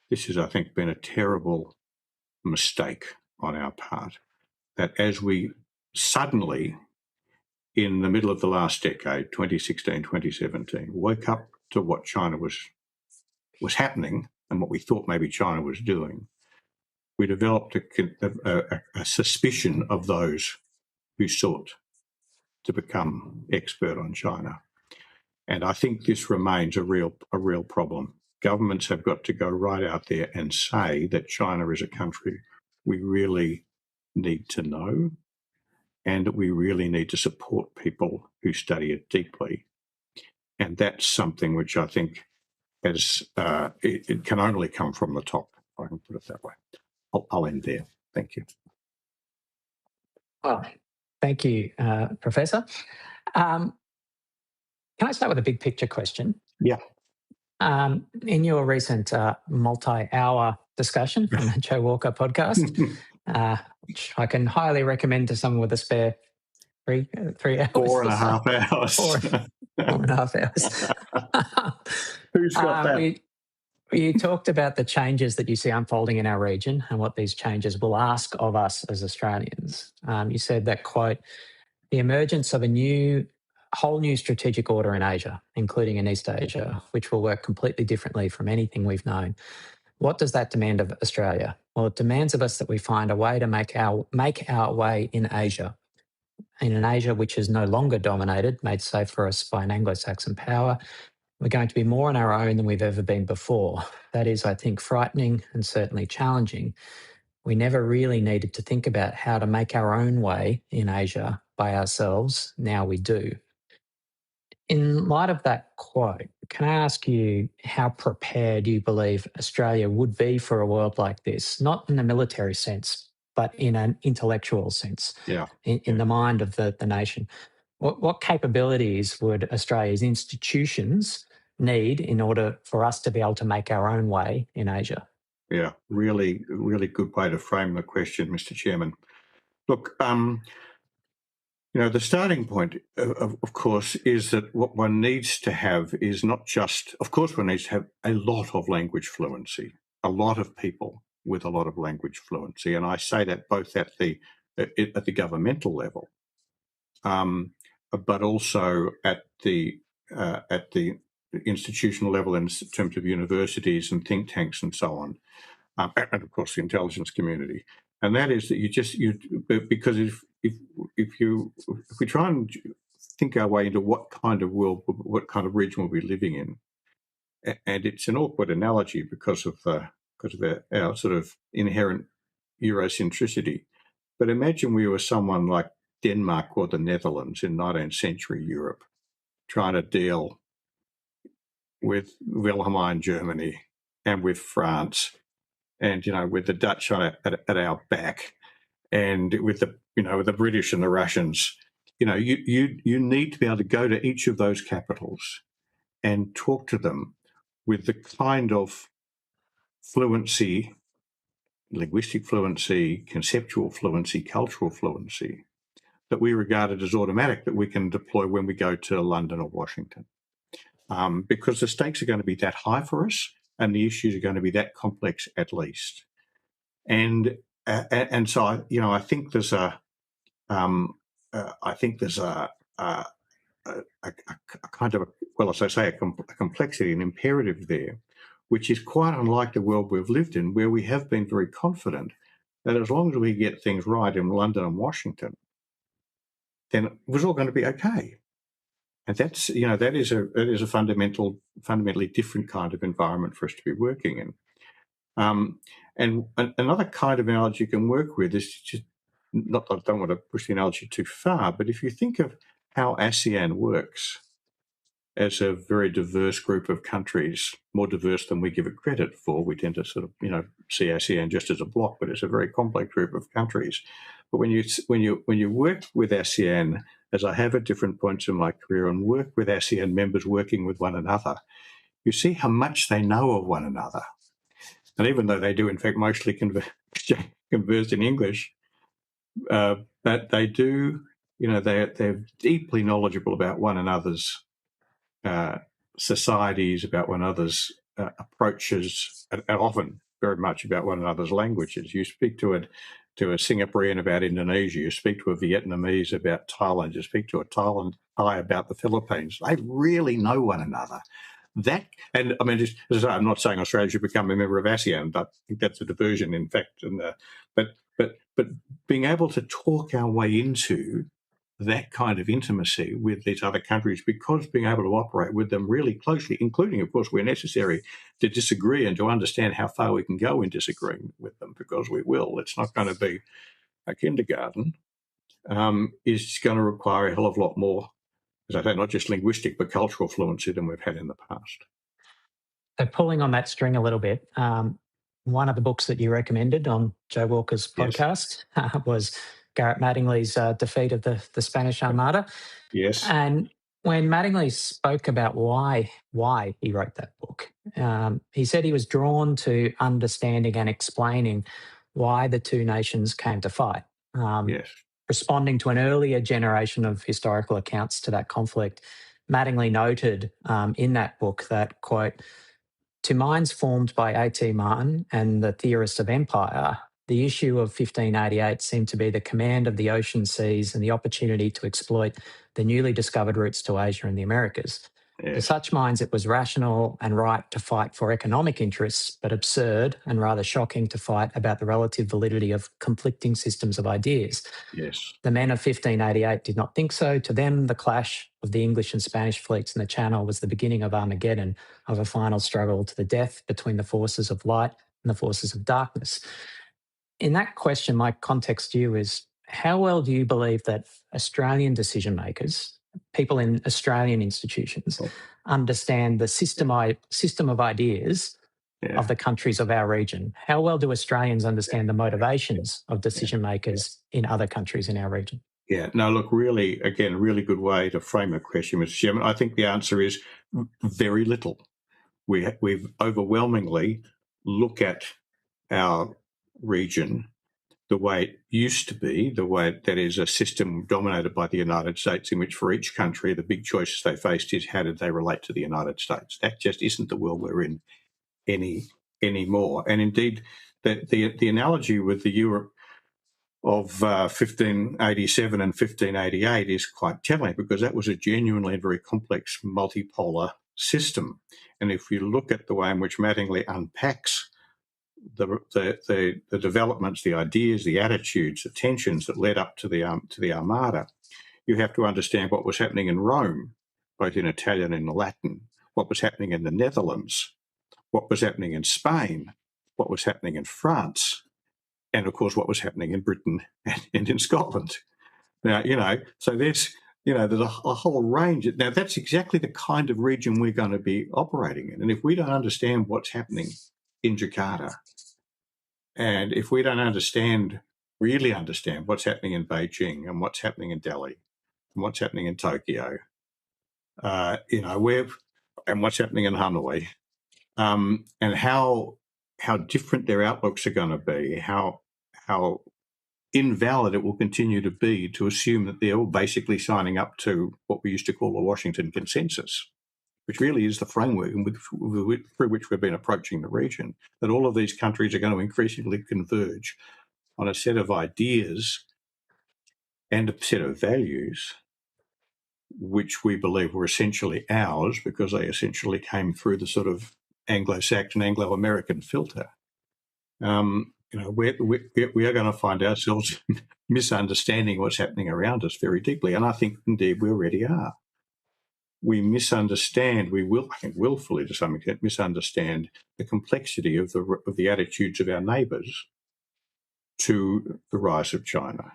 This has, I think, been a terrible mistake on our part, that as we suddenly, in the middle of the last decade, 2016, 2017, woke up to what China was happening and what we thought maybe China was doing, we developed a suspicion of those who sought to become expert on China. And I think this remains a real problem. Governments have got to go right out there and say that China is a country we really need to know and that we really need to support people who study it deeply. And that's something which I think it can only come from the top, if I can put it that way. I'll end there. Thank you. Well, thank you, Professor. Can I start with a big picture question? Yeah. In your recent multi-hour discussion on the Joe Walker podcast, which I can highly recommend to someone with a spare 3 hours. 4.5 hours. 4.5 hours. Who's got that? You talked about the changes that you see unfolding in our region and what these changes will ask of us as Australians. You said that, quote, the emergence of a whole new strategic order in Asia, including in East Asia, which will work completely differently from anything we've known, What does that demand of Australia? Well, it demands of us that we find a way to make our way in Asia. In an Asia which is no longer dominated, made safe for us by an Anglo-Saxon power, we're going to be more on our own than we've ever been before. That is, I think, frightening and certainly challenging. We never really needed to think about how to make our own way in Asia by ourselves. Now we do. In light of that quote, can I ask you how prepared you believe Australia would be for a world like this? Not in a military sense, but in an intellectual sense, in the mind of the nation. What capabilities would Australia's institutions need in order for us to be able to make our own way in Asia? Yeah, really, really good way to frame the question, Mr. Chairman. Look, the starting point, of course, is that what one needs to have is not just, of course, one needs to have a lot of language fluency, a lot of people with a lot of language fluency, and I say that both at the governmental level, but also at the institutional level in terms of universities and think tanks and so on, and of course the intelligence community. And that is that because if we try and think our way into what kind of world, what kind of region we'll be living in, and it's an awkward analogy because of our sort of inherent Eurocentricity. But imagine we were someone like Denmark or the Netherlands in 19th century Europe, trying to deal with Wilhelmine Germany and with France, and with the Dutch at our back, and with the British and the Russians. You need to be able to go to each of those capitals and talk to them with the kind of fluency, linguistic fluency, conceptual fluency, cultural fluency that we regarded as automatic that we can deploy when we go to London or Washington. Because the stakes are going to be that high for us and the issues are going to be that complex at least. And so I think there's a kind of a complexity, an imperative there, which is quite unlike the world we've lived in, where we have been very confident that as long as we get things right in London and Washington, then it was all going to be okay. And that's that is a fundamentally different kind of environment for us to be working in. And another kind of analogy you can work with is just, not that I don't want to push the analogy too far, but if you think of how ASEAN works as a very diverse group of countries, more diverse than we give it credit for, we tend to sort of see ASEAN just as a bloc, but it's a very complex group of countries. But when you work with ASEAN, as I have at different points in my career, and work with ASEAN members working with one another, you see how much they know of one another. And even though they do, in fact, mostly converse in English, but they do, they're deeply knowledgeable about one another's societies, about one another's approaches, and often very much about one another's languages. You speak to a Singaporean about Indonesia, you speak to a Vietnamese about Thailand, you speak to a Thai about the Philippines. They really know one another. And I mean, I'm not saying Australia should become a member of ASEAN, but I think that's a diversion, in fact. But being able to talk our way into that kind of intimacy with these other countries, because being able to operate with them really closely, including, of course, where necessary, to disagree and to understand how far we can go in disagreeing with them, because we will. It's not going to be a kindergarten. Is going to require a hell of a lot more, as I say, not just linguistic, but cultural fluency than we've had in the past. So pulling on that string a little bit, one of the books that you recommended on Joe Walker's podcast was Garrett Mattingly's Defeat of the Spanish Armada. Yes. And when Mattingly spoke about why he wrote that book, he said he was drawn to understanding and explaining why the two nations came to fight. Responding to an earlier generation of historical accounts to that conflict, Mattingly noted in that book that, quote, "To minds formed by A.T. Martin and the theorists of empire, the issue of 1588 seemed to be the command of the ocean seas and the opportunity to exploit the newly discovered routes to Asia and the Americas. To such minds, it was rational and right to fight for economic interests, but absurd and rather shocking to fight about the relative validity of conflicting systems of ideas. Yes. The men of 1588 did not think so. To them, the clash of the English and Spanish fleets in the Channel was the beginning of Armageddon, of a final struggle to the death between the forces of light and the forces of darkness. In that question, my context to you is, how well do you believe that Australian decision makers, people in Australian institutions, understand the system of ideas of the countries of our region? How well do Australians understand the motivations of decision makers in other countries in our region? Yeah, no, look, really, again, a really good way to frame a question, Mr. Chairman. I think the answer is very little. We've overwhelmingly look at our region the way it used to be, the way that is a system dominated by the United States, in which for each country the big choices they faced is how did they relate to the United States. That just isn't the world we're in anymore. And indeed, the analogy with the Europe of 1587 and 1588 is quite telling, because that was a genuinely very complex multipolar system. And if you look at the way in which Mattingly unpacks the developments, the ideas, the attitudes, the tensions that led up to the Armada, you have to understand what was happening in Rome, both in Italian and Latin, what was happening in the Netherlands, what was happening in Spain, what was happening in France, and of course what was happening in Britain and in Scotland. Now, so there's a whole range. Now, that's exactly the kind of region we're going to be operating in. And if we don't understand what's happening in Jakarta, and if we don't really understand what's happening in Beijing and what's happening in Delhi and what's happening in Tokyo, and what's happening in Hanoi, and how different their outlooks are going to be, how invalid it will continue to be to assume that they're all basically signing up to what we used to call the Washington Consensus, which really is the framework through which we've been approaching the region, that all of these countries are going to increasingly converge on a set of ideas and a set of values which we believe were essentially ours because they essentially came through the sort of Anglo-Saxon, Anglo-American filter. We are going to find ourselves misunderstanding what's happening around us very deeply, and I think indeed we already are. We misunderstand, I think willfully to some extent, misunderstand the complexity of the attitudes of our neighbours to the rise of China.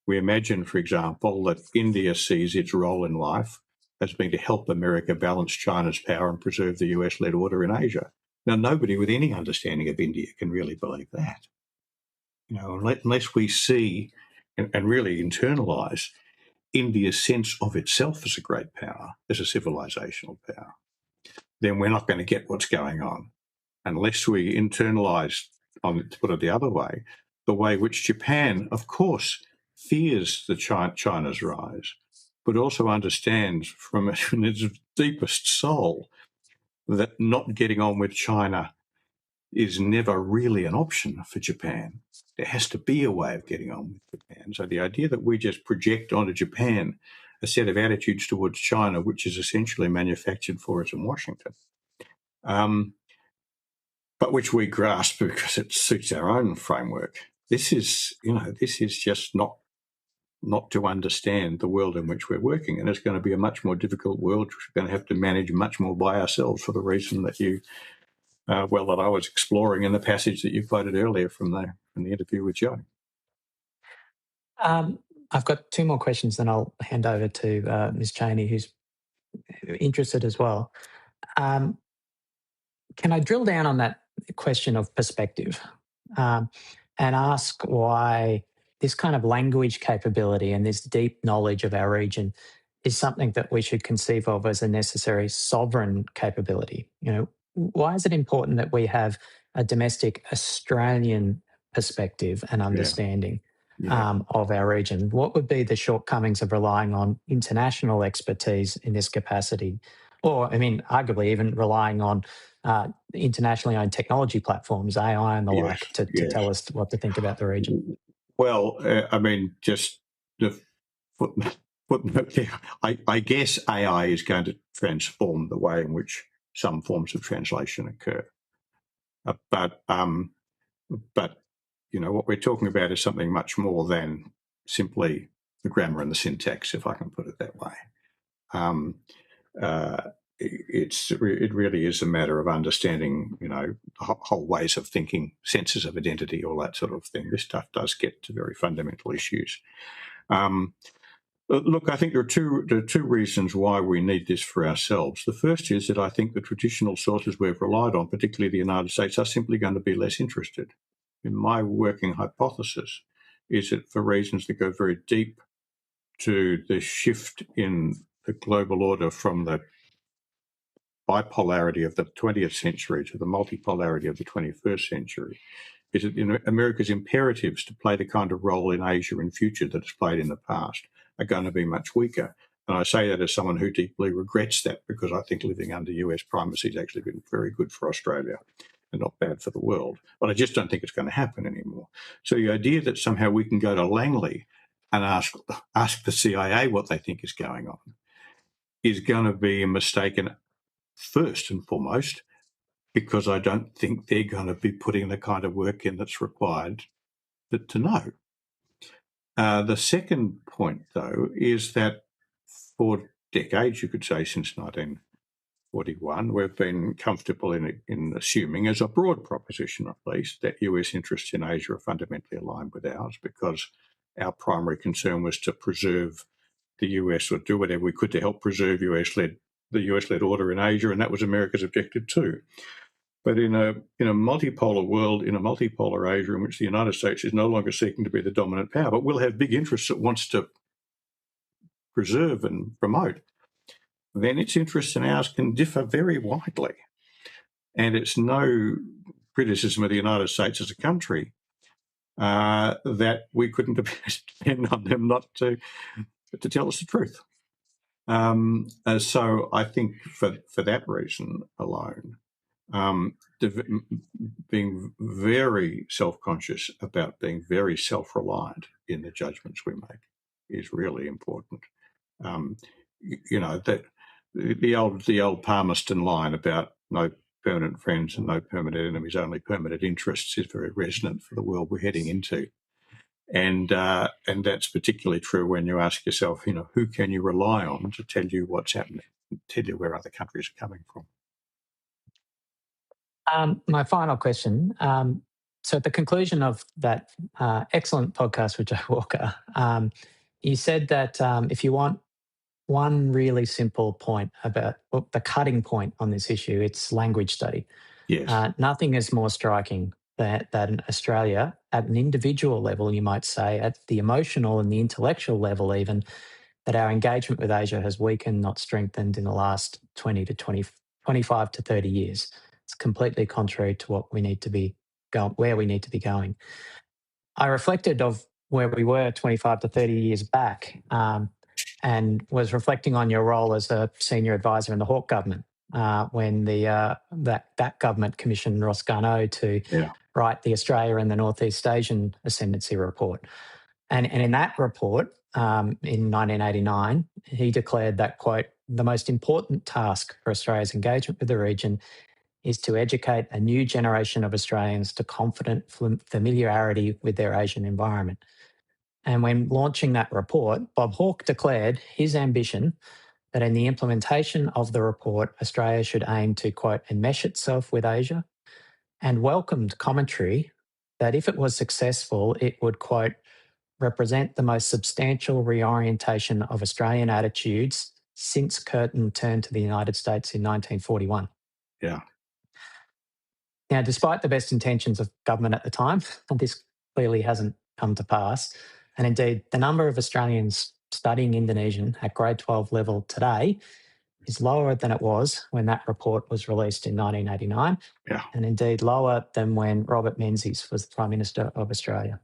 We imagine, for example, that India sees its role in life as being to help America balance China's power and preserve the US-led order in Asia. Now, nobody with any understanding of India can really believe that. Unless we see and really internalise India's sense of itself as a great power, as a civilizational power, then we're not going to get what's going on. Unless we internalise, to put it the other way which Japan, of course, fears China's rise, but also understands from its deepest soul that not getting on with China is never really an option for Japan. There has to be a way of getting on with Japan. So the idea that we just project onto Japan a set of attitudes towards China, which is essentially manufactured for us in Washington, but which we grasp because it suits our own framework. This is just not to understand the world in which we're working, and it's going to be a much more difficult world, which we're going to have to manage much more by ourselves for the reason that that I was exploring in the passage that you quoted earlier from the interview with Joe. I've got two more questions, then I'll hand over to Ms. Cheney, who's interested as well. Can I drill down on that question of perspective and ask why this kind of language capability and this deep knowledge of our region is something that we should conceive of as a necessary sovereign capability? Why is it important that we have a domestic Australian perspective and understanding of our region? What would be the shortcomings of relying on international expertise in this capacity? Or, arguably even relying on internationally owned technology platforms, AI and the like, to tell us what to think about the region? Well, just the I guess AI is going to transform the way in which some forms of translation occur. But you know, what we're talking about is something much more than simply the grammar and the syntax, if I can put it that way. It really is a matter of understanding, you know, whole ways of thinking, senses of identity, all that sort of thing. This stuff does get to very fundamental issues. Look, I think there are two reasons why we need this for ourselves. The first is that I think the traditional sources we've relied on, particularly the United States, are simply going to be less interested. In my working hypothesis is that for reasons that go very deep to the shift in the global order from the bipolarity of the 20th century to the multipolarity of the 21st century, is that, you know, America's imperatives to play the kind of role in Asia in future that it's played in the past are going to be much weaker. And I say that as someone who deeply regrets that, because I think living under US primacy has actually been very good for Australia and not bad for the world. But I just don't think it's going to happen anymore. So the idea that somehow we can go to Langley and ask the CIA what they think is going on is going to be a mistaken, first and foremost, because I don't think they're going to be putting the kind of work in that's required to know. The second point, though, is that for decades, you could say since 1941, we've been comfortable in assuming, as a broad proposition at least, that US interests in Asia are fundamentally aligned with ours, because our primary concern was to preserve the US, or do whatever we could to help preserve the US-led order in Asia, and that was America's objective too. But in a multipolar world, in a multipolar Asia in which the United States is no longer seeking to be the dominant power, but will have big interests it wants to preserve and promote, then its interests and ours can differ very widely. And it's no criticism of the United States as a country that we couldn't depend on them not to tell us the truth. So I think for that reason alone, being very self-conscious about being very self-reliant in the judgments we make is really important. You know, that the old Palmerston line about no permanent friends and no permanent enemies, only permanent interests, is very resonant for the world we're heading into. And that's particularly true when you ask yourself, you know, who can you rely on to tell you what's happening, tell you where other countries are coming from. My final question. So at the conclusion of that excellent podcast with Joe Walker, you said that if you want one really simple point about the cutting point on this issue, it's language study. Yes. Nothing is more striking than Australia at an individual level, you might say, at the emotional and the intellectual level even, that our engagement with Asia has weakened, not strengthened in the last 25 to 30 years. It's completely contrary to what we need to be where we need to be going. I reflected of where we were 25 to 30 years back, and was reflecting on your role as a senior advisor in the Hawke government when that government commissioned Ross Garnaut to write the Australia and the Northeast Asian Ascendancy Report. And in that report, in 1989, he declared that, quote, the most important task for Australia's engagement with the region is to educate a new generation of Australians to confident familiarity with their Asian environment. And when launching that report, Bob Hawke declared his ambition that in the implementation of the report, Australia should aim to, quote, enmesh itself with Asia, and welcomed commentary that if it was successful, it would, quote, represent the most substantial reorientation of Australian attitudes since Curtin turned to the United States in 1941. Yeah. Now, despite the best intentions of government at the time, this clearly hasn't come to pass. And indeed, the number of Australians studying Indonesian at grade 12 level today is lower than it was when that report was released in 1989, and indeed lower than when Robert Menzies was the Prime Minister of Australia.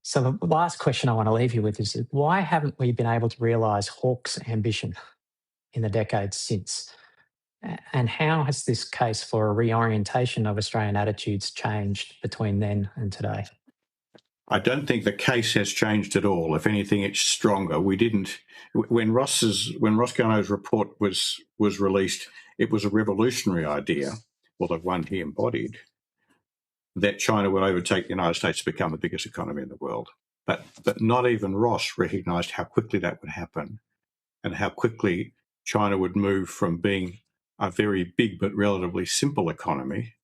So the last question I want to leave you with is, why haven't we been able to realise Hawke's ambition in the decades since? And how has this case for a reorientation of Australian attitudes changed between then and today? I don't think the case has changed at all. If anything, it's stronger. We didn't when Ross Garneau's report was released. It was a revolutionary idea, well, the one he embodied, that China would overtake the United States to become the biggest economy in the world. But not even Ross recognised how quickly that would happen, and how quickly China would move from being a very big but relatively simple economy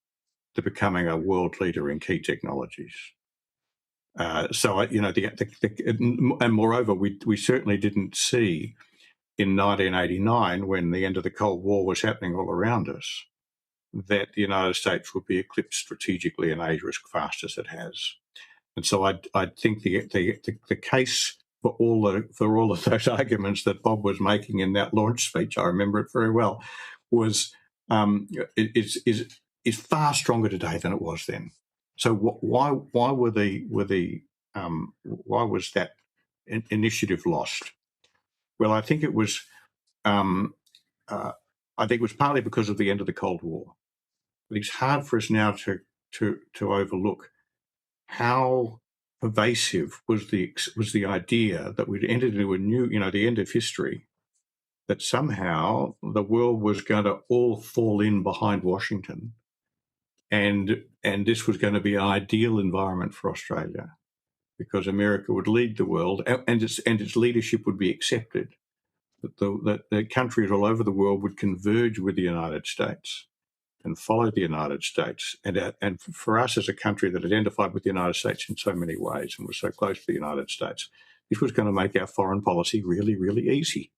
to becoming a world leader in key technologies. So, you know, and moreover, we certainly didn't see in 1989, when the end of the Cold War was happening all around us, that the United States would be eclipsed strategically in Asia as fast as it has. And so I think the case for all of those arguments that Bob was making in that launch speech, I remember it very well, was is far stronger today than it was then. So why was that initiative lost? Well, I think it was partly because of the end of the Cold War. But it's hard for us now to overlook how pervasive was the idea that we'd entered into a new, you know, the end of history, that somehow the world was going to all fall in behind Washington, and this was going to be an ideal environment for Australia, because America would lead the world and its leadership would be accepted, that the countries all over the world would converge with the United States and follow the United States. And for us as a country that identified with the United States in so many ways and was so close to the United States, this was going to make our foreign policy really, really easy.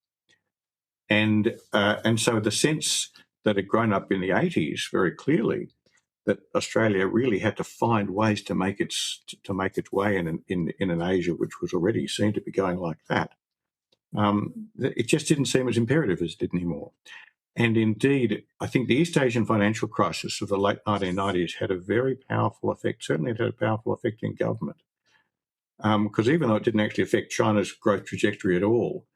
And so the sense that had grown up in the 80s very clearly, that Australia really had to find ways to make its way in an Asia which was already seen to be going like that. It just didn't seem as imperative as it did anymore. And indeed, I think the East Asian financial crisis of the late 1990s had a very powerful effect. Certainly it had a powerful effect in government. Because even though it didn't actually affect China's growth trajectory at all,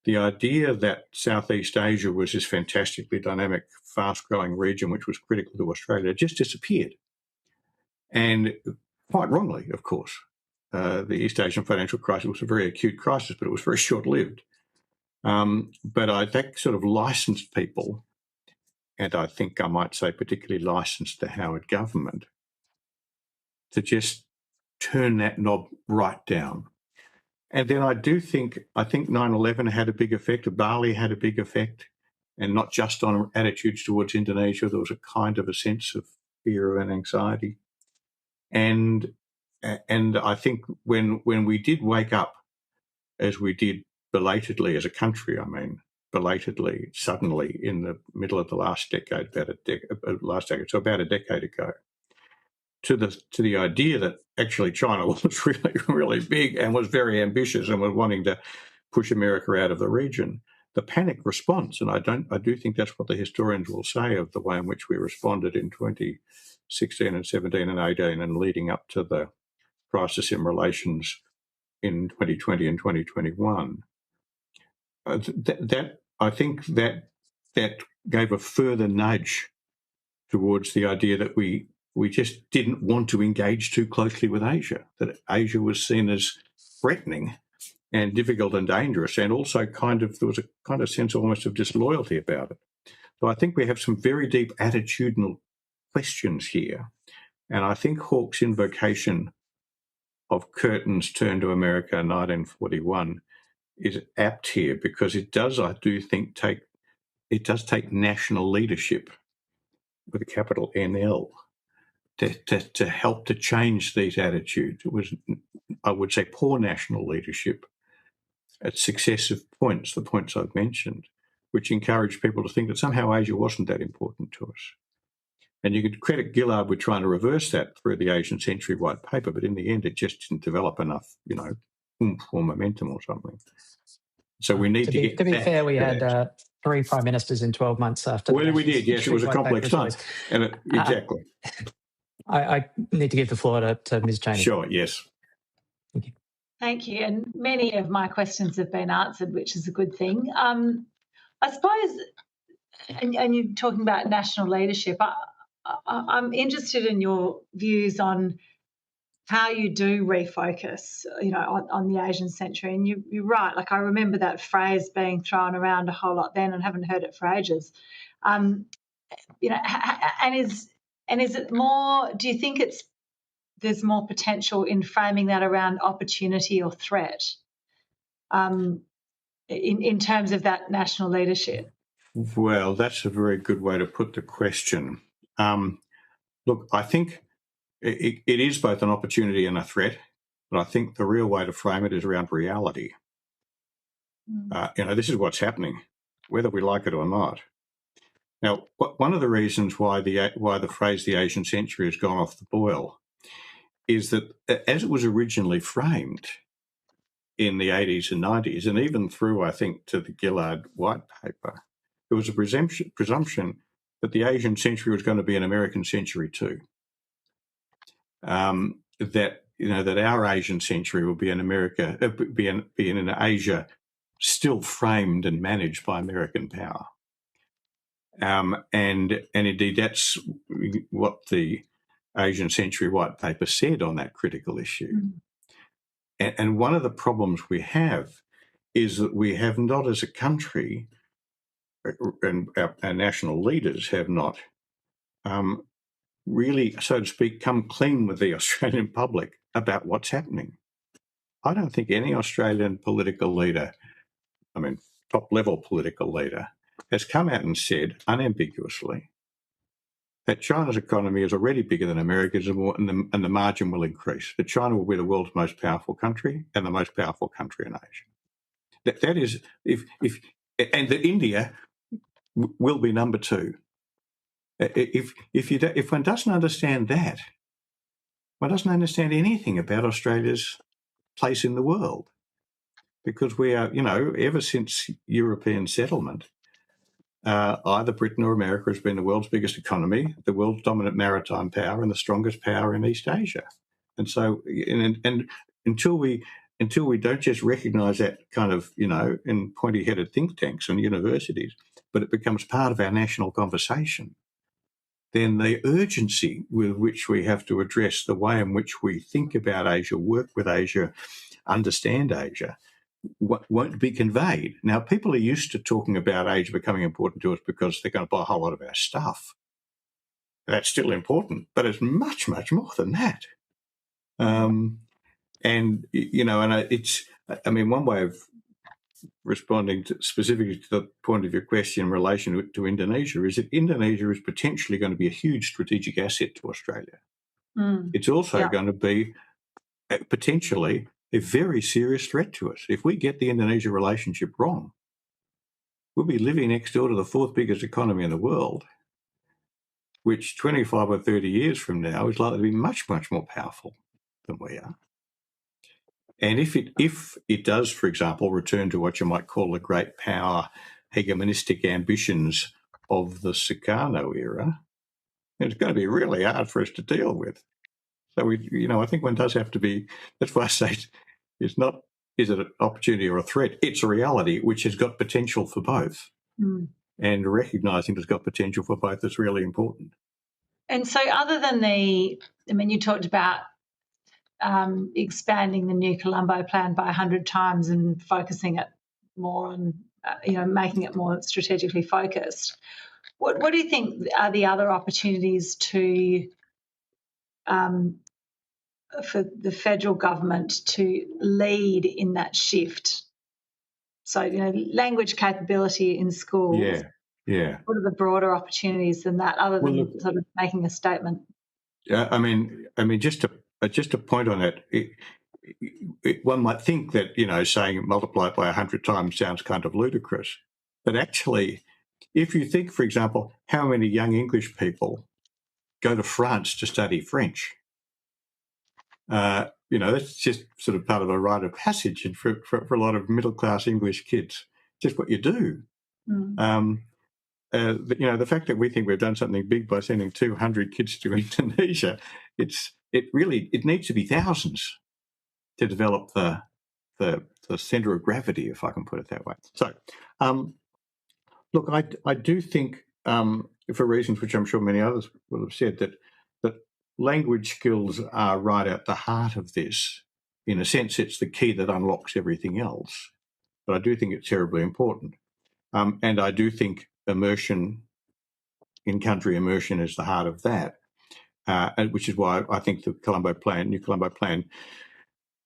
the idea that Southeast Asia was this fantastically dynamic, fast-growing region which was critical to Australia just disappeared. And quite wrongly, of course. The East Asian financial crisis was a very acute crisis, but it was very short-lived. But that sort of licensed people, and I think I might say particularly licensed the Howard government, to just turn that knob right down. And then I think 9/11 had a big effect, Bali had a big effect, and not just on attitudes towards Indonesia. There was a kind of a sense of fear and anxiety. And I think when we did wake up, as we did belatedly as a country, belatedly, suddenly, in the middle of the last decade, so about a decade ago, to the idea that actually China was really, really big and was very ambitious and was wanting to push America out of the region. The panic response, and I do think that's what the historians will say of the way in which we responded in 2016 and 17 and 18 and leading up to the crisis in relations in 2020 and 2021. I think that gave a further nudge towards the idea that we just didn't want to engage too closely with Asia, that Asia was seen as threatening and difficult and dangerous, and also there was a kind of sense almost of disloyalty about it. So I think we have some very deep attitudinal questions here. And I think Hawke's invocation of curtains turned to America in 1941 is apt here, because it does, I do think, take national leadership with a capital NL to help to change these attitudes. It was, I would say, poor national leadership at successive points, the points I've mentioned, which encouraged people to think that somehow Asia wasn't that important to us. And you could credit Gillard with trying to reverse that through the Asian Century White Paper, but in the end, it just didn't develop enough, oomph or momentum or something. So we need to get to be back fair, we to had that. 3 prime ministers in 12 months after. Well, we did. Yes, it was a complex time. Exactly. I need to give the floor to Ms. Cheney. Sure. Yes. Thank you. Thank you. And many of my questions have been answered, which is a good thing. I suppose, and you're talking about national leadership, I'm interested in your views on how you do refocus, on the Asian century. And you're right. Like, I remember that phrase being thrown around a whole lot then, and haven't heard it for ages. And is it more? Do you think there's more potential in framing that around opportunity or threat, in terms of that national leadership? Well, that's a very good way to put the question. Look, I think it is both an opportunity and a threat, but I think the real way to frame it is around reality. This is what's happening, whether we like it or not. Now, one of the reasons why the phrase "the Asian century" has gone off the boil is that, as it was originally framed in the 80s and 90s, and even through, I think, to the Gillard White Paper, there was a presumption that the Asian century was going to be an American century too. That our Asian century will be in America, be in Asia, still framed and managed by American power. And indeed, that's what the Asian Century White Paper said on that critical issue. And one of the problems we have is that we have not, as a country, and our national leaders have not really, so to speak, come clean with the Australian public about what's happening. I don't think any Australian political leader, top-level political leader, has come out and said unambiguously that China's economy is already bigger than America's, and the margin will increase, that China will be the world's most powerful country and the most powerful country in Asia. That is, and that India will be number two. If one doesn't understand that, one doesn't understand anything about Australia's place in the world, because we are, ever since European settlement, either Britain or America has been the world's biggest economy, the world's dominant maritime power, and the strongest power in East Asia. And so, and until we don't just recognise that kind of, in pointy-headed think tanks and universities, but it becomes part of our national conversation, then the urgency with which we have to address the way in which we think about Asia, work with Asia, understand Asia, won't be conveyed. Now, people are used to talking about Asia becoming important to us because they're going to buy a whole lot of our stuff. That's still important, but it's much, much more than that. One way of responding specifically to the point of your question in relation to Indonesia is that Indonesia is potentially going to be a huge strategic asset to Australia. It's also going to be potentially a very serious threat to us. If we get the Indonesia relationship wrong, we'll be living next door to the fourth biggest economy in the world, which 25 or 30 years from now is likely to be much, much more powerful than we are. And if it does, for example, return to what you might call the great power hegemonistic ambitions of the Sukarno era, it's going to be really hard for us to deal with. So I think one does have to be. That's why I say it's not. Is it an opportunity or a threat? It's a reality which has got potential for both, and recognising it's got potential for both is really important. And so, other than you talked about expanding the New Colombo Plan by 100 times and focusing it more on, making it more strategically focused. What do you think are the other opportunities for the federal government to lead in that shift? So, language capability in schools. Yeah. What are the broader opportunities than that, other than sort of making a statement? Just to point on that, one might think that, saying multiply it by 100 times sounds kind of ludicrous. But actually, if you think, for example, how many young English people go to France to study French, that's just sort of part of a rite of passage for a lot of middle-class English kids. Just what you do. The fact that we think we've done something big by sending 200 kids to Indonesia, it needs to be thousands to develop the centre of gravity, if I can put it that way. So, look, I do think, for reasons which I'm sure many others will have said, that language skills are right at the heart of this. In a sense, it's the key that unlocks everything else. But I do think it's terribly important. And I do think immersion, in-country immersion, is the heart of that, which is why I think the New Colombo Plan,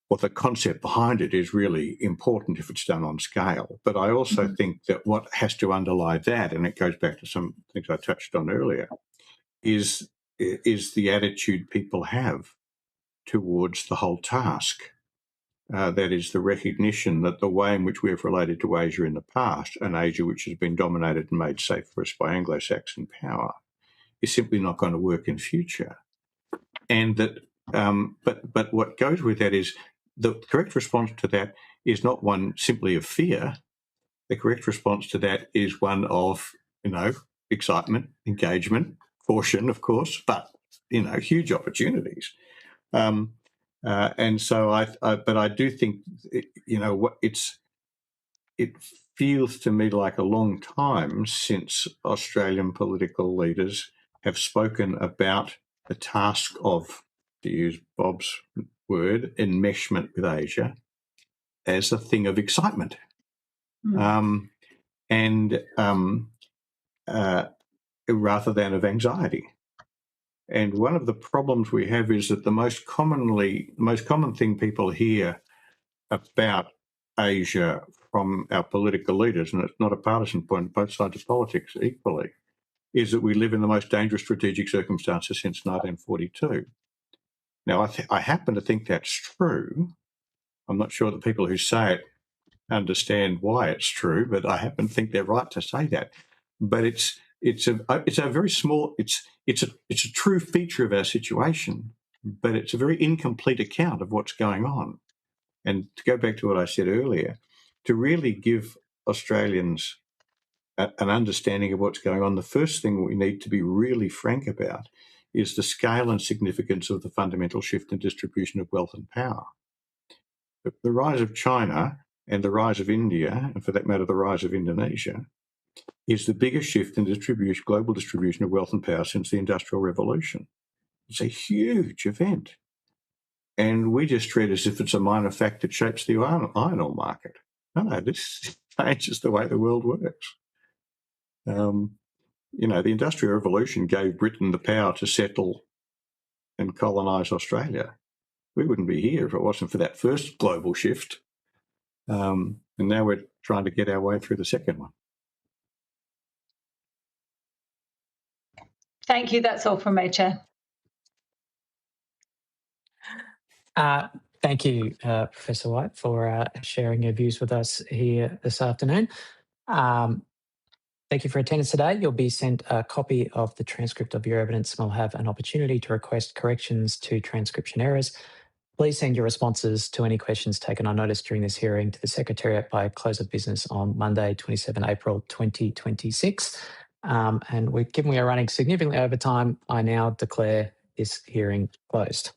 well, the concept behind it is really important if it's done on scale. But I also think that what has to underlie that, and it goes back to some things I touched on earlier, is the attitude people have towards the whole task. That is the recognition that the way in which we have related to Asia in the past, an Asia which has been dominated and made safe for us by Anglo-Saxon power, is simply not going to work in future. And that, but what goes with that is the correct response to that is not one simply of fear. The correct response to that is one of, excitement, engagement, caution, of course, but huge opportunities. And so I do think, it feels to me like a long time since Australian political leaders have spoken about the task of, to use Bob's word, enmeshment with Asia as a thing of excitement. Rather than of anxiety. And one of the problems we have is that the most common thing people hear about Asia from our political leaders, and it's not a partisan point, both sides of politics equally, is that we live in the most dangerous strategic circumstances since 1942. Now, I happen to think that's true. I'm not sure the people who say it understand why it's true, but I happen to think they're right to say that. But it's a very small, it's a true feature of our situation, but it's a very incomplete account of what's going on. And to go back to what I said earlier, to really give Australians an understanding of what's going on, the first thing we need to be really frank about is the scale and significance of the fundamental shift in distribution of wealth and power. The rise of China and the rise of India, and for that matter, the rise of Indonesia, is the biggest shift in global distribution of wealth and power since the Industrial Revolution. It's a huge event. And we just treat it as if it's a minor fact that shapes the iron ore market. No, this changes the way the world works. The Industrial Revolution gave Britain the power to settle and colonise Australia. We wouldn't be here if it wasn't for that first global shift. And now we're trying to get our way through the second one. Thank you. That's all from me, Chair. Thank you, Professor White, for sharing your views with us here this afternoon. Thank you for attendance today. You'll be sent a copy of the transcript of your evidence and will have an opportunity to request corrections to transcription errors. Please send your responses to any questions taken on notice during this hearing to the Secretariat by close of business on Monday, 27 April 2026. And given we are running significantly over time, I now declare this hearing closed.